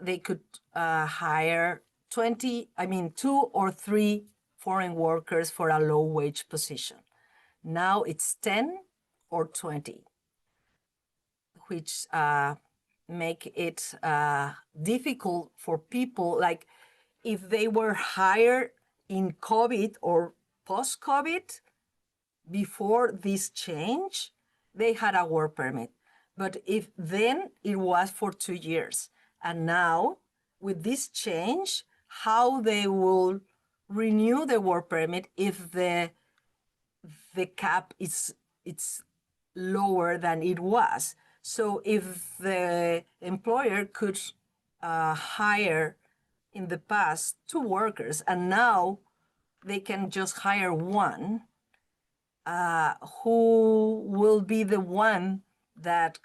they could hire 2 or 3 foreign workers for a low wage position. Now it's 10 or 20, which make it difficult for people. Like if they were hired in COVID or post-COVID, before this change, they had a work permit. But if then it was for 2 years. And now with this change, how they will renew the work permit if the cap is it's lower than it was. So if the employer could hire in the past 2 workers and now they can just hire one, who will be the one that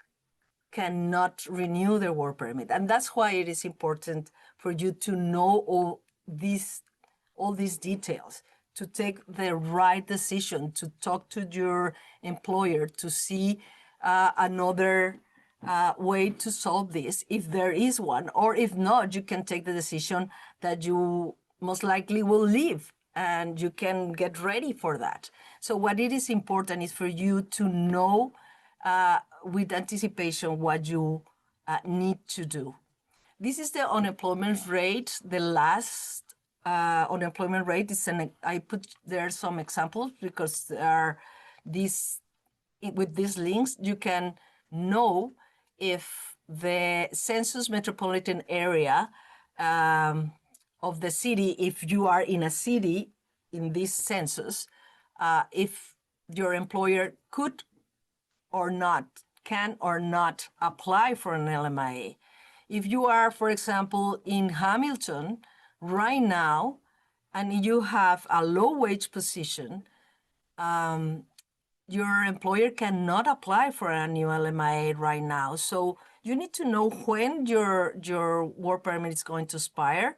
cannot renew their work permit? And that's why it is important for you to know all these details, to take the right decision, to talk to your employer, to see another way to solve this, if there is one, or if not, you can take the decision that you most likely will leave and you can get ready for that. So what it is important is for you to know with anticipation what you need to do. This is the unemployment rate. The last unemployment rate is I put there some examples because there are with these links, you can know if the census metropolitan area of the city, if you are in a city in this census, if your employer could or not, can or not apply for an LMIA. If you are, for example, in Hamilton right now, and you have a low wage position, your employer cannot apply for a new LMIA right now. So you need to know when your work permit is going to expire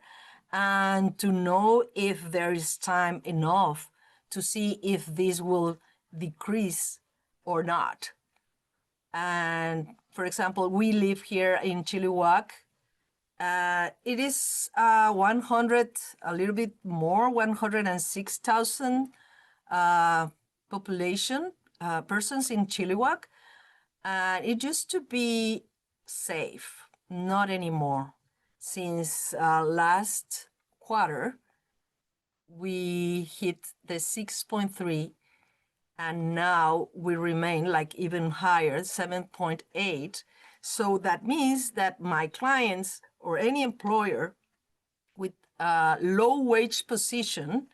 and to know if there is time enough to see if this will decrease or not. And for example, we live here in Chilliwack. It is 100, a little bit more, 106,000 population, persons in Chilliwack. And it used to be safe, not anymore. Since last quarter, we hit the 6.3, and now we remain like even higher, 7.8. So that means that my clients or any employer with a low wage position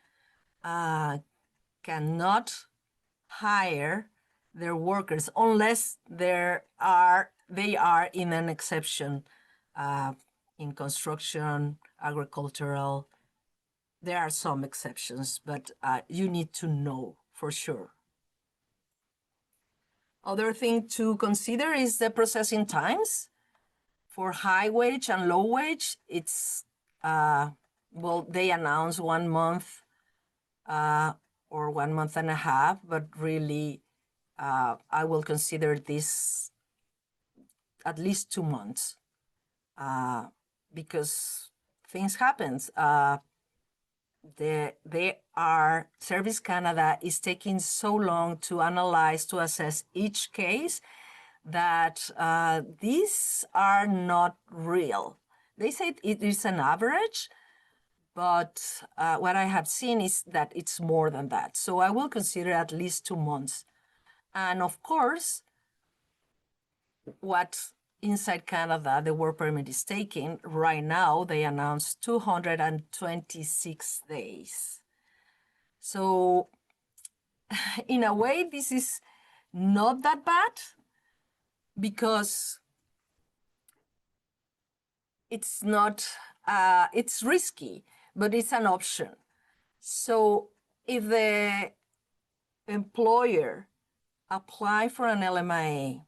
cannot hire their workers unless they are in an exception in construction, agricultural. There are some exceptions, but you need to know for sure. Other thing to consider is the processing times. For high wage and low wage, it's, well, they announce 1 month or 1 month and a half, but really, I will consider this at least 2 months because things happen. Service Canada is taking so long to analyze, to assess each case that these are not real. They say it is an average, but what I have seen is that it's more than that. So I will consider at least 2 months. And of course, what inside Canada, the work permit is taking right now, they announced 226 days. So in a way, this is not that bad because it's not, it's risky, but it's an option. So if the employer apply for an LMIA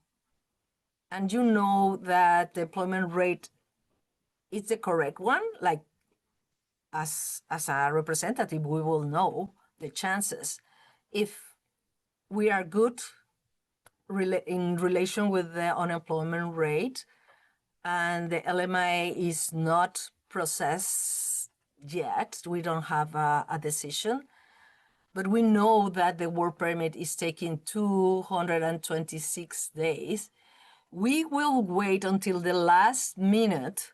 and you know that the employment rate is the correct one, like as a representative, we will know the chances. If we are good in relation with the unemployment rate and the LMIA is not processed yet, we don't have a decision, but we know that the work permit is taking 226 days, we will wait until the last minute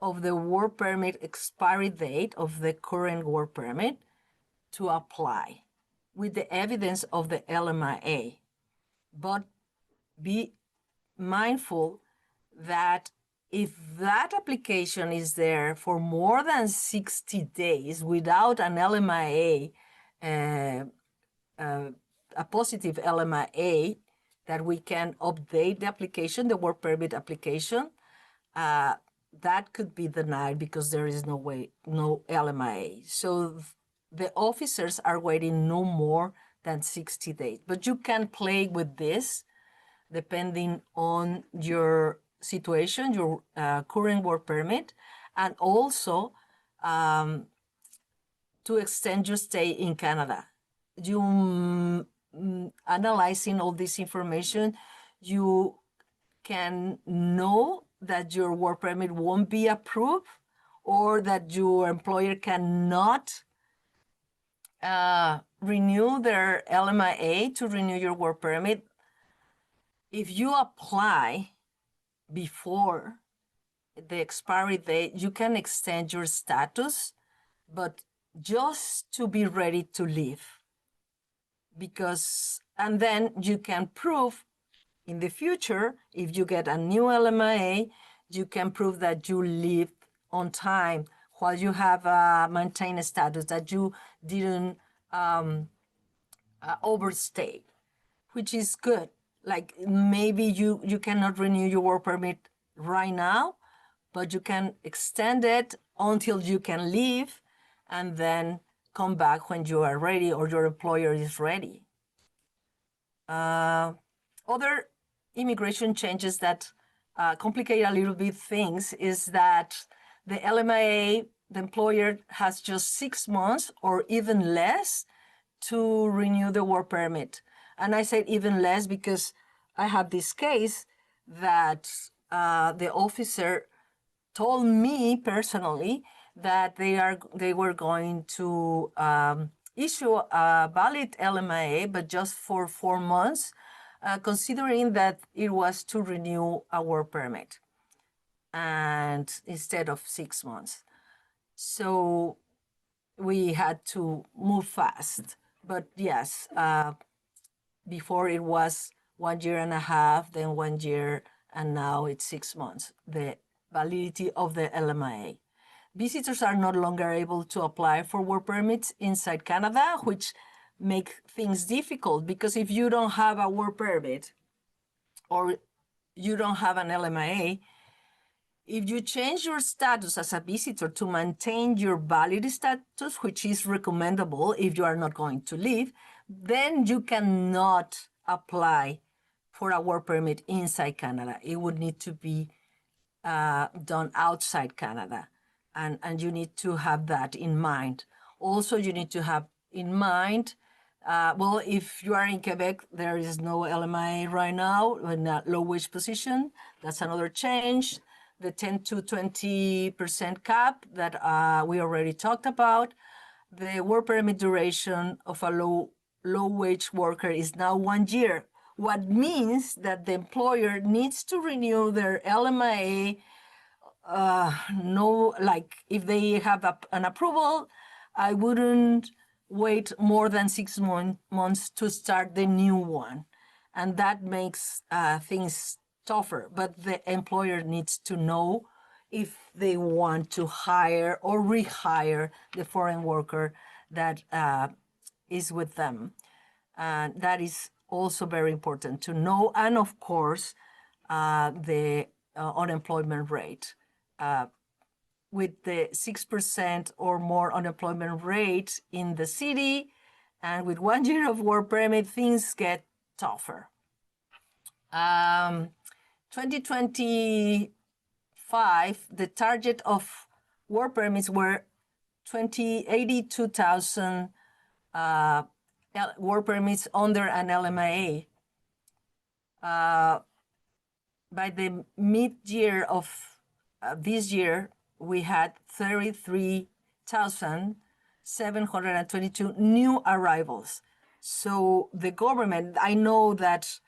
of the work permit expiry date of the current work permit to apply. with the evidence of the LMIA. But be mindful that if that application is there for more than 60 days without an LMIA, a positive LMIA, that we can update the application, the work permit application, that could be denied because there is no LMIA. So the officers are waiting no more than 60 days. But you can play with this depending on your situation, your current work permit, and also to extend your stay in Canada. You analyzing all this information, you can know that your work permit won't be approved or that your employer cannot renew their LMIA to renew your work permit. If you apply before the expiry date, you can extend your status, but just to be ready to leave. And then you can prove in the future, if you get a new LMIA, you can prove that you lived on time while you have a maintained status, that you didn't overstay, which is good. Like maybe you cannot renew your work permit right now, but you can extend it until you can leave and then come back when you are ready or your employer is ready. Other immigration changes that complicate a little bit things is that the LMIA, the employer has just 6 months or even less to renew the work permit. And I said even less because I have this case that the officer told me personally that they were going to issue a valid LMIA, but just for 4 months, considering that it was to renew a work permit, and instead of 6 months. So we had to move fast. But yes, before it was 1.5 years, then 1 year, and now it's 6 months, the validity of the LMIA. Visitors are no longer able to apply for work permits inside Canada, which make things difficult because if you don't have a work permit or you don't have an LMIA, if you change your status as a visitor to maintain your valid status, which is recommendable if you are not going to leave, then you cannot apply for a work permit inside Canada. It would need to be done outside Canada. And you need to have that in mind. Also, you need to have in mind, well, if you are in Quebec, there is no LMIA right now in a low wage position. That's another change. The 10 to 20% cap that we already talked about. The work permit duration of a low wage worker is now 1 year. What means that the employer needs to renew their LMIA. Like if they have an approval, I wouldn't wait more than 6 months to start the new one. And that makes things tougher. But the employer needs to know if they want to hire or rehire the foreign worker that is with them. And that is also very important to know. And of course, the unemployment rate. With the 6% or more unemployment rate in the city, and with 1 year of work permit, things get tougher. 2025, the target of work permits were 82,000 work permits under an LMIA. By the mid-year of this year, we had 33,722 new arrivals. So the government, I know that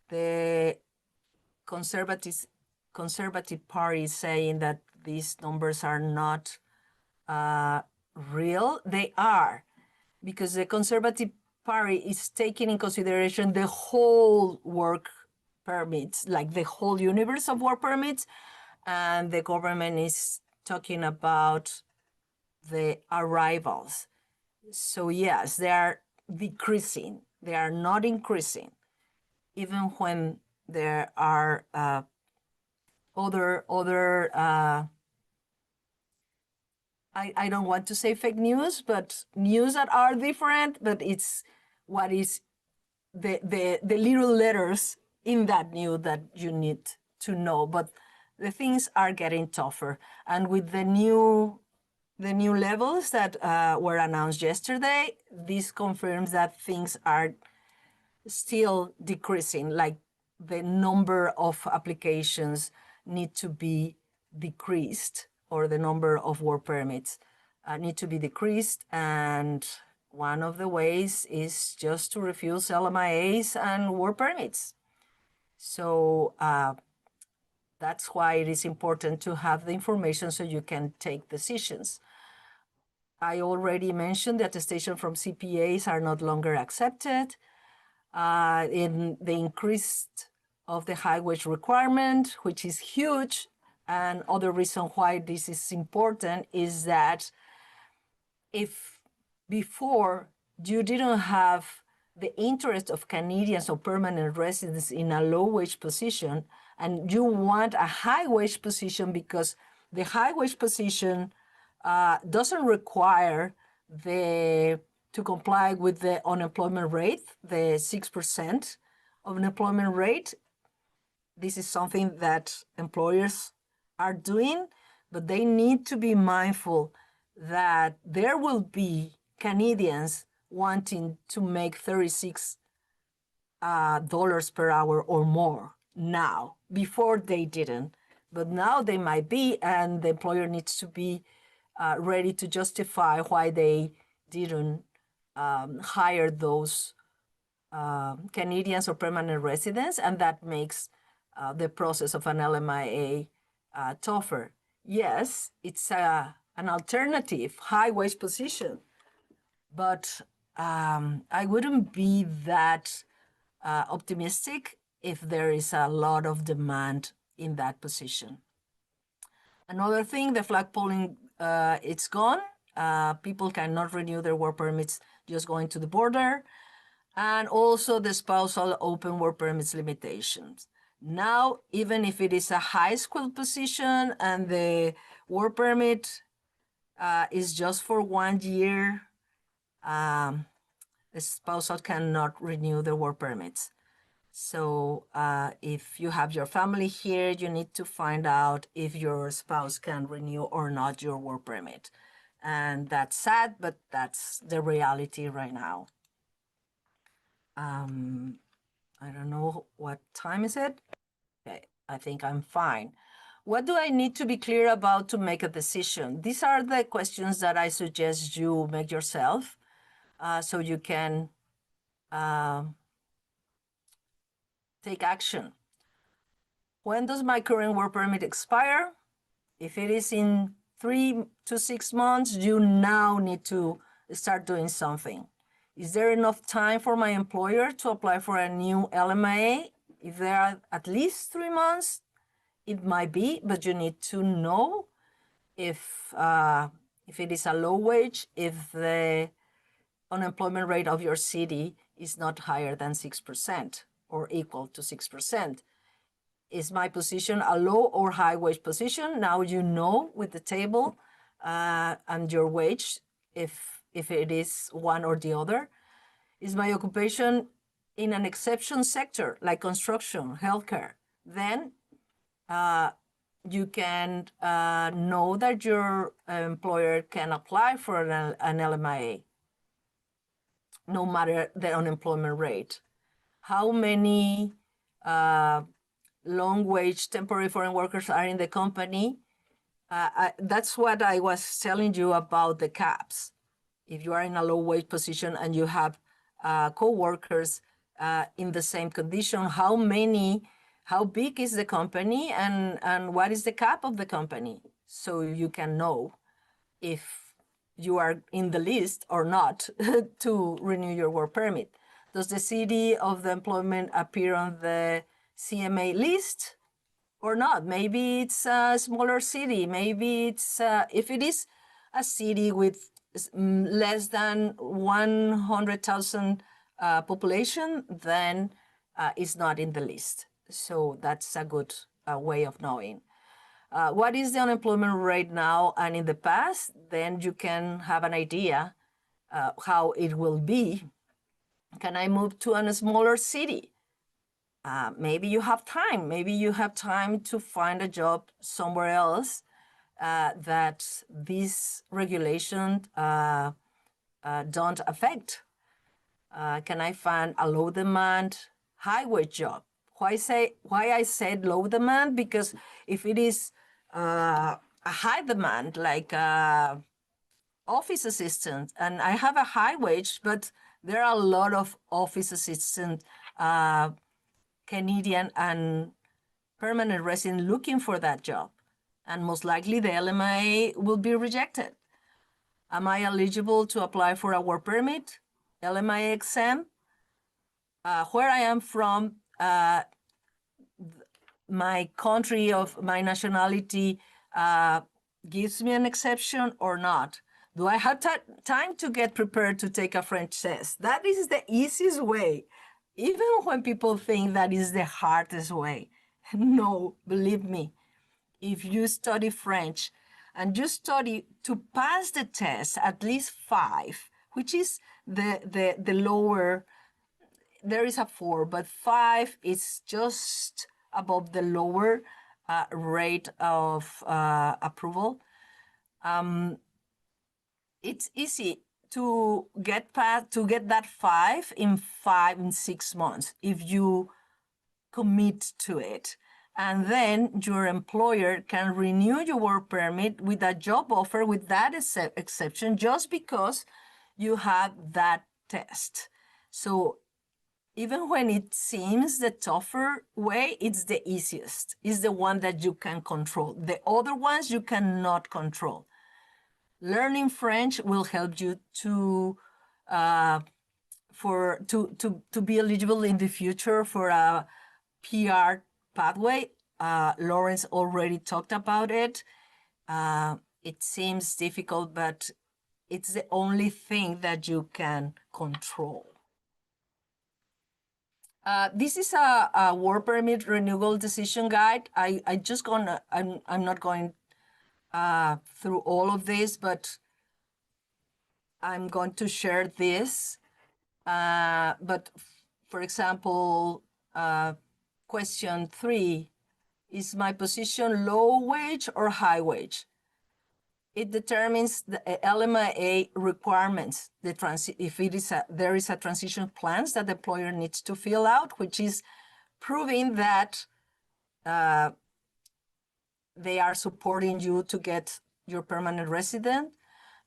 the conservative party is saying that these numbers are not real. They are, because the conservative Parris is taking in consideration the whole work permits, like the whole universe of work permits, and the government is talking about the arrivals. So yes, they are decreasing. They are not increasing, even when there are other I don't want to say fake news, but news that are different, but it's what is the little letters in that news that you need to know. But the things are getting tougher. And with the new levels that were announced yesterday, this confirms that things are still decreasing, like the number of applications need to be decreased, or the number of work permits need to be decreased. And one of the ways is just to refuse LMIAs and work permits. So that's why it is important to have the information so you can take decisions. I already mentioned the attestation from CPAs are not longer accepted. In the increase of the high wage requirement, which is huge. And other reason why this is important is that if before you didn't have the interest of Canadians or permanent residents in a low wage position, and you want a high wage position because the high wage position doesn't require to comply with the unemployment rate, the 6% of unemployment rate. This is something that employers are doing, but they need to be mindful that there will be Canadians wanting to make $36 per hour or more now. Before they didn't, but now they might be, and the employer needs to be ready to justify why they didn't hire those Canadians or permanent residents, and that makes the process of an LMIA tougher. Yes, it's an alternative high wage position, but I wouldn't be that optimistic if there is a lot of demand in that position. Another thing, the flag polling, it's gone. People cannot renew their work permits just going to the border. And also the spousal open work permits limitations. Now, even if it is a high school position and the work permit is just for 1 year, the spousal cannot renew their work permits. So if you have your family here, you need to find out if your spouse can renew or not your work permit. And that's sad, but that's the reality right now. I don't know what time is it. Okay, I think I'm fine. What do I need to be clear about to make a decision? These are the questions that I suggest you make yourself so you can take action. When does my current work permit expire? If it is in 3 to 6 months, you now need to start doing something. Is there enough time for my employer to apply for a new LMIA? If there are at least 3 months, it might be, but you need to know if it is a low wage, if the unemployment rate of your city is not higher than 6% or equal to 6%. Is my position a low or high wage position? Now you know with the table and your wage if it is one or the other. Is my occupation in an exception sector like construction, healthcare? Then you can know that your employer can apply for an LMIA no matter the unemployment rate. How many long wage temporary foreign workers are in the company? That's what I was telling you about the caps. If you are in a low wage position and you have co-workers in the same condition, how big is the company and what is the cap of the company? So you can know if you are in the list or not to renew your work permit. Does the city of the employment appear on the CMA list or not? Maybe it's a smaller city. Maybe it's, if it is a city with less than 100,000 population, then it's not in the list. So that's a good way of knowing. What is the unemployment rate now and in the past? Then you can have an idea how it will be. Can I move to a smaller city? Maybe you have time. Maybe you have time to find a job somewhere else that these regulations don't affect. Can I find a low demand, high wage job? Why I said low demand? Because if it is a high demand, like office assistant, and I have a high wage, but there are a lot of office assistant Canadian and permanent resident looking for that job, and most likely the LMIA will be rejected. Am I eligible to apply for a work permit? LMIA-Exempt? Where I am from, my country of my nationality gives me an exception or not? Do I have time to get prepared to take a French test? That is the easiest way, even when people think that is the hardest way. No, believe me, if you study French and you study to pass the test, at least 5, which is the lower, there is a 4, but 5 is just above the lower rate of approval. It's easy to get that 5 in 6 months if you commit to it. And then your employer can renew your work permit with a job offer with that exception just because you have that test. So even when it seems the tougher way, it's the easiest. It's the one that you can control. The other ones you cannot control. Learning French will help you to be eligible in the future for a PR pathway. Laurence already talked about it. It seems difficult, but it's the only thing that you can control. This is a work permit renewal decision guide. I'm not going through all of this, but I'm going to share this. But for example, question 3, is my position low wage or high wage? It determines the LMIA requirements. If there is a transition plans that the employer needs to fill out, which is proving that they are supporting you to get your permanent resident,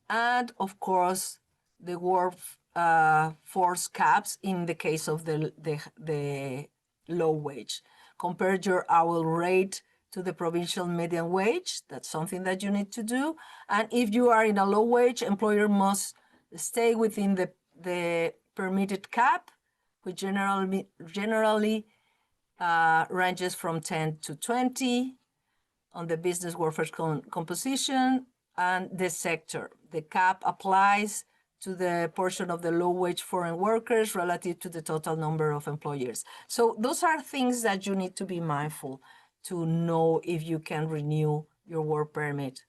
and of course the workforce caps in the case of the low wage. Compare your hourly rate to the provincial median wage. That's something that you need to do. And if you are in a low wage, employer must stay within the permitted cap, which generally ranges from 10 to 20 on the business workforce composition and the sector. The cap applies to the portion of the low-wage foreign workers relative to the total number of employers. So those are things that you need to be mindful to know if you can renew your work permit.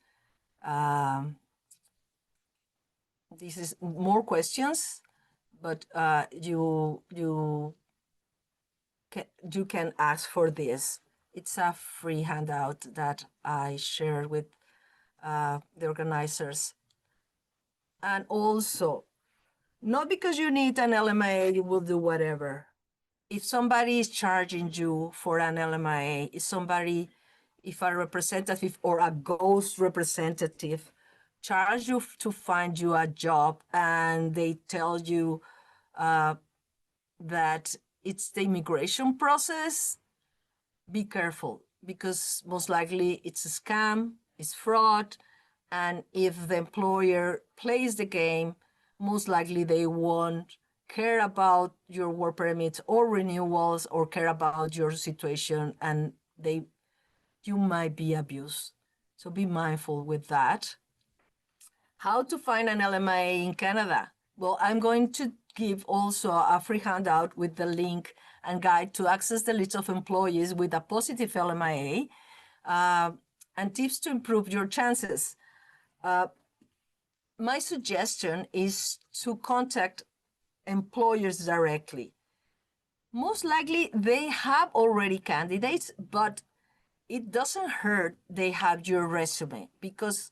This is more questions, but you can ask for this. It's a free handout that I shared with the organizers. And also, not because you need an LMIA, you will do whatever. If somebody is charging you for an LMIA, if a representative or a ghost representative charge you to find you a job and they tell you that it's the immigration process, be careful, because most likely it's a scam, it's fraud, And if the employer plays the game, most likely they won't care about your work permits or renewals or care about your situation, and you might be abused. So be mindful with that. How to find an LMIA in Canada? Well, I'm going to give also a free handout with the link and guide to access the list of employees with a positive LMIA and tips to improve your chances. My suggestion is to contact employers directly. Most likely they have already candidates, but it doesn't hurt they have your resume because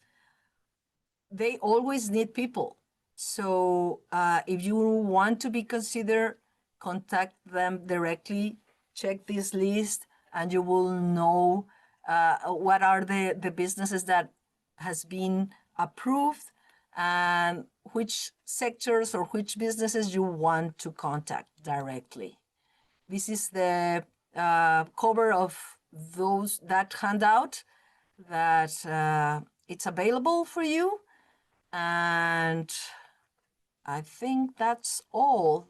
they always need people. So if you want to be considered, contact them directly, check this list, and you will know what are the businesses that has been approved and which sectors or which businesses you want to contact directly. This is the cover of that handout that it's available for you. And I think that's all.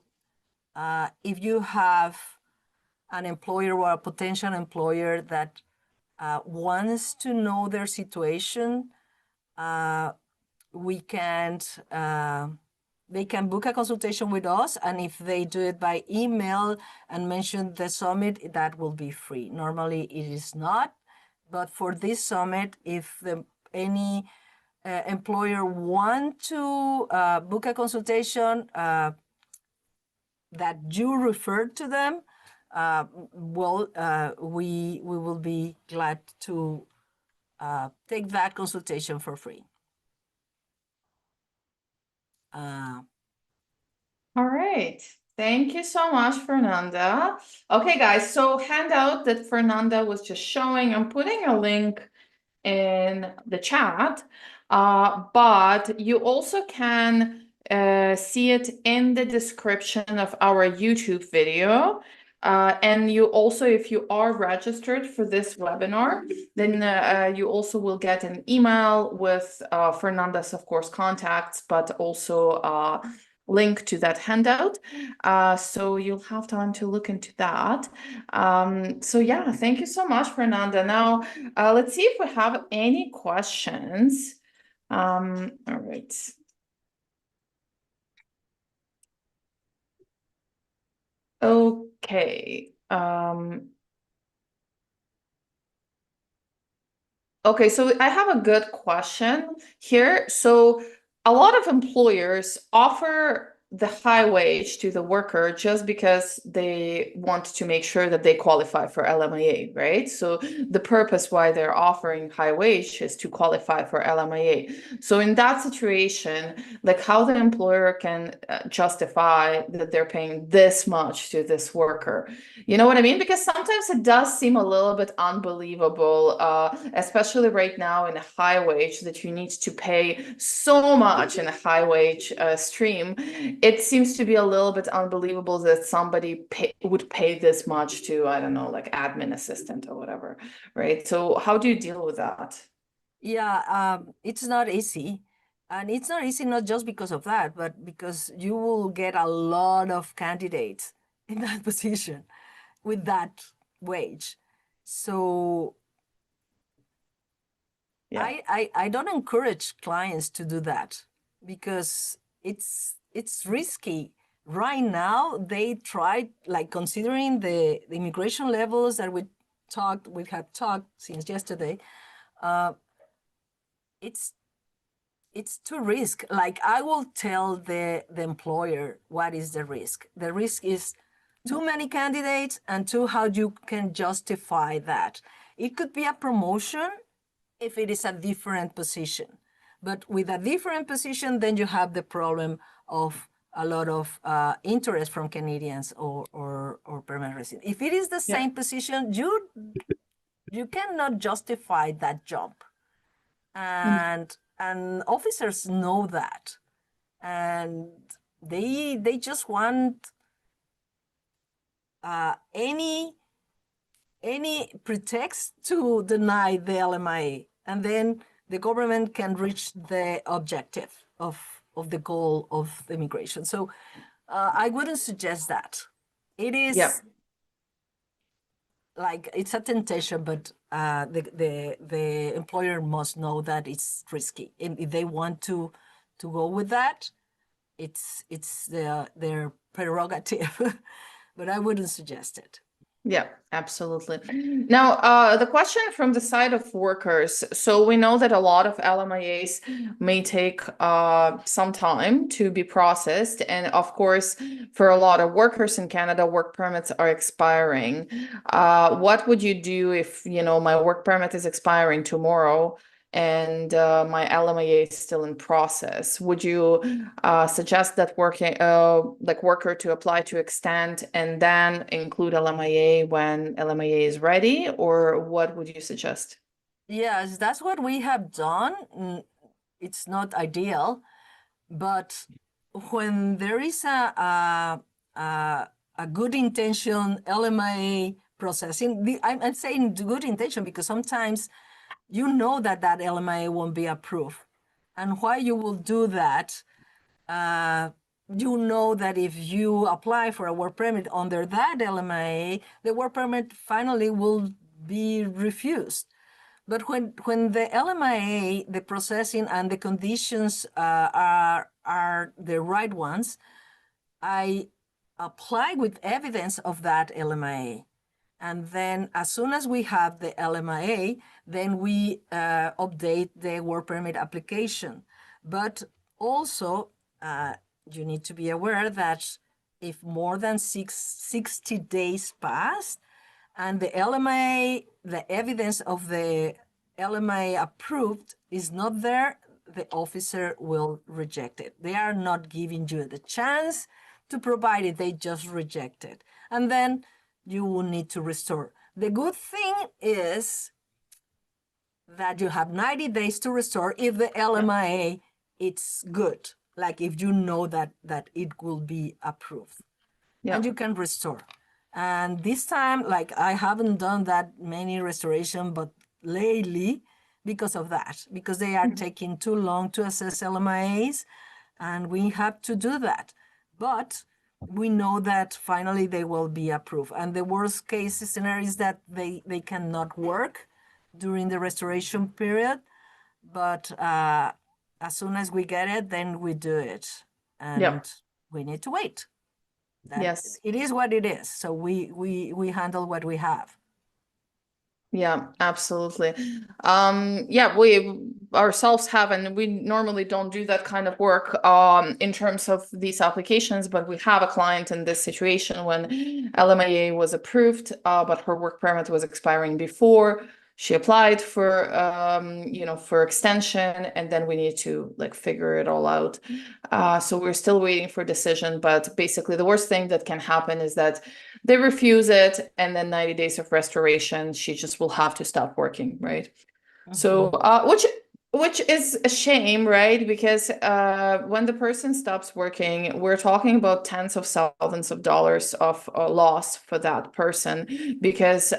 If you have an employer or a potential employer that wants to know their situation, they can book a consultation with us, and if they do it by email and mention the summit, that will be free. Normally it is not, but for this summit, if any employer want to book a consultation that you refer to them, we will be glad to take that consultation for free. All right. Thank you so much, Fernanda. Okay, guys, so handout that Fernanda was just showing, I'm putting a link in the chat, but you also can see it in the description of our YouTube video. And you also, if you are registered for this webinar, then you also will get an email with Fernanda's, of course, contacts, but also link to that handout. So you'll have time to look into that. So yeah, thank you so much, Fernanda. Now, let's see if we have any questions. All right. Okay. Okay, so I have a good question here. So a lot of employers offer the high wage to the worker just because they want to make sure that they qualify for LMIA, right? So the purpose why they're offering high wage is to qualify for LMIA. So in that situation, like how the employer can justify that they're paying this much to this worker. You know what I mean? Because sometimes it does seem a little bit unbelievable, especially right now in a high wage, that you need to pay so much in a high wage stream. It seems to be a little bit unbelievable that somebody would pay this much to, I don't know, like admin assistant or whatever, right? So how do you deal with that? Yeah, it's not easy. And it's not easy not just because of that, but because you will get a lot of candidates in that position with that wage. So Yeah. I don't encourage clients to do that because it's risky. Right now, they tried, like, considering the immigration levels that we have talked since yesterday, it's too risk. Like, I will tell the employer what is the risk. The risk is too many candidates, and two, how you can justify that. It could be a promotion if it is a different position. But with a different position, then you have the problem of a lot of interest from Canadians or permanent residents. If it is the same position, you cannot justify that jump. And officers know that. And they just want any pretext to deny the LMIA. And then the government can reach the objective of the goal of immigration. So I wouldn't suggest that. It is Yeah. like it's a temptation, but the employer must know that it's risky. And if they want to go with that, it's their prerogative. But I wouldn't suggest it. Yeah, absolutely. Now, the question from the side of workers. So we know that a lot of LMIAs may take some time to be processed. And of course, for a lot of workers in Canada, work permits are expiring. What would you do if, my work permit is expiring tomorrow and my LMIA is still in process? Would you suggest that worker to apply to extend and then include LMIA when LMIA is ready, or what would you suggest? Yes, that's what we have done. It's not ideal, but when there is a good intention LMIA processing, I'm saying good intention because sometimes you know that LMIA won't be approved. And why you will do that, you know that if you apply for a work permit under that LMIA, the work permit finally will be refused. But when the LMIA, the processing and the conditions are the right ones, I apply with evidence of that LMIA. And then as soon as we have the LMIA, then we update the work permit application. But also, you need to be aware that if more than 60 days pass, and the LMIA, the evidence of the LMIA approved is not there, the officer will reject it. They are not giving you the chance to provide it, they just reject it. And then you will need to restore. The good thing is that you have 90 days to restore if the LMIA it's good, like if you know that it will be approved. Yeah. And you can restore. And this time, like I haven't done that many restoration, but lately, because of that, because they are taking too long to assess LMIAs, and we have to do that. But we know that finally they will be approved. And the worst case scenario is that they cannot work during the restoration period. But as soon as we get it, then we do it. And we need to wait. Yes. It is what it is. So we handle what we have. Yeah, absolutely. Yeah, we ourselves have, and we normally don't do that kind of work in terms of these applications, but we have a client in this situation when LMIA was approved, but her work permit was expiring before she applied for for extension, and then we need to figure it all out. So we're still waiting for a decision, but basically the worst thing that can happen is that they refuse it, and then 90 days of restoration, she just will have to stop working, right? So which is a shame, right? Because when the person stops working, we're talking about tens of thousands of dollars of loss for that person, because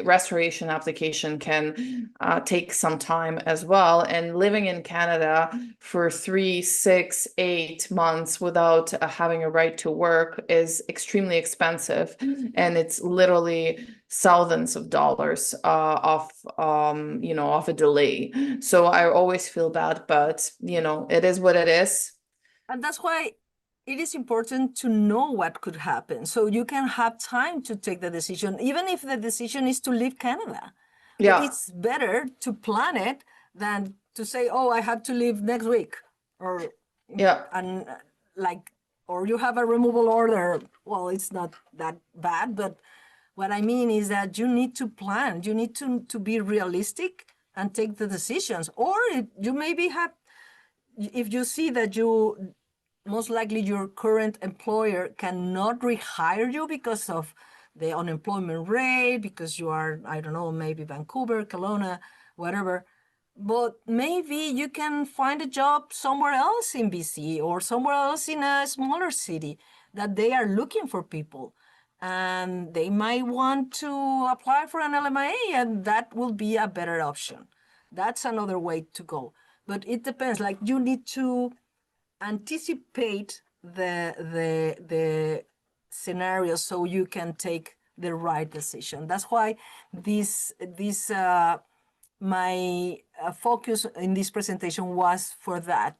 restoration application can take some time as well. And living in Canada for 3, 6, 8 months without having a right to work is extremely expensive, and it's literally thousands of dollars of a delay. So I always feel bad, but it is what it is. And that's why it is important to know what could happen, so you can have time to take the decision, even if the decision is to leave Canada. But it's better to plan it than to say, oh, I have to leave next week, or or you have a removal order. Well, it's not that bad, but what I mean is that you need to plan. You need to be realistic and take the decisions. Or you maybe have, if you see that you, most likely your current employer cannot rehire you because of the unemployment rate, because you are, I don't know, maybe Vancouver, Kelowna, whatever. But maybe you can find a job somewhere else in BC or somewhere else in a smaller city that they are looking for people. And they might want to apply for an LMIA, and that will be a better option. That's another way to go. But it depends, like you need to anticipate the scenario so you can take the right decision. That's why my focus in this presentation was for that.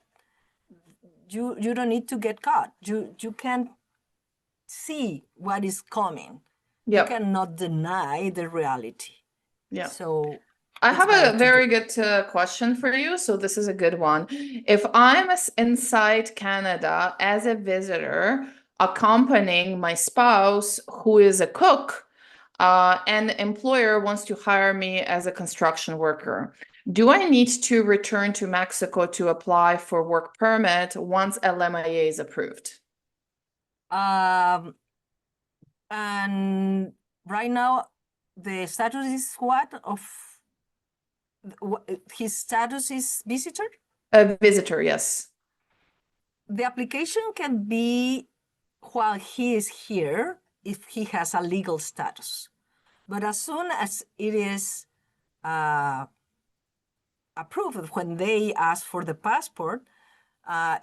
You don't need to get caught. You can see what is coming. You Yep. cannot deny the reality. Yeah. So I it's have better a to very do. good question for you. So this is a good one. If I'm inside Canada as a visitor, accompanying my spouse who is a cook, and the employer wants to hire me as a construction worker, do I need to return to Mexico to apply for work permit once LMIA is approved? And right now, the status is what of his status is visitor? A visitor, yes. The application can be while he is here if he has a legal status. But as soon as it is approved, when they ask for the passport,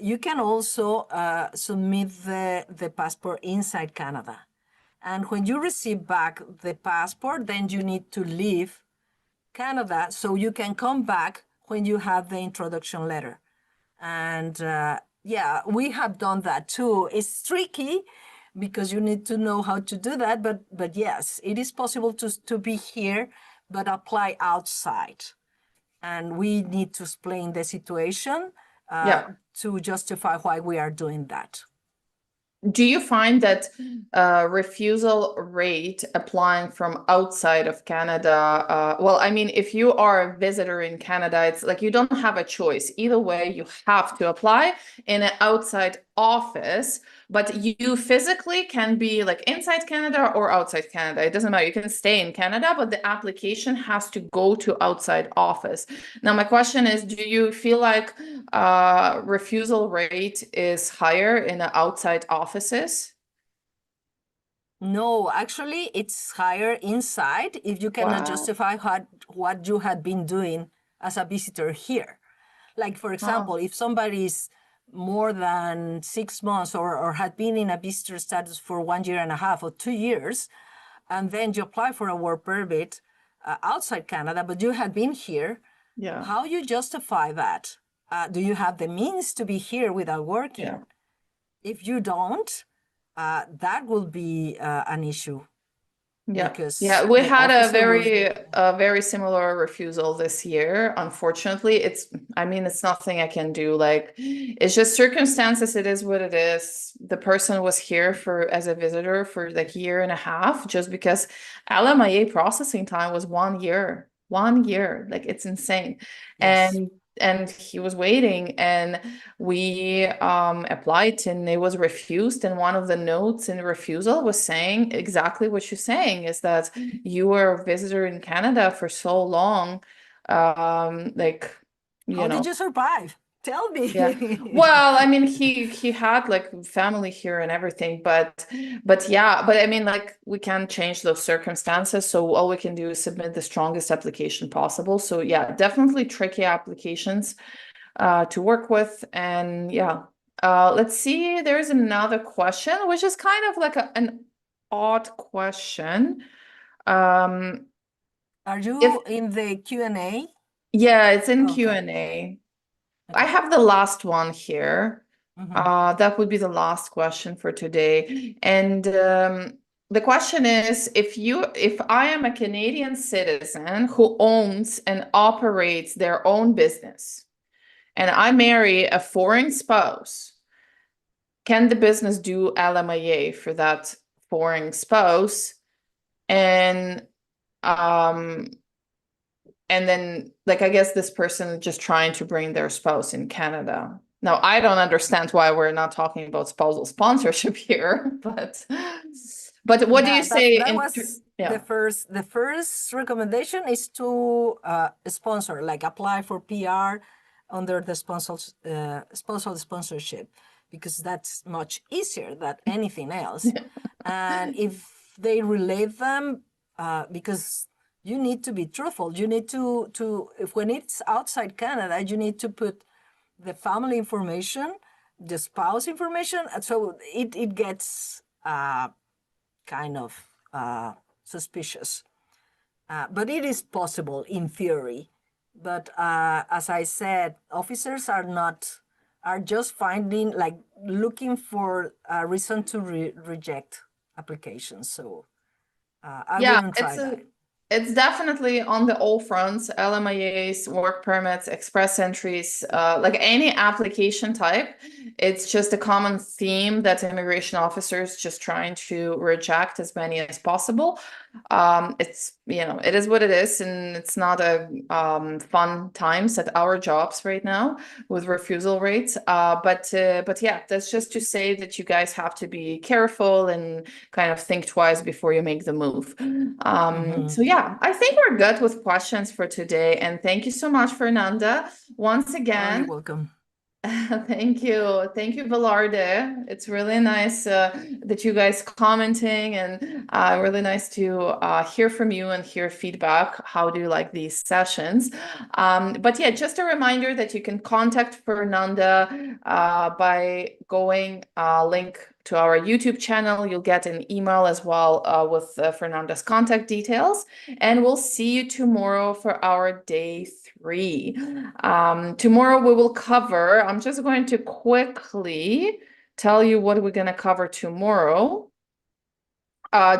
you can also submit the passport inside Canada. And when you receive back the passport, then you need to leave Canada so you can come back when you have the introduction letter. And yeah, we have done that too. It's tricky because you need to know how to do that, but yes, it is possible to be here, but apply outside. And we need to explain the situation to justify why we are doing that. Do you find that refusal rate applying from outside of Canada? Well, I mean, if you are a visitor in Canada, it's like you don't have a choice. Either way, you have to apply in an outside office, but you physically can be like inside Canada or outside Canada. It doesn't matter. You can stay in Canada, but the application has to go to outside office. Now, my question is, do you feel like refusal rate is higher in the outside offices? No, actually, it's higher inside if you cannot justify what you had been doing as a visitor here. Like, for example, if somebody is more than 6 months or had been in a visitor status for 1 year and a half or 2 years, and then you apply for a work permit outside Canada, but you had been here, how you justify that? Do you have the means to be here without working? If you don't, that will be an issue. Yeah, we had a very similar refusal this year. Unfortunately, I mean, it's nothing I can do. Like, it's just circumstances. It is what it is. The person was here as a visitor for like a year and a half, just because LMIA processing time was 1 year. 1 year, like it's insane. Yes. And he was waiting, and we applied, and it was refused. And one of the notes in the refusal was saying exactly what you're saying, is that you were a visitor in Canada for so long. Like, how did you survive? Tell me. Well, I mean, he had like family here and everything, but I mean, like, we can't change those circumstances, so all we can do is submit the strongest application possible. So yeah, definitely tricky applications to work with. And let's see, there's another question, which is kind of like an odd question. Are you in the Q&A? Yeah, it's in Q&A. I have the last one here. That would be the last question for today. And the question is, if I am a Canadian citizen who owns and operates their own business, and I marry a foreign spouse, can the business do LMIA for that foreign spouse? And then, like, I guess this person is just trying to bring their spouse in Canada. Now, I don't understand why we're not talking about spousal sponsorship here, but what do you say? That was the first recommendation is to sponsor, like apply for PR under the spousal sponsorship, because that's much easier than anything else. And if they relate them, because you need to be truthful. You need if when it's outside Canada, you need to put the family information, the spouse information. So it gets kind of suspicious. But it is possible in theory. But as I said, officers are just finding, like, looking for a reason to reject applications. So I wouldn't try that. It's definitely on the all fronts, LMIAs, work permits, express entries, like any application type. It's just a common theme that immigration officers just trying to reject as many as possible. It's, it is what it is, and it's not a fun times at our jobs right now with refusal rates. But yeah, that's just to say that you guys have to be careful and kind of think twice before you make the move. So yeah, I think we're good with questions for today. And thank you so much, Fernanda. Once again. You're welcome. Thank you. Thank you, Velarde. It's really nice that you guys commenting, and really nice to hear from you and hear feedback. How do you like these sessions? But yeah, just a reminder that you can contact Fernanda by going link to our YouTube channel. You'll get an email as well with Fernanda's contact details. And we'll see you tomorrow for our day 3. Tomorrow we will cover, I'm just going to quickly tell you what we're going to cover tomorrow.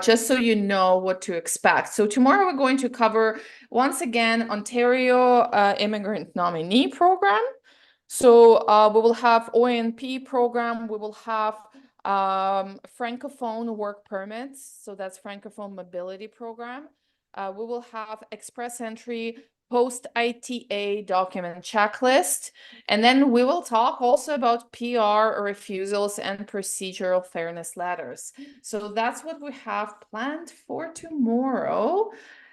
Just so you know what to expect. So tomorrow we're going to cover, once again, Ontario Immigrant Nominee Program. So we will have ONP program. We will have Francophone work permits. So that's Francophone mobility program. We will have express entry post-ITA document checklist. And then we will talk also about PR refusals and procedural fairness letters. So that's what we have planned for tomorrow.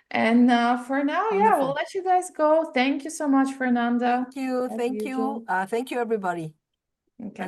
And for now, yeah, we'll let you guys go. Thank you so much, Fernanda. Thank you. Thank you. Thank you, everybody. Okay.